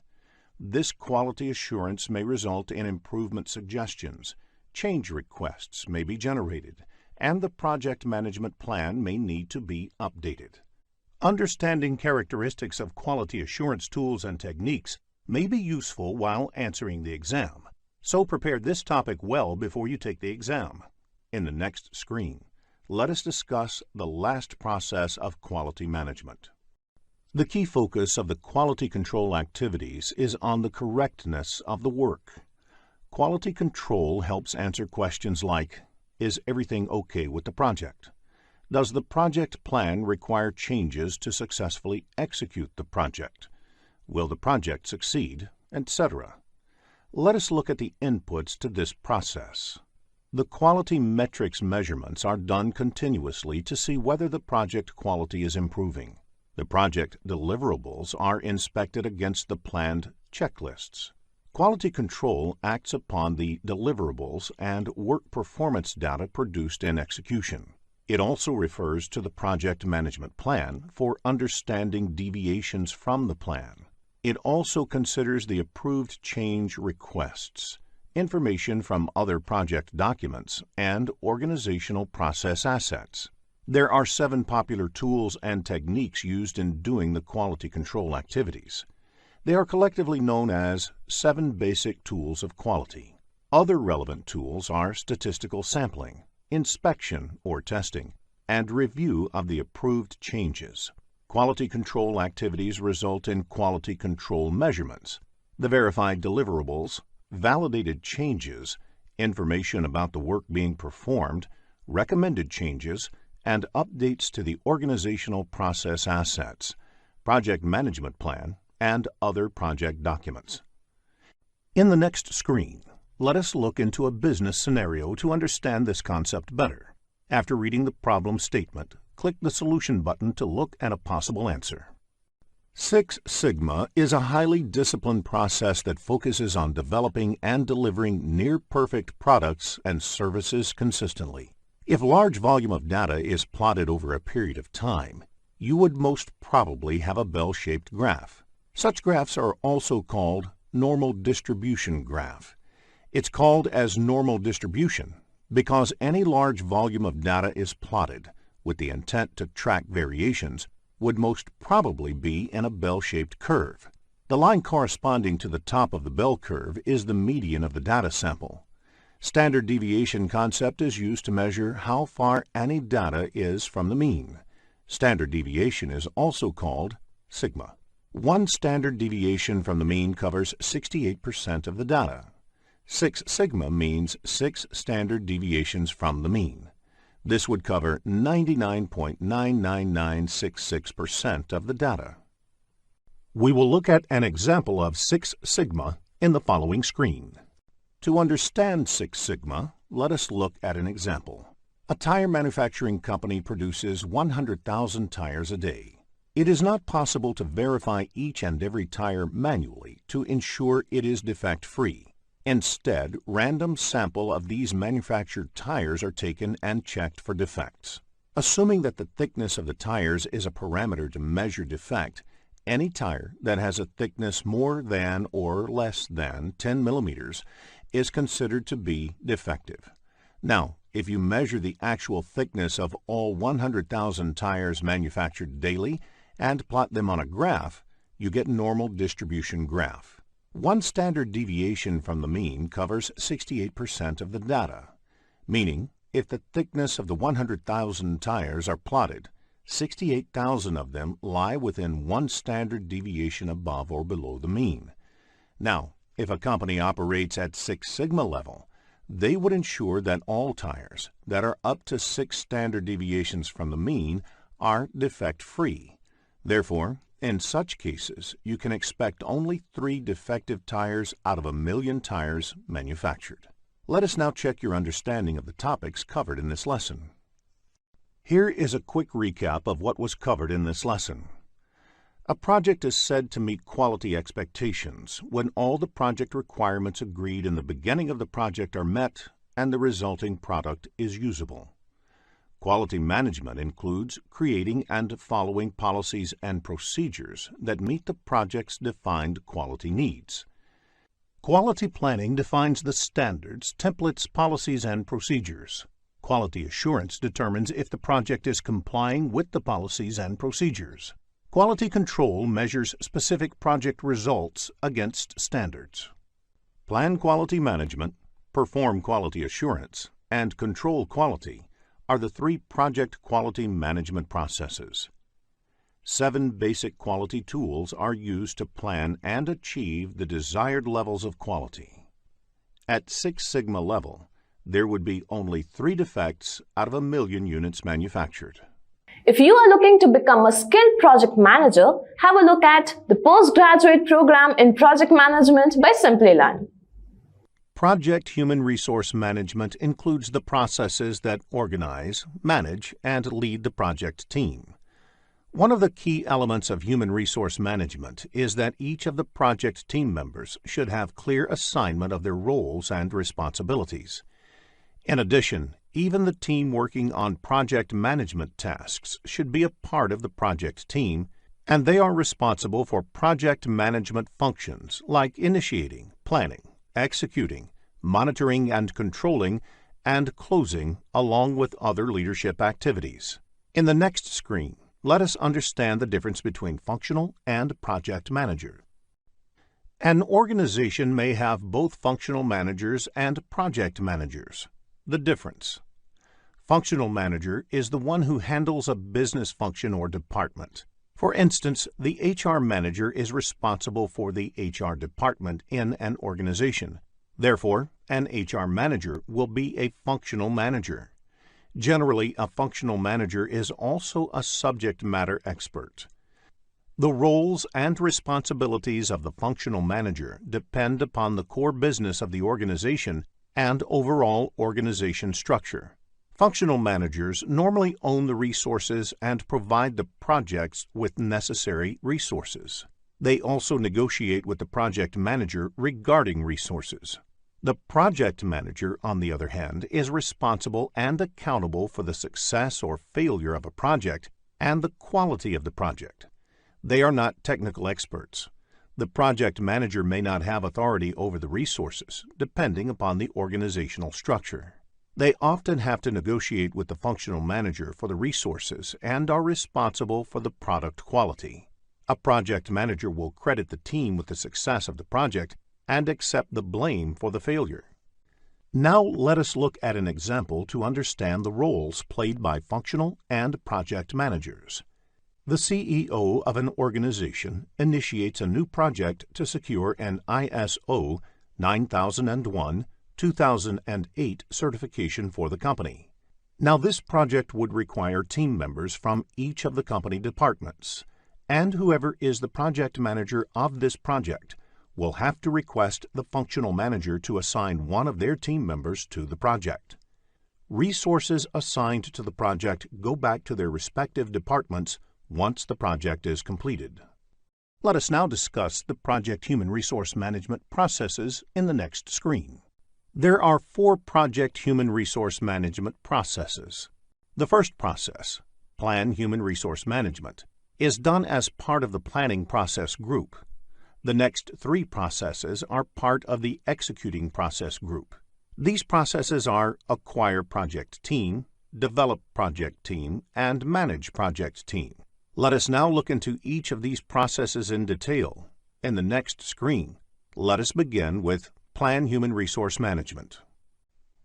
This quality assurance may result in improvement suggestions, change requests may be generated, and the project management plan may need to be updated. Understanding characteristics of quality assurance tools and techniques may be useful while answering the exam, so prepare this topic well before you take the exam. In the next screen, let us discuss the last process of quality management. The key focus of the quality control activities is on the correctness of the work. Quality control helps answer questions like, is everything okay with the project? Does the project plan require changes to successfully execute the project? Will the project succeed, etc.? Let us look at the inputs to this process. The quality metrics measurements are done continuously to see whether the project quality is improving. The project deliverables are inspected against the planned checklists. Quality control acts upon the deliverables and work performance data produced in execution. It also refers to the project management plan for understanding deviations from the plan. It also considers the approved change requests, information from other project documents, and organizational process assets. There are 7 popular tools and techniques used in doing the quality control activities. They are collectively known as 7 basic tools of quality. Other relevant tools are statistical sampling, inspection or testing, and review of the approved changes. Quality control activities result in quality control measurements, the verified deliverables, validated changes, information about the work being performed, recommended changes, and updates to the organizational process assets, project management plan, and other project documents. In the next screen, let us look into a business scenario to understand this concept better. After reading the problem statement, click the Solution button to look at a possible answer. Six Sigma is a highly disciplined process that focuses on developing and delivering near-perfect products and services consistently. If a large volume of data is plotted over a period of time, you would most probably have a bell-shaped graph. Such graphs are also called normal distribution graph. It's called as normal distribution because any large volume of data is plotted with the intent to track variations would most probably be in a bell-shaped curve. The line corresponding to the top of the bell curve is the median of the data sample. Standard deviation concept is used to measure how far any data is from the mean. Standard deviation is also called sigma. One standard deviation from the mean covers 68% of the data. 6 sigma means 6 standard deviations from the mean. This would cover 99.99966% of the data. We will look at an example of 6 sigma in the following screen. To understand 6 sigma, let us look at an example. A tire manufacturing company produces 100,000 tires a day. It is not possible to verify each and every tire manually to ensure it is defect-free. Instead, random sample of these manufactured tires are taken and checked for defects. Assuming that the thickness of the tires is a parameter to measure defect, any tire that has a thickness more than or less than 10 millimeters is considered to be defective. Now, if you measure the actual thickness of all 100,000 tires manufactured daily and plot them on a graph, you get a normal distribution graph. One standard deviation from the mean covers 68% of the data, meaning if the thickness of the 100,000 tires are plotted, 68,000 of them lie within one standard deviation above or below the mean. Now, if a company operates at 6 sigma level, they would ensure that all tires that are up to 6 standard deviations from the mean are defect-free. Therefore, in such cases, you can expect only 3 defective tires out of 1,000,000 tires manufactured. Let us now check your understanding of the topics covered in this lesson. Here is a quick recap of what was covered in this lesson. A project is said to meet quality expectations when all the project requirements agreed in the beginning of the project are met and the resulting product is usable. Quality management includes creating and following policies and procedures that meet the project's defined quality needs. Quality planning defines the standards, templates, policies, and procedures. Quality assurance determines if the project is complying with the policies and procedures. Quality control measures specific project results against standards. Plan quality management, perform quality assurance, and control quality are the three project quality management processes. 7 basic quality tools are used to plan and achieve the desired levels of quality. At Six Sigma level, there would be only 3 defects out of 1 million units manufactured. If you are looking to become a skilled project manager, have a look at the postgraduate program in project management by Simplilearn. Project human resource management includes the processes that organize, manage, and lead the project team. One of the key elements of human resource management is that each of the project team members should have clear assignment of their roles and responsibilities. In addition, even the team working on project management tasks should be a part of the project team, and they are responsible for project management functions like initiating, planning, executing, monitoring and controlling, and closing, along with other leadership activities. In the next screen, let us understand the difference between functional and project manager. An organization may have both functional managers and project managers. The difference: functional manager is the one who handles a business function or department. For instance, the HR manager is responsible for the HR department in an organization. Therefore, an HR manager will be a functional manager. Generally, a functional manager is also a subject matter expert. The roles and responsibilities of the functional manager depend upon the core business of the organization and overall organization structure. Functional managers normally own the resources and provide the projects with necessary resources. They also negotiate with the project manager regarding resources. The project manager, on the other hand, is responsible and accountable for the success or failure of a project and the quality of the project. They are not technical experts. The project manager may not have authority over the resources, depending upon the organizational structure. They often have to negotiate with the functional manager for the resources and are responsible for the product quality. A project manager will credit the team with the success of the project and accept the blame for the failure. Now let us look at an example to understand the roles played by functional and project managers. The CEO of an organization initiates a new project to secure an ISO 9001-2008 certification for the company. Now this project would require team members from each of the company departments, and whoever is the project manager of this project will have to request the functional manager to assign one of their team members to the project. Resources assigned to the project go back to their respective departments once the project is completed. Let us now discuss the project human resource management processes in the next screen. There are 4 project human resource management processes. The first process, Plan Human Resource Management, is done as part of the planning process group. The next 3 processes are part of the executing process group. These processes are Acquire Project Team, Develop Project Team, and Manage Project Team. Let us now look into each of these processes in detail. In the next screen, let us begin with Plan Human Resource Management.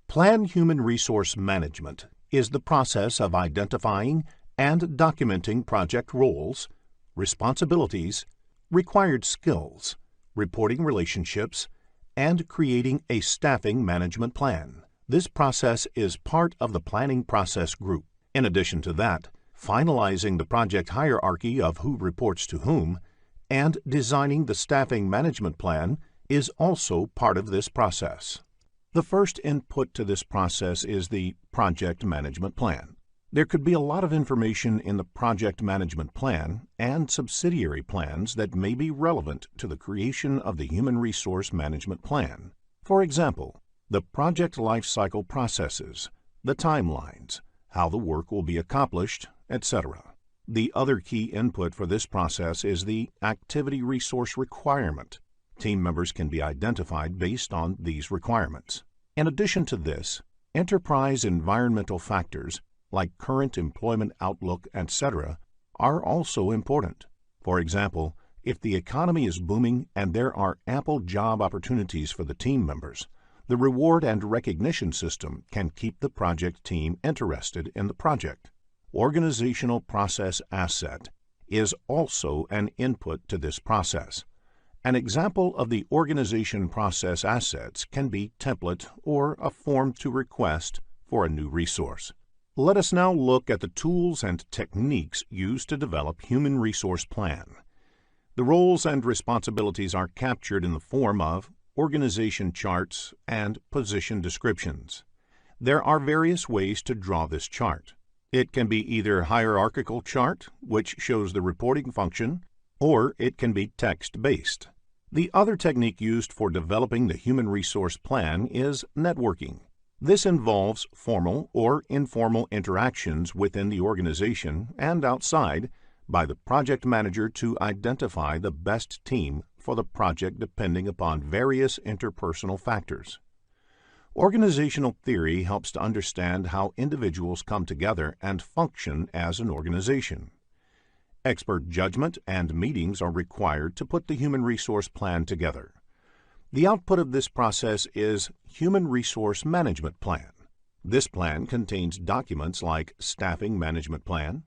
Plan Human Resource Management is the process of identifying and documenting project roles, responsibilities, required skills, reporting relationships, and creating a staffing management plan. This process is part of the planning process group. In addition to that, finalizing the project hierarchy of who reports to whom and designing the staffing management plan is also part of this process. The first input to this process is the project management plan. There could be a lot of information in the project management plan and subsidiary plans that may be relevant to the creation of the human resource management plan. For example, the project lifecycle processes, the timelines, how the work will be accomplished, etc. The other key input for this process is the activity resource requirement. Team members can be identified based on these requirements. In addition to this, enterprise environmental factors like current employment outlook, etc., are also important. For example, if the economy is booming and there are ample job opportunities for the team members, the reward and recognition system can keep the project team interested in the project. Organizational process asset is also an input to this process. An example of the organization process assets can be template or a form to request for a new resource. Let us now look at the tools and techniques used to develop human resource plan. The roles and responsibilities are captured in the form of organization charts and position descriptions. There are various ways to draw this chart. It can be either hierarchical chart, which shows the reporting function, or it can be text-based. The other technique used for developing the human resource plan is networking. This involves formal or informal interactions within the organization and outside by the project manager to identify the best team for the project depending upon various interpersonal factors. Organizational theory helps to understand how individuals come together and function as an organization. Expert judgment and meetings are required to put the human resource plan together. The output of this process is Human Resource Management Plan. This plan contains documents like Staffing Management Plan,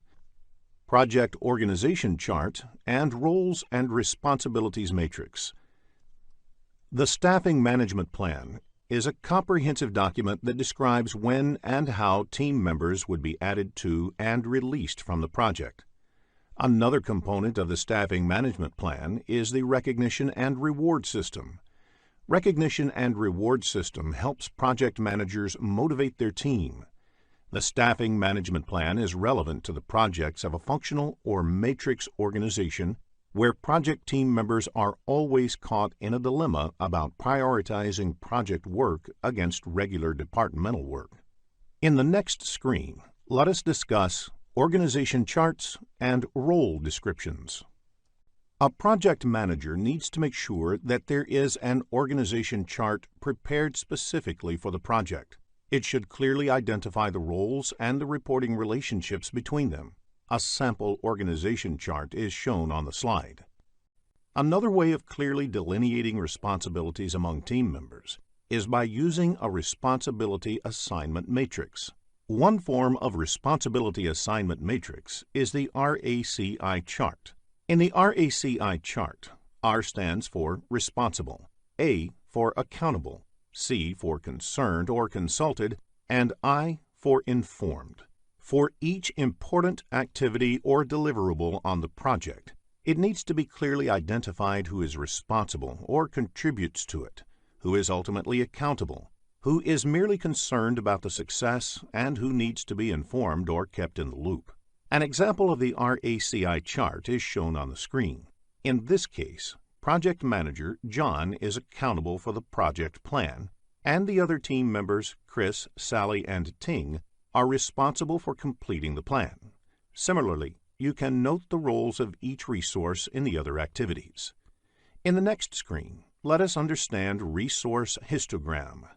Project Organization Chart, and Roles and Responsibilities Matrix. The Staffing Management Plan is a comprehensive document that describes when and how team members would be added to and released from the project. Another component of the Staffing Management Plan is the Recognition and Reward System. Recognition and reward system helps project managers motivate their team. The staffing management plan is relevant to the projects of a functional or matrix organization where project team members are always caught in a dilemma about prioritizing project work against regular departmental work. In the next screen, let us discuss organization charts and role descriptions. A project manager needs to make sure that there is an organization chart prepared specifically for the project. It should clearly identify the roles and the reporting relationships between them. A sample organization chart is shown on the slide. Another way of clearly delineating responsibilities among team members is by using a responsibility assignment matrix. One form of responsibility assignment matrix is the RACI chart. In the RACI chart, R stands for responsible, A for accountable, C for concerned or consulted, and I for informed. For each important activity or deliverable on the project, it needs to be clearly identified who is responsible or contributes to it, who is ultimately accountable, who is merely concerned about the success, and who needs to be informed or kept in the loop. An example of the RACI chart is shown on the screen. In this case, project manager John is accountable for the project plan, and the other team members, Chris, Sally, and Ting, are responsible for completing the plan. Similarly, you can note the roles of each resource in the other activities. In the next screen, let us understand resource histogram.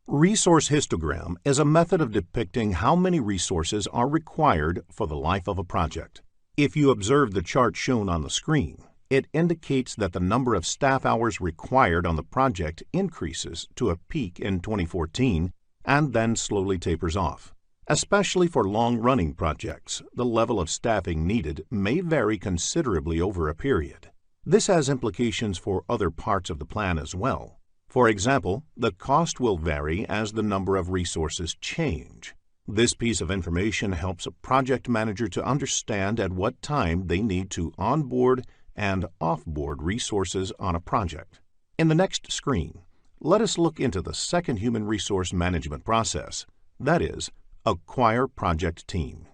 Resource histogram is a method of depicting how many resources are required for the life of a project. If you observe the chart shown on the screen, it indicates that the number of staff hours required on the project increases to a peak in 2014 and then slowly tapers off. Especially for long-running projects, the level of staffing needed may vary considerably over a period. This has implications for other parts of the plan as well. For example, the cost will vary as the number of resources change. This piece of information helps a project manager to understand at what time they need to onboard and offboard resources on a project. In the next screen, let us look into the second human resource management process, that is, Acquire project team.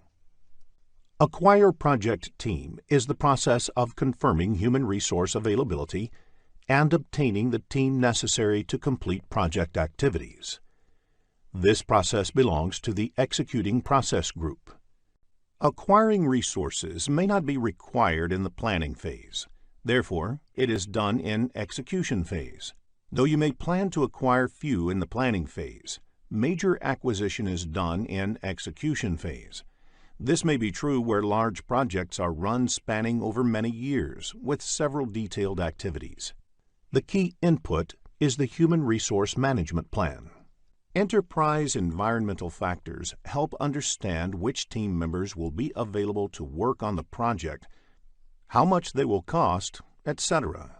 Acquire project team is the process of confirming human resource availability and obtaining the team necessary to complete project activities. This process belongs to the executing process group. Acquiring resources may not be required in the planning phase. Therefore, it is done in execution phase. Though you may plan to acquire few in the planning phase, major acquisition is done in execution phase. This may be true where large projects are run spanning over many years with several detailed activities. The key input is the Human Resource Management Plan. Enterprise environmental factors help understand which team members will be available to work on the project, how much they will cost, etc.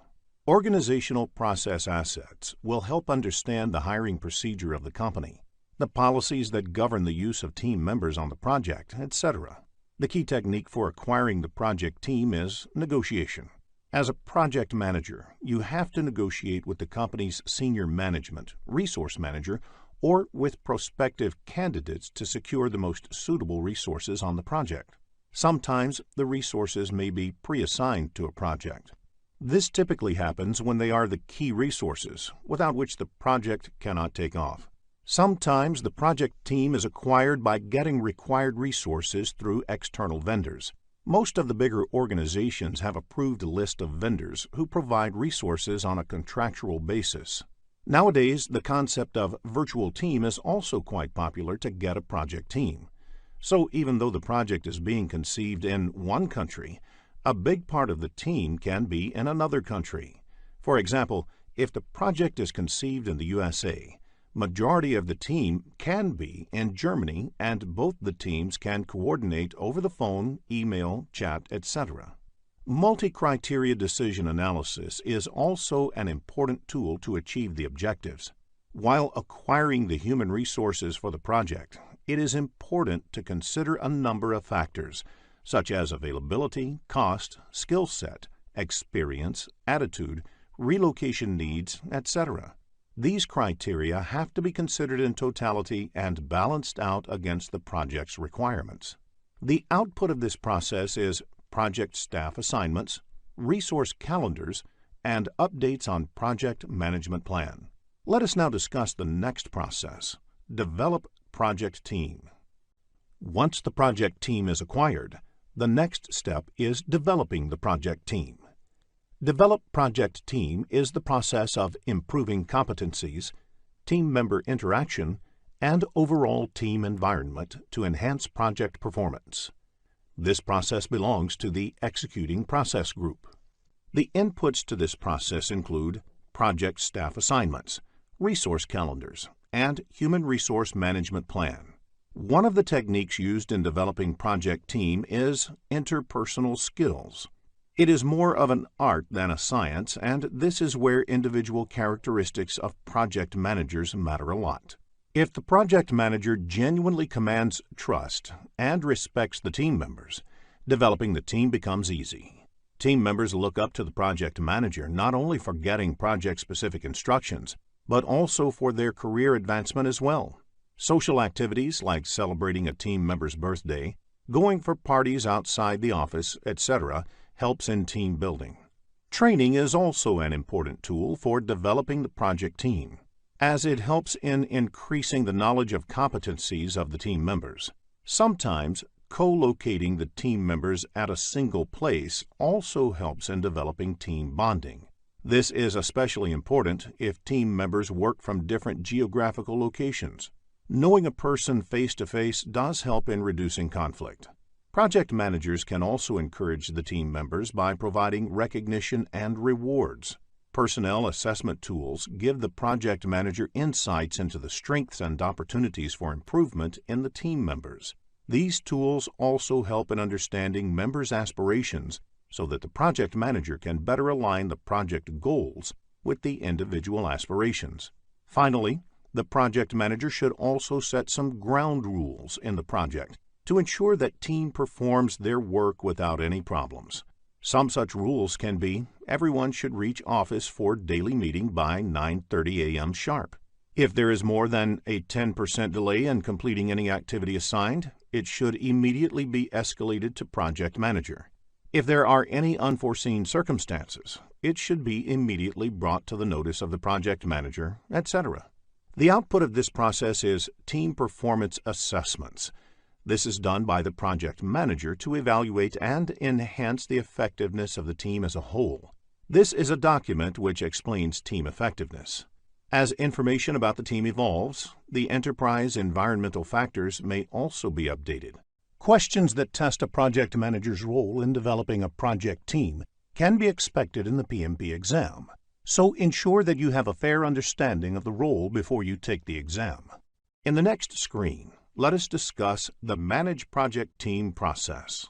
Organizational process assets will help understand the hiring procedure of the company, the policies that govern the use of team members on the project, etc. The key technique for acquiring the project team is negotiation. As a project manager, you have to negotiate with the company's senior management, resource manager, or with prospective candidates to secure the most suitable resources on the project. Sometimes the resources may be pre-assigned to a project. This typically happens when they are the key resources, without which the project cannot take off. Sometimes the project team is acquired by getting required resources through external vendors. Most of the bigger organizations have approved a list of vendors who provide resources on a contractual basis. Nowadays, the concept of virtual team is also quite popular to get a project team. So even though the project is being conceived in one country, a big part of the team can be in another country. For example, if the project is conceived in the USA, majority of the team can be in Germany and both the teams can coordinate over the phone, email, chat, etc. Multi-criteria decision analysis is also an important tool to achieve the objectives. While acquiring the human resources for the project, it is important to consider a number of factors, such as availability, cost, skill set, experience, attitude, relocation needs, etc. These criteria have to be considered in totality and balanced out against the project's requirements. The output of this process is project staff assignments, resource calendars, and updates on project management plan. Let us now discuss the next process, develop project team. Once the project team is acquired, the next step is developing the project team. Develop project team is the process of improving competencies, team member interaction, and overall team environment to enhance project performance. This process belongs to the executing process group. The inputs to this process include project staff assignments, resource calendars, and human resource management plan. One of the techniques used in developing project team is interpersonal skills. It is more of an art than a science, and this is where individual characteristics of project managers matter a lot. If the project manager genuinely commands trust and respects the team members, developing the team becomes easy. Team members look up to the project manager not only for getting project-specific instructions, but also for their career advancement as well. Social activities like celebrating a team member's birthday, going for parties outside the office, etc., helps in team building. Training is also an important tool for developing the project team, as it helps in increasing the knowledge of competencies of the team members. Sometimes, co-locating the team members at a single place also helps in developing team bonding. This is especially important if team members work from different geographical locations. Knowing a person face-to-face does help in reducing conflict. Project managers can also encourage the team members by providing recognition and rewards. Personnel assessment tools give the project manager insights into the strengths and opportunities for improvement in the team members. These tools also help in understanding members' aspirations so that the project manager can better align the project goals with the individual aspirations. Finally, the project manager should also set some ground rules in the project to ensure that team performs their work without any problems. Some such rules can be: everyone should reach office for daily meeting by 9:30 a.m. sharp. If there is more than a 10% delay in completing any activity assigned, it should immediately be escalated to project manager. If there are any unforeseen circumstances, it should be immediately brought to the notice of the project manager, etc. The output of this process is team performance assessments. This is done by the project manager to evaluate and enhance the effectiveness of the team as a whole. This is a document which explains team effectiveness. As information about the team evolves, the enterprise environmental factors may also be updated. Questions that test a project manager's role in developing a project team can be expected in the PMP exam, so ensure that you have a fair understanding of the role before you take the exam. In the next screen, let us discuss the Manage Project Team process.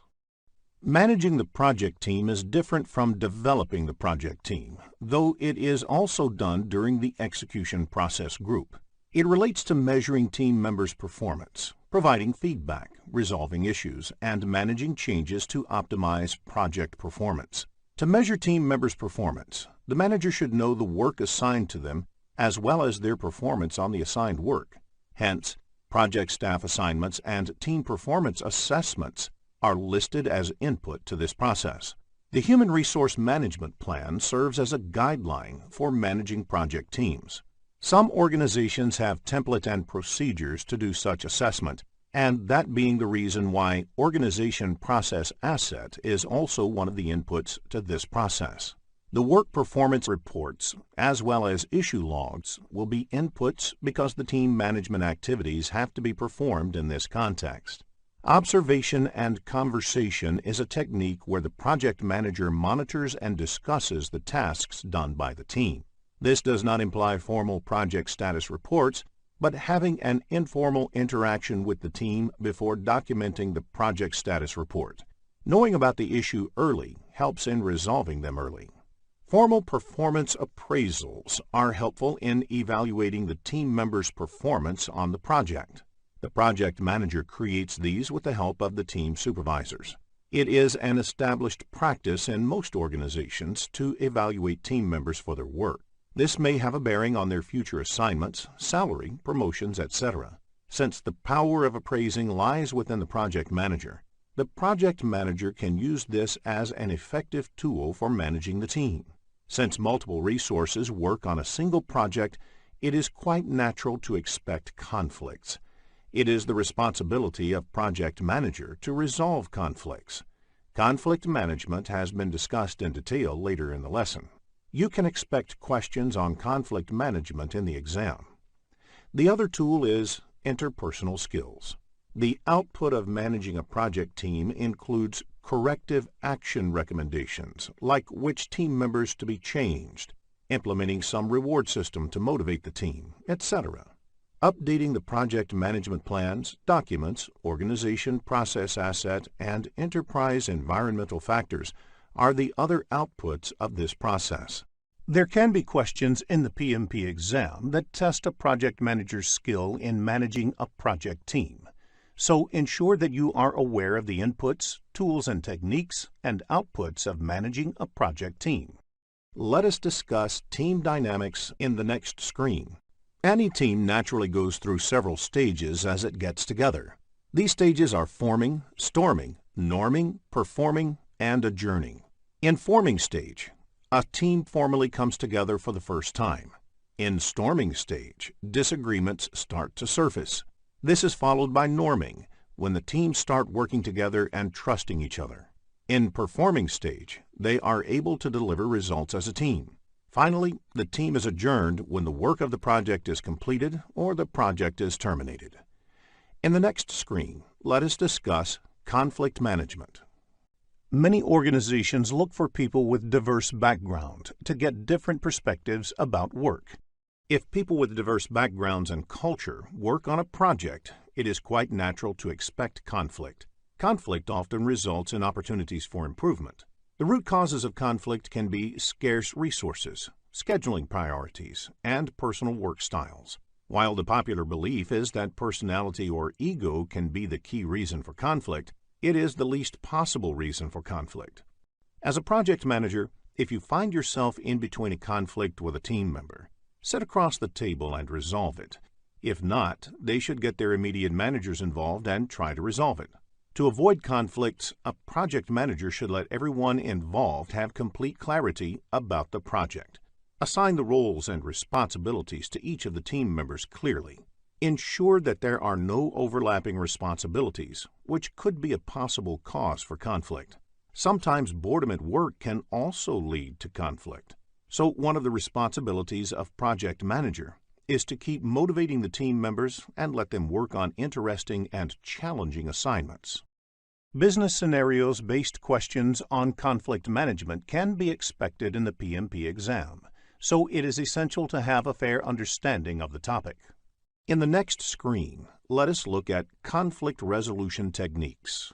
Managing the project team is different from developing the project team, though it is also done during the execution process group. It relates to measuring team members' performance, providing feedback, resolving issues, and managing changes to optimize project performance. To measure team members' performance, the manager should know the work assigned to them as well as their performance on the assigned work. Hence, project staff assignments and team performance assessments are listed as input to this process. The Human Resource Management Plan serves as a guideline for managing project teams. Some organizations have template and procedures to do such assessment, and that being the reason why Organization Process Asset is also one of the inputs to this process. The work performance reports, as well as issue logs, will be inputs because the team management activities have to be performed in this context. Observation and conversation is a technique where the project manager monitors and discusses the tasks done by the team. This does not imply formal project status reports, but having an informal interaction with the team before documenting the project status report. Knowing about the issue early helps in resolving them early. Formal performance appraisals are helpful in evaluating the team members' performance on the project. The project manager creates these with the help of the team supervisors. It is an established practice in most organizations to evaluate team members for their work. This may have a bearing on their future assignments, salary, promotions, etc. Since the power of appraising lies within the project manager, the project manager can use this as an effective tool for managing the team. Since multiple resources work on a single project, it is quite natural to expect conflicts. It is the responsibility of project manager to resolve conflicts. Conflict management has been discussed in detail later in the lesson. You can expect questions on conflict management in the exam. The other tool is interpersonal skills. The output of managing a project team includes corrective action recommendations, like which team members to be changed, implementing some reward system to motivate the team, etc. Updating the project management plans, documents, organization process asset, and enterprise environmental factors are the other outputs of this process. There can be questions in the PMP exam that test a project manager's skill in managing a project team. So ensure that you are aware of the inputs, tools and techniques, and outputs of managing a project team. Let us discuss team dynamics in the next screen. Any team naturally goes through several stages as it gets together. These stages are forming, storming, norming, performing, and adjourning. In forming stage, a team formally comes together for the first time. In storming stage, disagreements start to surface. This is followed by norming, when the teams start working together and trusting each other. In performing stage, they are able to deliver results as a team. Finally, the team is adjourned when the work of the project is completed or the project is terminated. In the next screen, let us discuss conflict management. Many organizations look for people with diverse background to get different perspectives about work. If people with diverse backgrounds and culture work on a project, it is quite natural to expect conflict. Conflict often results in opportunities for improvement. The root causes of conflict can be scarce resources, scheduling priorities, and personal work styles. While the popular belief is that personality or ego can be the key reason for conflict, it is the least possible reason for conflict. As a project manager, if you find yourself in between a conflict with a team member, sit across the table and resolve it. If not, they should get their immediate managers involved and try to resolve it. To avoid conflicts, a project manager should let everyone involved have complete clarity about the project. Assign the roles and responsibilities to each of the team members clearly. Ensure that there are no overlapping responsibilities, which could be a possible cause for conflict. Sometimes boredom at work can also lead to conflict. So one of the responsibilities of project manager is to keep motivating the team members and let them work on interesting and challenging assignments. Business scenarios-based questions on conflict management can be expected in the PMP exam, so it is essential to have a fair understanding of the topic. In the next screen, let us look at conflict resolution techniques.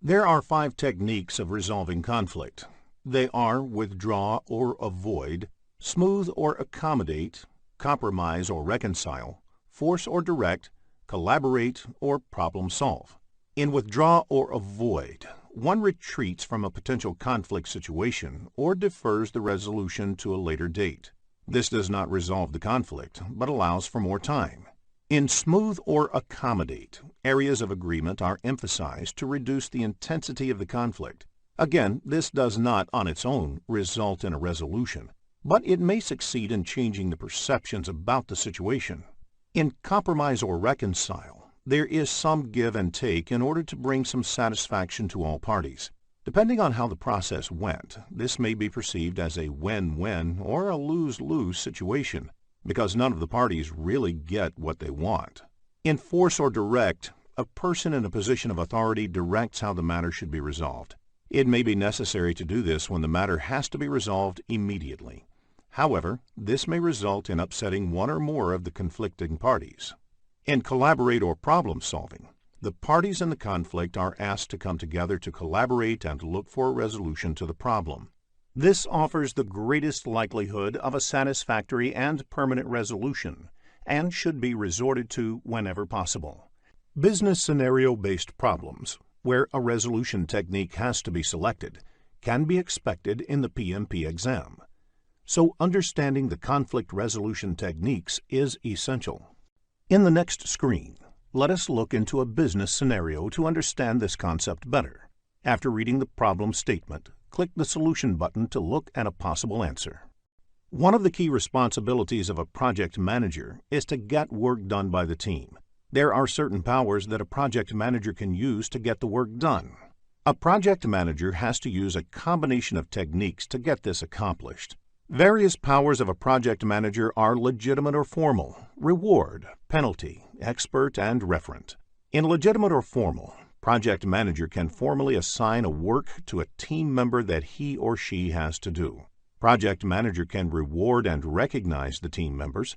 There are 5 techniques of resolving conflict. They are withdraw or avoid, smooth or accommodate, compromise or reconcile, force or direct, collaborate, or problem solve. In withdraw or avoid, one retreats from a potential conflict situation or defers the resolution to a later date. This does not resolve the conflict, but allows for more time. In smooth or accommodate, areas of agreement are emphasized to reduce the intensity of the conflict. Again, this does not on its own result in a resolution, but it may succeed in changing the perceptions about the situation. In compromise or reconcile, there is some give and take in order to bring some satisfaction to all parties. Depending on how the process went, this may be perceived as a win-win or a lose-lose situation, because none of the parties really get what they want. In force or direct, a person in a position of authority directs how the matter should be resolved. It may be necessary to do this when the matter has to be resolved immediately. However, this may result in upsetting one or more of the conflicting parties. In collaborate or problem solving, the parties in the conflict are asked to come together to collaborate and look for a resolution to the problem. This offers the greatest likelihood of a satisfactory and permanent resolution and should be resorted to whenever possible. Business scenario-based problems, where a resolution technique has to be selected, can be expected in the PMP exam. So understanding the conflict resolution techniques is essential. In the next screen, let us look into a business scenario to understand this concept better. After reading the problem statement, click the Solution button to look at a possible answer. One of the key responsibilities of a project manager is to get work done by the team. There are certain powers that a project manager can use to get the work done. A project manager has to use a combination of techniques to get this accomplished. Various powers of a project manager are legitimate or formal, reward, penalty, expert, and referent. In legitimate or formal, project manager can formally assign a work to a team member that he or she has to do. Project manager can reward and recognize the team members.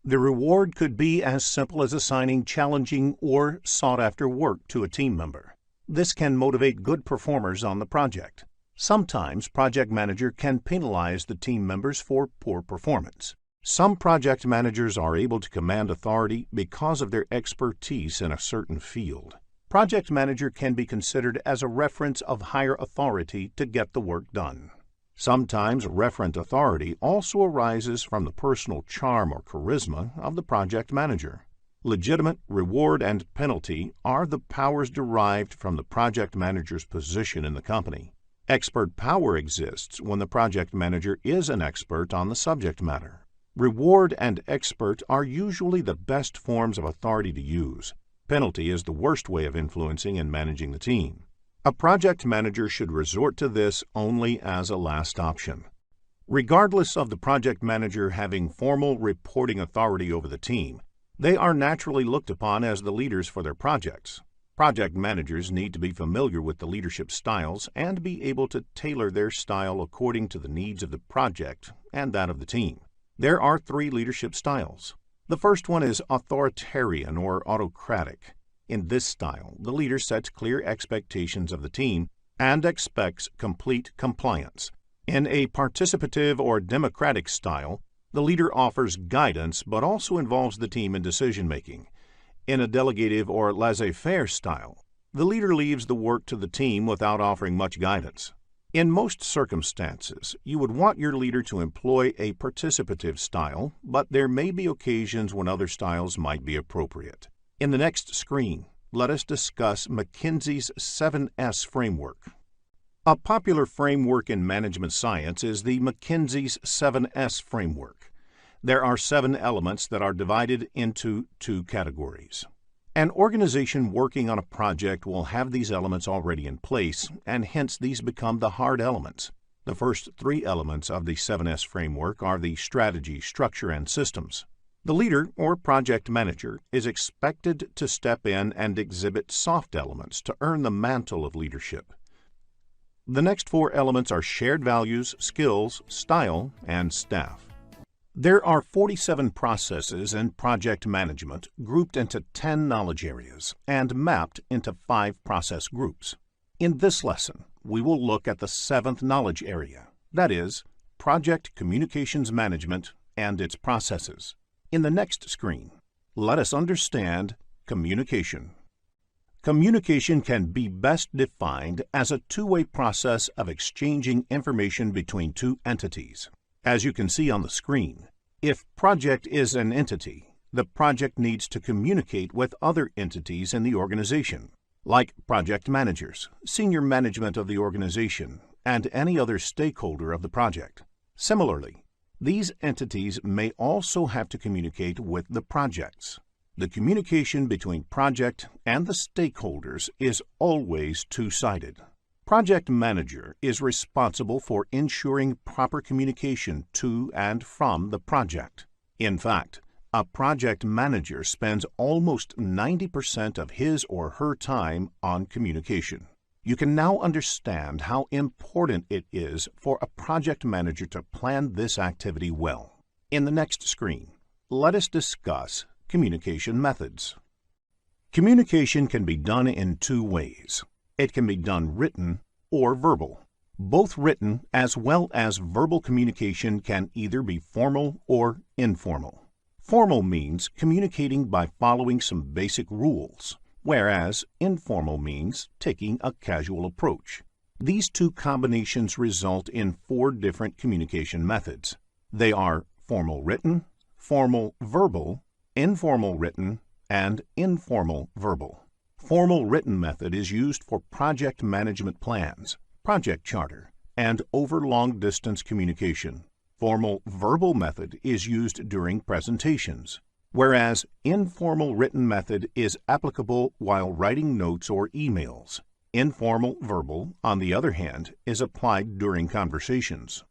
The reward could be as simple as assigning challenging or sought-after work to a team member. This can motivate good performers on the project. Sometimes project manager can penalize the team members for poor performance. Some project managers are able to command authority because of their expertise in a certain field. Project manager can be considered as a reference of higher authority to get the work done. Sometimes referent authority also arises from the personal charm or charisma of the project manager. Legitimate, reward, and penalty are the powers derived from the project manager's position in the company. Expert power exists when the project manager is an expert on the subject matter. Reward and expert are usually the best forms of authority to use. Penalty is the worst way of influencing and managing the team. A project manager should resort to this only as a last option. Regardless of the project manager having formal reporting authority over the team, they are naturally looked upon as the leaders for their projects. Project managers need to be familiar with the leadership styles and be able to tailor their style according to the needs of the project and that of the team. There are 3 leadership styles. The first one is authoritarian or autocratic. In this style, the leader sets clear expectations of the team and expects complete compliance. In a participative or democratic style, the leader offers guidance but also involves the team in decision-making. In a delegative or laissez-faire style, the leader leaves the work to the team without offering much guidance. In most circumstances, you would want your leader to employ a participative style, but there may be occasions when other styles might be appropriate. In the next screen, let us discuss McKinsey's 7S framework. A popular framework in management science is the McKinsey's 7S framework. There are 7 elements that are divided into 2 categories. An organization working on a project will have these elements already in place, and hence these become the hard elements. The first 3 elements of the 7S framework are the strategy, structure, and systems. The leader or project manager is expected to step in and exhibit soft elements to earn the mantle of leadership. The next 4 elements are shared values, skills, style, and staff. There are 47 processes in project management grouped into 10 knowledge areas and mapped into 5 process groups. In this lesson, we will look at the 7th knowledge area, that is, project communications management and its processes. In the next screen, let us understand communication. Communication can be best defined as a two-way process of exchanging information between 2 entities. As you can see on the screen, if project is an entity, the project needs to communicate with other entities in the organization, like project managers, senior management of the organization, and any other stakeholder of the project. Similarly, these entities may also have to communicate with the projects. The communication between project and the stakeholders is always two-sided. Project manager is responsible for ensuring proper communication to and from the project. In fact, a project manager spends almost 90% of his or her time on communication. You can now understand how important it is for a project manager to plan this activity well. In the next screen, let us discuss communication methods. Communication can be done in 2 ways. It can be done written or verbal. Both written as well as verbal communication can either be formal or informal. Formal means communicating by following some basic rules, whereas informal means taking a casual approach. These 2 combinations result in 4 different communication methods. They are formal written, formal verbal, informal written, and informal verbal. Formal written method is used for project management plans, project charter, and over long-distance communication. Formal verbal method is used during presentations, whereas informal written method is applicable while writing notes or emails. Informal verbal, on the other hand, is applied during conversations.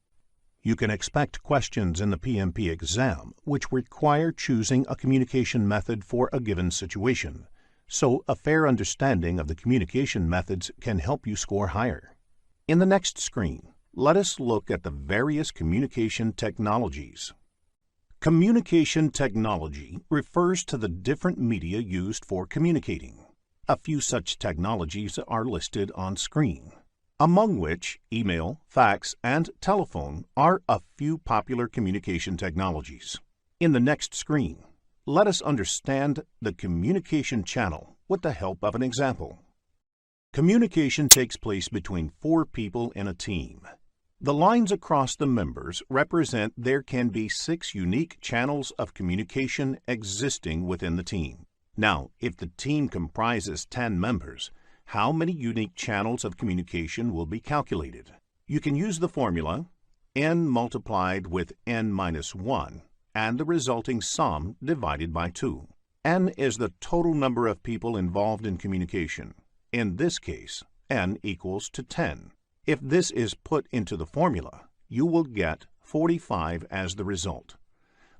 You can expect questions in the PMP exam which require choosing a communication method for a given situation, so a fair understanding of the communication methods can help you score higher. In the next screen, let us look at the various communication technologies. Communication technology refers to the different media used for communicating. A few such technologies are listed on screen, among which email, fax, and telephone are a few popular communication technologies. In the next screen, let us understand the communication channel with the help of an example. Communication takes place between 4 people in a team. The lines across the members represent there can be 6 unique channels of communication existing within the team. Now, if the team comprises 10 members, how many unique channels of communication will be calculated? You can use the formula n multiplied with n minus 1 and the resulting sum divided by 2. N is the total number of people involved in communication. In this case, n equals to 10. If this is put into the formula, you will get 45 as the result.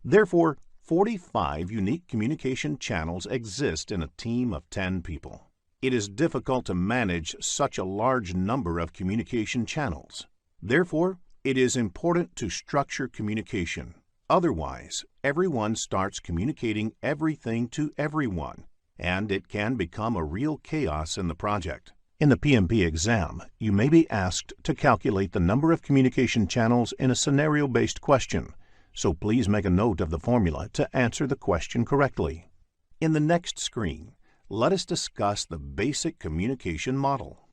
Therefore, 45 unique communication channels exist in a team of 10 people. It is difficult to manage such a large number of communication channels. Therefore, it is important to structure communication. Otherwise, everyone starts communicating everything to everyone, and it can become a real chaos in the project. In the PMP exam, you may be asked to calculate the number of communication channels in a scenario-based question, so please make a note of the formula to answer the question correctly. In the next screen, let us discuss the basic communication model.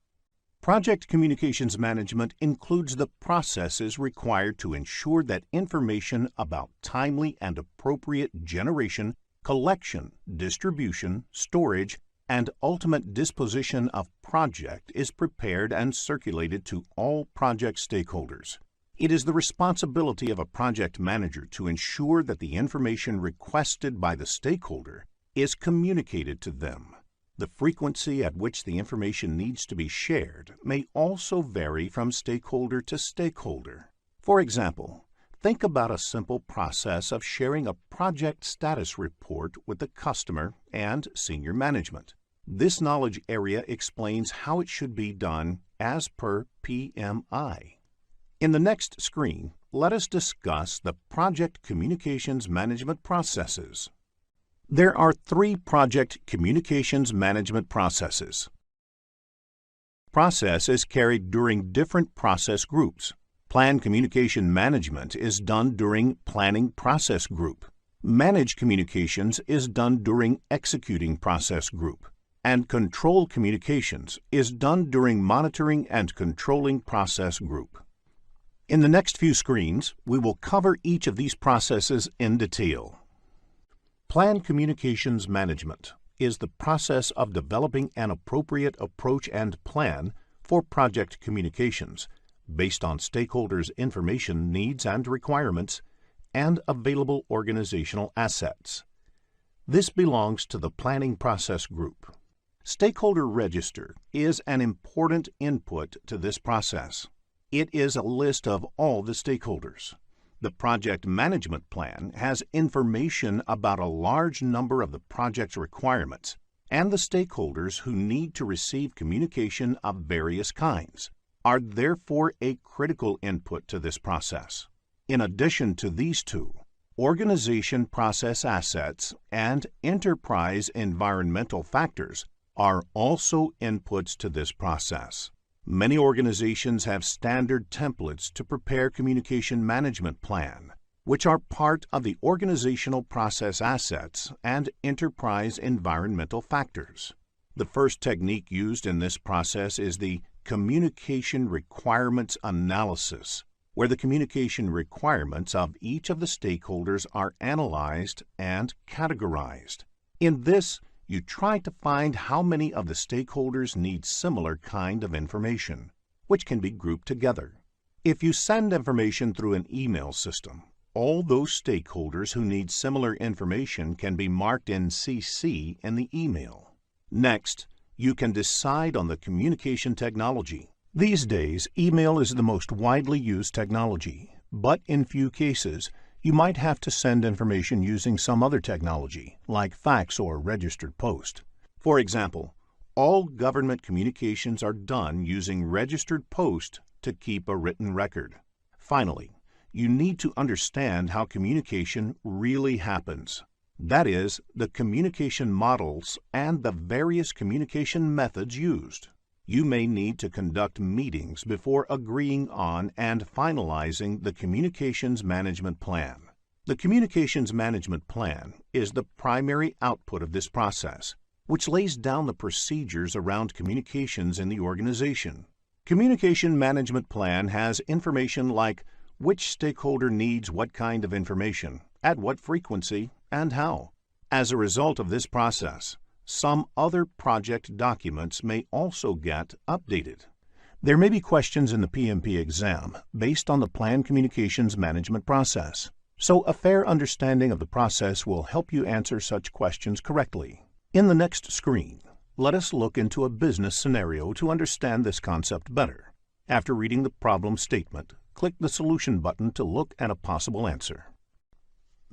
Project communications management includes the processes required to ensure that information about timely and appropriate generation, collection, distribution, storage, and ultimate disposition of project is prepared and circulated to all project stakeholders. It is the responsibility of a project manager to ensure that the information requested by the stakeholder is communicated to them. The frequency at which the information needs to be shared may also vary from stakeholder to stakeholder. For example, think about a simple process of sharing a project status report with the customer and senior management. This knowledge area explains how it should be done as per PMI. In the next screen, let us discuss the project communications management processes. There are 3 project communications management processes. Process is carried during different process groups. Plan communication management is done during planning process group. Manage communications is done during executing process group. And control communications is done during monitoring and controlling process group. In the next few screens, we will cover each of these processes in detail. Plan communications management is the process of developing an appropriate approach and plan for project communications based on stakeholders' information needs and requirements and available organizational assets. This belongs to the planning process group. Stakeholder register is an important input to this process. It is a list of all the stakeholders. The project management plan has information about a large number of the project's requirements and the stakeholders who need to receive communication of various kinds are therefore a critical input to this process. In addition to these two, organization process assets and enterprise environmental factors are also inputs to this process. Many organizations have standard templates to prepare communication management plan, which are part of the organizational process assets and enterprise environmental factors. The first technique used in this process is the communication requirements analysis, where the communication requirements of each of the stakeholders are analyzed and categorized. In this, you try to find how many of the stakeholders need similar kind of information, which can be grouped together. If you send information through an email system, all those stakeholders who need similar information can be marked in CC in the email. Next, you can decide on the communication technology. These days, email is the most widely used technology, but in few cases, you might have to send information using some other technology, like fax or registered post. For example, all government communications are done using registered post to keep a written record. Finally, you need to understand how communication really happens. That is, the communication models and the various communication methods used. You may need to conduct meetings before agreeing on and finalizing the Communications Management Plan. The Communications Management Plan is the primary output of this process, which lays down the procedures around communications in the organization. Communication Management Plan has information like which stakeholder needs what kind of information, at what frequency, and how. As a result of this process, some other project documents may also get updated. There may be questions in the PMP exam based on the Plan Communications Management process, so a fair understanding of the process will help you answer such questions correctly. In the next screen, let us look into a business scenario to understand this concept better. After reading the problem statement, click the Solution button to look at a possible answer.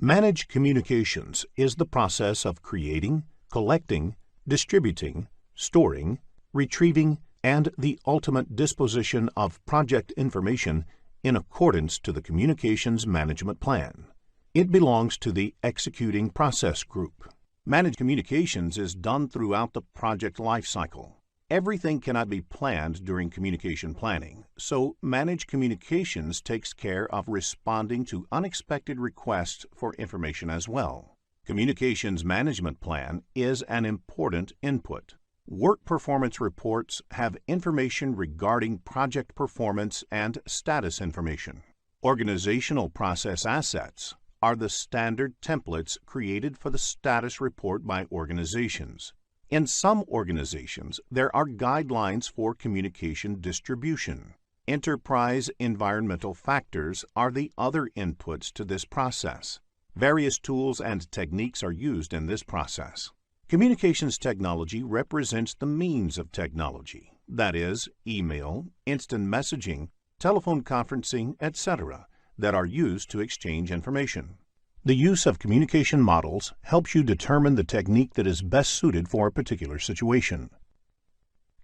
Manage communications is the process of creating, collecting, distributing, storing, retrieving, and the ultimate disposition of project information in accordance to the Communications Management Plan. It belongs to the Executing Process Group. Managed communications is done throughout the project lifecycle. Everything cannot be planned during communication planning, so managed communications takes care of responding to unexpected requests for information as well. Communications Management Plan is an important input. Work performance reports have information regarding project performance and status information. Organizational process assets are the standard templates created for the status report by organizations. In some organizations, there are guidelines for communication distribution. Enterprise environmental factors are the other inputs to this process. Various tools and techniques are used in this process. Communications technology represents the means of technology, that is, email, instant messaging, telephone conferencing, etc., that are used to exchange information. The use of communication models helps you determine the technique that is best suited for a particular situation.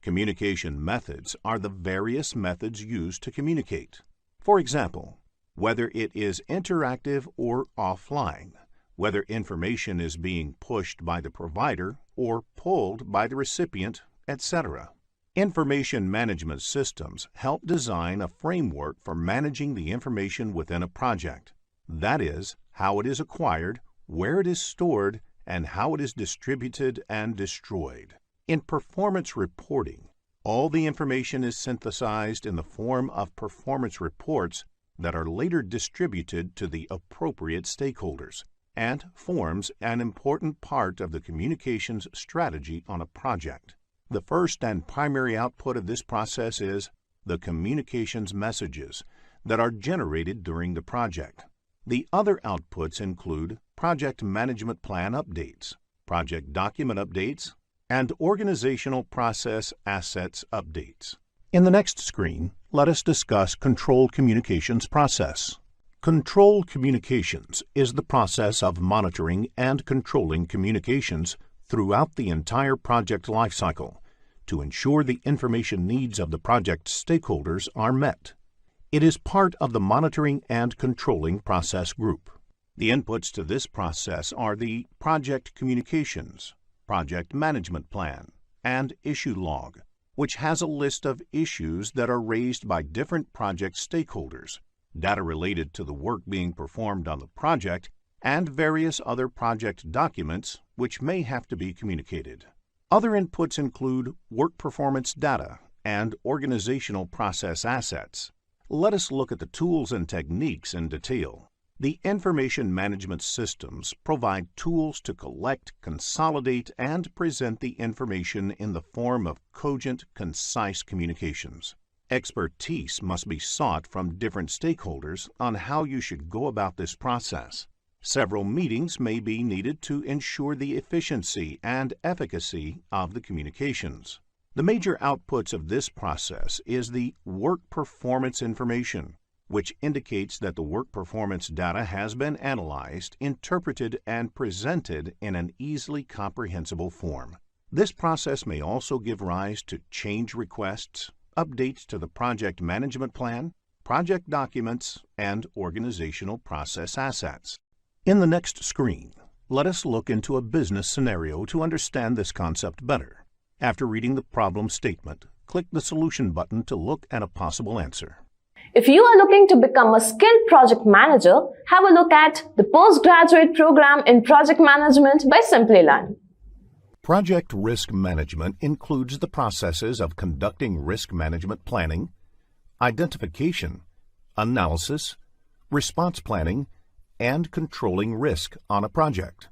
Communication methods are the various methods used to communicate. For example, whether it is interactive or offline, whether information is being pushed by the provider or pulled by the recipient, etc. Information management systems help design a framework for managing the information within a project. That is, how it is acquired, where it is stored, and how it is distributed and destroyed. In performance reporting, all the information is synthesized in the form of performance reports that are later distributed to the appropriate stakeholders and forms an important part of the communications strategy on a project. The first and primary output of this process is the communications messages that are generated during the project. The other outputs include project management plan updates, project document updates, and organizational process assets updates. In the next screen, let us discuss control communications process. Control communications is the process of monitoring and controlling communications throughout the entire project lifecycle to ensure the information needs of the project stakeholders are met. It is part of the monitoring and controlling process group. The inputs to this process are the project communications, project management plan, and issue log, which has a list of issues that are raised by different project stakeholders, data related to the work being performed on the project, and various other project documents which may have to be communicated. Other inputs include work performance data and organizational process assets. Let us look at the tools and techniques in detail. The information management systems provide tools to collect, consolidate, and present the information in the form of cogent, concise communications. Expertise must be sought from different stakeholders on how you should go about this process. Several meetings may be needed to ensure the efficiency and efficacy of the communications. The major outputs of this process is the work performance information, which indicates that the work performance data has been analyzed, interpreted, and presented in an easily comprehensible form. This process may also give rise to change requests, updates to the project management plan, project documents, and organizational process assets. In the next screen, let us look into a business scenario to understand this concept better. After reading the problem statement, click the Solution button to look at a possible answer. If you are looking to become a skilled project manager, have a look at the postgraduate program in project management by Simplilearn. Project risk management includes the processes of conducting risk management planning, identification, analysis, response planning, and controlling risk on a project.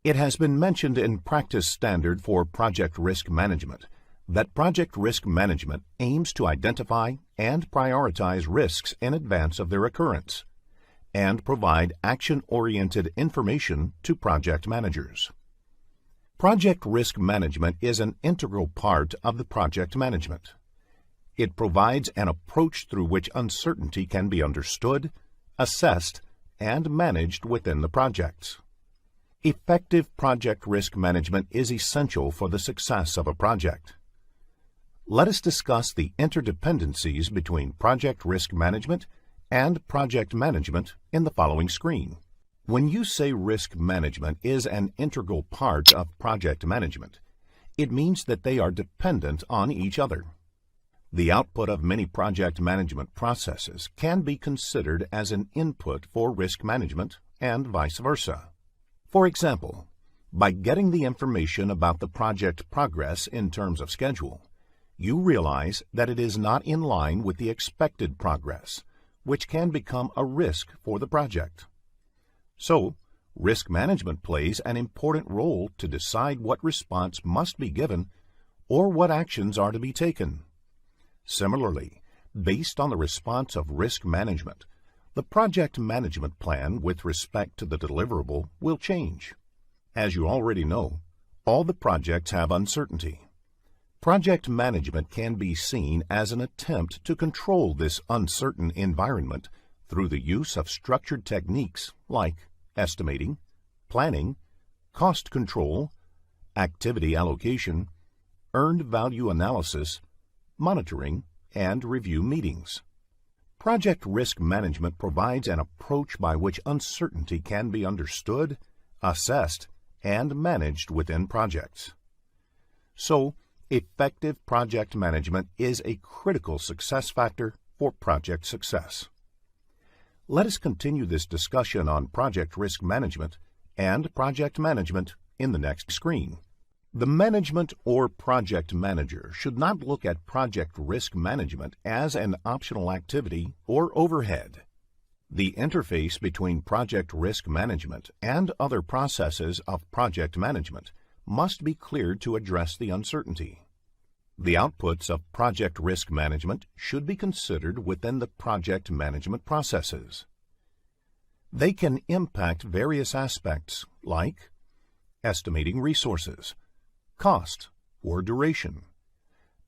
It has been mentioned in practice standard for project risk management that project risk management aims to identify and prioritize risks in advance of their occurrence and provide action-oriented information to project managers. Project risk management is an integral part of the project management. It provides an approach through which uncertainty can be understood, assessed, and managed within the projects. Effective project risk management is essential for the success of a project. Let us discuss the interdependencies between project risk management and project management in the following screen. When you say risk management is an integral part of project management, it means that they are dependent on each other. The output of many project management processes can be considered as an input for risk management and vice versa. For example, By getting the information about the project progress in terms of schedule, you realize that it is not in line with the expected progress, which can become a risk for the project. So, risk management plays an important role to decide what response must be given or what actions are to be taken. Similarly, based on the response of risk management, the project management plan with respect to the deliverable will change. As you already know, all the projects have uncertainty. Project management can be seen as an attempt to control this uncertain environment through the use of structured techniques like estimating, planning, cost control, activity allocation, earned value analysis, monitoring, and review meetings. Project risk management provides an approach by which uncertainty can be understood, assessed, and managed within projects. So, effective project management is a critical success factor for project success. Let us continue this discussion on project risk management and project management in the next screen. The management or project manager should not look at project risk management as an optional activity or overhead. The interface between project risk management and other processes of project management must be cleared to address the uncertainty. The outputs of project risk management should be considered within the project management processes. They can impact various aspects like estimating resources, cost or duration,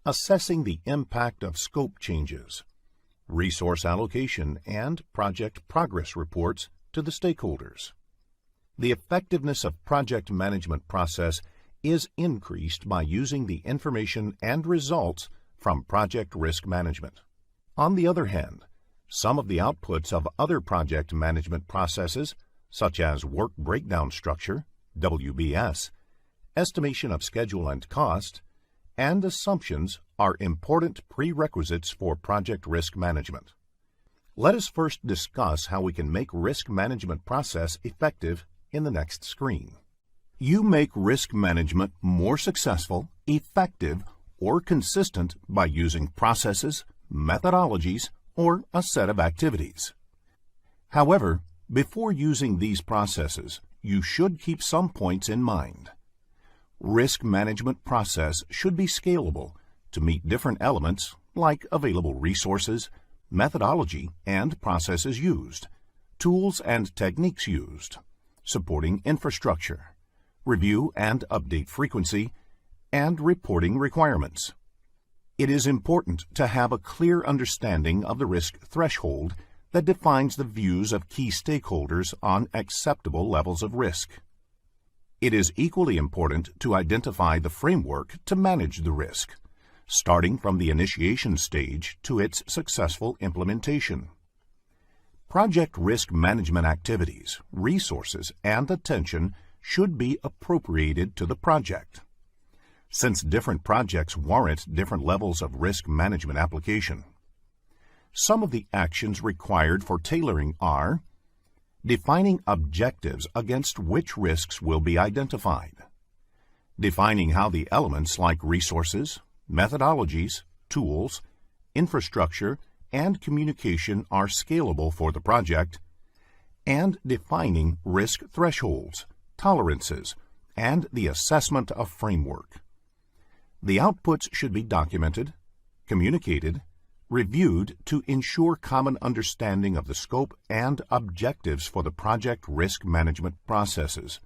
assessing the impact of scope changes, resource allocation, and project progress reports to the stakeholders. The effectiveness of project management process is increased by using the information and results from project risk management. On the other hand, some of the outputs of other project management processes, such as work breakdown structure, WBS, estimation of schedule and cost, and assumptions are important prerequisites for project risk management. Let us first discuss how we can make risk management process effective in the next screen. You make risk management more successful, effective, or consistent by using processes, methodologies, or a set of activities. However, before using these processes, you should keep some points in mind. Risk management process should be scalable to meet different elements like available resources, methodology and processes used, tools and techniques used, supporting infrastructure, review and update frequency, and reporting requirements. It is important to have a clear understanding of the risk threshold that defines the views of key stakeholders on acceptable levels of risk. It is equally important to identify the framework to manage the risk, starting from the initiation stage to its successful implementation. Project risk management activities, resources, and attention should be appropriated to the project. Since different projects warrant different levels of risk management application, some of the actions required for tailoring are defining objectives against which risks will be identified, defining how the elements like resources, methodologies, tools, infrastructure, and communication are scalable for the project, and defining risk thresholds, tolerances, and the assessment of framework. The outputs should be documented, communicated, reviewed to ensure common understanding of the scope and objectives for the project risk management processes.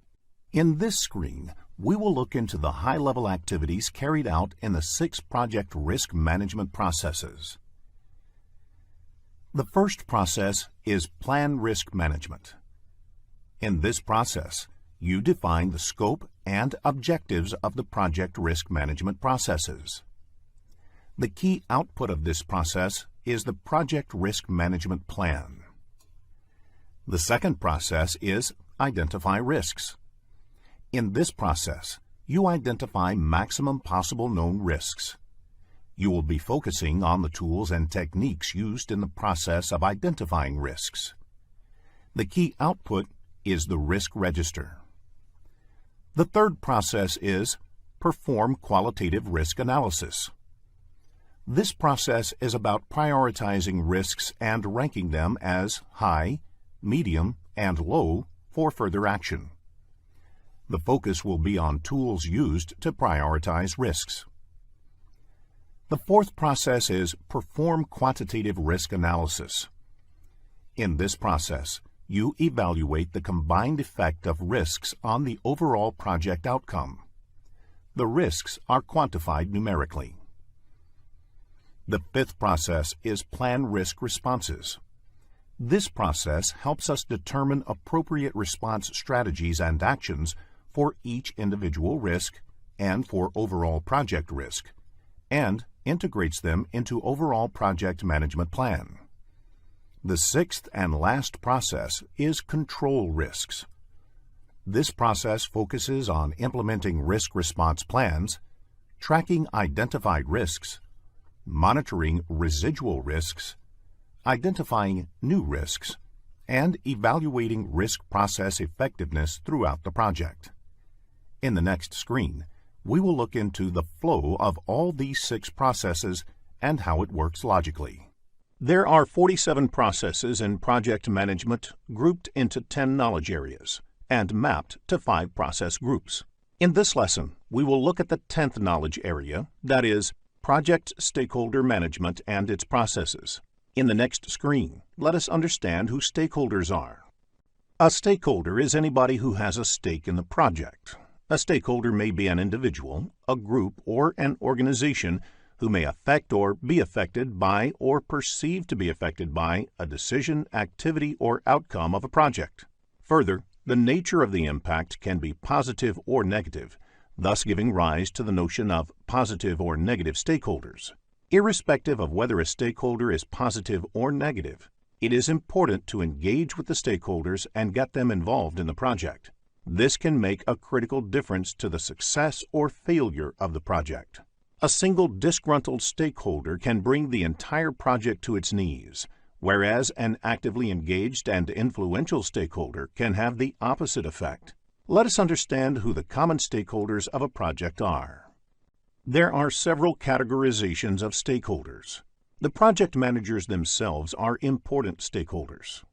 In this screen, we will look into the high-level activities carried out in the 6 project risk management processes. The first process is plan risk management. In this process, you define the scope and objectives of the project risk management processes. The key output of this process is the project risk management plan. The second process is identify risks. In this process, you identify maximum possible known risks. You will be focusing on the tools and techniques used in the process of identifying risks. The key output is the risk register. The third process is perform qualitative risk analysis. This process is about prioritizing risks and ranking them as high, medium, and low for further action. The focus will be on tools used to prioritize risks. The fourth process is perform quantitative risk analysis. In this process, you evaluate the combined effect of risks on the overall project outcome. The risks are quantified numerically. The fifth process is plan risk responses. This process helps us determine appropriate response strategies and actions for each individual risk and for overall project risk, and integrates them into overall project management plan. The sixth and last process is control risks. This process focuses on implementing risk response plans, tracking identified risks, monitoring residual risks, identifying new risks, and evaluating risk process effectiveness throughout the project. In the next screen, we will look into the flow of all these 6 processes and how it works logically. There are 47 processes in project management grouped into 10 knowledge areas and mapped to 5 process groups. In this lesson, we will look at the 10th knowledge area, that is, project stakeholder management and its processes. In the next screen, let us understand who stakeholders are. A stakeholder is anybody who has a stake in the project. A stakeholder may be an individual, a group, or an organization who may affect or be affected by or perceived to be affected by a decision, activity, or outcome of a project. Further, the nature of the impact can be positive or negative, thus giving rise to the notion of positive or negative stakeholders. Irrespective of whether a stakeholder is positive or negative, it is important to engage with the stakeholders and get them involved in the project. This can make a critical difference to the success or failure of the project. A single disgruntled stakeholder can bring the entire project to its knees, whereas an actively engaged and influential stakeholder can have the opposite effect. Let us understand who the common stakeholders of a project are. There are several categorizations of stakeholders. The project managers themselves are important stakeholders.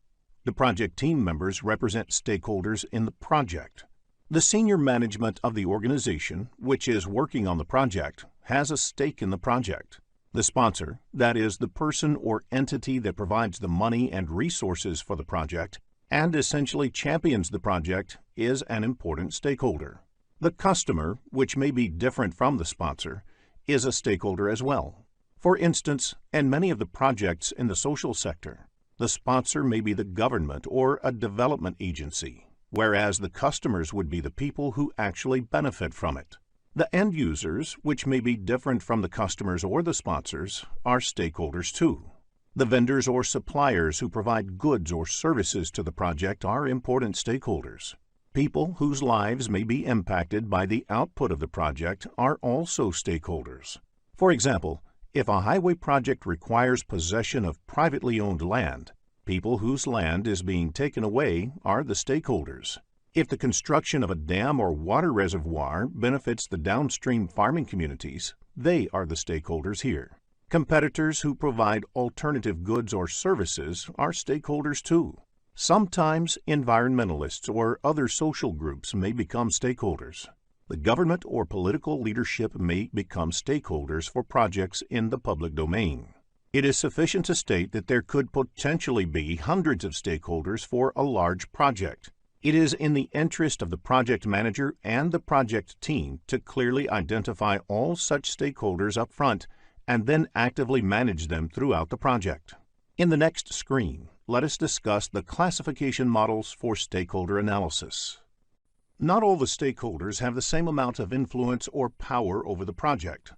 The project team members represent stakeholders in the project. The senior management of the organization, which is working on the project, has a stake in the project. The sponsor, that is, the person or entity that provides the money and resources for the project and essentially champions the project, is an important stakeholder. The customer, which may be different from the sponsor, is a stakeholder as well. For instance, in many of the projects in the social sector, the sponsor may be the government or a development agency, whereas the customers would be the people who actually benefit from it. The end users, which may be different from the customers or the sponsors, are stakeholders too. The vendors or suppliers who provide goods or services to the project are important stakeholders. People whose lives may be impacted by the output of the project are also stakeholders. For example, if a highway project requires possession of privately owned land, people whose land is being taken away are the stakeholders. If the construction of a dam or water reservoir benefits the downstream farming communities, they are the stakeholders here. Competitors who provide alternative goods or services are stakeholders too. Sometimes environmentalists or other social groups may become stakeholders. The government or political leadership may become stakeholders for projects in the public domain. It is sufficient to state that there could potentially be hundreds of stakeholders for a large project. It is in the interest of the project manager and the project team to clearly identify all such stakeholders up front and then actively manage them throughout the project. In the next screen, let us discuss the classification models for stakeholder analysis. Not all the stakeholders have the same amount of influence or power over the project.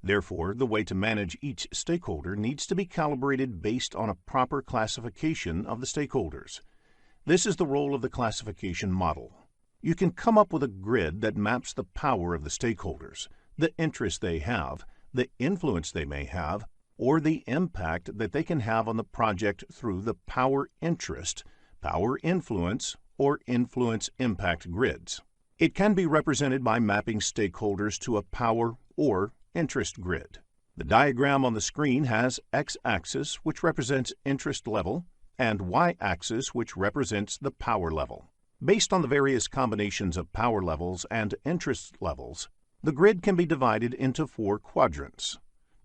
Therefore, the way to manage each stakeholder needs to be calibrated based on a proper classification of the stakeholders. This is the role of the classification model. You can come up with a grid that maps the power of the stakeholders, the interest they have, the influence they may have, or the impact that they can have on the project through the power interest, power influence, or influence impact grids. It can be represented by mapping stakeholders to a power or interest grid. The diagram on the screen has x-axis, which represents interest level, and y-axis, which represents the power level. Based on the various combinations of power levels and interest levels, the grid can be divided into 4 quadrants.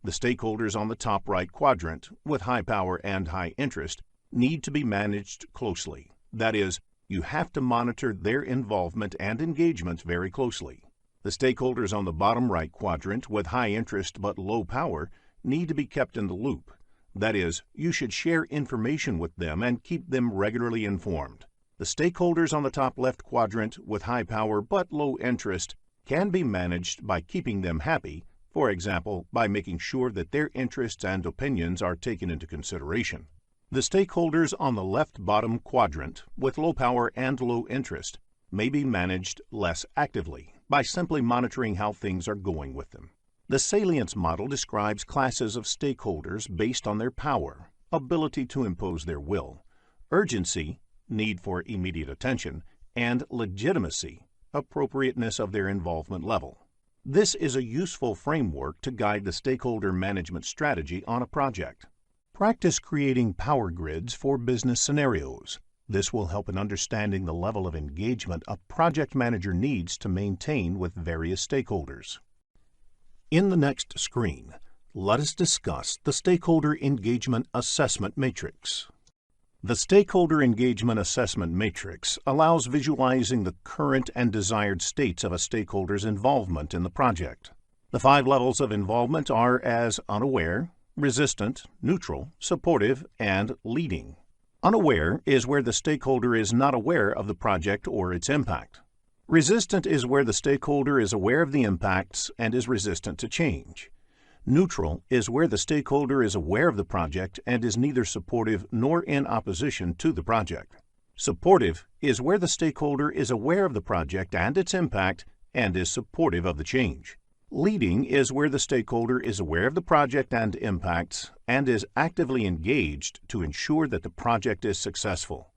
The stakeholders on the top right quadrant, with high power and high interest, need to be managed closely. That is, you have to monitor their involvement and engagement very closely. The stakeholders on the bottom right quadrant, with high interest but low power, need to be kept in the loop. That is, you should share information with them and keep them regularly informed. The stakeholders on the top left quadrant, with high power but low interest, can be managed by keeping them happy, for example, by making sure that their interests and opinions are taken into consideration. The stakeholders on the left bottom quadrant, with low power and low interest, may be managed less actively by simply monitoring how things are going with them. The salience model describes classes of stakeholders based on their power, ability to impose their will, urgency, need for immediate attention, and legitimacy, appropriateness of their involvement level. This is a useful framework to guide the stakeholder management strategy on a project. Practice creating power grids for business scenarios. This will help in understanding the level of engagement a project manager needs to maintain with various stakeholders. In the next screen, let us discuss the Stakeholder Engagement Assessment Matrix. The Stakeholder Engagement Assessment Matrix allows visualizing the current and desired states of a stakeholder's involvement in the project. The 5 levels of involvement are as unaware, resistant, neutral, supportive, and leading. Unaware is where the stakeholder is not aware of the project or its impact. Resistant is where the stakeholder is aware of the impacts and is resistant to change. Neutral is where the stakeholder is aware of the project and is neither supportive nor in opposition to the project. Supportive is where the stakeholder is aware of the project and its impact and is supportive of the change. Leading is where the stakeholder is aware of the project and impacts and is actively engaged to ensure that the project is successful.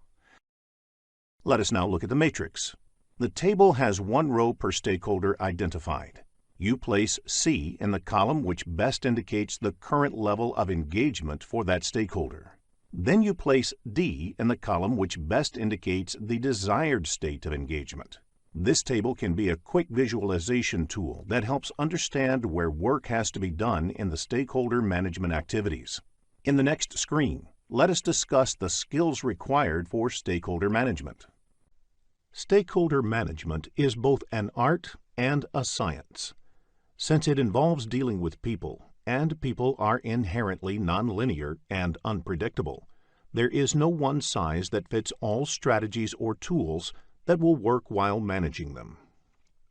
Let us now look at the matrix. The table has 1 row per stakeholder identified. You place C in the column which best indicates the current level of engagement for that stakeholder. Then you place D in the column which best indicates the desired state of engagement. This table can be a quick visualization tool that helps understand where work has to be done in the stakeholder management activities. In the next screen, let us discuss the skills required for stakeholder management. Stakeholder management is both an art and a science. Since it involves dealing with people, and people are inherently nonlinear and unpredictable, there is no one size that fits all strategies or tools that will work while managing them.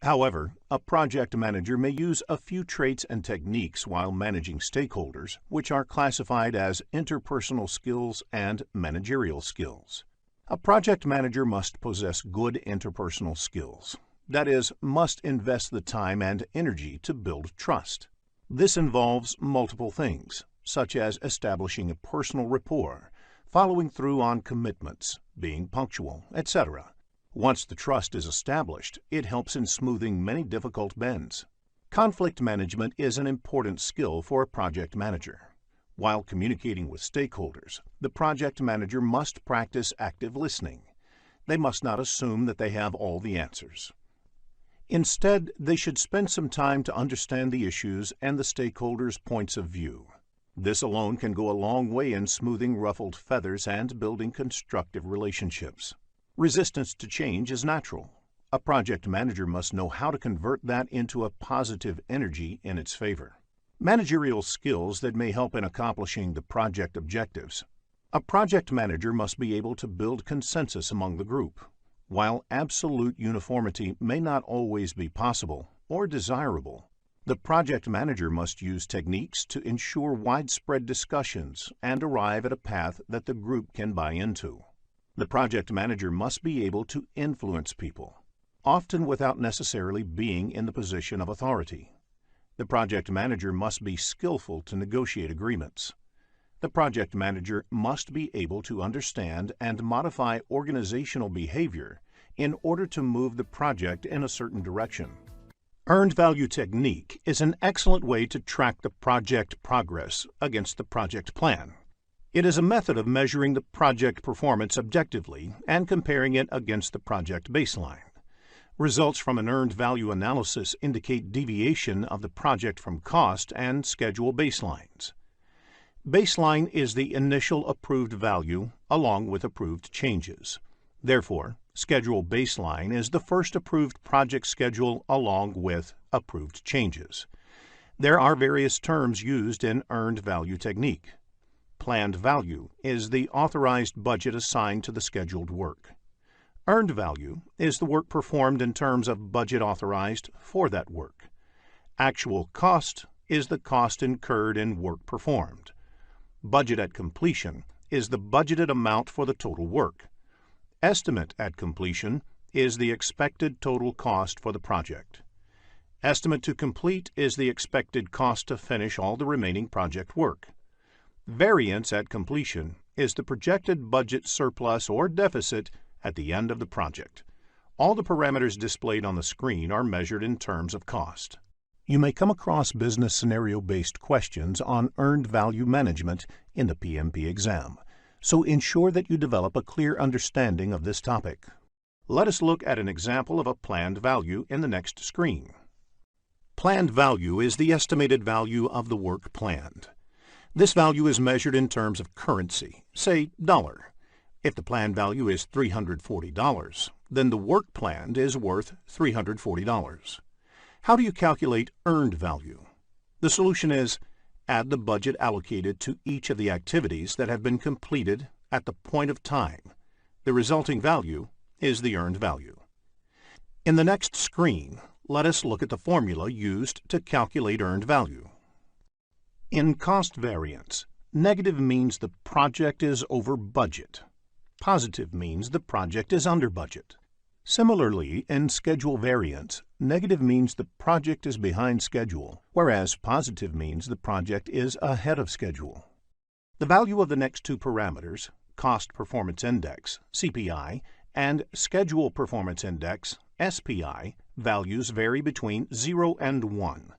However, a project manager may use a few traits and techniques while managing stakeholders, which are classified as interpersonal skills and managerial skills. A project manager must possess good interpersonal skills. That is, must invest the time and energy to build trust. This involves multiple things, such as establishing a personal rapport, following through on commitments, being punctual, etc. Once the trust is established, it helps in smoothing many difficult bends. Conflict management is an important skill for a project manager. While communicating with stakeholders, the project manager must practice active listening. They must not assume that they have all the answers. Instead, they should spend some time to understand the issues and the stakeholders' points of view. This alone can go a long way in smoothing ruffled feathers and building constructive relationships. Resistance to change is natural. A project manager must know how to convert that into a positive energy in its favor. Managerial skills that may help in accomplishing the project objectives. A project manager must be able to build consensus among the group. While absolute uniformity may not always be possible or desirable, the project manager must use techniques to ensure widespread discussions and arrive at a path that the group can buy into. The project manager must be able to influence people, often without necessarily being in the position of authority. The project manager must be skillful to negotiate agreements. The project manager must be able to understand and modify organizational behavior in order to move the project in a certain direction. Earned value technique is an excellent way to track the project progress against the project plan. It is a method of measuring the project performance objectively and comparing it against the project baseline. Results from an earned value analysis indicate deviation of the project from cost and schedule baselines. Baseline is the initial approved value along with approved changes. Therefore, schedule baseline is the first approved project schedule along with approved changes. There are various terms used in earned value technique. Planned value is the authorized budget assigned to the scheduled work. Earned value is the work performed in terms of budget authorized for that work. Actual cost is the cost incurred in work performed. Budget at completion is the budgeted amount for the total work. Estimate at completion is the expected total cost for the project. Estimate to complete is the expected cost to finish all the remaining project work. Variance at completion is the projected budget surplus or deficit at the end of the project. All the parameters displayed on the screen are measured in terms of cost. You may come across business scenario-based questions on earned value management in the PMP exam, so ensure that you develop a clear understanding of this topic. Let us look at an example of a planned value in the next screen. Planned value is the estimated value of the work planned. This value is measured in terms of currency, say dollar. If the planned value is $340, then the work planned is worth $340. How do you calculate earned value? The solution is add the budget allocated to each of the activities that have been completed at the point of time. The resulting value is the earned value. In the next screen, let us look at the formula used to calculate earned value. In cost variance, negative means the project is over budget. Positive means the project is under budget. Similarly, in schedule variance, negative means the project is behind schedule, whereas positive means the project is ahead of schedule. The value of the next two parameters, Cost Performance Index, CPI, and Schedule Performance Index, SPI, values vary between 0 and 1.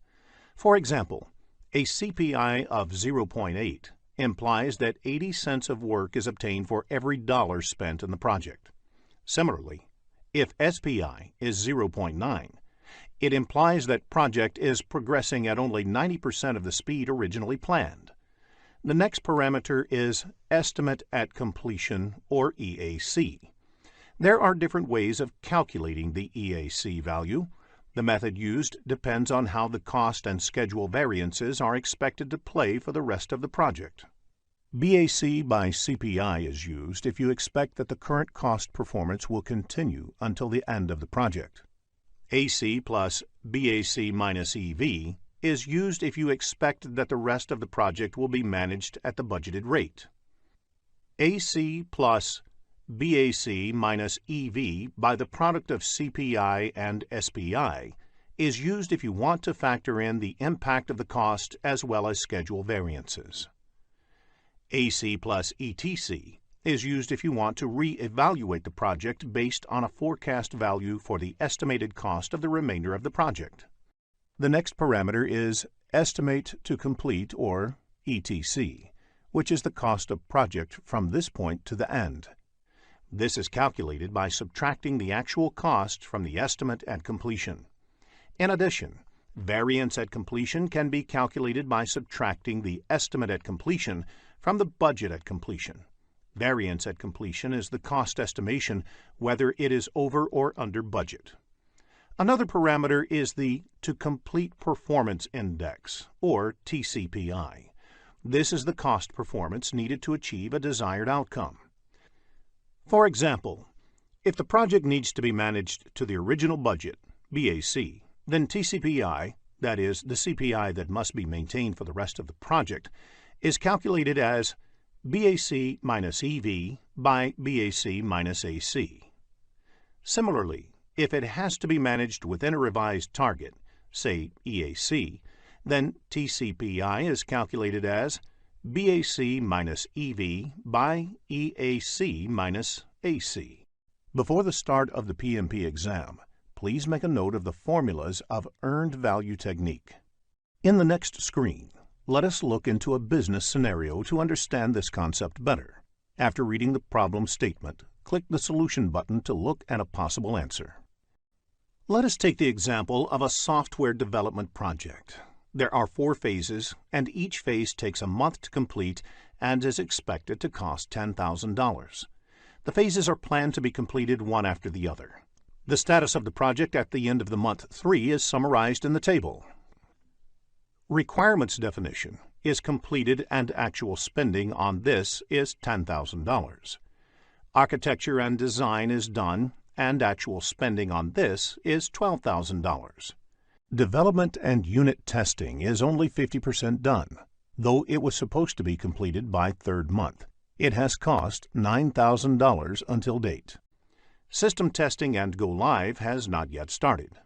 For example, a CPI of 0.8 implies that 80 cents of work is obtained for every dollar spent in the project. Similarly, if SPI is 0.9, it implies that project is progressing at only 90% of the speed originally planned. The next parameter is Estimate at Completion, or EAC. There are different ways of calculating the EAC value. The method used depends on how the cost and schedule variances are expected to play for the rest of the project. BAC by CPI is used if you expect that the current cost performance will continue until the end of the project. AC plus BAC minus EV is used if you expect that the rest of the project will be managed at the budgeted rate. AC plus BAC minus EV by the product of CPI and SPI is used if you want to factor in the impact of the cost as well as schedule variances. AC plus ETC is used if you want to re-evaluate the project based on a forecast value for the estimated cost of the remainder of the project. The next parameter is Estimate to Complete, or ETC, which is the cost of project from this point to the end. This is calculated by subtracting the actual cost from the estimate at completion. In addition, variance at completion can be calculated by subtracting the estimate at completion from the budget at completion. Variance at completion is the cost estimation whether it is over or under budget. Another parameter is the To Complete Performance Index, or TCPI. This is the cost performance needed to achieve a desired outcome. For example, if the project needs to be managed to the original budget, BAC, then TCPI, that is, the CPI that must be maintained for the rest of the project, is calculated as BAC minus EV by BAC minus AC. Similarly, if it has to be managed within a revised target, say EAC, then TCPI is calculated as BAC minus EV by EAC minus AC. Before the start of the PMP exam, please make a note of the formulas of earned value technique. In the next screen, let us look into a business scenario to understand this concept better. After reading the problem statement, click the Solution button to look at a possible answer. Let us take the example of a software development project. There are 4 phases, and each phase takes a month to complete and is expected to cost $10,000. The phases are planned to be completed one after the other. The status of the project at the end of the month 3 is summarized in the table. Requirements definition is completed and actual spending on this is $10,000. Architecture and design is done and actual spending on this is $12,000. Development and unit testing is only 50% done, though it was supposed to be completed by 3rd month. It has cost $9,000 until date. System testing and go live has not yet started.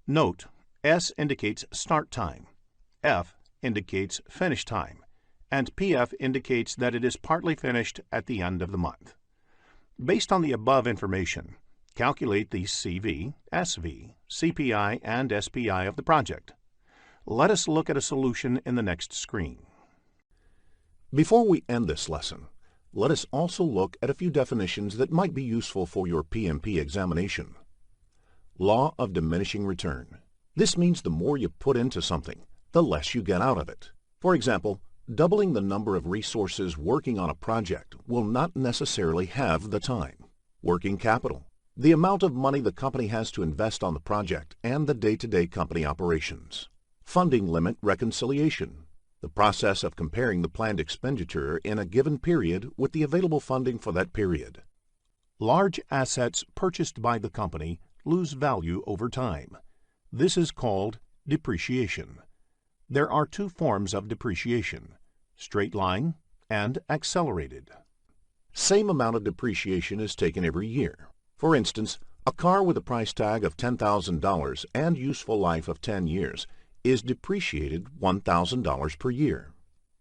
Note, S indicates start time, F indicates finish time, and PF indicates that it is partly finished at the end of the month. Based on the above information, calculate the CV, SV, CPI, and SPI of the project. Let us look at a solution in the next screen. Before we end this lesson, let us also look at a few definitions that might be useful for your PMP examination. Law of diminishing return. This means the more you put into something, the less you get out of it. For example, doubling the number of resources working on a project will not necessarily have the time. Working capital. The amount of money the company has to invest on the project and the day-to-day company operations. Funding limit reconciliation. The process of comparing the planned expenditure in a given period with the available funding for that period. Large assets purchased by the company lose value over time. This is called depreciation. There are 2 forms of depreciation, straight line and accelerated. Same amount of depreciation is taken every year. For instance, a car with a price tag of $10,000 and useful life of 10 years is depreciated $1,000 per year.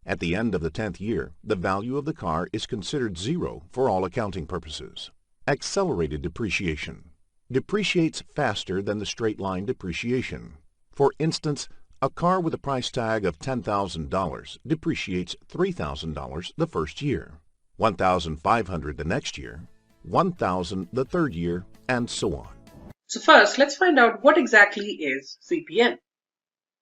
At the end of the 10th year, the value of the car is considered 0 for all accounting purposes. Accelerated depreciation depreciates faster than the straight line depreciation. For instance, a car with a price tag of $10,000 depreciates $3,000 the first year, $1,500 the next year, $1,000 the 3rd year, and so on. So first, let's find out what exactly is CPM.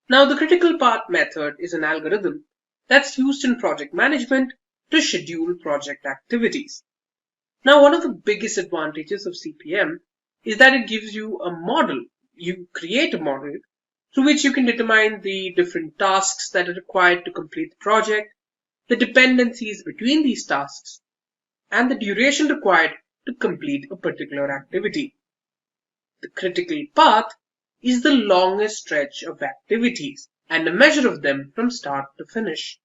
Now, the critical path method is an algorithm that's used in project management to schedule project activities. Now, one of the biggest advantages of CPM is that it gives you a model. You create a model through which you can determine the different tasks that are required to complete the project, the dependencies between these tasks, and the duration required to complete a particular activity. The critical path is the longest stretch of activities and a measure of them from start to finish.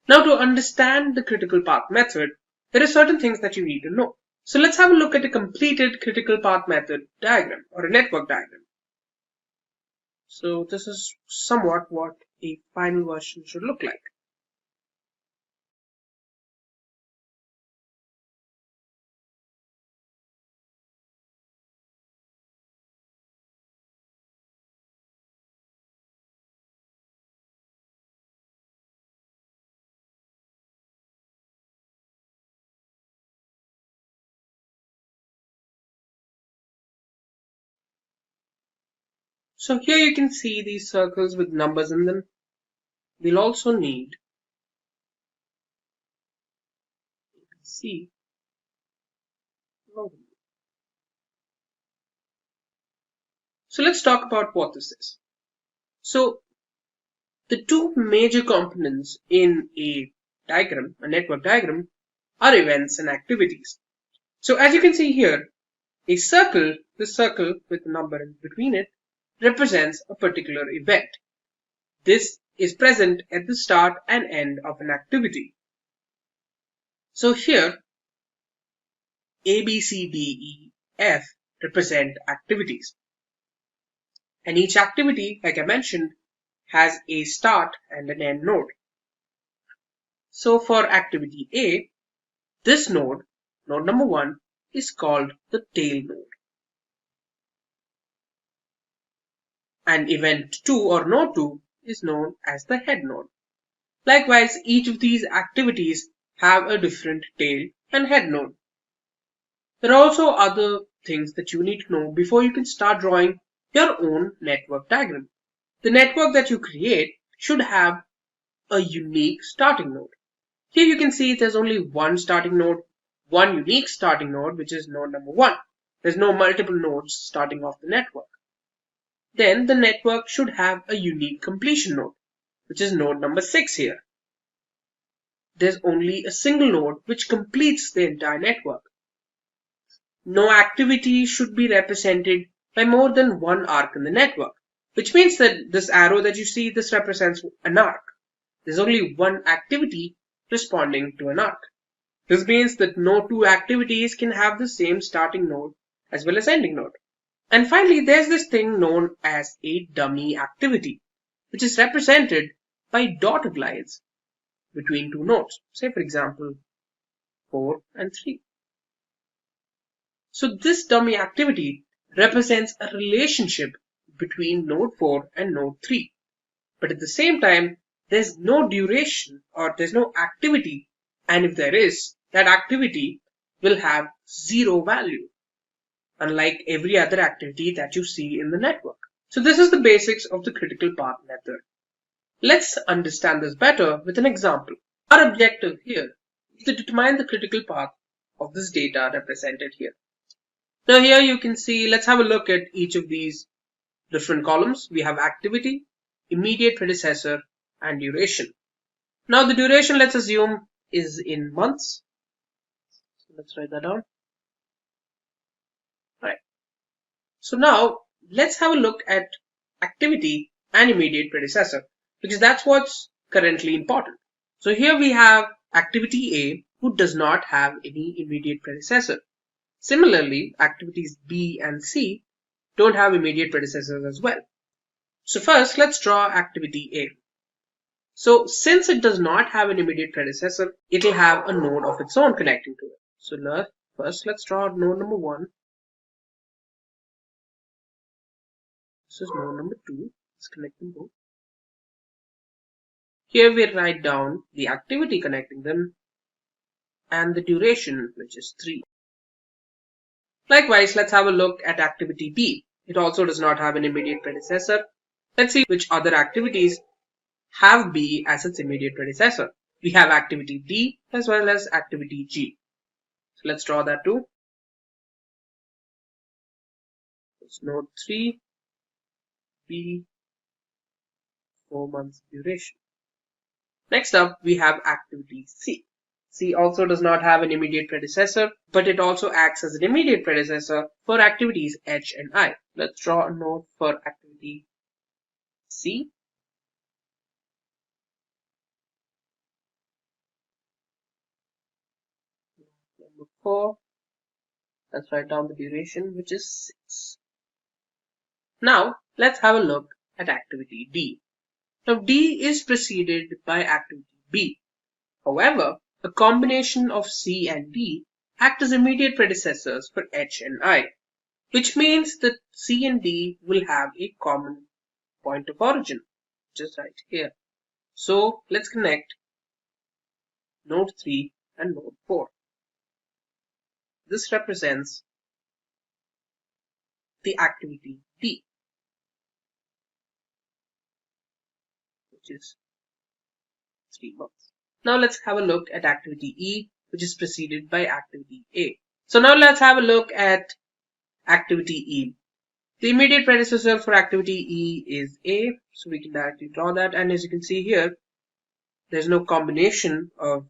Now, to understand the critical path method, there are certain things that you need to know. So let's have a look at a completed critical path method diagram or a network diagram. So this is somewhat what a final version should look like. So here you can see these circles with numbers in them. We'll also need ABC. So let's talk about what this is. So the 2 major components in a diagram, a network diagram, are events and activities. So as you can see here, a circle, this circle with a number in between it, represents a particular event. This is present at the start and end of an activity. So here, A, B, C, D, E, F represent activities. And each activity, like I mentioned, has a start and an end node. So for activity A, this node number 1, is called the tail node. And event 2 or node 2 is known as the head node. Likewise, each of these activities have a different tail and head node. There are also other things that you need to know before you can start drawing your own network diagram. The network that you create should have a unique starting node. Here you can see there's only one starting node, one unique starting node, which is node number 1. There's no multiple nodes starting off the network. Then the network should have a unique completion node, which is node number 6 here. There's only a single node which completes the entire network. No activity should be represented by more than one arc in the network, which means that this arrow that you see, this represents an arc. There's only one activity responding to an arc. This means that no two activities can have the same starting node as well as ending node. And finally, there's this thing known as a dummy activity, which is represented by dotted lines between two nodes. Say, for example, 4 and 3. So this dummy activity represents a relationship between node 4 and node 3. But at the same time, there's no duration or there's no activity. And if there is, that activity will have 0 value, unlike every other activity that you see in the network. So this is the basics of the critical path method. Let's understand this better with an example. Our objective here is to determine the critical path of this data represented here. Now here you can see, let's have a look at each of these different columns. We have activity, immediate predecessor, and duration. Now the duration, let's assume, is in months. So let's write that down. Right. So now let's have a look at activity and immediate predecessor, because that's what's currently important. So here we have activity A, who does not have any immediate predecessor. Similarly, activities B and C don't have immediate predecessors as well. So first, let's draw activity A. So since it does not have an immediate predecessor, it will have a node of its own connecting to it. So first, let's draw node number 1. This is node number 2. Let's connect them both. Here we write down the activity connecting them and the duration, which is 3. Likewise, let's have a look at activity B. It also does not have an immediate predecessor. Let's see which other activities have B as its immediate predecessor. We have activity D as well as activity G. So let's draw that too. It's node 3, B, 4 months duration. Next up, we have activity C. C also does not have an immediate predecessor, but it also acts as an immediate predecessor for activities H and I. Let's draw a node for activity C. Number 4. Let's write down the duration, which is 6. Now, let's have a look at activity D. Now, D is preceded by activity B. However, a combination of C and D act as immediate predecessors for H and I, which means that C and D will have a common point of origin, which is right here. So let's connect node 3 and node 4. This represents the activity D, which is 3 months. Now let's have a look at activity E, which is preceded by activity A. So now let's have a look at activity E. The immediate predecessor for activity E is A, so we can directly draw that. And as you can see here, there's no combination of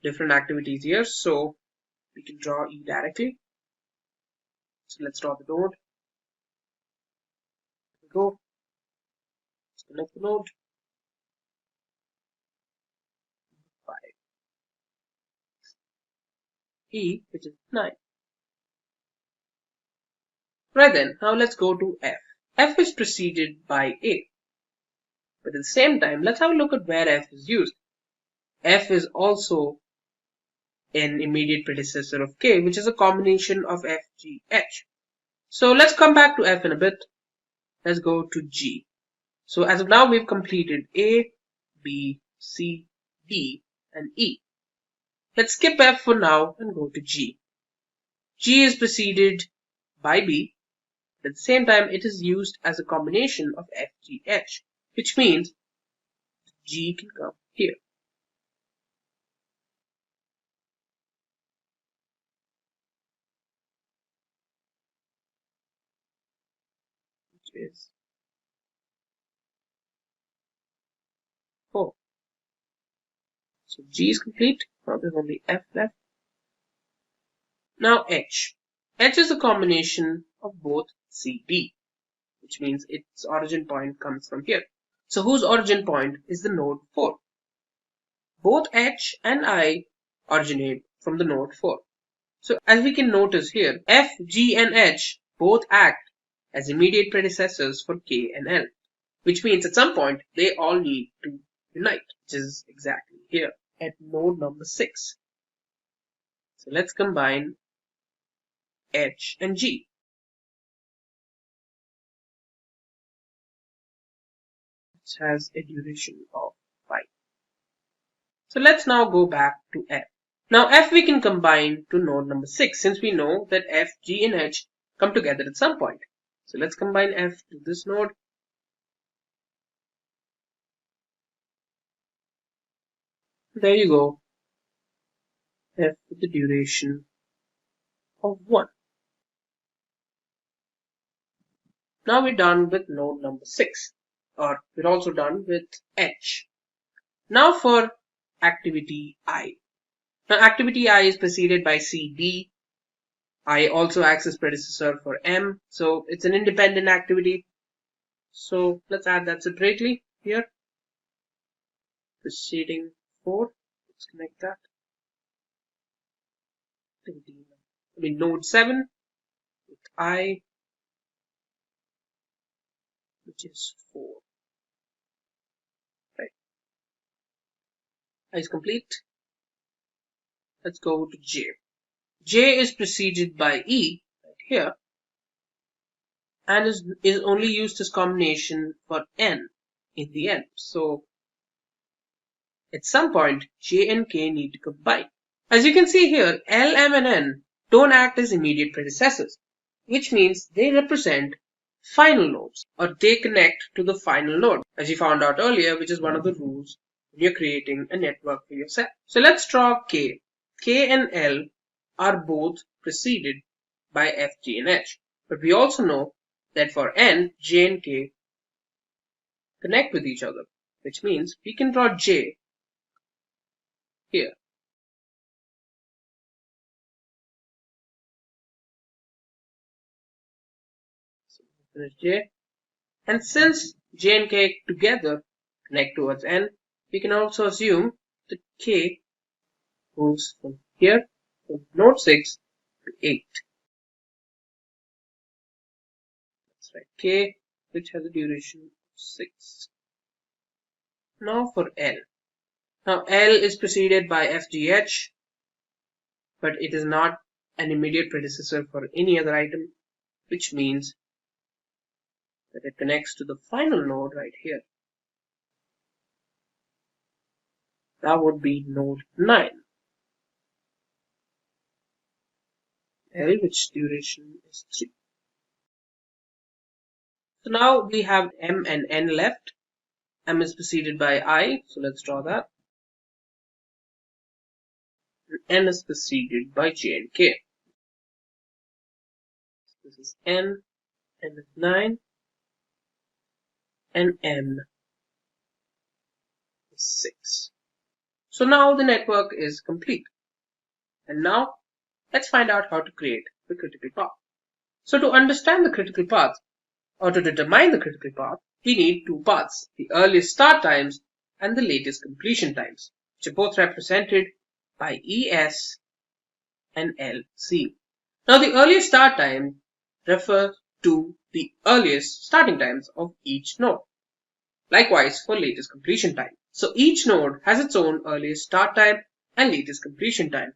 different activities here, so we can draw E directly. So let's draw the node. There we go. Let's connect the node. 5. E, which is 9. Right then, now let's go to F. F is preceded by A. But at the same time, let's have a look at where F is used. F is also an immediate predecessor of K, which is a combination of F, G, H. So let's come back to F in a bit. Let's go to G. So as of now, we've completed A, B, C, D, and E. Let's skip F for now and go to G. G is preceded by B. At the same time, it is used as a combination of F, G, H, which means G can come here. Which is 4. So G is complete. Now there's only F left. Now H. H is a combination of both C, D, which means its origin point comes from here. So whose origin point is the node 4? Both H and I originate from the node 4. So as we can notice here, F, G, and H both act as immediate predecessors for K and L, which means at some point they all need to unite, which is exactly here at node number 6. So let's combine H and G. Which has a duration of 5. So let's now go back to F. Now F we can combine to node number 6 since we know that F, G, and H come together at some point. So let's combine F to this node. There you go. F with the duration of 1. Now we're done with node number 6, or we're also done with H. Now for activity I. Now activity I is preceded by C, D. I also acts as predecessor for M, so it's an independent activity. So let's add that separately here. Preceding 4. Let's connect that. Node 7 with I, which is 4. Right. I is complete. Let's go to J. J is preceded by E right here and is only used as combination for N in the end. So at some point J and K need to combine. As you can see here, L, M, and N don't act as immediate predecessors, which means they represent final nodes, or they connect to the final node, as you found out earlier, which is one of the rules when you're creating a network for yourself. So let's draw K. K and L are both preceded by F, G, and H. But we also know that for N, J and K connect with each other, which means we can draw J here. So finish J. And since J and K together connect towards N, we can also assume that K moves from here, from node 6 to 8. That's right, K, which has a duration of 6. Now for L. Now L is preceded by FGH, but it is not an immediate predecessor for any other item, which means that it connects to the final node right here. That would be node 9. L, which duration is 3. So now we have M and N left. M is preceded by I, so let's draw that. And N is preceded by J and K. So this is N is 9, and M is 6. So now the network is complete. And now let's find out how to create the critical path. So to understand the critical path, or to determine the critical path, we need two paths, the earliest start times and the latest completion times, which are both represented by ES and LC. Now the earliest start time refers to the earliest starting times of each node. Likewise for latest completion time. So each node has its own earliest start time and latest completion time.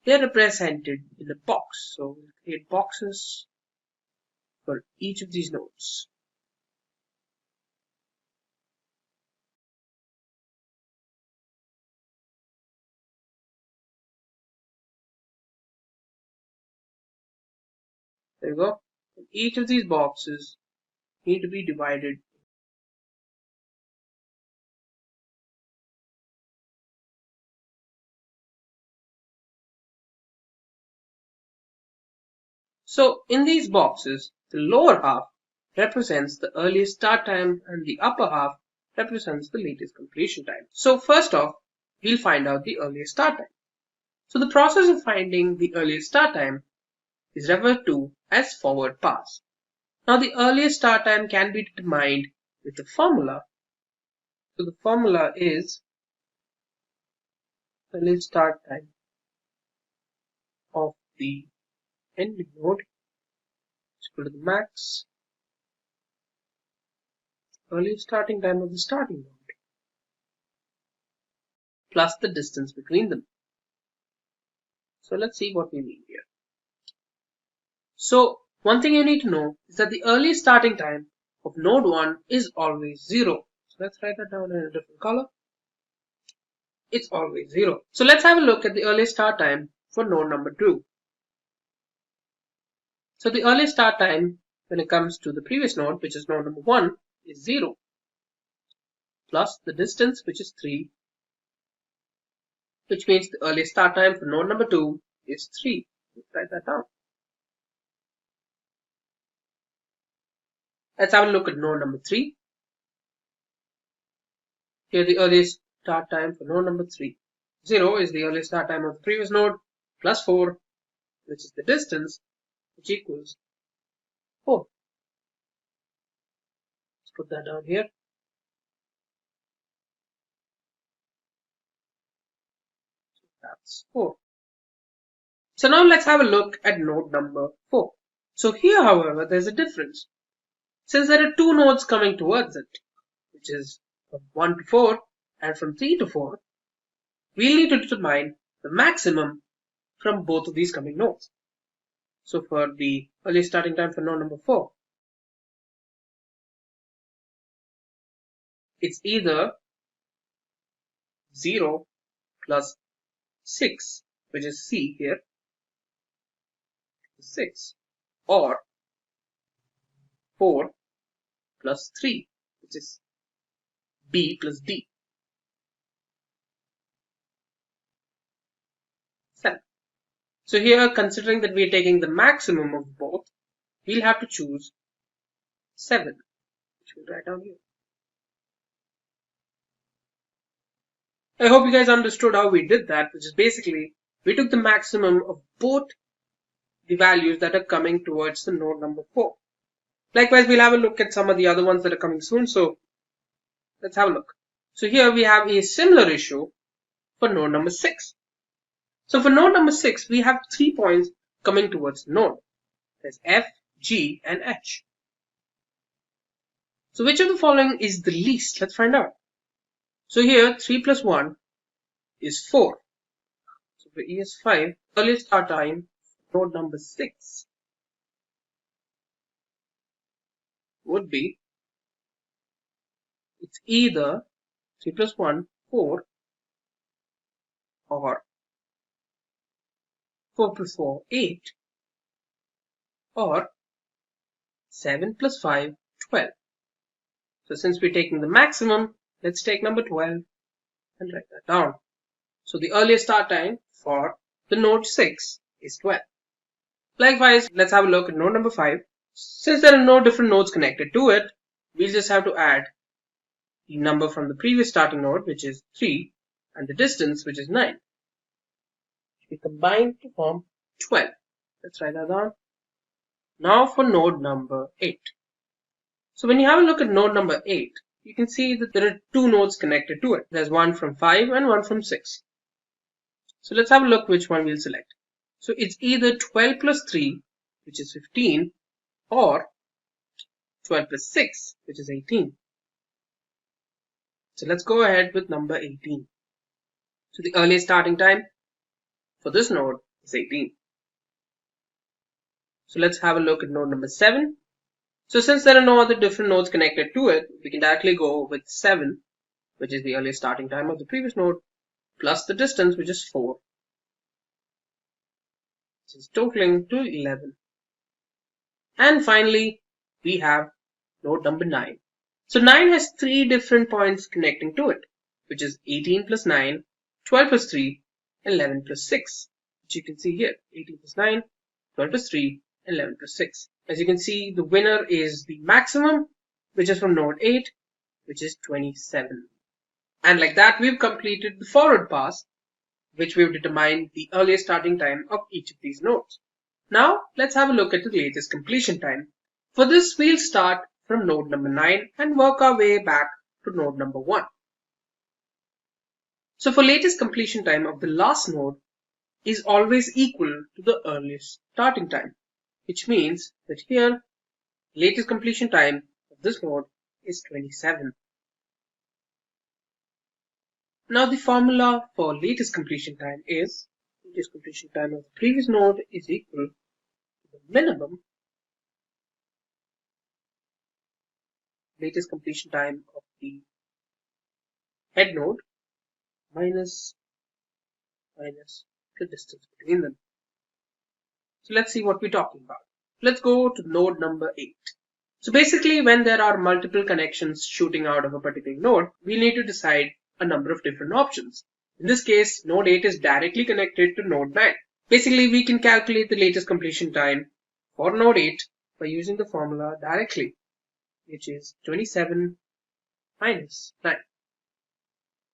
They are represented in a box. So we'll create boxes for each of these nodes. There you go. And each of these boxes need to be divided. So in these boxes, the lower half represents the earliest start time and the upper half represents the latest completion time. So first off, we'll find out the earliest start time. So the process of finding the earliest start time is referred to as forward pass. Now the earliest start time can be determined with a formula. So the formula is earliest start time of the ending node is equal to the max earliest starting time of the starting node plus the distance between them. So let's see what we mean here. So one thing you need to know is that the earliest starting time of node 1 is always 0. So let's write that down in a different color. It's always 0. So let's have a look at the earliest start time for node number 2. So the earliest start time when it comes to the previous node, which is node number 1, is 0 plus the distance, which is 3, which means the earliest start time for node number 2 is 3. Let's write that down. Let's have a look at node number 3. Here the earliest start time for node number 3. 0 is the earliest start time of the previous node plus 4, which is the distance, which equals 4. Let's put that down here. That's 4. So now let's have a look at node number 4. So here, however, there's a difference. Since there are two nodes coming towards it, which is from 1 to 4 and from 3 to 4, we'll need to determine the maximum from both of these coming nodes. So for the earliest starting time for node number 4, it's either 0 plus 6, which is C here, 6, or 4 plus 3, which is B plus D, 7. So here, considering that we are taking the maximum of both, we'll have to choose 7, which we'll write down here. I hope you guys understood how we did that, which is basically we took the maximum of both the values that are coming towards the node number 4. Likewise, we'll have a look at some of the other ones that are coming soon. So let's have a look. So here we have a similar issue for node number 6. So for node number 6, we have 3 points coming towards the node. There's F, G, and H. So which of the following is the least? Let's find out. So here 3 plus 1 is 4. So for E is 5. Earliest start time, node number 6 would be, it's either 3 plus 1, 4, or 4 plus 4, 8, or 7 plus 5, 12. So since we're taking the maximum, let's take number 12 and write that down. So the earliest start time for the node 6 is 12. Likewise, let's have a look at node number 5. Since there are no different nodes connected to it, we'll just have to add the number from the previous starting node, which is 3, and the distance, which is 9. We combine to form 12. Let's write that down. Now for node number 8. So when you have a look at node number 8, you can see that there are two nodes connected to it. There's one from 5 and one from 6. So let's have a look which one we'll select. So it's either 12 plus 3, which is 15, or 12 plus 6, which is 18. So let's go ahead with number 18. So the earliest starting time for this node is 18. So let's have a look at node number 7. So since there are no other different nodes connected to it, we can directly go with 7, which is the earliest starting time of the previous node, plus the distance, which is 4. This is totaling to 11. And finally, we have node number 9. So 9 has 3 different points connecting to it, which is 18 plus 9, 12 plus 3, 11 plus 6, which you can see here, 18 plus 9, 12 plus 3, 11 plus 6. As you can see, the winner is the maximum, which is from node 8, which is 27. And like that, we've completed the forward pass, which we've determined the earliest starting time of each of these nodes. Now, let's have a look at the latest completion time. For this, we'll start from node number 9 and work our way back to node number 1. So for latest completion time of the last node is always equal to the earliest starting time, which means that here, latest completion time of this node is 27. Now the formula for latest completion time is latest completion time of the previous node is equal to the minimum latest completion time of the head node minus the distance between them. So let's see what we're talking about. Let's go to node number 8. So basically, when there are multiple connections shooting out of a particular node, we need to decide a number of different options. In this case, node 8 is directly connected to node 9. Basically, we can calculate the latest completion time for node 8 by using the formula directly, which is 27 minus 9,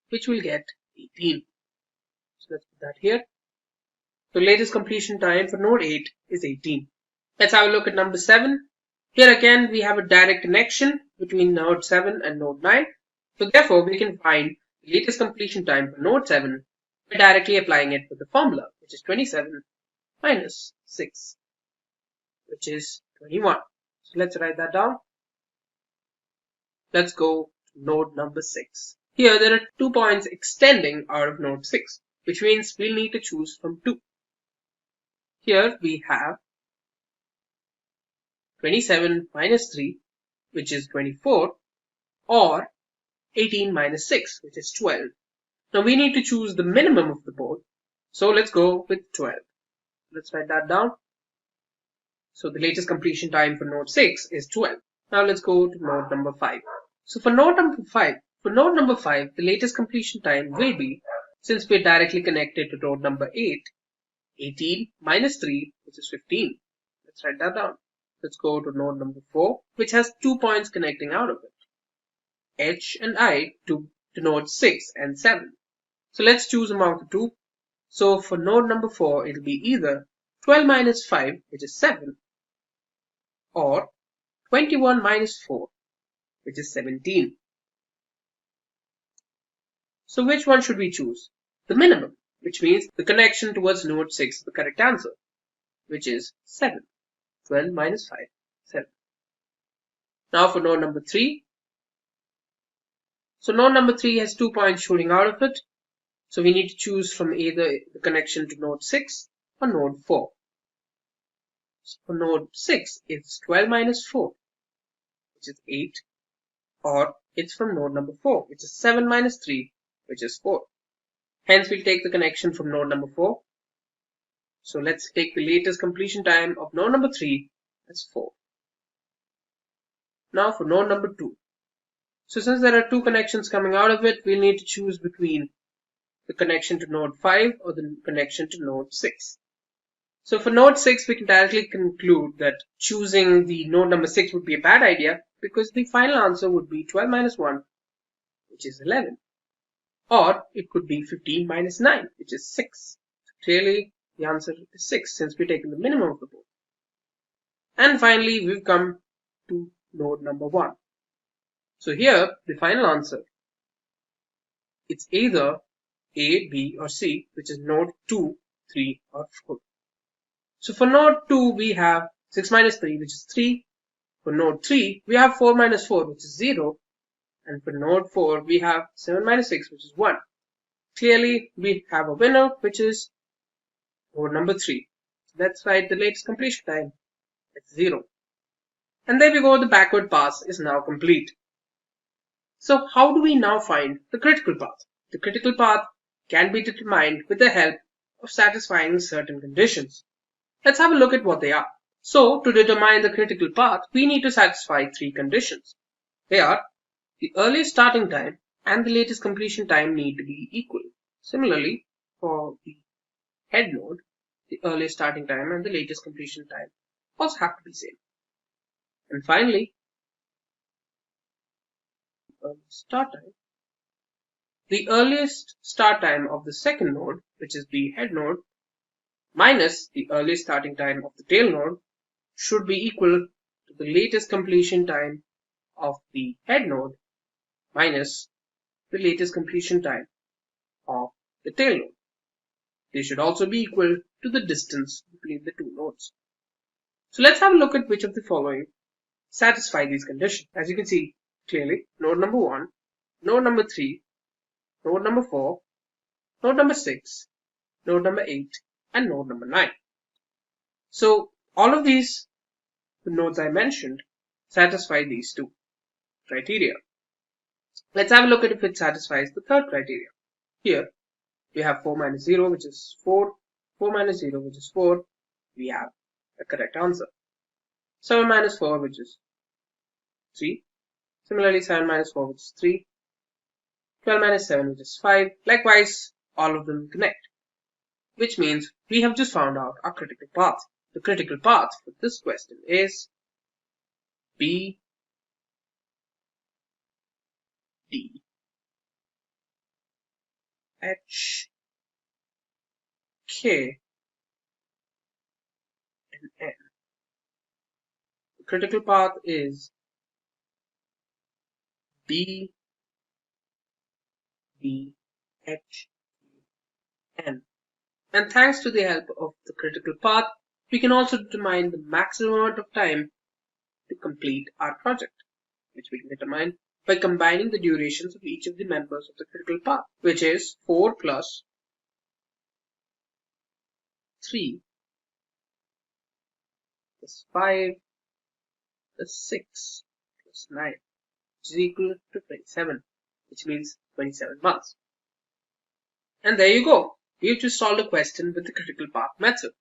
which will get 18. So let's put that here. So latest completion time for node 8 is 18. Let's have a look at number 7. Here again, we have a direct connection between node 7 and node 9. So therefore, we can find the latest completion time for node 7 by directly applying it with the formula, which is 27 minus 6, which is 21. So let's write that down. Let's go to node number 6. Here, there are 2 points extending out of node 6, which means we'll need to choose from 2. Here we have 27 minus 3, which is 24, or 18 minus 6, which is 12. Now we need to choose the minimum of the both, so let's go with 12. Let's write that down. So the latest completion time for node 6 is 12. Now let's go to node number 5. So for node number 5, the latest completion time will be, since we're directly connected to node number 8, 18 minus 3, which is 15. Let's write that down. Let's go to node number 4, which has 2 points connecting out of it, H and I, to node 6 and 7. So let's choose among the two. So for node number 4, it'll be either 12 minus 5, which is 7, or 21 minus 4, which is 17. So which one should we choose? The minimum, which means the connection towards node 6 is the correct answer, which is 7. 12 minus 5, 7. Now for node number 3. So node number 3 has 2 points shooting out of it. So we need to choose from either the connection to node 6 or node 4. So for node 6, it's 12 minus 4, which is 8. Or it's from node number 4, which is 7 minus 3, which is 4. Hence, we'll take the connection from node number 4. So let's take the latest completion time of node number 3 as 4. Now for node number 2. So since there are 2 connections coming out of it, we'll need to choose between the connection to node 5 or the connection to node 6. So for node 6, we can directly conclude that choosing the node number 6 would be a bad idea because the final answer would be 12 minus 1, which is 11. Or it could be 15 minus 9, which is 6. So clearly, the answer is 6 since we're taking the minimum of the both. And finally, we've come to node number 1. So here, the final answer, it's either A, B, or C, which is node 2, 3, or 4. So for node 2, we have 6 minus 3, which is 3. For node 3, we have 4 minus 4, which is 0. And for node 4, we have 7 minus 6, which is 1. Clearly, we have a winner, which is Node number 3. Let's write the latest completion time. It's 0. And there we go, the backward pass is now complete. So how do we now find the critical path? The critical path can be determined with the help of satisfying certain conditions. Let's have a look at what they are. So to determine the critical path, we need to satisfy 3 conditions. They are: the earliest starting time and the latest completion time need to be equal. Similarly, for the head node, the earliest starting time and the latest completion time also have to be same. And finally, the earliest start time of the second node, which is the head node, minus the earliest starting time of the tail node should be equal to the latest completion time of the head node minus the latest completion time of the tail node. They should also be equal to the distance between the two nodes. So let's have a look at which of the following satisfy these conditions. As you can see clearly, node number 1, node number 3, node number 4, node number 6, node number 8, and node number 9. So all of these nodes I mentioned satisfy these two criteria. Let's have a look at if it satisfies the third criteria. Here we have 4 minus 0, which is 4, 4 minus 0, which is 4. We have a correct answer. 7 minus 4, which is 3. Similarly, 7 minus 4, which is 3. 12 minus 7, which is 5. Likewise, all of them connect, which means we have just found out our critical path. The critical path for this question is B, D, H, K, and N. The critical path is B, D, H, N. And thanks to the help of the critical path, we can also determine the maximum amount of time to complete our project, which we can determine by combining the durations of each of the members of the critical path, which is 4 plus 3 plus 5 plus 6 plus 9, which is equal to 27, which means 27 months. And there you go. We've just solved a question with the critical path method.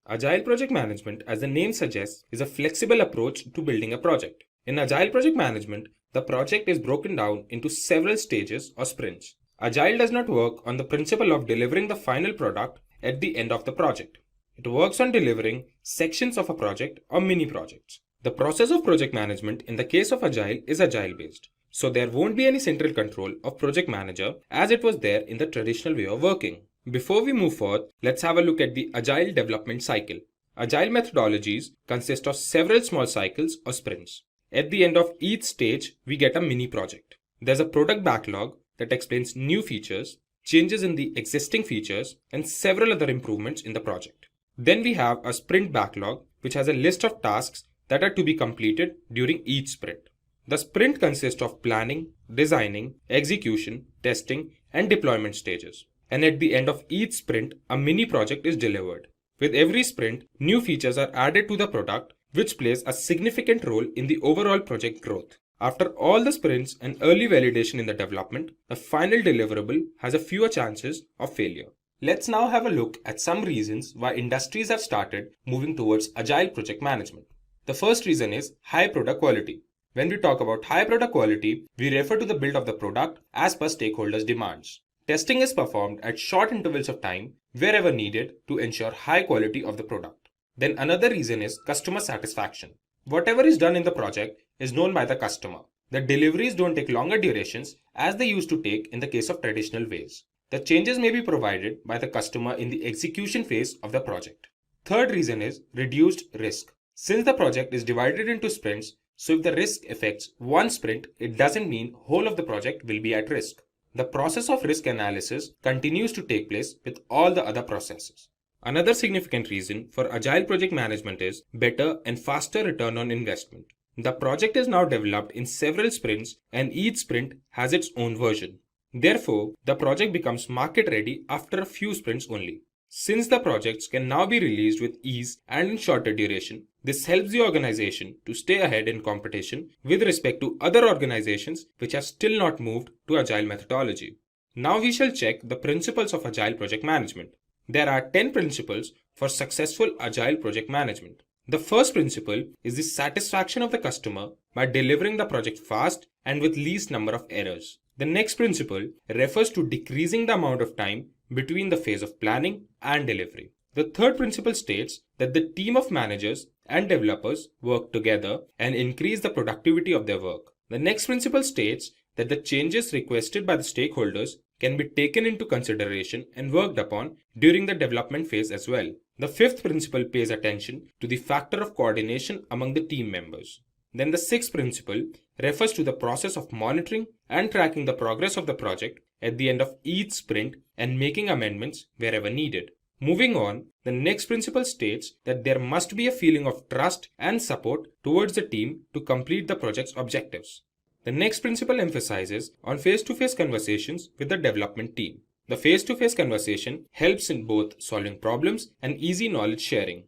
Agile project management, as the name suggests, is a flexible approach to building a project. In Agile project management, the project is broken down into several stages or sprints. Agile does not work on the principle of delivering the final product at the end of the project. It works on delivering sections of a project or mini projects. The process of project management in the case of Agile is Agile based. So there won't be any central control of project manager as it was there in the traditional way of working. Before we move forward, let's have a look at the Agile development cycle. Agile methodologies consist of several small cycles or sprints. At the end of each stage, we get a mini project. There's a product backlog that explains new features, changes in the existing features, and several other improvements in the project. Then we have a sprint backlog, which has a list of tasks that are to be completed during each sprint. The sprint consists of planning, designing, execution, testing, and deployment stages. And at the end of each sprint, a mini project is delivered. With every sprint, new features are added to the product, which plays a significant role in the overall project growth. After all the sprints and early validation in the development, the final deliverable has a fewer chances of failure. Let's now have a look at some reasons why industries have started moving towards Agile project management. The first reason is high product quality. When we talk about high product quality, we refer to the build of the product as per stakeholders' demands. Testing is performed at short intervals of time wherever needed to ensure high quality of the product. Then another reason is customer satisfaction. Whatever is done in the project is known by the customer. The deliveries don't take longer durations as they used to take in the case of traditional ways. The changes may be provided by the customer in the execution phase of the project. Third reason is reduced risk. Since the project is divided into sprints, so if the risk affects one sprint, it doesn't mean whole of the project will be at risk. The process of risk analysis continues to take place with all the other processes. Another significant reason for Agile project management is better and faster return on investment. The project is now developed in several sprints and each sprint has its own version. Therefore, the project becomes market ready after a few sprints only. Since the projects can now be released with ease and in shorter duration, this helps the organization to stay ahead in competition with respect to other organizations which have still not moved to Agile methodology. Now we shall check the principles of Agile project management. There are 10 principles for successful Agile project management. The first principle is the satisfaction of the customer by delivering the project fast and with least number of errors. The next principle refers to decreasing the amount of time between the phase of planning and delivery. The third principle states that the team of managers and developers work together and increase the productivity of their work. The next principle states that the changes requested by the stakeholders can be taken into consideration and worked upon during the development phase as well. The fifth principle pays attention to the factor of coordination among the team members. Then the sixth principle refers to the process of monitoring and tracking the progress of the project at the end of each sprint and making amendments wherever needed. Moving on, the next principle states that there must be a feeling of trust and support towards the team to complete the project's objectives. The next principle emphasizes on face-to-face conversations with the development team. The face-to-face conversation helps in both solving problems and easy knowledge sharing.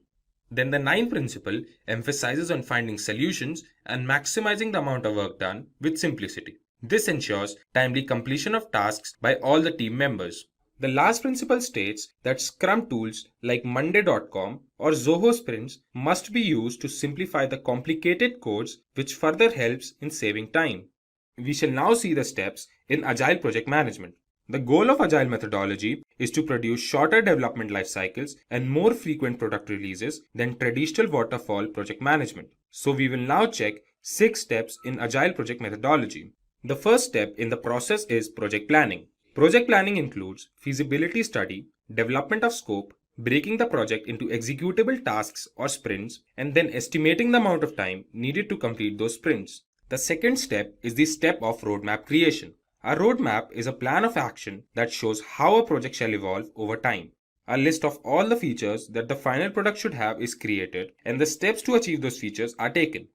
Then the ninth principle emphasizes on finding solutions and maximizing the amount of work done with simplicity. This ensures timely completion of tasks by all the team members. The last principle states that Scrum tools like Monday.com or Zoho Sprints must be used to simplify the complicated codes, which further helps in saving time. We shall now see the steps in Agile project management. The goal of Agile methodology is to produce shorter development life cycles and more frequent product releases than traditional waterfall project management. So we will now check 6 steps in Agile project methodology. The first step in the process is project planning. Project planning includes feasibility study, development of scope, breaking the project into executable tasks or sprints, and then estimating the amount of time needed to complete those sprints. The second step is the step of roadmap creation. A roadmap is a plan of action that shows how a project shall evolve over time. A list of all the features that the final product should have is created, and the steps to achieve those features are taken.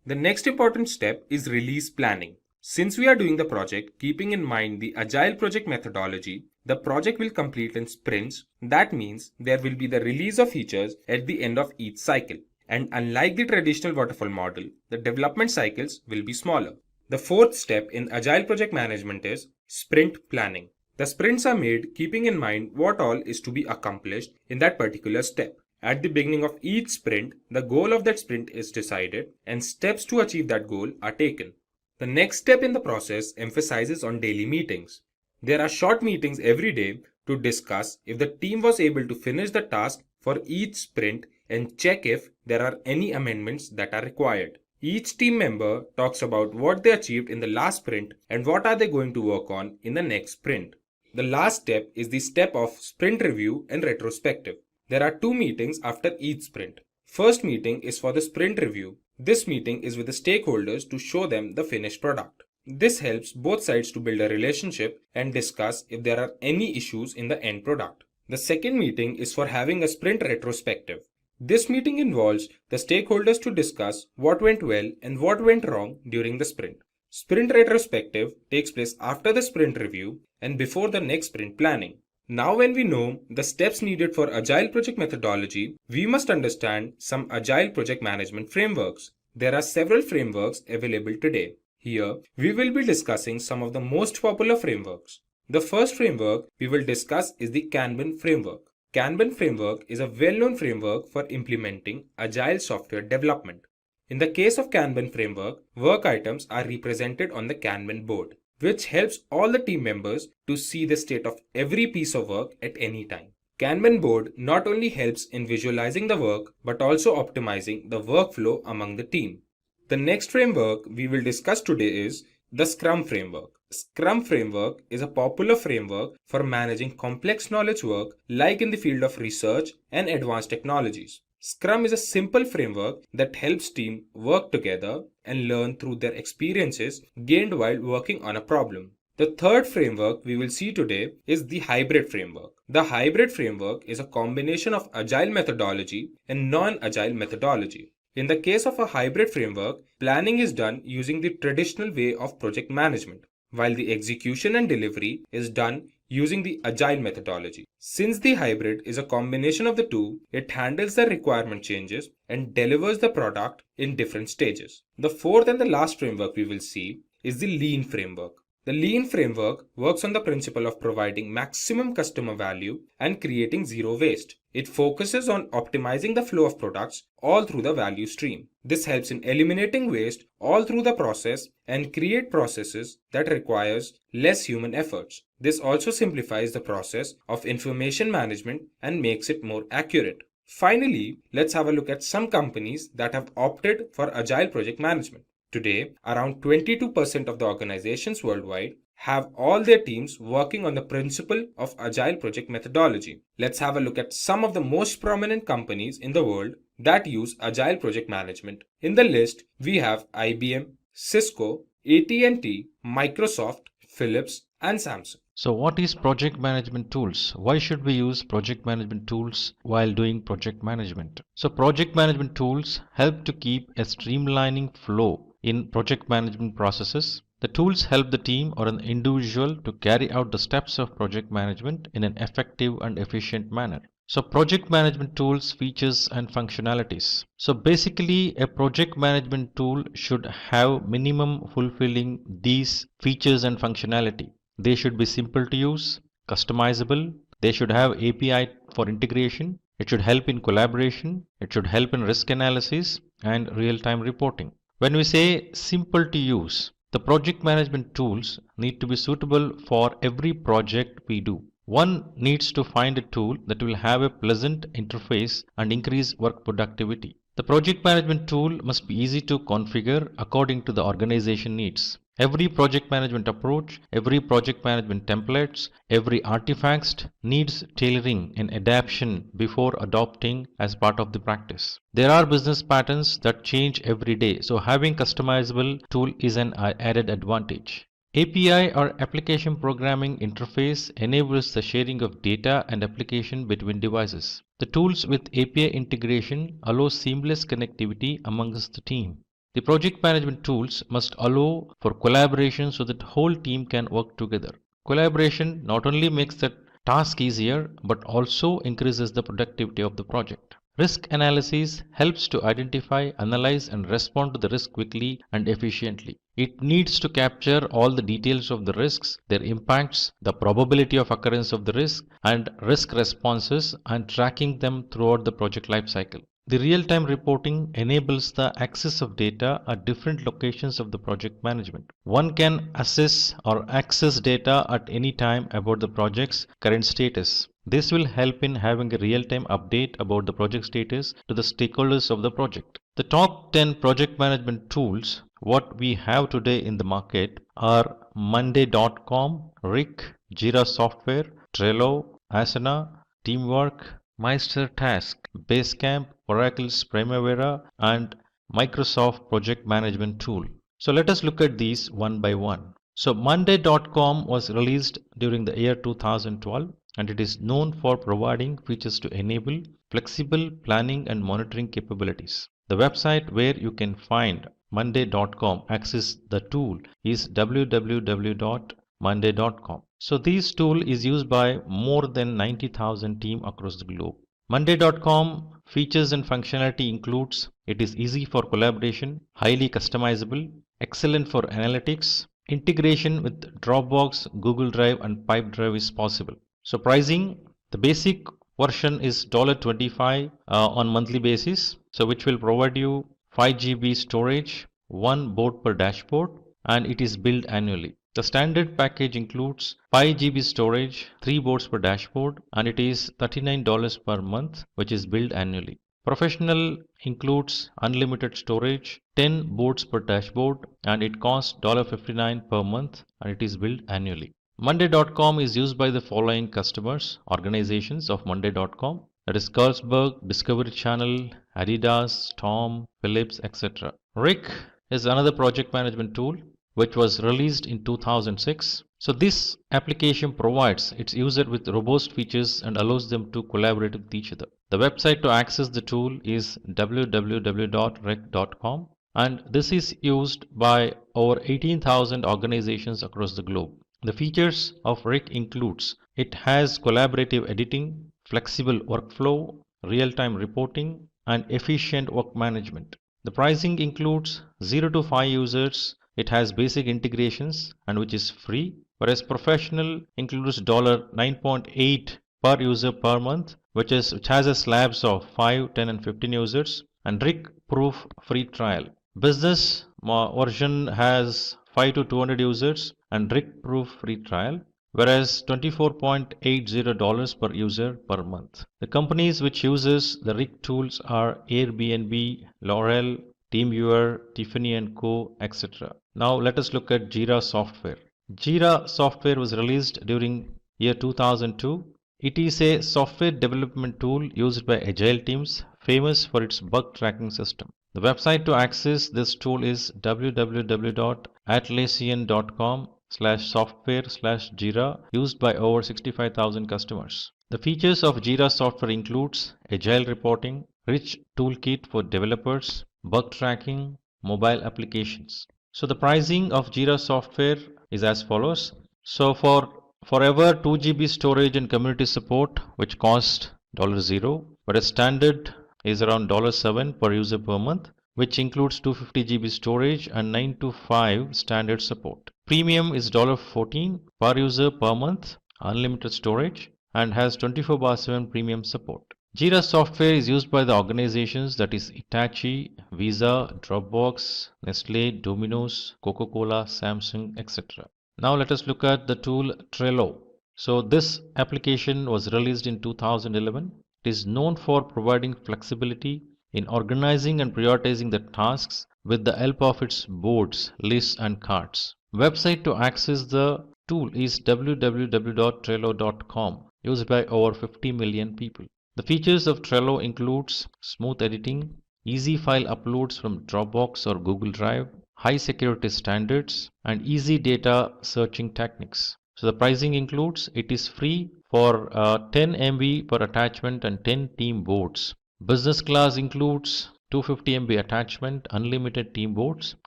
The next important step is release planning. Since we are doing the project keeping in mind the Agile project methodology, the project will complete in sprints. That means there will be the release of features at the end of each cycle. And unlike the traditional waterfall model, the development cycles will be smaller. The fourth step in Agile project management is sprint planning. The sprints are made keeping in mind what all is to be accomplished in that particular step. At the beginning of each sprint, the goal of that sprint is decided and steps to achieve that goal are taken. The next step in the process emphasizes on daily meetings. There are short meetings every day to discuss if the team was able to finish the task for each sprint and check if there are any amendments that are required. Each team member talks about what they achieved in the last sprint and what are they going to work on in the next sprint. The last step is the step of sprint review and retrospective. There are 2 meetings after each sprint. First meeting is for the sprint review. This meeting is with the stakeholders to show them the finished product. This helps both sides to build a relationship and discuss if there are any issues in the end product. The second meeting is for having a sprint retrospective. This meeting involves the stakeholders to discuss what went well and what went wrong during the sprint. Sprint retrospective takes place after the sprint review and before the next sprint planning. Now when we know the steps needed for Agile project methodology, we must understand some Agile project management frameworks. There are several frameworks available today. Here, we will be discussing some of the most popular frameworks. The first framework we will discuss is the Kanban framework. Kanban framework is a well-known framework for implementing Agile software development. In the case of Kanban framework, work items are represented on the Kanban board, which helps all the team members to see the state of every piece of work at any time. Kanban board not only helps in visualizing the work, but also optimizing the workflow among the team. The next framework we will discuss today is the Scrum framework. Scrum framework is a popular framework for managing complex knowledge work like in the field of research and advanced technologies. Scrum is a simple framework that helps teams work together and learn through their experiences gained while working on a problem. The third framework we will see today is the hybrid framework. The hybrid framework is a combination of Agile methodology and non-Agile methodology. In the case of a hybrid framework, planning is done using the traditional way of project management, while the execution and delivery is done using the Agile methodology. Since the hybrid is a combination of the two, it handles the requirement changes and delivers the product in different stages. The fourth and the last framework we will see is the Lean framework. The Lean framework works on the principle of providing maximum customer value and creating zero waste. It focuses on optimizing the flow of products all through the value stream. This helps in eliminating waste all through the process and create processes that requires less human efforts. This also simplifies the process of information management and makes it more accurate. Finally, let's have a look at some companies that have opted for Agile project management. Today, around 22% of the organizations worldwide have all their teams working on the principle of Agile project methodology. Let's have a look at some of the most prominent companies in the world that use Agile project management. In the list, we have IBM, Cisco, AT&T, Microsoft, Philips, and Samsung. So what is project management tools? Why should we use project management tools while doing project management? So project management tools help to keep a streamlining flow in project management processes. The tools help the team or an individual to carry out the steps of project management in an effective and efficient manner. So project management tools, features and functionalities. So basically a project management tool should have minimum fulfilling these features and functionality. They should be simple to use, customizable, they should have API for integration, it should help in collaboration, it should help in risk analysis and real-time reporting. When we say simple to use, the project management tools need to be suitable for every project we do. One needs to find a tool that will have a pleasant interface and increase work productivity. The project management tool must be easy to configure according to the organization needs. Every project management approach, every project management templates, every artifact needs tailoring and adaptation before adopting as part of the practice. There are business patterns that change every day, so having customizable tool is an added advantage. API or application programming interface enables the sharing of data and application between devices. The tools with API integration allow seamless connectivity amongst the team. The project management tools must allow for collaboration so that the whole team can work together. Collaboration not only makes the task easier but also increases the productivity of the project. Risk analysis helps to identify, analyze and respond to the risk quickly and efficiently. It needs to capture all the details of the risks, their impacts, the probability of occurrence of the risk and risk responses and tracking them throughout the project lifecycle. The real-time reporting enables the access of data at different locations of the project management. One can assess or access data at any time about the project's current status. This will help in having a real-time update about the project status to the stakeholders of the project. The top 10 project management tools what we have today in the market are Monday.com, Rick, Jira Software, Trello, Asana, Teamwork, Meister Task, Basecamp, Oracle's Primavera and Microsoft Project Management Tool. So let us look at these one by one. So Monday.com was released during the year 2012 and it is known for providing features to enable flexible planning and monitoring capabilities. The website where you can find Monday.com access the tool is www.monday.com. So this tool is used by more than 90,000 teams across the globe. Monday.com features and functionality includes it is easy for collaboration, highly customizable, excellent for analytics, integration with Dropbox, Google Drive and Pipedrive is possible. So pricing, the basic version is $25 on monthly basis, so which will provide you 5 GB storage, 1 board per dashboard and it is billed annually. The standard package includes 5 GB storage, 3 boards per dashboard and it is $39 per month which is billed annually. Professional includes unlimited storage, 10 boards per dashboard and it costs $59 per month and it is billed annually. Monday.com is used by the following customers, organizations of Monday.com, that is Carlsberg, Discovery Channel, Adidas, Tom, Philips, etc. Rick is another project management tool which was released in 2006. So this application provides its user with robust features and allows them to collaborate with each other. The website to access the tool is www.rick.com and this is used by over 18,000 organizations across the globe. The features of RIC includes it has collaborative editing, flexible workflow, real-time reporting, and efficient work management. The pricing includes 0 to 5 users. It has basic integrations and which is free, whereas professional includes $9.8 per user per month, which has a slabs of 5, 10, and 15 users, and RIC proof free trial. Business version has 5 to 200 users and RIC proof free trial, whereas $24.80 per user per month. The companies which uses the RIC tools are Airbnb, L'Oreal, TeamViewer, Tiffany & Co, etc. Now let us look at Jira software. Jira software was released during year 2002. It is a software development tool used by Agile teams, famous for its bug tracking system. The website to access this tool is www.atlassian.com/software/Jira, used by over 65,000 customers. The features of Jira software includes Agile reporting, rich toolkit for developers, bug tracking, mobile applications. So the pricing of Jira software is as follows. So for forever 2 GB storage and community support, which cost $0, but a standard is around $7 per user per month, which includes 250 GB storage and 9 to 5 standard support. Premium is $14 per user per month, unlimited storage, and has 24/7 premium support. Jira software is used by the organizations that is Hitachi, Visa, Dropbox, Nestle, Domino's, Coca-Cola, Samsung, etc. Now let us look at the tool Trello. So this application was released in 2011. It is known for providing flexibility in organizing and prioritizing the tasks with the help of its boards, lists, and cards. Website to access the tool is www.trello.com, used by over 50 million people. The features of Trello includes smooth editing, easy file uploads from Dropbox or Google Drive, high security standards, and easy data searching techniques. So the pricing includes it is free for 10 MB per attachment and 10 team boards. Business class includes 250 MB attachment, unlimited team boards,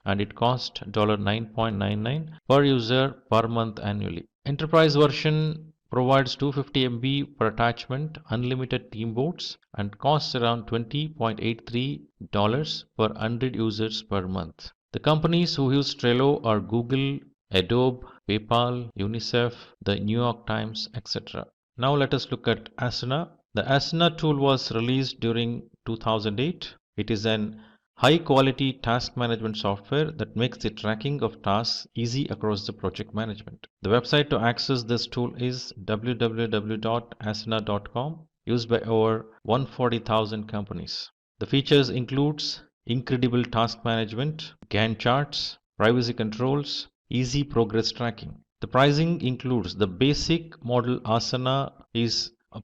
and it costs $9.99 per user per month annually. Enterprise version provides 250 MB per attachment, unlimited team boards, and costs around $20.83 per 100 users per month. The companies who use Trello are Google, Adobe, PayPal, UNICEF, the New York Times, etc. Now let us look at Asana. The Asana tool was released during 2008. It is an high-quality task management software that makes the tracking of tasks easy across the project management. The website to access this tool is www.asana.com, used by over 140,000 companies. The features includes incredible task management, Gantt charts, privacy controls, easy progress tracking. The pricing includes the basic model Asana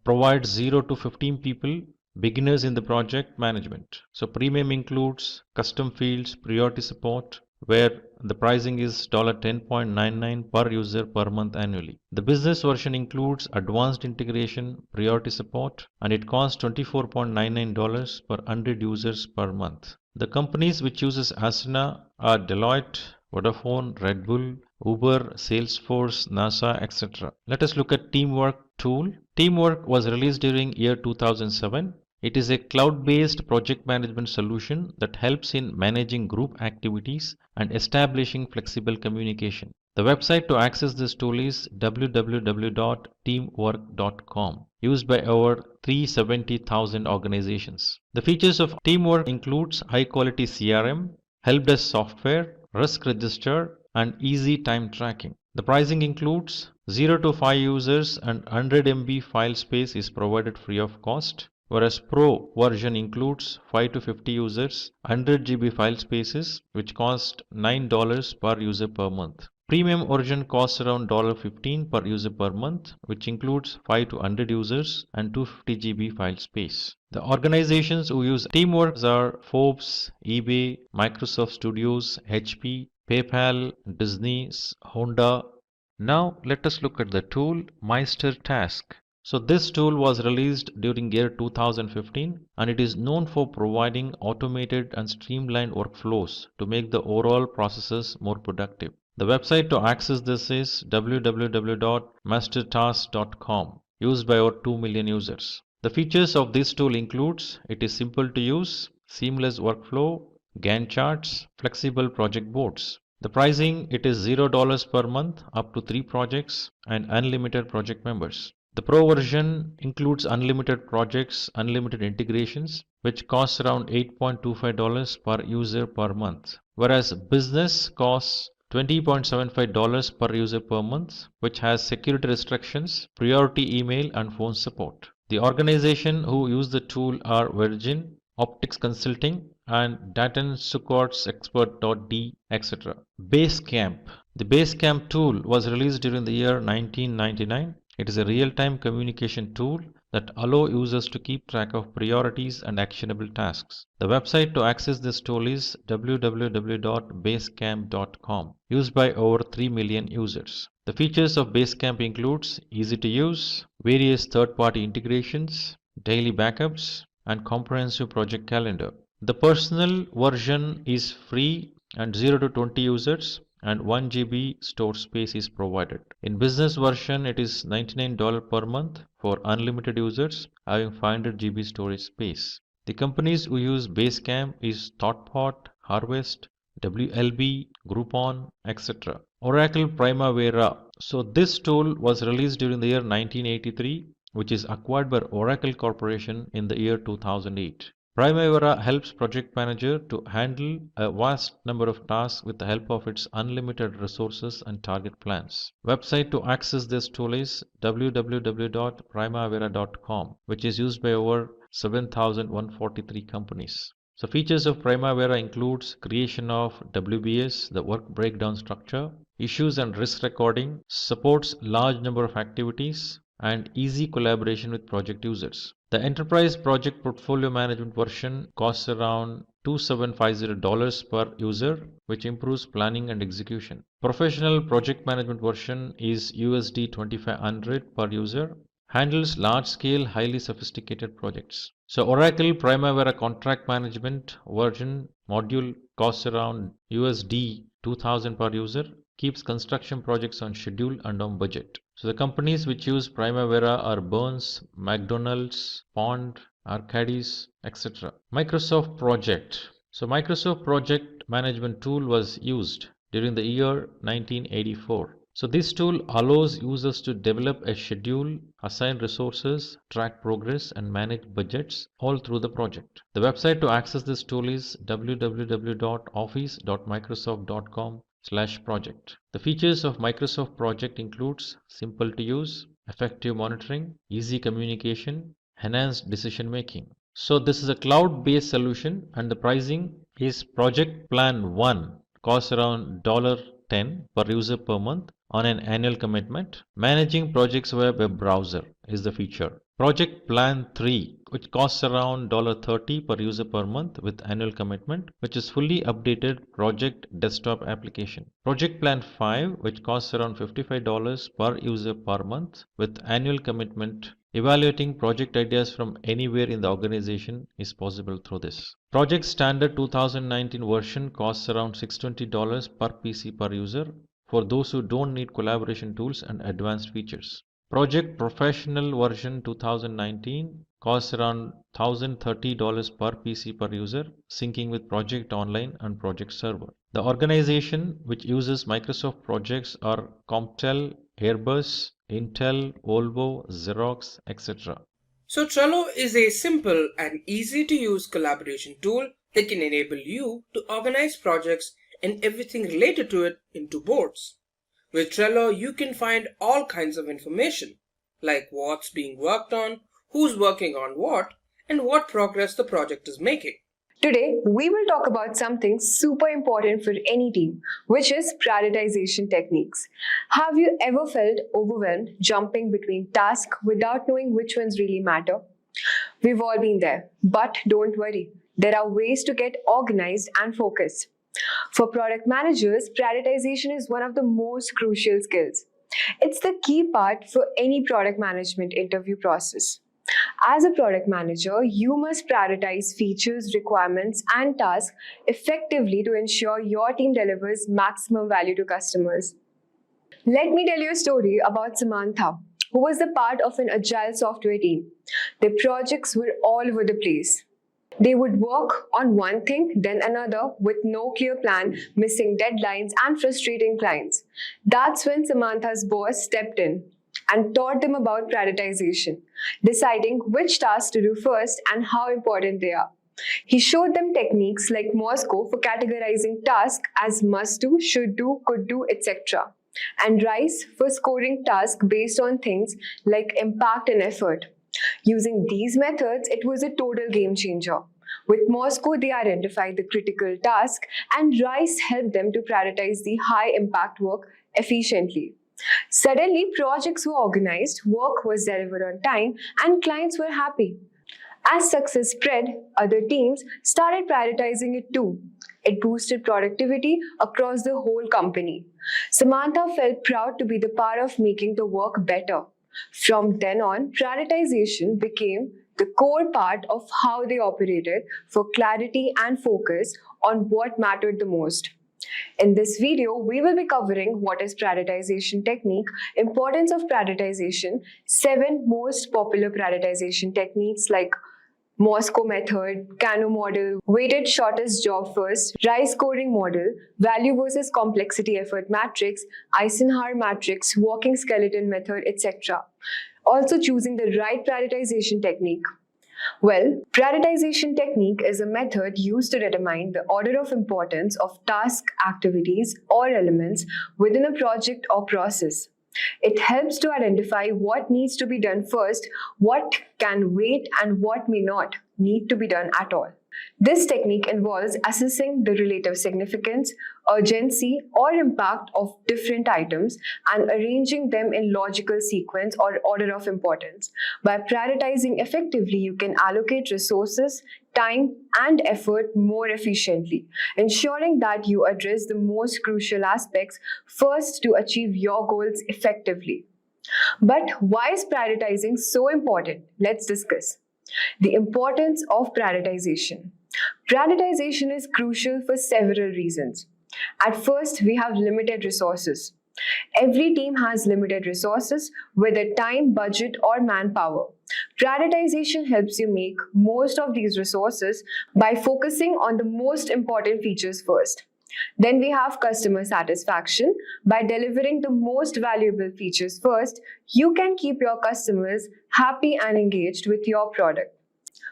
provides 0 to 15 people, beginners in the project management. So premium includes custom fields, priority support, where the pricing is $10.99 per user per month annually. The business version includes advanced integration, priority support, and it costs $24.99 per 100 users per month. The companies which uses Asana are Deloitte, Vodafone, Red Bull, Uber, Salesforce, NASA, etc. Let us look at Teamwork tool. Teamwork was released during year 2007. It is a cloud-based project management solution that helps in managing group activities and establishing flexible communication. The website to access this tool is www.teamwork.com, used by over 370,000 organizations. The features of Teamwork includes high-quality CRM, help desk software, risk register, and easy time tracking. The pricing includes 0 to 5 users and 100 MB file space is provided free of cost, whereas Pro version includes 5 to 50 users, 100 GB file spaces, which cost $9 per user per month. Premium version costs around $15 per user per month, which includes 5 to 100 users and 250 GB file space. The organizations who use Teamwork are Forbes, eBay, Microsoft Studios, HP, PayPal, Disney, Honda. Now let us look at the tool Meister Task. So this tool was released during year 2015 and it is known for providing automated and streamlined workflows to make the overall processes more productive. The website to access this is www.mastertask.com, used by over 2 million users. The features of this tool includes it is simple to use, seamless workflow, Gantt charts, flexible project boards. The pricing it is $0 per month up to 3 projects and unlimited project members. The Pro version includes unlimited projects, unlimited integrations, which costs around $8.25 per user per month, whereas Business costs $20.75 per user per month, which has security restrictions, priority email, and phone support. The organization who use the tool are Virgin, Optics Consulting, and Datan Succort's Expert.d, etc. Basecamp. The Basecamp tool was released during the year 1999. It is a real-time communication tool that allow users to keep track of priorities and actionable tasks. The website to access this tool is www.basecamp.com, used by over 3 million users. The features of Basecamp includes easy to use, various third-party integrations, daily backups, and comprehensive project calendar. The personal version is free and 0 to 20 users and 1 GB store space is provided. In business version, it is $99 per month for unlimited users having 500 GB storage space. The companies who use Basecamp is ThoughtPod, Harvest, WLB, Groupon, etc. Oracle Primavera. So this tool was released during the year 1983, which is acquired by Oracle Corporation in the year 2008. Primavera helps project manager to handle a vast number of tasks with the help of its unlimited resources and target plans. Website to access this tool is www.primavera.com, which is used by over 7,143 companies. So features of Primavera includes creation of WBS, the work breakdown structure, issues and risk recording, supports large number of activities, and easy collaboration with project users. The Enterprise Project Portfolio Management version costs around $2750 per user, which improves planning and execution. Professional Project Management version is USD 2500 per user, handles large-scale, highly sophisticated projects. So Oracle Primavera Contract Management version module costs around USD 2000 per user, keeps construction projects on schedule and on budget. So the companies which use Primavera are Burns, McDonald's, Pond, Arcadis, etc. Microsoft Project. So Microsoft Project Management tool was used during the year 1984. So this tool allows users to develop a schedule, assign resources, track progress, and manage budgets all through the project. The website to access this tool is www.office.microsoft.com/project. The features of Microsoft Project includes simple to use, effective monitoring, easy communication, enhanced decision making. So this is a cloud-based solution and the pricing is Project Plan 1 costs around $10 per user per month on an annual commitment. Managing projects via web browser is the feature. Project Plan 3, which costs around $30 per user per month with annual commitment, which is fully updated project desktop application. Project Plan 5, which costs around $55 per user per month with annual commitment. Evaluating project ideas from anywhere in the organization is possible through this. Project Standard 2019 version costs around $620 per PC per user for those who don't need collaboration tools and advanced features. Project Professional version 2019 costs around $1,030 per PC per user, syncing with Project Online and Project Server. The organization which uses Microsoft projects are Comptel, Airbus, Intel, Volvo, Xerox, etc. So Trello is a simple and easy to use collaboration tool that can enable you to organize projects and everything related to it into boards. With Trello, you can find all kinds of information, like what's being worked on, who's working on what, and what progress the project is making. Today, we will talk about something super important for any team, which is prioritization techniques. Have you ever felt overwhelmed jumping between tasks without knowing which ones really matter? We've all been there, but don't worry. There are ways to get organized and focused. For product managers, prioritization is one of the most crucial skills. It's the key part for any product management interview process. As a product manager, you must prioritize features, requirements, and tasks effectively to ensure your team delivers maximum value to customers. Let me tell you a story about Samantha, who was a part of an agile software team. Their projects were all over the place. They would work on one thing, then another, with no clear plan, missing deadlines, and frustrating clients. That's when Samantha's boss stepped in and taught them about prioritization, deciding which tasks to do first and how important they are. He showed them techniques like Moscow for categorizing tasks as must do, should do, could do, etc., and RICE for scoring tasks based on things like impact and effort. Using these methods, it was a total game changer. With Moscow, they identified the critical task, and RICE helped them to prioritize the high impact work efficiently. Suddenly, projects were organized, work was delivered on time, and clients were happy. As success spread, other teams started prioritizing it too. It boosted productivity across the whole company. Samantha felt proud to be the part of making the work better. From then on, prioritization became the core part of how they operated for clarity and focus on what mattered the most. In this video, we will be covering what is prioritization technique, importance of prioritization, 7 most popular prioritization techniques like Moscow method, Kano model, weighted shortest job first, RICE scoring model, value versus complexity effort matrix, Eisenhower matrix, walking skeleton method, etc. Also choosing the right prioritization technique. Well, prioritization technique is a method used to determine the order of importance of task, activities, or elements within a project or process. It helps to identify what needs to be done first, what can wait, and what may not need to be done at all. This technique involves assessing the relative significance, urgency, or impact of different items and arranging them in logical sequence or order of importance. By prioritizing effectively, you can allocate resources, time, and effort more efficiently, ensuring that you address the most crucial aspects first to achieve your goals effectively. But why is prioritizing so important? Let's discuss. The importance of prioritization. Prioritization is crucial for several reasons. At first, we have limited resources. Every team has limited resources, whether time, budget, or manpower. Prioritization helps you make most of these resources by focusing on the most important features first. Then we have customer satisfaction. By delivering the most valuable features first, you can keep your customers happy and engaged with your product.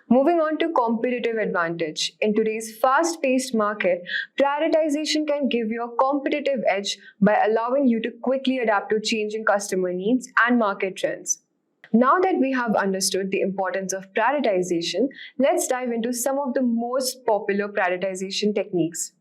Moving on to competitive advantage. In today's fast-paced market, prioritization can give you a competitive edge by allowing you to quickly adapt to changing customer needs and market trends. Now that we have understood the importance of prioritization, let's dive into some of the most popular prioritization techniques.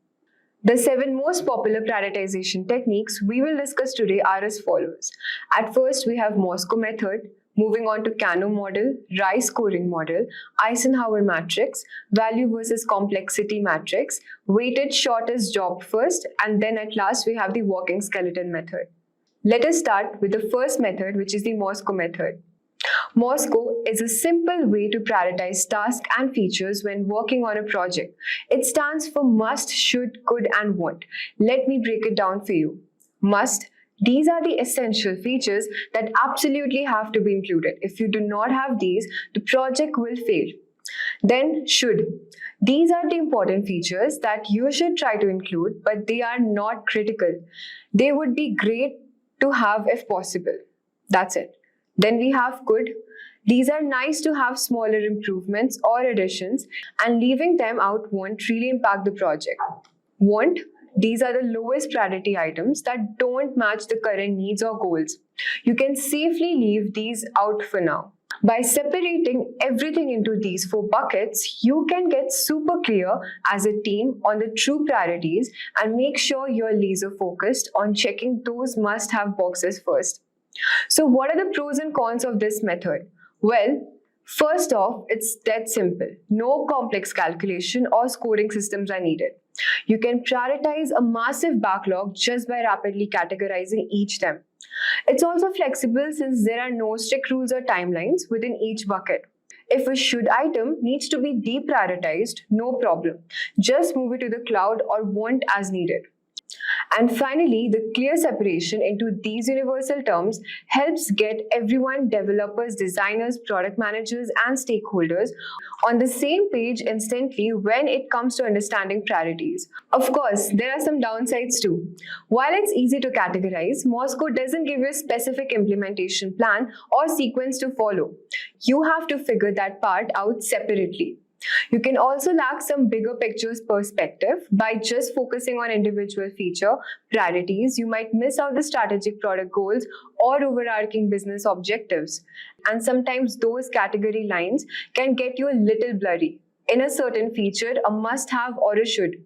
The 7 most popular prioritization techniques we will discuss today are as follows. At first, we have Moscow method, moving on to Kano model, RICE scoring model, Eisenhower matrix, value versus complexity matrix, weighted shortest job first, and then at last we have the walking skeleton method. Let us start with the first method, which is the Moscow method. Moscow is a simple way to prioritize tasks and features when working on a project. It stands for must, should, could, and want. Let me break it down for you. Must. These are the essential features that absolutely have to be included. If you do not have these, the project will fail. Then should. These are the important features that you should try to include, but they are not critical. They would be great to have if possible. That's it. Then we have could. These are nice to have smaller improvements or additions, and leaving them out won't really impact the project. Want. These are the lowest priority items that don't match the current needs or goals. You can safely leave these out for now. By separating everything into these 4 buckets, you can get super clear as a team on the true priorities and make sure you're laser focused on checking those must-have boxes first. So what are the pros and cons of this method? Well, first off, it's dead simple. No complex calculation or scoring systems are needed. You can prioritize a massive backlog just by rapidly categorizing each of them. It's also flexible since there are no strict rules or timelines within each bucket. If a should item needs to be deprioritized, no problem. Just move it to the cloud or won't as needed. And finally, the clear separation into these universal terms helps get everyone, developers, designers, product managers, and stakeholders on the same page instantly when it comes to understanding priorities. Of course, there are some downsides too. While it's easy to categorize, Moscow doesn't give you a specific implementation plan or sequence to follow. You have to figure that part out separately. You can also lack some bigger pictures perspective by just focusing on individual feature priorities. You might miss out the strategic product goals or overarching business objectives. And sometimes those category lines can get you a little blurry. In a certain feature, a must-have or a should.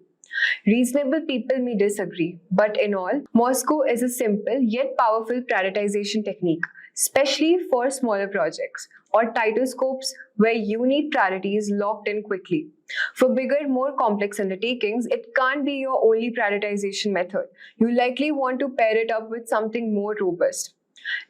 Reasonable people may disagree, but in all, Moscow is a simple yet powerful prioritization technique, especially for smaller projects or tighter scopes where you need priorities locked in quickly. For bigger, more complex undertakings, it can't be your only prioritization method. You likely want to pair it up with something more robust.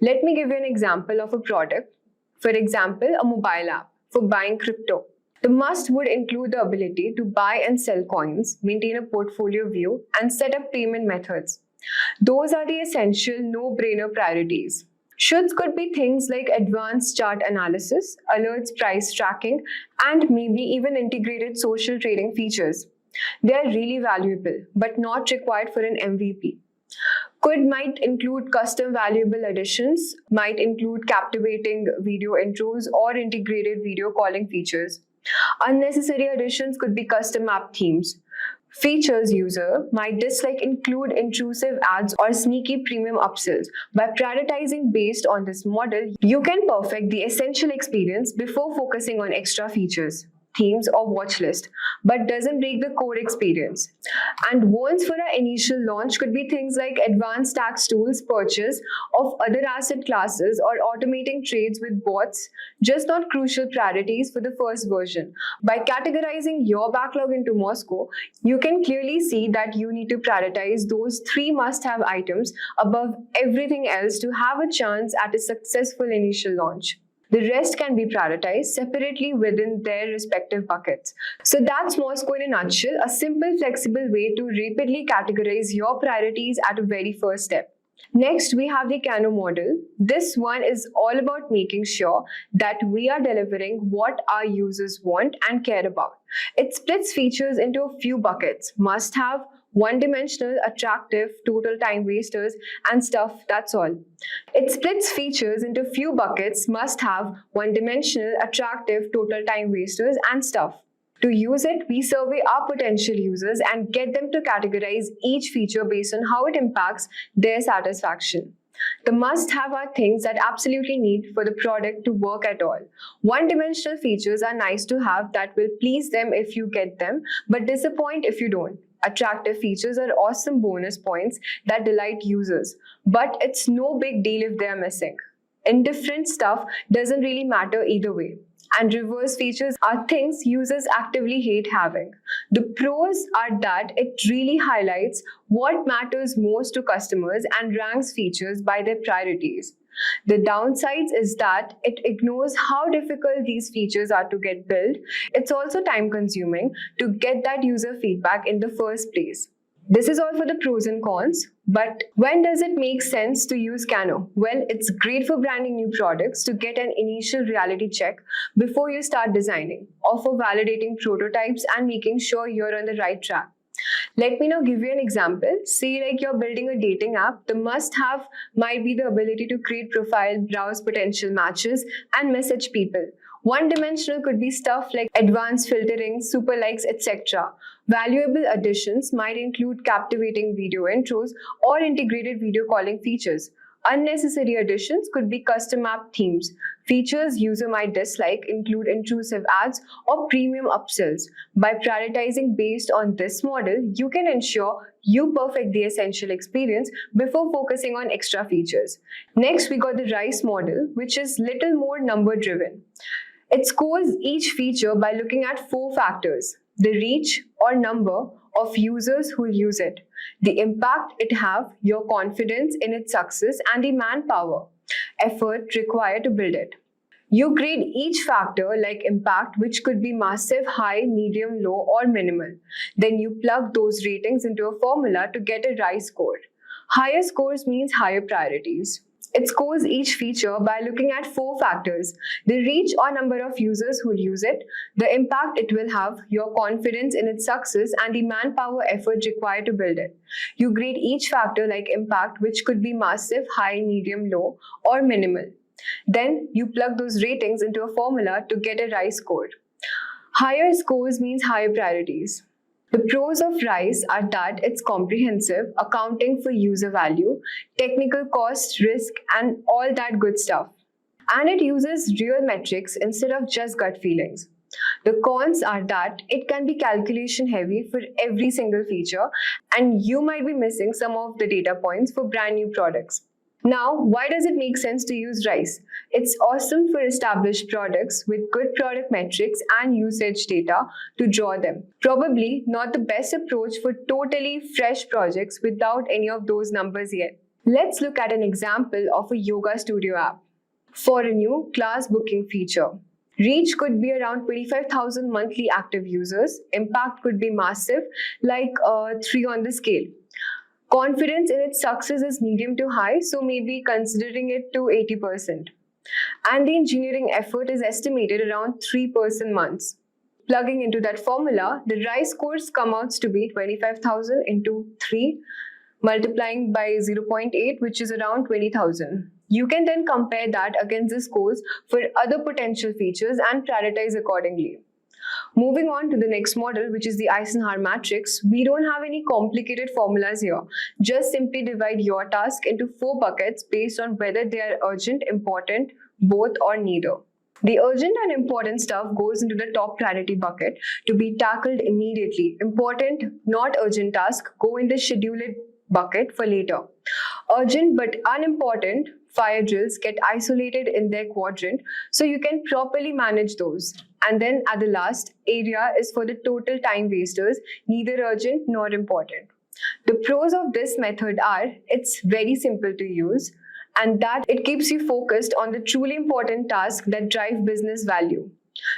Let me give you an example of a product. For example, a mobile app for buying crypto. The must would include the ability to buy and sell coins, maintain a portfolio view, and set up payment methods. Those are the essential no-brainer priorities. Shoulds could be things like advanced chart analysis, alerts, price tracking, and maybe even integrated social trading features. They are really valuable, but not required for an MVP. Might include custom valuable additions, might include captivating video intros or integrated video calling features. Unnecessary additions could be custom app themes. Features user might dislike include intrusive ads or sneaky premium upsells. By prioritizing based on this model, you can perfect the essential experience before focusing on extra features, themes, or watch list, but doesn't break the core experience. And wounds for our initial launch could be things like advanced tax tools, purchase of other asset classes, or automating trades with bots, just not crucial priorities for the first version. By categorizing your backlog into Moscow, you can clearly see that you need to prioritize those 3 must-have items above everything else to have a chance at a successful initial launch. The rest can be prioritized separately within their respective buckets. So that's Moscow in a nutshell, a simple, flexible way to rapidly categorize your priorities at a very first step. Next, we have the Kano model. This one is all about making sure that we are delivering what our users want and care about. It splits features into a few buckets: must-have, one-dimensional, attractive, total time wasters, and stuff. That's all. It splits features into few buckets: must-have, one-dimensional, attractive, total time wasters, and stuff. To use it, we survey our potential users and get them to categorize each feature based on how it impacts their satisfaction. The must-have are things that absolutely need for the product to work at all. One-dimensional features are nice to have that will please them if you get them, but disappoint if you don't. Attractive features are awesome bonus points that delight users, but it's no big deal if they are missing. Indifferent stuff doesn't really matter either way. And reverse features are things users actively hate having. The pros are that it really highlights what matters most to customers and ranks features by their priorities. The downsides is that it ignores how difficult these features are to get built. It's also time consuming to get that user feedback in the first place. This is all for the pros and cons, but when does it make sense to use Kano? Well, it's great for branding new products to get an initial reality check before you start designing, or for validating prototypes and making sure you're on the right track. Let me now give you an example. Say like you're building a dating app, the must-have might be the ability to create profile, browse potential matches, and message people. One-dimensional could be stuff like advanced filtering, super likes, etc. Valuable additions might include captivating video intros or integrated video calling features. Unnecessary additions could be custom app themes. Features user might dislike include intrusive ads or premium upsells. By prioritizing based on this model, you can ensure you perfect the essential experience before focusing on extra features. Next, we got the RICE model, which is little more number driven. It scores each feature by looking at 4 factors: the reach or number of users who use it, the impact it have, your confidence in its success, and the manpower, effort required to build it. You grade each factor like impact, which could be massive, high, medium, low, or minimal. Then you plug those ratings into a formula to get a rise score. Higher scores means higher priorities. It scores each feature by looking at 4 factors: the reach or number of users who use it, the impact it will have, your confidence in its success, and the manpower effort required to build it. You grade each factor like impact, which could be massive, high, medium, low, or minimal. Then you plug those ratings into a formula to get a rise score. Higher scores means higher priorities. The pros of RISE are that it's comprehensive, accounting for user value, technical cost, risk, and all that good stuff. And it uses real metrics instead of just gut feelings. The cons are that it can be calculation heavy for every single feature, and you might be missing some of the data points for brand new products. Now, why does it make sense to use RISE? It's awesome for established products with good product metrics and usage data to draw them. Probably not the best approach for totally fresh projects without any of those numbers yet. Let's look at an example of a yoga studio app. For a new class booking feature, reach could be around 25,000 monthly active users. Impact could be massive, like 3 on the scale. Confidence in its success is medium to high, so maybe considering it to 80%. And the engineering effort is estimated around 3 months. Plugging into that formula, the RISE scores come out to be 25,000 into 3, multiplying by 0.8, which is around 20,000. You can then compare that against the scores for other potential features and prioritize accordingly. Moving on to the next model, which is the Eisenhower matrix, we don't have any complicated formulas here. Just simply divide your task into 4 buckets based on whether they are urgent, important, both, or neither. The urgent and important stuff goes into the top priority bucket to be tackled immediately. Important, not urgent tasks go in the scheduled bucket for later. Urgent but unimportant fire drills get isolated in their quadrant so you can properly manage those. And then at the last area is for the total time wasters, neither urgent nor important. The pros of this method are it's very simple to use and that it keeps you focused on the truly important tasks that drive business value.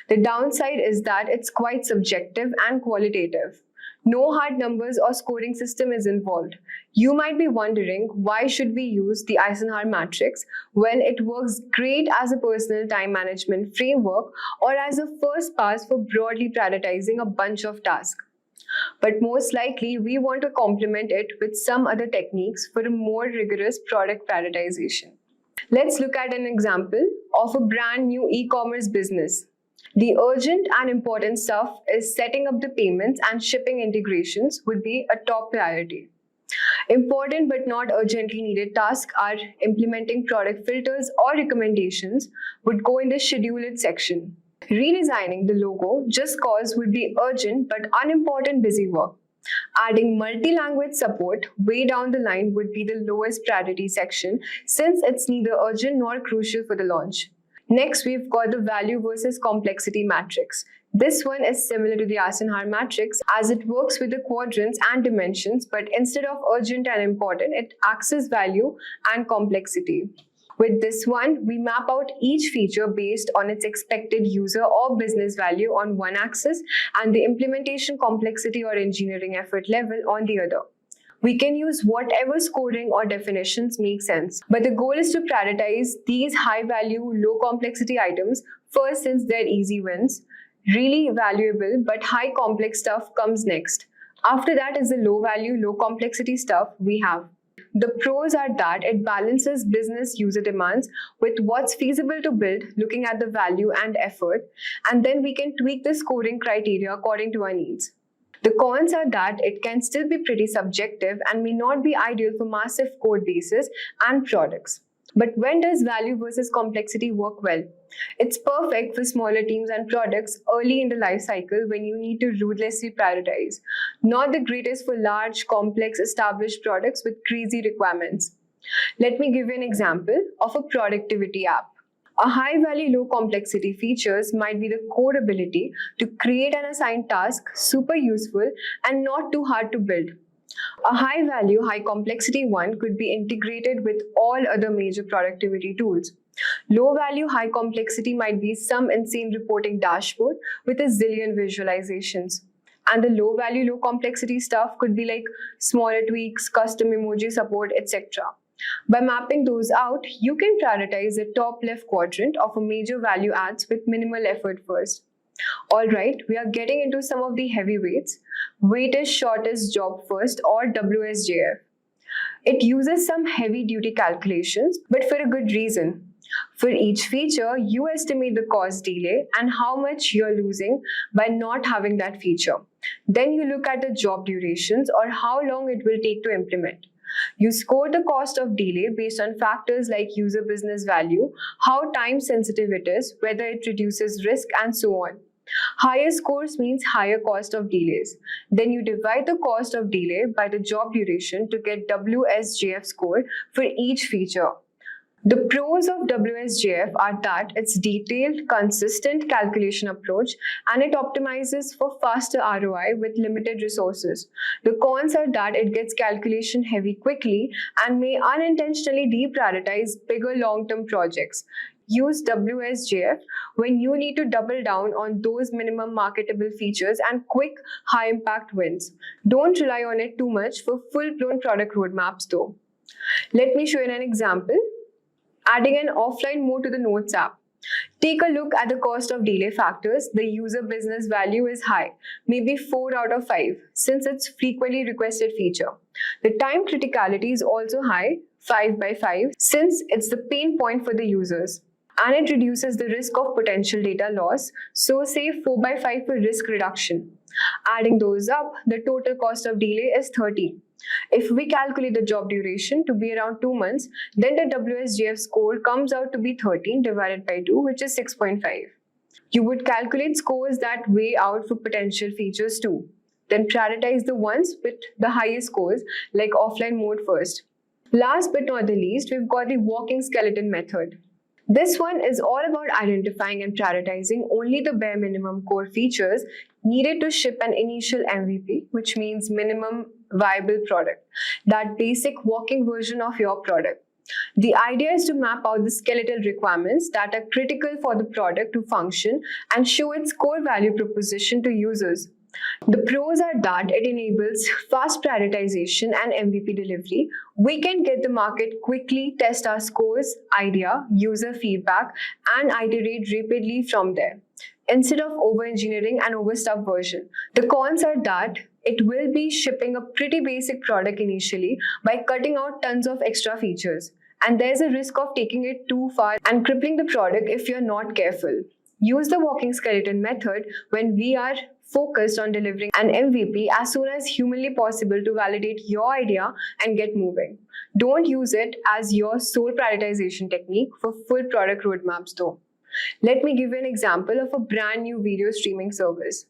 The downside is that it's quite subjective and qualitative. No hard numbers or scoring system is involved. You might be wondering, why should we use the Eisenhower matrix? Well, it works great as a personal time management framework or as a first pass for broadly prioritizing a bunch of tasks. But most likely, we want to complement it with some other techniques for a more rigorous product prioritization. Let's look at an example of a brand new e-commerce business. The urgent and important stuff is setting up the payments and shipping integrations would be a top priority. Important but not urgently needed tasks are implementing product filters or recommendations would go in the scheduled section. Redesigning the logo just cause would be urgent but unimportant busy work. Adding multi-language support way down the line would be the lowest priority section since it's neither urgent nor crucial for the launch. Next, we've got the value versus complexity matrix. This one is similar to the Eisenhower matrix as it works with the quadrants and dimensions, but instead of urgent and important, it axes value and complexity. With this one, we map out each feature based on its expected user or business value on one axis and the implementation complexity or engineering effort level on the other. We can use whatever scoring or definitions make sense, but the goal is to prioritize these high-value, low-complexity items first since they're easy wins. Really valuable but high-complex stuff comes next. After that is the low-value, low-complexity stuff we have. The pros are that it balances business user demands with what's feasible to build, looking at the value and effort, and then we can tweak the scoring criteria according to our needs. The cons are that it can still be pretty subjective and may not be ideal for massive code bases and products. But when does value versus complexity work well? It's perfect for smaller teams and products early in the life cycle when you need to ruthlessly prioritize. Not the greatest for large, complex, established products with crazy requirements. Let me give you an example of a productivity app. A high-value, low-complexity features might be the core ability to create and assign tasks super useful and not too hard to build. A high-value, high-complexity one could be integrated with all other major productivity tools. Low value, high complexity might be some insane reporting dashboard with a zillion visualizations. And the low value, low complexity stuff could be like smaller tweaks, custom emoji support, etc. By mapping those out, you can prioritize the top left quadrant of a major value adds with minimal effort first. Alright, we are getting into some of the heavyweights. Weighted shortest job first, or WSJF. It uses some heavy duty calculations, but for a good reason. For each feature, you estimate the cost delay and how much you're losing by not having that feature. Then you look at the job durations or how long it will take to implement. You score the cost of delay based on factors like user business value, how time sensitive it is, whether it reduces risk, and so on. Higher scores means higher cost of delays. Then you divide the cost of delay by the job duration to get WSJF score for each feature. The pros of WSJF are that it's detailed, consistent calculation approach and it optimizes for faster ROI with limited resources. The cons are that it gets calculation heavy quickly and may unintentionally deprioritize bigger long-term projects. Use WSJF when you need to double down on those minimum marketable features and quick, high-impact wins. Don't rely on it too much for full-blown product roadmaps though. Let me show you an example. Adding an offline mode to the Notes app. Take a look at the cost of delay factors. The user business value is high, maybe 4 out of 5, since it's frequently requested feature. The time criticality is also high, 5 by 5, since it's the pain point for the users. And it reduces the risk of potential data loss, so say 4 by 5 for risk reduction. Adding those up, the total cost of delay is 30. If we calculate the job duration to be around 2 months, then the WSJF score comes out to be 13 divided by 2, which is 6.5. You would calculate scores that weigh out for potential features too. Then prioritize the ones with the highest scores, like offline mode first. Last but not the least, we've got the walking skeleton method. This one is all about identifying and prioritizing only the bare minimum core features needed to ship an initial MVP, which means minimum viable product, that basic walking version of your product. The idea is to map out the skeletal requirements that are critical for the product to function and show its core value proposition to users. The pros are that it enables fast prioritization and MVP delivery. We can get the market quickly, test our scores, idea, user feedback, and iterate rapidly from there, instead of over-engineering an overstuffed version. The cons are that it will be shipping a pretty basic product initially by cutting out tons of extra features. And there's a risk of taking it too far and crippling the product if you're not careful. Use the walking skeleton method when we are focused on delivering an MVP as soon as humanly possible to validate your idea and get moving. Don't use it as your sole prioritization technique for full product roadmaps though. Let me give you an example of a brand new video streaming service.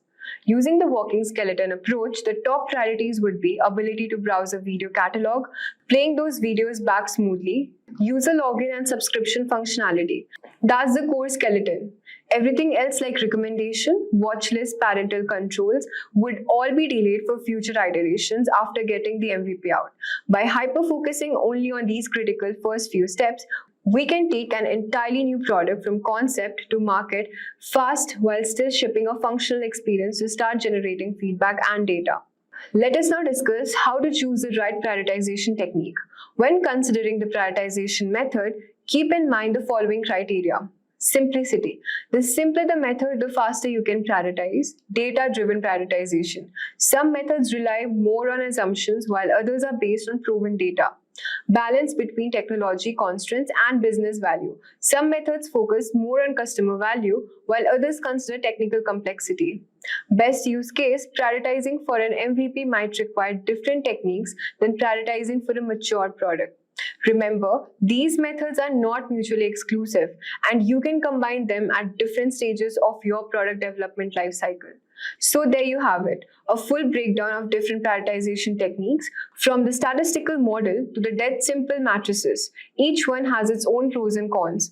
Using the walking skeleton approach, the top priorities would be ability to browse a video catalog, playing those videos back smoothly, user login and subscription functionality. That's the core skeleton. Everything else like recommendation, watch list, parental controls would all be delayed for future iterations after getting the MVP out. By hyper-focusing only on these critical first few steps, we can take an entirely new product from concept to market fast while still shipping a functional experience to start generating feedback and data. Let us now discuss how to choose the right prioritization technique. When considering the prioritization method, keep in mind the following criteria. Simplicity. The simpler the method, the faster you can prioritize. Data-driven prioritization. Some methods rely more on assumptions while others are based on proven data. Balance between technology constraints and business value. Some methods focus more on customer value while others consider technical complexity. Best use case, prioritizing for an MVP might require different techniques than prioritizing for a mature product. Remember, these methods are not mutually exclusive and you can combine them at different stages of your product development lifecycle. So there you have it, a full breakdown of different prioritization techniques from the statistical model to the dead simple matrices. Each one has its own pros and cons.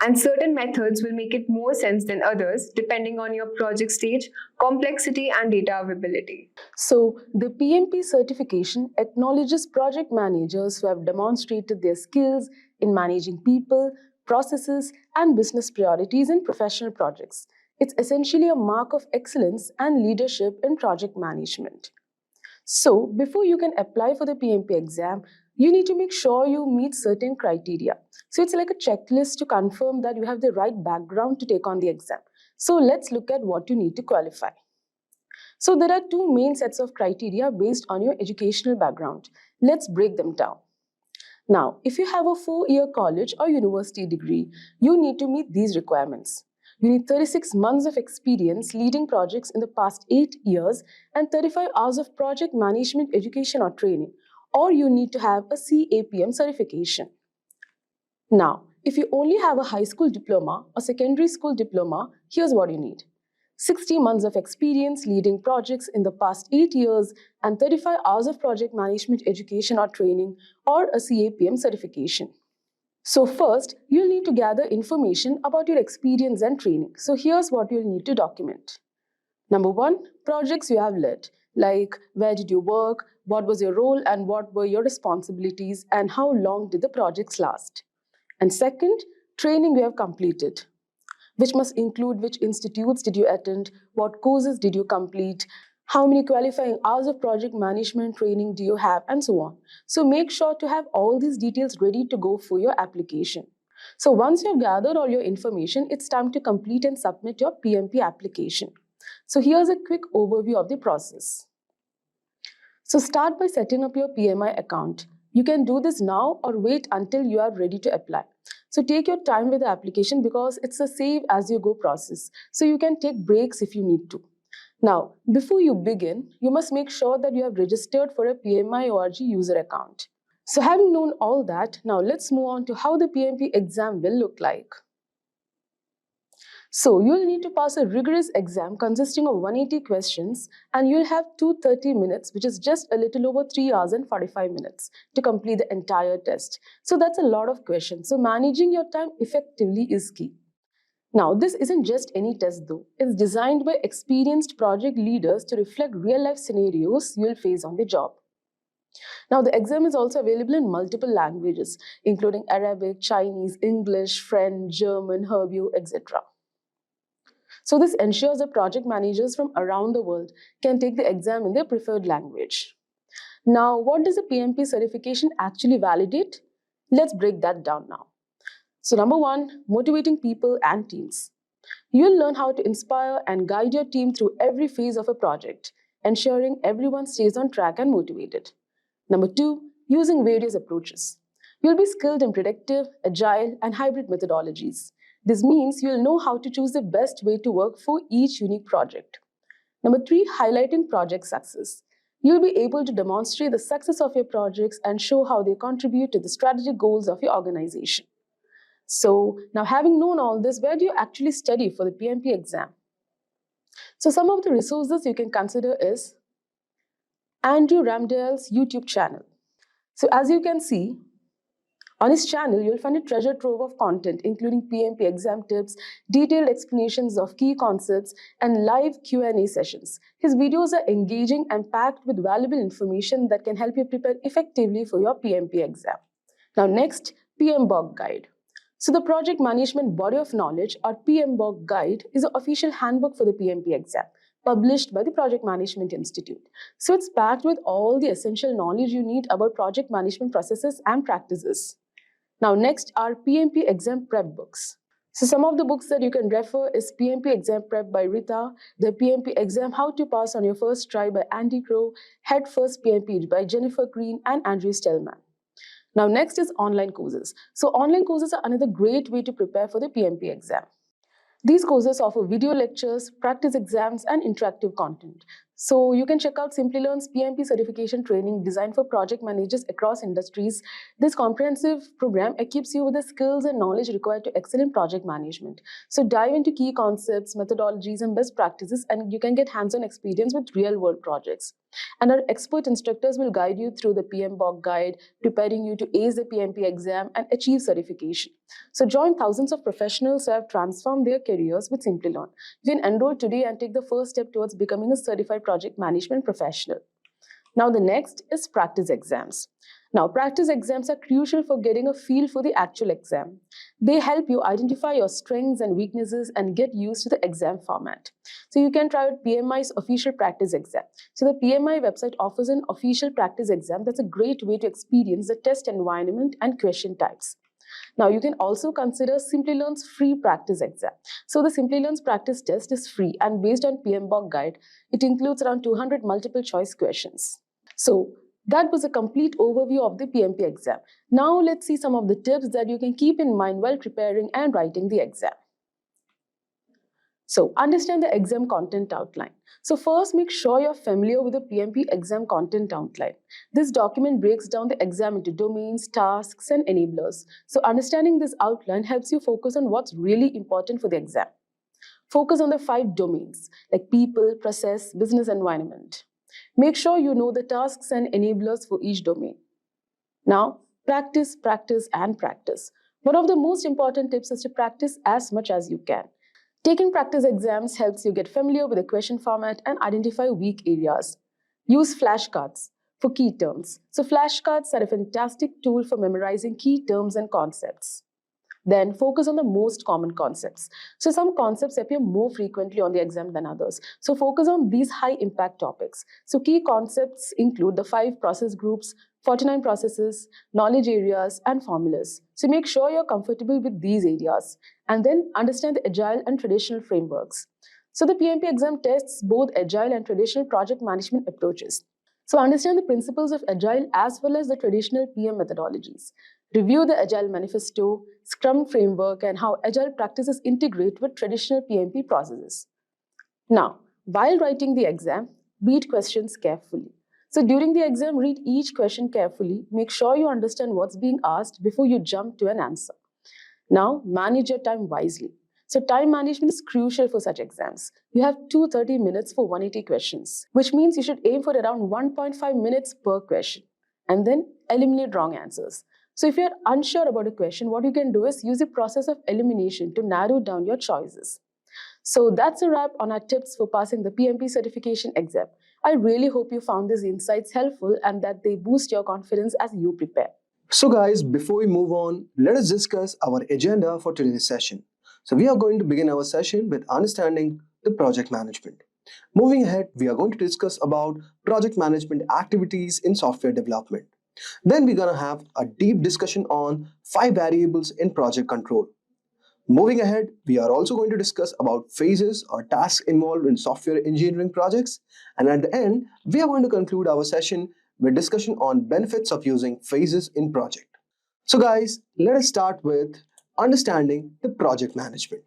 And certain methods will make it more sense than others depending on your project stage, complexity, and data availability. So, the PMP certification acknowledges project managers who have demonstrated their skills in managing people, processes, and business priorities in professional projects. It's essentially a mark of excellence and leadership in project management. So, before you can apply for the PMP exam, you need to make sure you meet certain criteria. So, it's like a checklist to confirm that you have the right background to take on the exam. So, let's look at what you need to qualify. So, there are two main sets of criteria based on your educational background. Let's break them down. Now, if you have a 4-year college or university degree, you need to meet these requirements. You need 36 months of experience leading projects in the past 8 years and 35 hours of project management education or training, or you need to have a CAPM certification. Now, if you only have a high school diploma or secondary school diploma, here's what you need. 60 months of experience leading projects in the past 8 years and 35 hours of project management education or training, or a CAPM certification. So first, you'll need to gather information about your experience and training. So here's what you'll need to document. Number 1, projects you have led, like where did you work, what was your role and what were your responsibilities, and how long did the projects last. And second, training you have completed, which must include which institutes did you attend, what courses did you complete, how many qualifying hours of project management training do you have, and so on. So make sure to have all these details ready to go for your application. So once you've gathered all your information, it's time to complete and submit your PMP application. So here's a quick overview of the process. So start by setting up your PMI account. You can do this now or wait until you are ready to apply. So take your time with the application because it's a save as you go process. So you can take breaks if you need to. Now, before you begin, you must make sure that you have registered for a PMI ORG user account. So having known all that, now let's move on to how the PMP exam will look like. So you'll need to pass a rigorous exam consisting of 180 questions, and you'll have 230 minutes, which is just a little over 3 hours and 45 minutes to complete the entire test. So that's a lot of questions. So managing your time effectively is key. Now, this isn't just any test though. It's designed by experienced project leaders to reflect real-life scenarios you'll face on the job. Now, the exam is also available in multiple languages, including Arabic, Chinese, English, French, German, Hebrew, etc. So this ensures that project managers from around the world can take the exam in their preferred language. Now, what does the PMP certification actually validate? Let's break that down now. So number 1, motivating people and teams. You'll learn how to inspire and guide your team through every phase of a project, ensuring everyone stays on track and motivated. Number 2, using various approaches. You'll be skilled in predictive, agile, and hybrid methodologies. This means you'll know how to choose the best way to work for each unique project. Number 3, highlighting project success. You'll be able to demonstrate the success of your projects and show how they contribute to the strategic goals of your organization. So now, having known all this, where do you actually study for the PMP exam? So some of the resources you can consider is Andrew Ramdale's YouTube channel. So as you can see, on his channel, you'll find a treasure trove of content, including PMP exam tips, detailed explanations of key concepts, and live Q&A sessions. His videos are engaging and packed with valuable information that can help you prepare effectively for your PMP exam. Now next, PMBOK Guide. So the Project Management Body of Knowledge, or PMBOK Guide, is an official handbook for the PMP exam, published by the Project Management Institute. So it's packed with all the essential knowledge you need about project management processes and practices. Now next are PMP exam prep books. So some of the books that you can refer is PMP Exam Prep by Rita, the PMP Exam How to Pass on Your First Try by Andy Crow, Head First PMP by Jennifer Green and Andrew Stellman. Now next is online courses. So online courses are another great way to prepare for the PMP exam. These courses offer video lectures, practice exams, and interactive content. So you can check out Simplilearn's PMP certification training designed for project managers across industries. This comprehensive program equips you with the skills and knowledge required to excel in project management. So dive into key concepts, methodologies, and best practices, and you can get hands-on experience with real-world projects. And our expert instructors will guide you through the PMBOK guide, preparing you to ace the PMP exam and achieve certification. So join thousands of professionals who have transformed their careers with Simplilearn. You can enroll today and take the first step towards becoming a certified project management professional. Now the next is practice exams. Now, practice exams are crucial for getting a feel for the actual exam. They help you identify your strengths and weaknesses and get used to the exam format. So you can try out PMI's official practice exam. So the PMI website offers an official practice exam that's a great way to experience the test environment and question types. Now, you can also consider Simplilearn's free practice exam. So the Simplilearn's practice test is free and based on PMBOK guide, it includes around 200 multiple choice questions. So that was a complete overview of the PMP exam. Now let's see some of the tips that you can keep in mind while preparing and writing the exam. So understand the exam content outline. So first, make sure you're familiar with the PMP exam content outline. This document breaks down the exam into domains, tasks, and enablers. So understanding this outline helps you focus on what's really important for the exam. Focus on the 5 domains like people, process, business environment. Make sure you know the tasks and enablers for each domain. Now, practice, practice, and practice. One of the most important tips is to practice as much as you can. Taking practice exams helps you get familiar with the question format and identify weak areas. Use flashcards for key terms. So flashcards are a fantastic tool for memorizing key terms and concepts. Then focus on the most common concepts. So some concepts appear more frequently on the exam than others. So focus on these high impact topics. So key concepts include the 5 process groups, 49 processes, knowledge areas, and formulas. So make sure you're comfortable with these areas. And then understand the agile and traditional frameworks. So the PMP exam tests both agile and traditional project management approaches. So understand the principles of agile as well as the traditional PM methodologies. Review the Agile Manifesto, Scrum framework, and how Agile practices integrate with traditional PMP processes. Now, while writing the exam, read questions carefully. So during the exam, read each question carefully. Make sure you understand what's being asked before you jump to an answer. Now, manage your time wisely. So time management is crucial for such exams. You have 230 minutes for 180 questions, which means you should aim for around 1.5 minutes per question, and then eliminate wrong answers. So if you're unsure about a question, what you can do is use the process of elimination to narrow down your choices. So that's a wrap on our tips for passing the PMP certification exam. I really hope you found these insights helpful and that they boost your confidence as you prepare. So guys, before we move on, let us discuss our agenda for today's session. So we are going to begin our session with understanding the project management. Moving ahead, we are going to discuss about project management activities in software development. Then we're going to have a deep discussion on 5 variables in project control. Moving ahead, we are also going to discuss about phases or tasks involved in software engineering projects. And at the end, we are going to conclude our session with discussion on benefits of using phases in project. So guys, let us start with understanding the project management.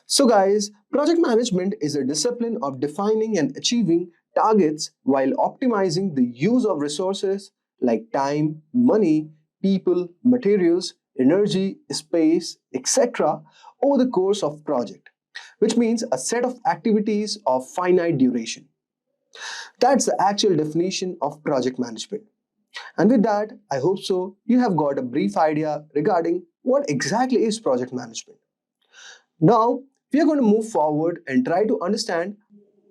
So guys, project management is a discipline of defining and achieving targets while optimizing the use of resources like time, money, people, materials, energy, space, etc. over the course of project, which means a set of activities of finite duration. That's the actual definition of project management. And with that, I hope so you have got a brief idea regarding what exactly is project management. Now, we are going to move forward and try to understand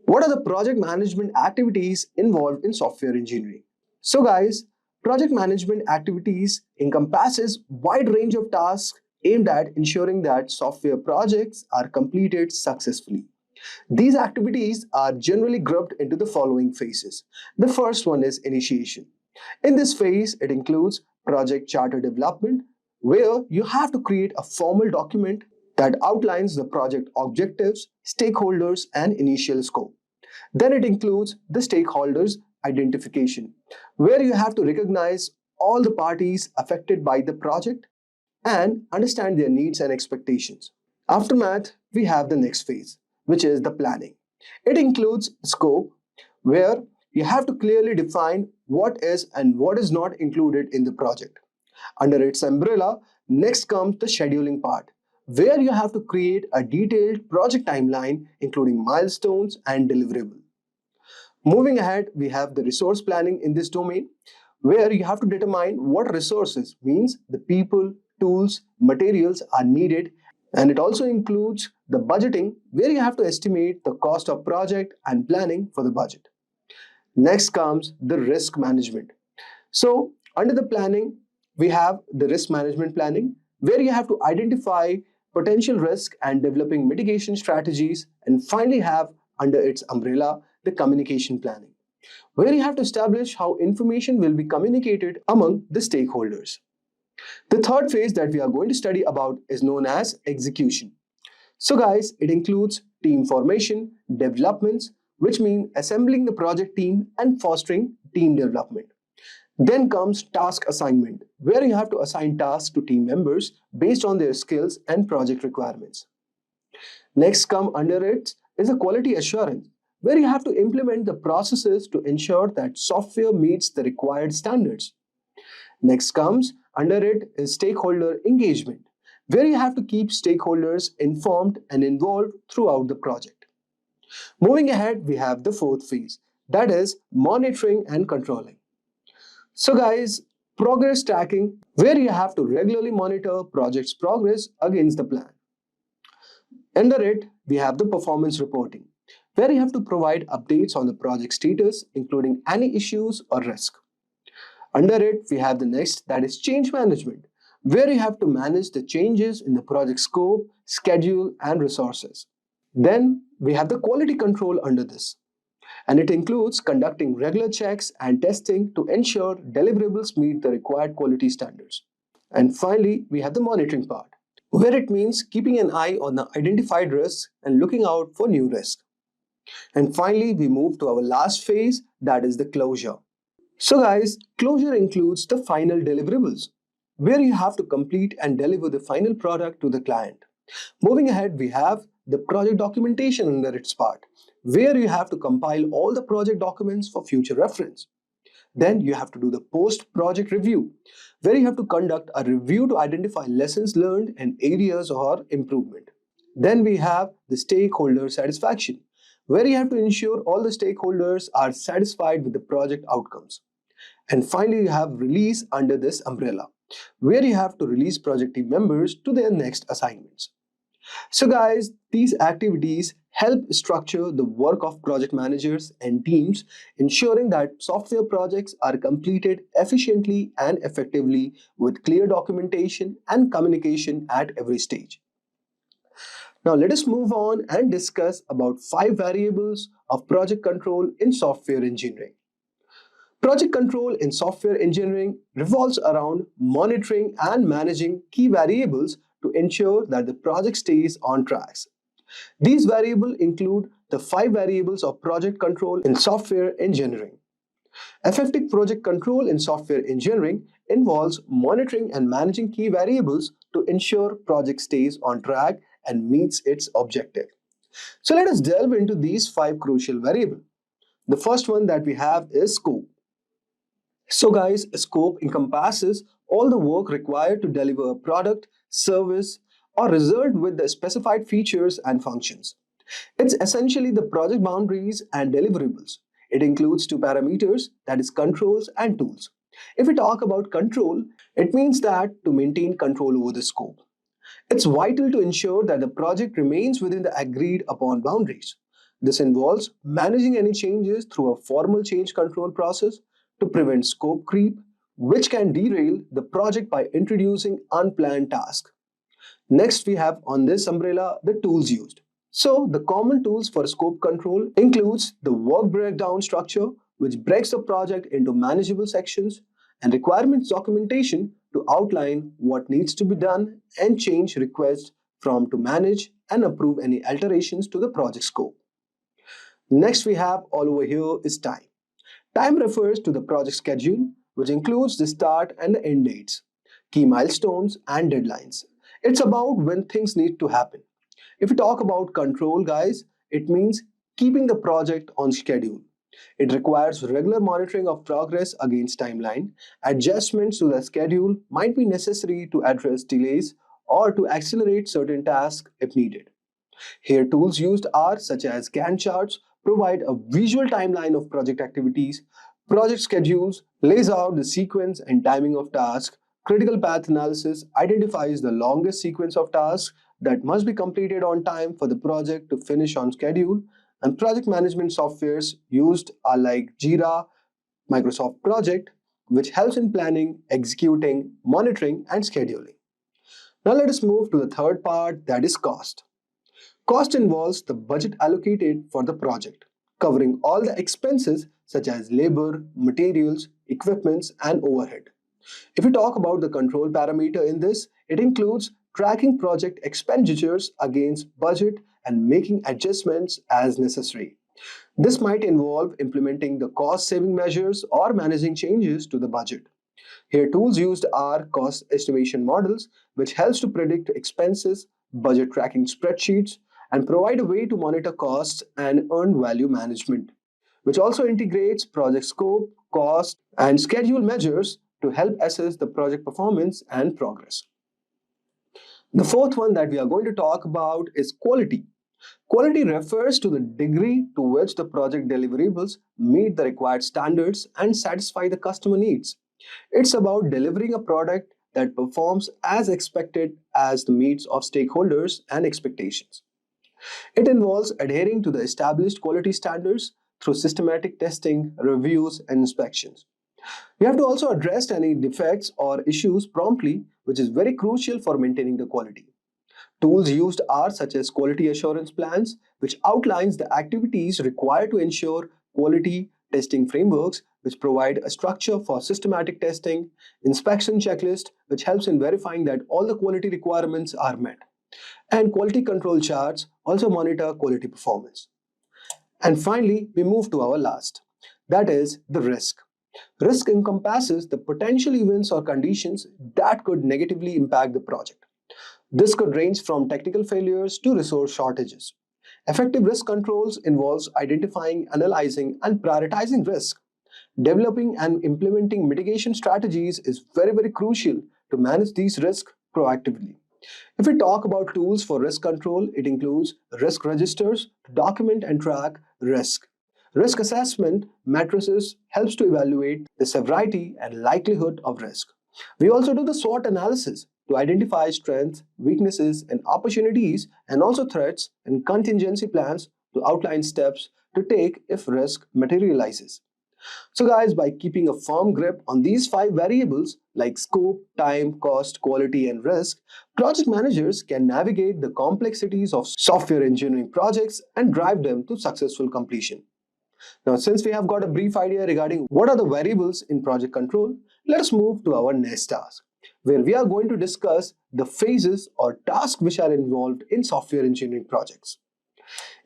what are the project management activities involved in software engineering. So guys, project management activities encompasses wide range of tasks aimed at ensuring that software projects are completed successfully. These activities are generally grouped into the following phases. The first one is initiation. In this phase, it includes project charter development, where you have to create a formal document that outlines the project objectives, stakeholders, and initial scope. Then it includes the stakeholders identification, where you have to recognize all the parties affected by the project and understand their needs and expectations. After that, we have the next phase, which is the planning. It includes scope, where you have to clearly define what is and what is not included in the project. Under its umbrella, next comes the scheduling part, where you have to create a detailed project timeline including milestones and deliverables. Moving ahead, we have the resource planning in this domain, where you have to determine what resources, means the people, tools, materials are needed, and it also includes the budgeting, where you have to estimate the cost of project and planning for the budget. Next comes the risk management. So Under the planning, we have the risk management planning, where you have to identify potential risk and developing mitigation strategies, and finally have under its umbrella the communication planning, where you have to establish how information will be communicated among the stakeholders. The third phase that we are going to study about is known as execution. So guys, it includes team formation, developments, which mean assembling the project team and fostering team development. Then comes task assignment, where you have to assign tasks to team members based on their skills and project requirements. Next come under it is a quality assurance, where you have to implement the processes to ensure that software meets the required standards. Next comes under it is stakeholder engagement, where you have to keep stakeholders informed and involved throughout the project. Moving ahead, we have the fourth phase, that is monitoring and controlling. So guys, progress tracking, where you have to regularly monitor project's progress against the plan. Under it, we have the performance reporting, where you have to provide updates on the project status, including any issues or risk. Under it, we have the next, that is change management, where you have to manage the changes in the project scope, schedule, and resources. Then we have the quality control under this, and it includes conducting regular checks and testing to ensure deliverables meet the required quality standards. And finally, we have the monitoring part, where it means keeping an eye on the identified risks and looking out for new risks. And finally, we move to our last phase, that is the closure. So guys, closure includes the final deliverables, where you have to complete and deliver the final product to the client. Moving ahead, we have the project documentation under its part, where you have to compile all the project documents for future reference. Then you have to do the post-project review, where you have to conduct a review to identify lessons learned and areas of improvement. Then we have the stakeholder satisfaction, where you have to ensure all the stakeholders are satisfied with the project outcomes. And finally, you have release under this umbrella, where you have to release project team members to their next assignments. So guys, these activities help structure the work of project managers and teams, ensuring that software projects are completed efficiently and effectively with clear documentation and communication at every stage. Now let us move on and discuss about 5 variables of project control in software engineering. Project control in software engineering revolves around monitoring and managing key variables to ensure that the project stays on track. These variables include the 5 variables of project control in software engineering. Effective project control in software engineering involves monitoring and managing key variables to ensure project stays on track and meets its objective. So let us delve into these 5 crucial variables. The first one that we have is scope. So guys, scope encompasses all the work required to deliver a product, service, or result with the specified features and functions. It's essentially the project boundaries and deliverables. It includes 2 parameters, that is controls and tools. If we talk about control, it means that to maintain control over the scope. It's vital to ensure that the project remains within the agreed upon boundaries. This involves managing any changes through a formal change control process to prevent scope creep, which can derail the project by introducing unplanned tasks. Next, we have on this umbrella the tools used. So, the common tools for scope control includes the work breakdown structure, which breaks the project into manageable sections, and requirements documentation to outline what needs to be done and change requests from to manage and approve any alterations to the project scope. Next, we have all over here is time. Time refers to the project schedule, which includes the start and the end dates, key milestones, and deadlines. It's about when things need to happen. If we talk about control, guys, it means keeping the project on schedule. It requires regular monitoring of progress against timeline. Adjustments to the schedule might be necessary to address delays or to accelerate certain tasks if needed. Here, tools used are such as Gantt charts, provide a visual timeline of project activities, project schedules, lays out the sequence and timing of tasks, critical path analysis identifies the longest sequence of tasks that must be completed on time for the project to finish on schedule, and project management softwares used are like Jira, Microsoft Project, which helps in planning, executing, monitoring, and scheduling. Now let us move to the third part, that is cost. Cost involves the budget allocated for the project, covering all the expenses such as labor, materials, equipments, and overhead. If we talk about the control parameter in this, it includes tracking project expenditures against budget and making adjustments as necessary. This might involve implementing the cost-saving measures or managing changes to the budget. Here, tools used are cost estimation models, which helps to predict expenses, budget tracking spreadsheets, and provide a way to monitor costs and earned value management, which also integrates project scope, cost, and schedule measures to help assess the project performance and progress. The fourth one that we are going to talk about is quality. Quality refers to the degree to which the project deliverables meet the required standards and satisfy the customer needs. It's about delivering a product that performs as expected as the needs of stakeholders and expectations. It involves adhering to the established quality standards through systematic testing, reviews, and inspections. We have to also address any defects or issues promptly, which is very crucial for maintaining the quality. Tools used are such as quality assurance plans, which outlines the activities required to ensure quality, testing frameworks, which provide a structure for systematic testing, inspection checklist, which helps in verifying that all the quality requirements are met, and quality control charts also monitor quality performance. And finally, we move to our last, that is the risk. Risk encompasses the potential events or conditions that could negatively impact the project. This could range from technical failures to resource shortages. Effective risk controls involves identifying, analyzing, and prioritizing risk. Developing and implementing mitigation strategies is very crucial to manage these risks proactively. If we talk about tools for risk control, it includes risk registers to document and track risk. Risk assessment matrices helps to evaluate the severity and likelihood of risk. We also do the SWOT analysis to identify strengths, weaknesses, and opportunities, and also threats and contingency plans to outline steps to take if risk materializes. So guys, by keeping a firm grip on these 5 variables like scope, time, cost, quality, and risk, project managers can navigate the complexities of software engineering projects and drive them to successful completion. Now, since we have got a brief idea regarding what are the variables in project control, let us move to our next task, where we are going to discuss the phases or tasks which are involved in software engineering projects.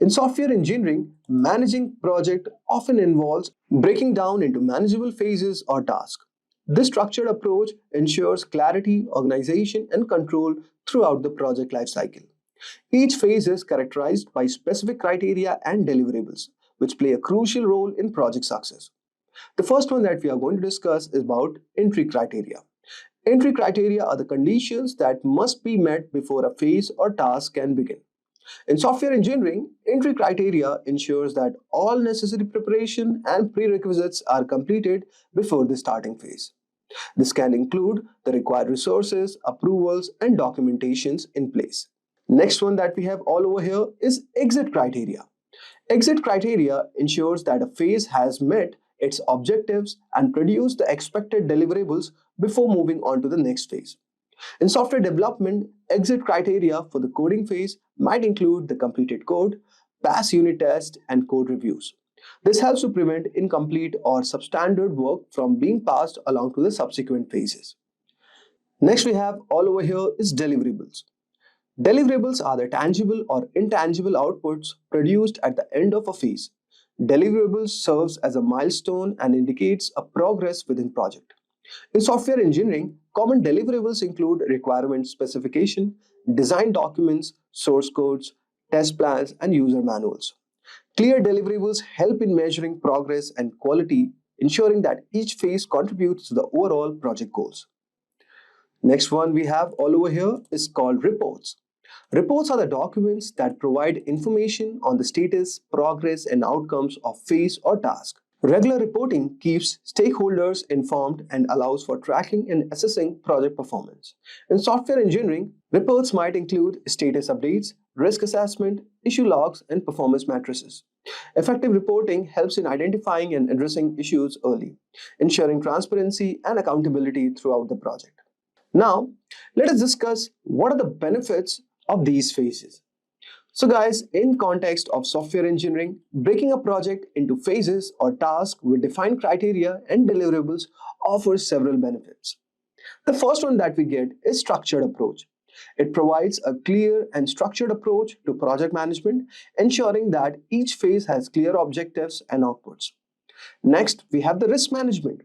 In software engineering, managing project often involves breaking down into manageable phases or tasks. This structured approach ensures clarity, organization, and control throughout the project lifecycle. Each phase is characterized by specific criteria and deliverables, which play a crucial role in project success. The first one that we are going to discuss is about entry criteria. Entry criteria are the conditions that must be met before a phase or task can begin. In software engineering, entry criteria ensures that all necessary preparation and prerequisites are completed before the starting phase. This can include the required resources, approvals, and documentations in place. Next one that we have all over here is exit criteria. Exit criteria ensures that a phase has met its objectives and produced the expected deliverables before moving on to the next phase. In software development, exit criteria for the coding phase might include the completed code, pass unit tests, and code reviews. This helps to prevent incomplete or substandard work from being passed along to the subsequent phases. Next we have all over here is deliverables. Deliverables are the tangible or intangible outputs produced at the end of a phase. Deliverables serves as a milestone and indicates a progress within project. In software engineering, common deliverables include requirement specification, design documents, source codes, test plans, and user manuals. Clear deliverables help in measuring progress and quality, ensuring that each phase contributes to the overall project goals. Next one we have all over here is called reports. Reports are the documents that provide information on the status, progress, and outcomes of phase or task. Regular reporting keeps stakeholders informed and allows for tracking and assessing project performance. In software engineering, reports might include status updates, risk assessment, issue logs, and performance matrices. Effective reporting helps in identifying and addressing issues early, ensuring transparency and accountability throughout the project. Now, let us discuss what are the benefits of these phases. So guys, in context of software engineering, breaking a project into phases or tasks with defined criteria and deliverables offers several benefits. The first one that we get is structured approach. It provides a clear and structured approach to project management, ensuring that each phase has clear objectives and outputs. Next, we have the risk management.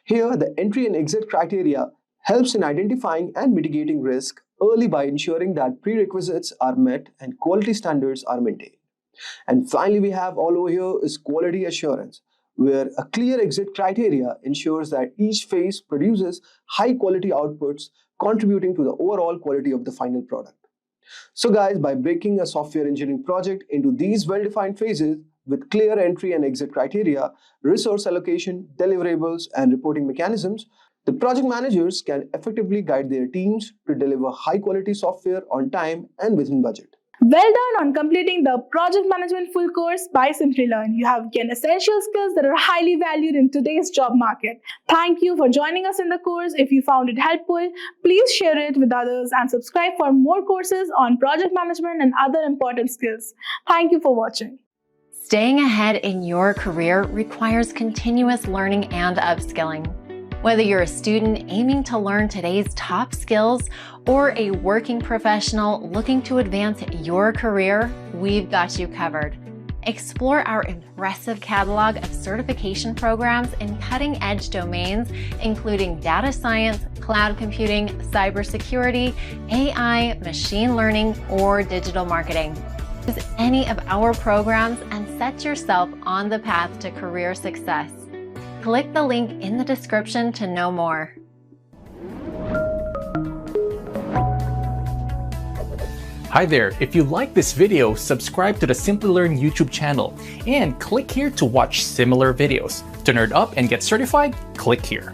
Here, the entry and exit criteria helps in identifying and mitigating risk early by ensuring that prerequisites are met and quality standards are maintained. And finally, we have all over here is quality assurance, where a clear exit criteria ensures that each phase produces high quality outputs, contributing to the overall quality of the final product. So guys, by breaking a software engineering project into these well-defined phases with clear entry and exit criteria, resource allocation, deliverables, and reporting mechanisms, the project managers can effectively guide their teams to deliver high-quality software on time and within budget. Well done on completing the Project Management full course by Simplilearn. You have gained essential skills that are highly valued in today's job market. Thank you for joining us in the course. If you found it helpful, please share it with others and subscribe for more courses on project management and other important skills. Thank you for watching. Staying ahead in your career requires continuous learning and upskilling. Whether you're a student aiming to learn today's top skills or a working professional looking to advance your career, we've got you covered. Explore our impressive catalog of certification programs in cutting-edge domains, including data science, cloud computing, cybersecurity, AI, machine learning, or digital marketing. Choose any of our programs and set yourself on the path to career success. Click the link in the description to know more. Hi there, if you like this video, subscribe to the Simplilearn YouTube channel and click here to watch similar videos. To nerd up and get certified, click here.